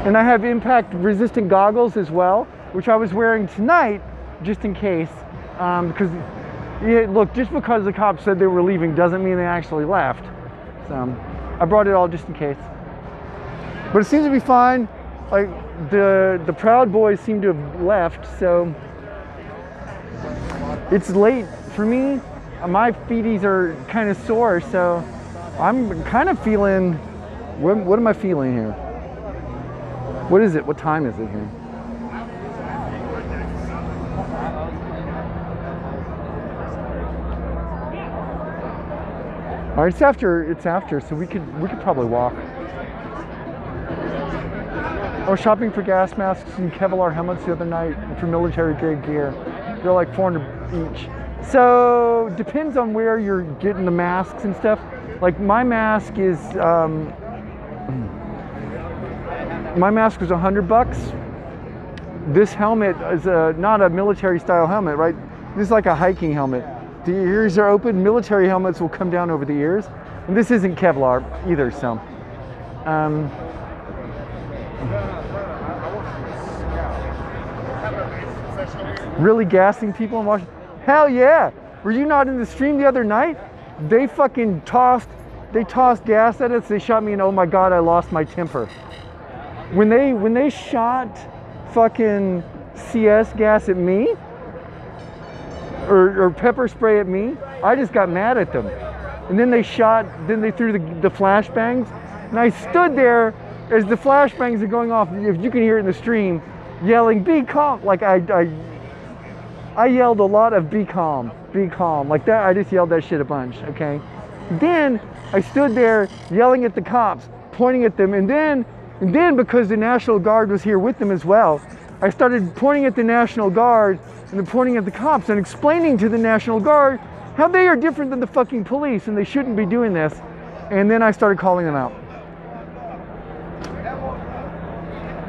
and I have impact resistant goggles as well, which I was wearing tonight just in case, because yeah, look, just because the cops said they were leaving doesn't mean they actually left. So I brought it all just in case. But it seems to be fine. Like the Proud Boys seem to have left, so it's late for me. My feeties are kind of sore, so I'm kind of feeling, what am I feeling here? What is it? What time is it here? All right, it's after, so we could probably walk. I was shopping for gas masks and Kevlar helmets the other night for military grade gear. They're like $400 each. So depends on where you're getting the masks and stuff. Like my mask is $100. This helmet is not a military style helmet, right? This is like a hiking helmet. The ears are open. Military helmets will come down over the ears. And this isn't Kevlar either, so. Really gassing people in Washington? Hell yeah! Were you not in the stream the other night? They fucking tossed gas at us. They shot me and oh my God, I lost my temper. When they shot fucking CS gas at me, or pepper spray at me, I just got mad at them. And then they threw the flashbangs, and I stood there as the flashbangs are going off, if you can hear it in the stream, yelling, be calm. Like I yelled a lot of be calm, like that. I just yelled that shit a bunch, okay? Then I stood there yelling at the cops, pointing at them, and then because the National Guard was here with them as well, I started pointing at the National Guard and then pointing at the cops and explaining to the National Guard how they are different than the fucking police and they shouldn't be doing this. And then I started calling them out.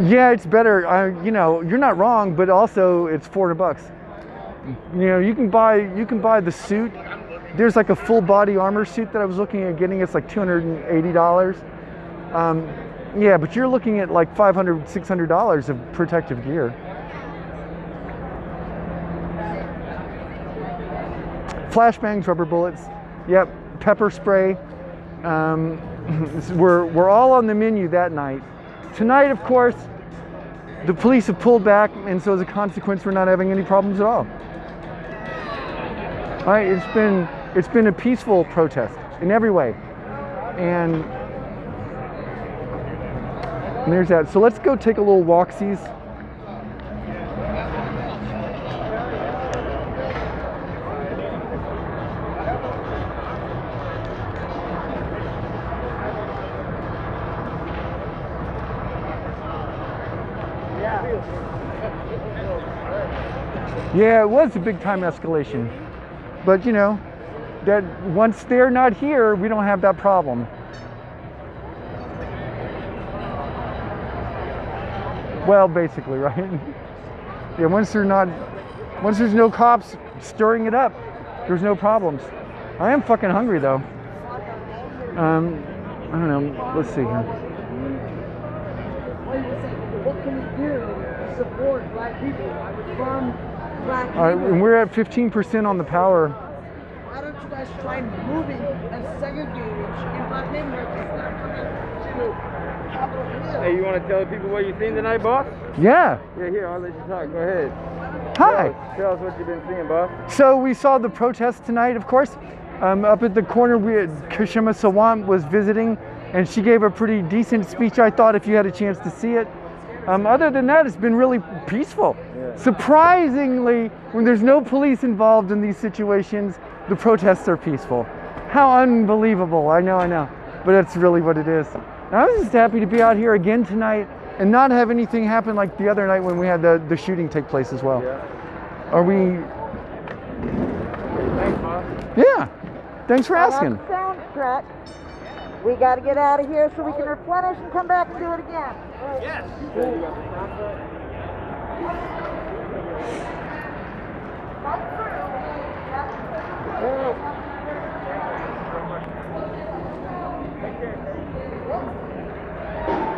Yeah, it's better. You know, you're not wrong, but also it's $400. You know, you can buy the suit. There's like a full body armor suit that I was looking at getting. It's like $280. Yeah, but you're looking at like $500, $600 of protective gear. Flashbangs, rubber bullets, yep, pepper spray. We're all on the menu that night. Tonight, of course, the police have pulled back, and so as a consequence, we're not having any problems at all. All right, it's been a peaceful protest in every way, and there's that. So let's go take a little walksies. Yeah, it was a big time escalation. But you know, that once they're not here, we don't have that problem. Well, basically, right? Yeah, once there's no cops stirring it up, there's no problems. I am fucking hungry though. I don't know. Let's see here. What can we do to support black people from black people? All right, and we're at 15% on the power. Why don't you guys try moving and segregating in black neighborhoods to Capitol Hill? Hey, you want to tell the people what you seen tonight, boss? Yeah. Yeah, here, I'll let you talk. Go ahead. Hi. Tell us what you've been seeing, boss. So we saw the protest tonight, of course. Up at the corner, Kashima Sawant was visiting, and she gave a pretty decent speech, I thought, if you had a chance to see it. Other than that, it's been really peaceful. Yeah. Surprisingly, when there's no police involved in these situations, the protests are peaceful. How unbelievable. I know. But that's really what it is. And I was just happy to be out here again tonight and not have anything happen like the other night when we had the shooting take place as well. Yeah. Are we... Thanks, boss. Yeah. Thanks for asking. Soundtrack. We got to get out of here so we can replenish and come back and do it again. Yes.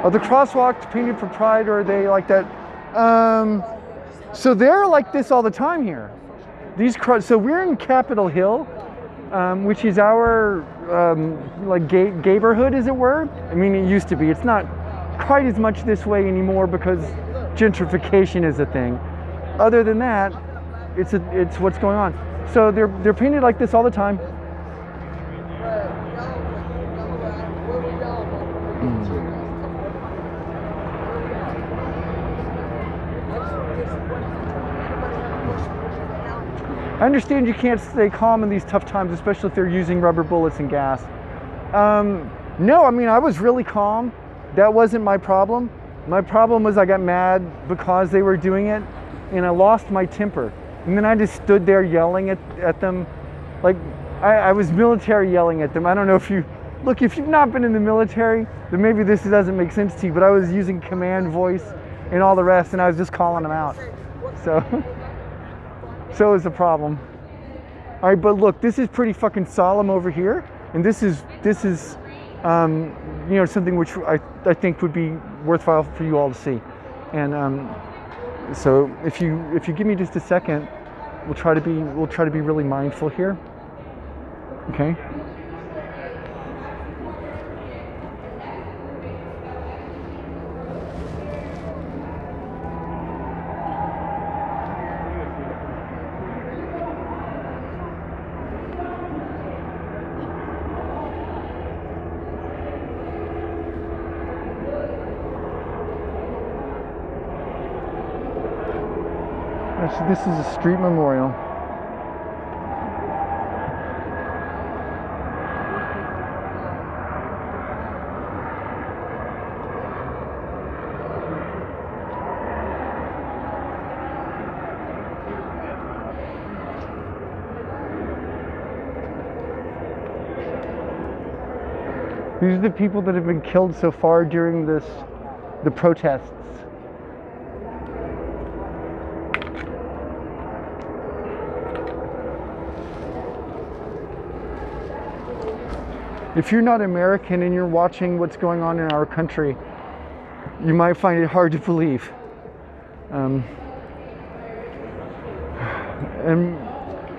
Are the crosswalks painted for pride, or are they like that? So they're like this all the time here. So we're in Capitol Hill, which is our like neighborhood, as it were. I mean, it used to be. It's not quite as much this way anymore because gentrification is a thing. Other than that, it's what's going on. So they're painted like this all the time. I understand you can't stay calm in these tough times, especially if they're using rubber bullets and gas. No, I mean, I was really calm. That wasn't my problem. My problem was I got mad because they were doing it, and I lost my temper. And then I just stood there yelling at them. Like, I was military yelling at them. I don't know if you... Look, if you've not been in the military, then maybe this doesn't make sense to you, but I was using command voice and all the rest, and I was just calling them out. So it was a problem. All right, but look, this is pretty fucking solemn over here, and this is you know, something which I think would be worthwhile for you all to see. And so if you give me just a second, we'll try to be really mindful here. Okay. This is a street memorial. These are the people that have been killed so far during the protests. If you're not American and you're watching what's going on in our country, you might find it hard to believe. And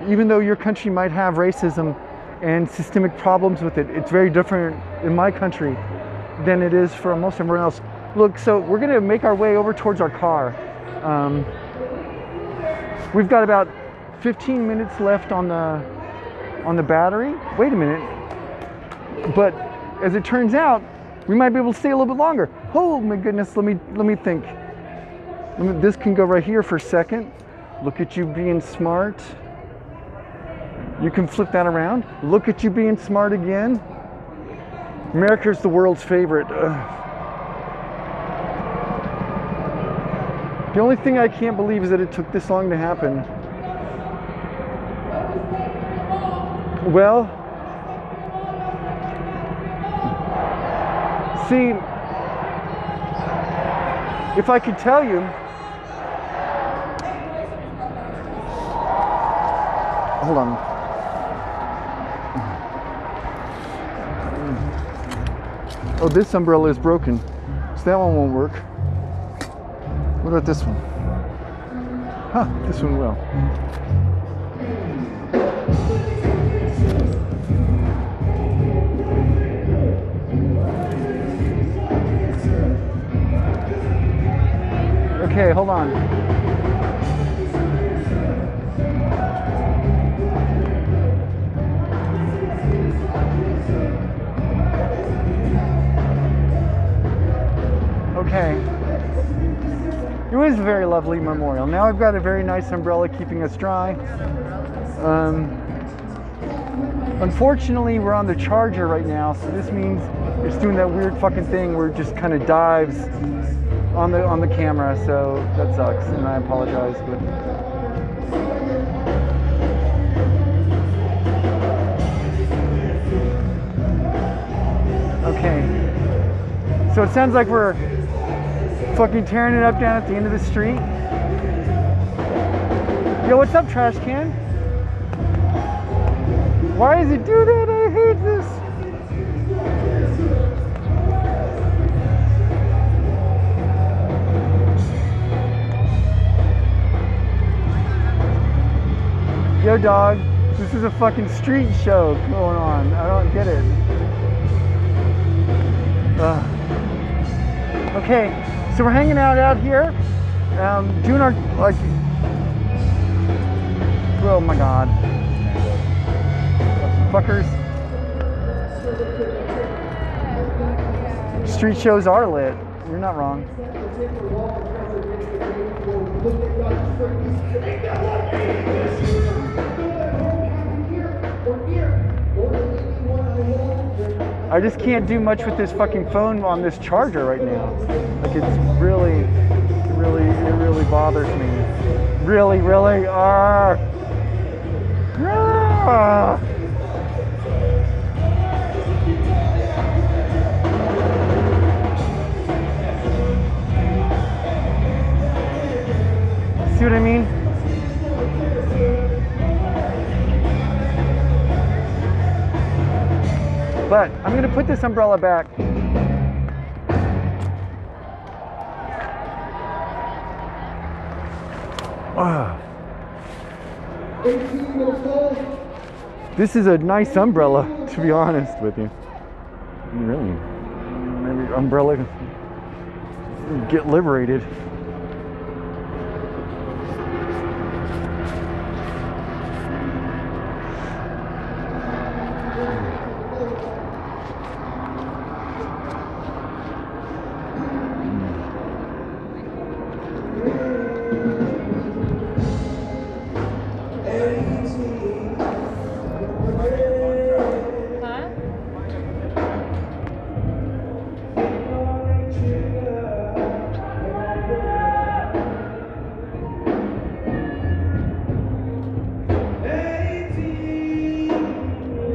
even though your country might have racism and systemic problems with it, it's very different in my country than it is for most everyone else. Look, so we're gonna make our way over towards our car. We've got about 15 minutes left on the battery. Wait a minute. But as it turns out, we might be able to stay a little bit longer. Oh my goodness, let me think. This can go right here for a second. Look at you being smart. You can flip that around. Look at you being smart again. America's the world's favorite. The only thing I can't believe is that it took this long to happen. Well, see, If I could tell you, hold on. Oh, this umbrella is broken, so that one won't work. What about this one? Huh, this one will. Okay, hold on. Okay. It was a very lovely memorial. Now I've got a very nice umbrella keeping us dry. Unfortunately, we're on the charger right now, so this means it's doing that weird fucking thing where it just kind of dives on the camera, so that sucks, and I apologize. But okay, so it sounds like we're fucking tearing it up down at the end of the street. Yo, what's up, trash can? Why does it do that? I hate this. Yo, dog, this is a fucking street show going on. I don't get it. Okay, so we're hanging out here, doing our, like, oh my god. Fuckers. Street shows are lit. You're not wrong. I just can't do much with this fucking phone on this charger right now. Like, it's really, it really bothers me. Really. See what I mean? But I'm gonna put this umbrella back. Wow. This is a nice umbrella, to be honest with you. Really, maybe umbrella get liberated.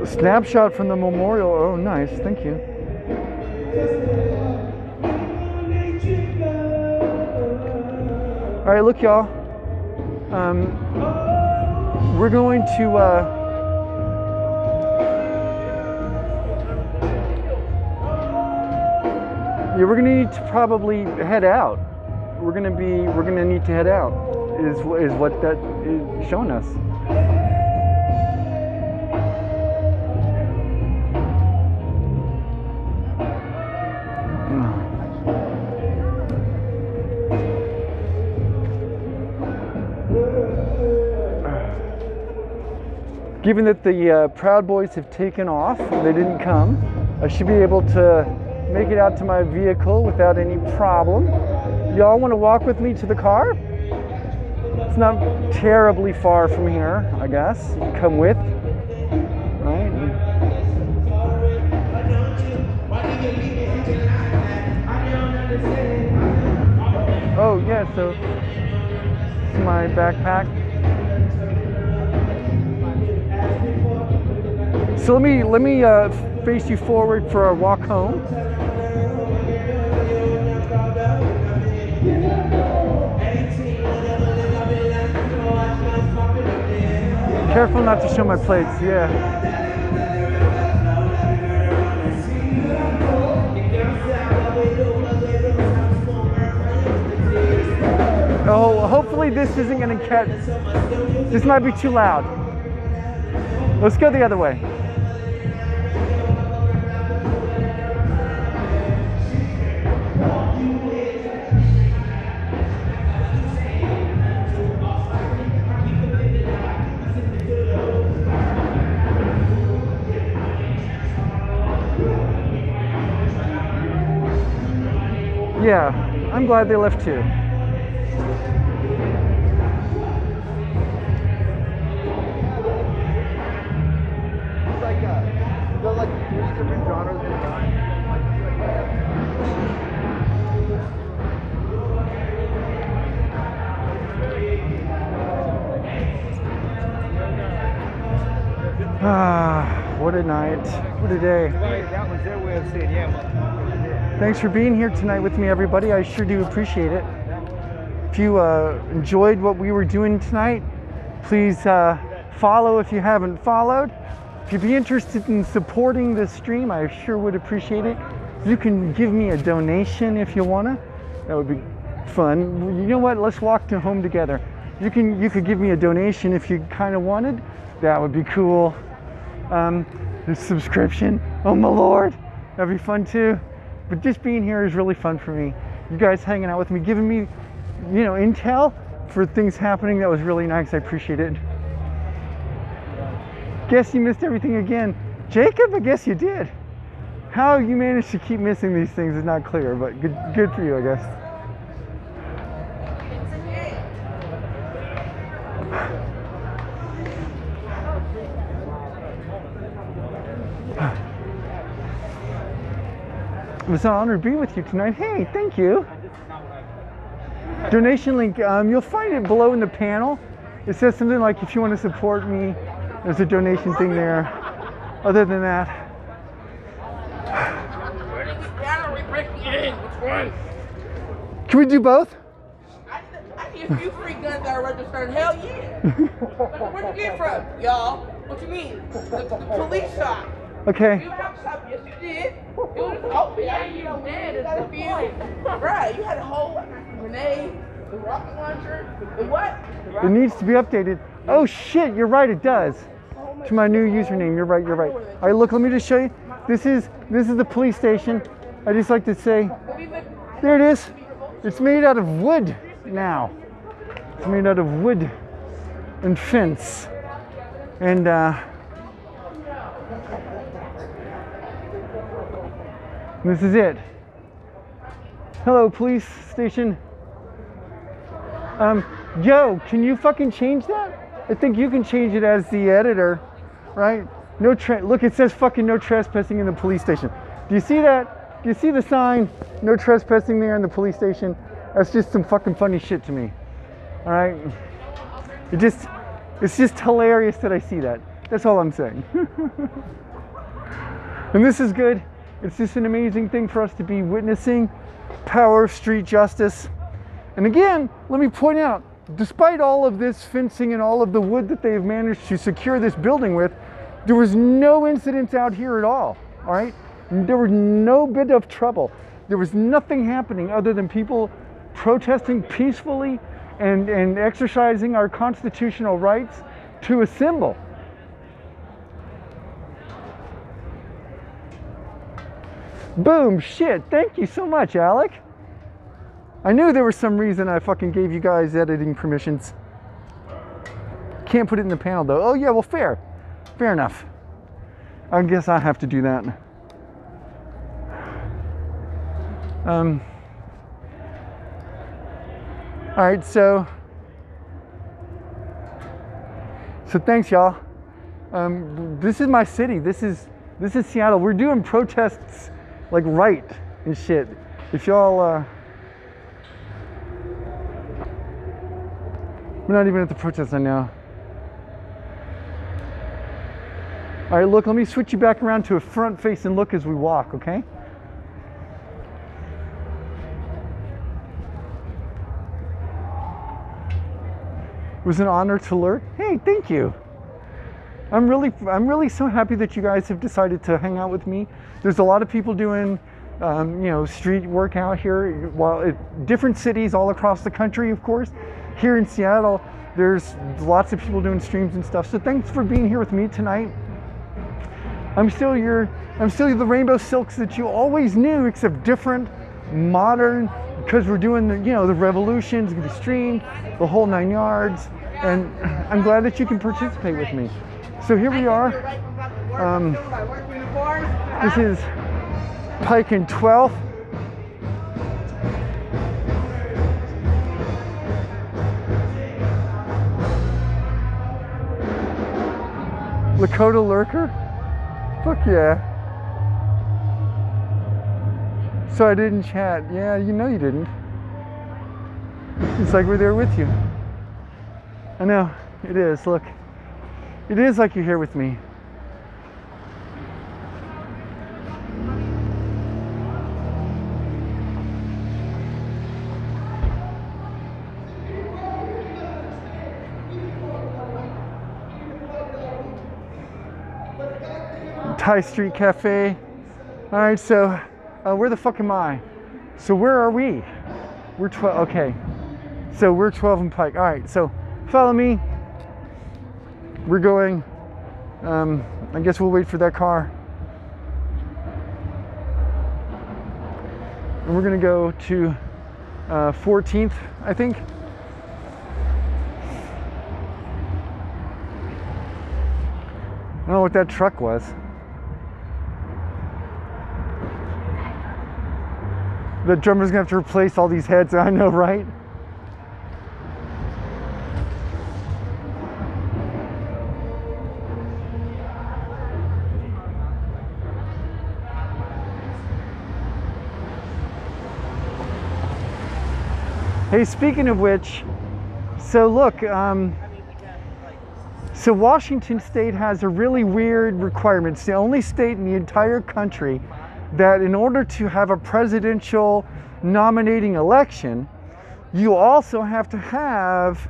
Snapshot from the memorial. Oh, nice. Thank you. All right, look, y'all. We're going to. Yeah, we're gonna need to probably head out. We're gonna need to head out. Is what that is showing us. Given that the Proud Boys have taken off, they didn't come, I should be able to make it out to my vehicle without any problem. Y'all want to walk with me to the car? It's not terribly far from here, I guess. You can come with, right? Oh yeah, so this is my backpack. So let me face you forward for our walk home. Careful not to show my plates, yeah. Oh, hopefully this isn't gonna catch. This might be too loud. Let's go the other way. Yeah, I'm glad they left too. There's like 3 different genres of Ah, what a night, what a day. That was their way of saying, yeah. Thanks for being here tonight with me, everybody. I sure do appreciate it. If you enjoyed what we were doing tonight, please follow if you haven't followed. If you'd be interested in supporting this stream, I sure would appreciate it. You can give me a donation if you wanna. That would be fun. You know what? Let's walk to home together. You could give me a donation if you kind of wanted. That would be cool. The subscription, oh my lord, that'd be fun too. But just being here is really fun for me. You guys hanging out with me, giving me, you know, intel for things happening. That was really nice. I appreciate it. Guess you missed everything again. Jacob, I guess you did. How you managed to keep missing these things is not clear, but good for you, I guess. It was an honor to be with you tonight. Hey, thank you. Donation link, you'll find it below in the panel. It says something like, if you want to support me, there's a donation thing there. Other than that, can we do both? I need a few free guns that are registered. Hell yeah. Where'd you get from, y'all? What you mean? The police shop. Okay. You shop, yes you did. It was open. Yeah, you did. It's a few. Right, you had a whole grenade, the rocket launcher, the what? It needs to be updated. Oh shit, you're right, it does. To my new username, you're right, you're right. All right, look, let me just show you. This is the police station. I just like to say, there it is. It's made out of wood now. It's made out of wood and fence. And this is it. Hello, police station. Yo, can you fucking change that? I think you can change it as the editor, right? No look, it says fucking no trespassing in the police station. Do you see that? Do you see the sign? No trespassing there in the police station? That's just some fucking funny shit to me. All right? It's just hilarious that I see that. That's all I'm saying. And this is good. It's just an amazing thing for us to be witnessing. Power of street justice. And again, let me point out, despite all of this fencing and all of the wood that they've managed to secure this building with, there was no incidents out here at all right? There was no bit of trouble. There was nothing happening other than people protesting peacefully and exercising our constitutional rights to assemble. Boom, shit, thank you so much, Alec. I knew there was some reason I fucking gave you guys editing permissions. Can't put it in the panel though. Oh yeah, well fair enough. I guess I have to do that. All right, so thanks y'all. This is my city. This is Seattle. We're doing protests like right and shit. If y'all we're not even at the protest right now. All right, look, let me switch you back around to a front face and look as we walk, okay? It was an honor to lurk. Hey, thank you. I'm really so happy that you guys have decided to hang out with me. There's a lot of people doing, street work out here. While different cities all across the country, of course. Here in Seattle, there's lots of people doing streams and stuff. So thanks for being here with me tonight. I'm still the Rainbow Silks that you always knew, except different, modern, because we're doing the revolutions, the stream, the whole 9 yards, and I'm glad that you can participate with me. So here we are. This is Pike and 12th. Lakota Lurker? Fuck yeah. So I didn't chat. Yeah, you know you didn't. It's like we're there with you. I know, it is, look. It is like you're here with me. Thai Street Cafe. All right, so where the fuck am I? So where are we? We're 12, okay. So we're 12 and Pike. All right, so follow me. We're going, I guess we'll wait for that car. And we're gonna go to 14th, I think. I don't know what that truck was. The drummer's gonna have to replace all these heads, I know, right? Hey, speaking of which, so look, so Washington State has a really weird requirement. It's the only state in the entire country that in order to have a presidential nominating election, you also have to have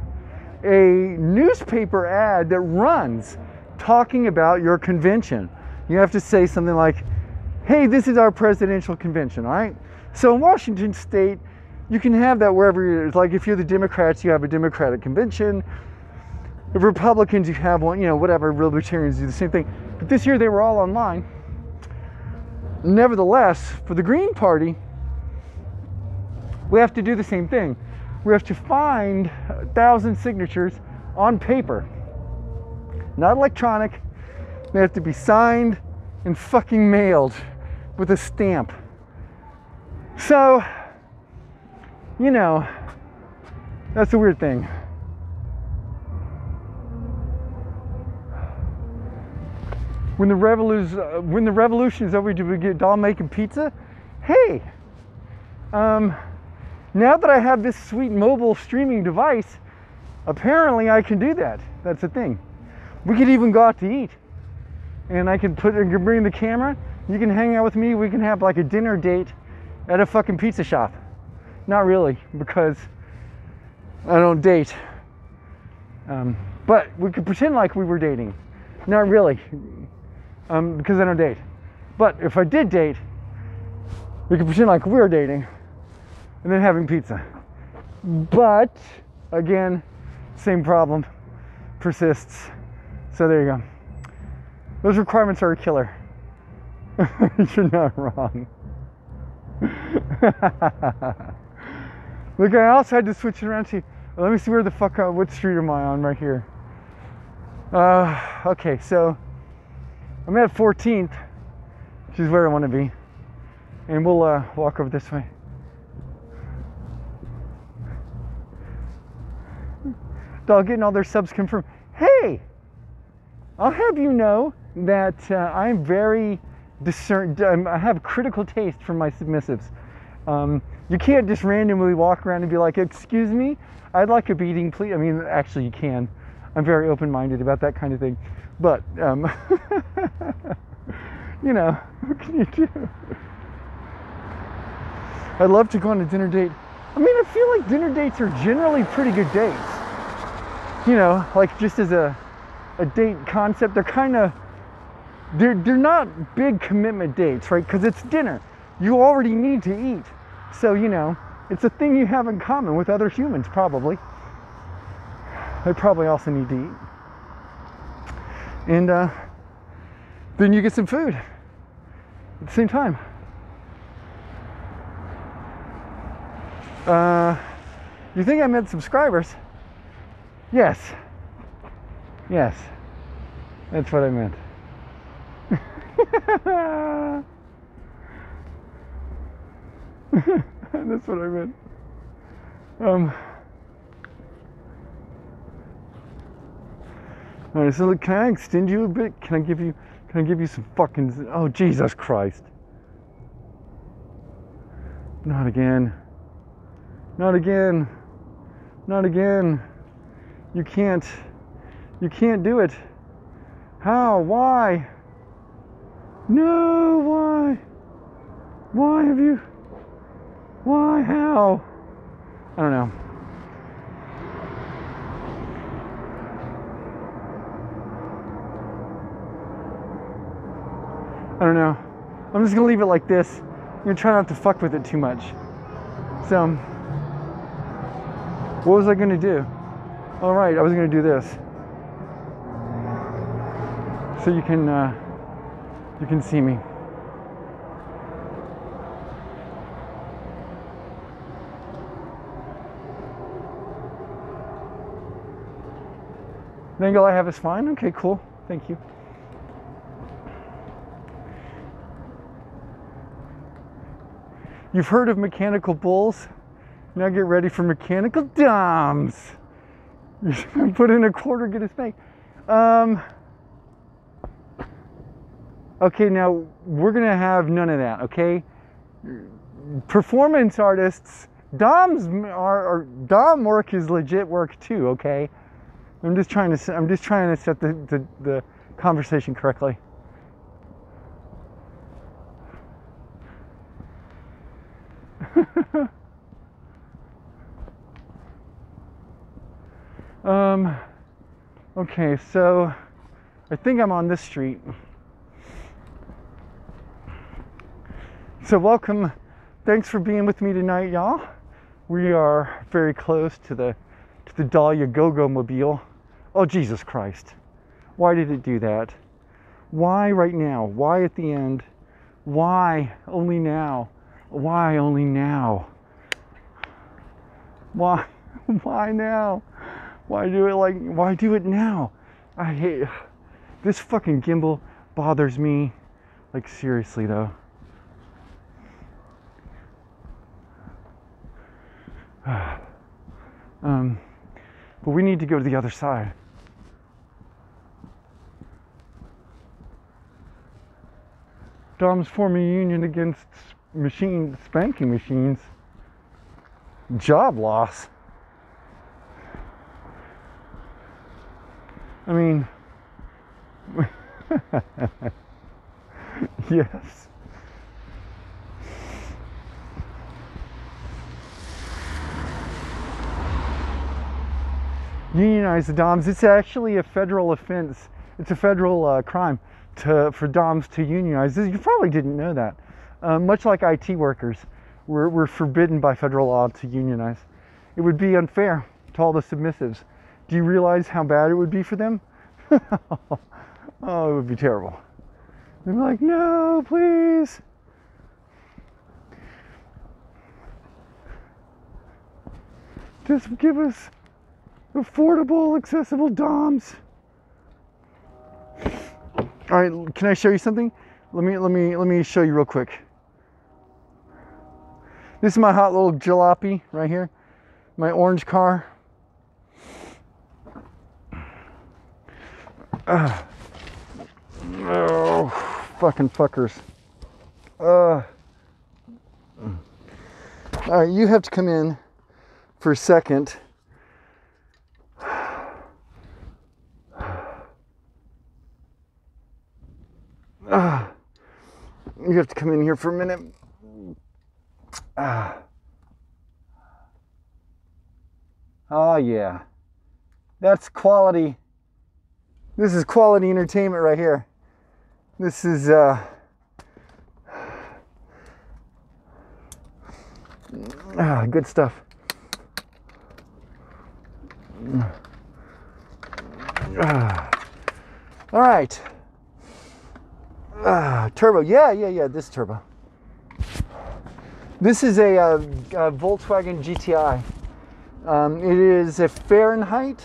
a newspaper ad that runs talking about your convention. You have to say something like, hey, this is our presidential convention, all right? So in Washington State, you can have that wherever you're, like if you're the Democrats, you have a Democratic convention. The Republicans, you have one, whatever, Libertarians do the same thing. But this year they were all online. Nevertheless, for the Green Party, we have to do the same thing. We have to find 1,000 signatures on paper, not electronic. They have to be signed and fucking mailed with a stamp. So, that's a weird thing. When the revolution is over, do we get doll making pizza? Hey, now that I have this sweet mobile streaming device, apparently I can do that. That's the thing. We could even go out to eat, and I can bring the camera. You can hang out with me. We can have like a dinner date at a fucking pizza shop. Not really, because I don't date. But we could pretend like we were dating. Not really. Because I don't date. But if I did date, we could pretend like we were dating and then having pizza. But again, same problem persists. So there you go. Those requirements are a killer. You're not wrong. Look, I also had to switch it around to, let me see where the fuck, what street am I on right here? Okay, so I'm at 14th, which is where I want to be. And we'll walk over this way. Dog getting all their subs confirmed. Hey, I'll have you know that I'm very discerned. I have critical taste for my submissives. You can't just randomly walk around and be like, excuse me, I'd like a beating, please. I mean, actually you can. I'm very open-minded about that kind of thing. But, what can you do? I'd love to go on a dinner date. I mean, I feel like dinner dates are generally pretty good dates. Like just as a a date concept. They're kind of, they're not big commitment dates, right? Because it's dinner. You already need to eat. So, you know, it's a thing you have in common with other humans, probably. They probably also need to eat. And then you get some food at the same time. You think I meant subscribers? Yes. Yes. That's what I meant. That's what I meant. All right, so can I extend you a bit? Can I give you some fucking, oh Jesus Christ. Not again. Not again. Not again. You can't do it. How? Why? No, why? Why have you? Why? How? I don't know. I don't know. I'm just gonna leave it like this. I'm gonna try not to fuck with it too much. So, what was I gonna do? All right, I was gonna do this. So you can see me. The angle I have is fine. Okay, cool. Thank you. You've heard of mechanical bulls? Now get ready for mechanical doms. Put in a quarter, get a spank. Okay, now we're gonna have none of that, okay? Performance artists, dom work is legit work too, okay? I'm just trying to set the conversation correctly. Okay, so I think I'm on this street. So welcome, thanks for being with me tonight, y'all. We are very close to the Dahlia Go-Go Mobile. Oh, Jesus Christ. Why did it do that? Why right now? Why at the end? Why only now? Why only now? Why now? Why do it now? I hate this fucking gimbal, bothers me. Like seriously though. But we need to go to the other side. Doms form a union against spanking machines. Job loss. I mean, yes. Unionize the DOMs. It's actually a federal offense. It's a federal crime for DOMs to unionize. You probably didn't know that. Much like IT workers, we're forbidden by federal law to unionize. It would be unfair to all the submissives. Do you realize how bad it would be for them? Oh, it would be terrible. They'd be like, no, please. Just give us affordable, accessible DOMs. All right, can I show you something? Let me show you real quick. This is my hot little jalopy right here. My orange car. Oh, fucking fuckers. All right, you have to come in for a second. You have to come in here for a minute. Oh yeah, that's quality. This is quality entertainment right here. This is good stuff. All right. Turbo. Yeah. This turbo. This is a Volkswagen GTI. It is a Fahrenheit,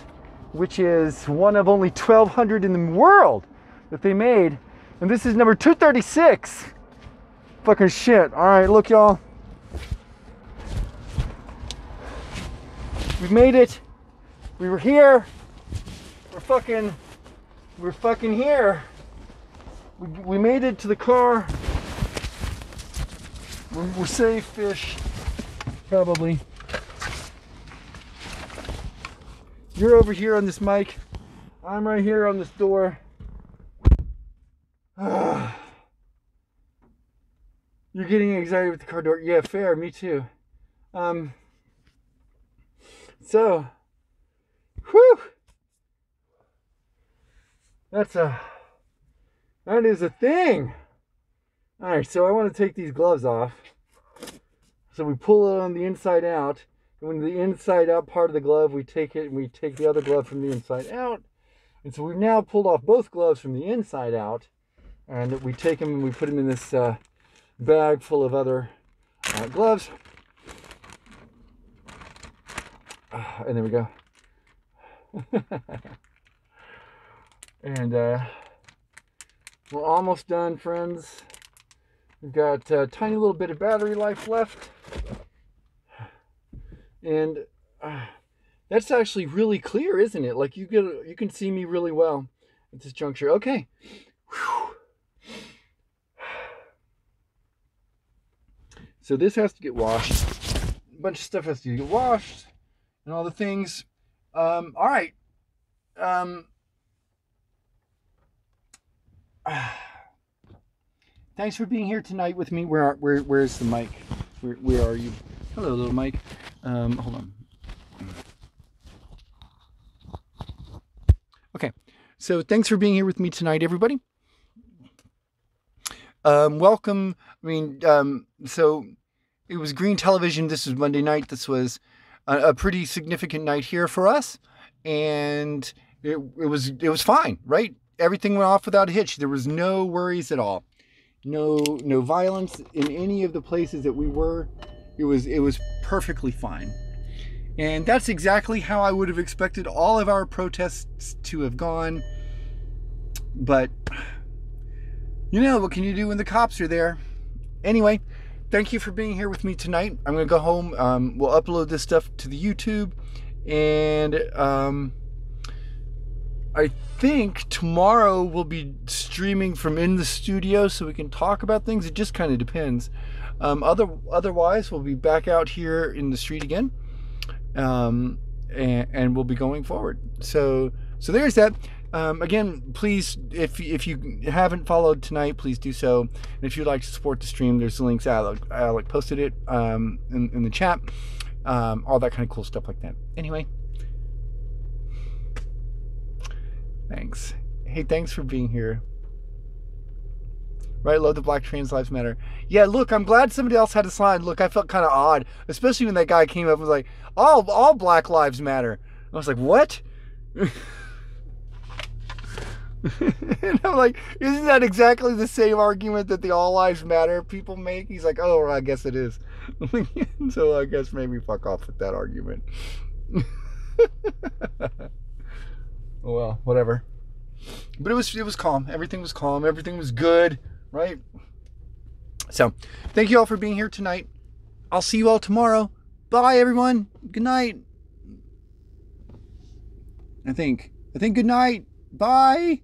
which is one of only 1,200 in the world that they made. And this is number 236. Fucking shit. All right, look, y'all. We made it. We were here. We're fucking here. We made it to the car. We're safe-ish, probably. You're over here on this mic. I'm right here on this door. You're getting excited with the car door. Yeah, fair. Me too. So, whew. That is a thing. All right, so I want to take these gloves off. So we pull it on the inside out. And when the inside out part of the glove, we take it and we take the other glove from the inside out. And so we've now pulled off both gloves from the inside out. And we take them and we put them in this bag full of other gloves. And there we go. And we're almost done, friends. We've got a tiny little bit of battery life left. And that's actually really clear, isn't it? Like you can see me really well at this juncture. Okay. Whew. So this has to get washed. A bunch of stuff has to get washed and all the things. All right. Thanks for being here tonight with me. Where's the mic? Where are you? Hello, little mic. Hold on. Okay, so thanks for being here with me tonight, everybody. Welcome. I mean, so it was Green Television. This was Monday night. This was a pretty significant night here for us, and it was fine, right? Everything went off without a hitch. There was no worries at all. No violence in any of the places that we were. It was perfectly fine. And that's exactly how I would have expected all of our protests to have gone. But, you know, what can you do when the cops are there? Anyway, thank you for being here with me tonight. I'm going to go home. We'll upload this stuff to the YouTube. And I think tomorrow we'll be streaming from in the studio so we can talk about things. It just kind of depends. Otherwise, we'll be back out here in the street again. And we'll be going forward. So there's that. Again, please, if you haven't followed tonight, please do so. And if you'd like to support the stream, there's the links. Alec posted it in the chat. All that kind of cool stuff like that. Anyway, thanks. Hey, thanks for being here. Right, love the Black Trans Lives Matter. Yeah, look, I'm glad somebody else had a sign. Look, I felt kind of odd, especially when that guy came up and was like, all Black Lives Matter. I was like, what? And I'm like, isn't that exactly the same argument that the All Lives Matter people make? He's like, oh, I guess it is. So I guess maybe fuck off with that argument. Well, whatever. But it was calm. Everything was calm. Everything was good, right? So, thank you all for being here tonight. I'll see you all tomorrow. Bye, everyone. Good night. I think good night. Bye.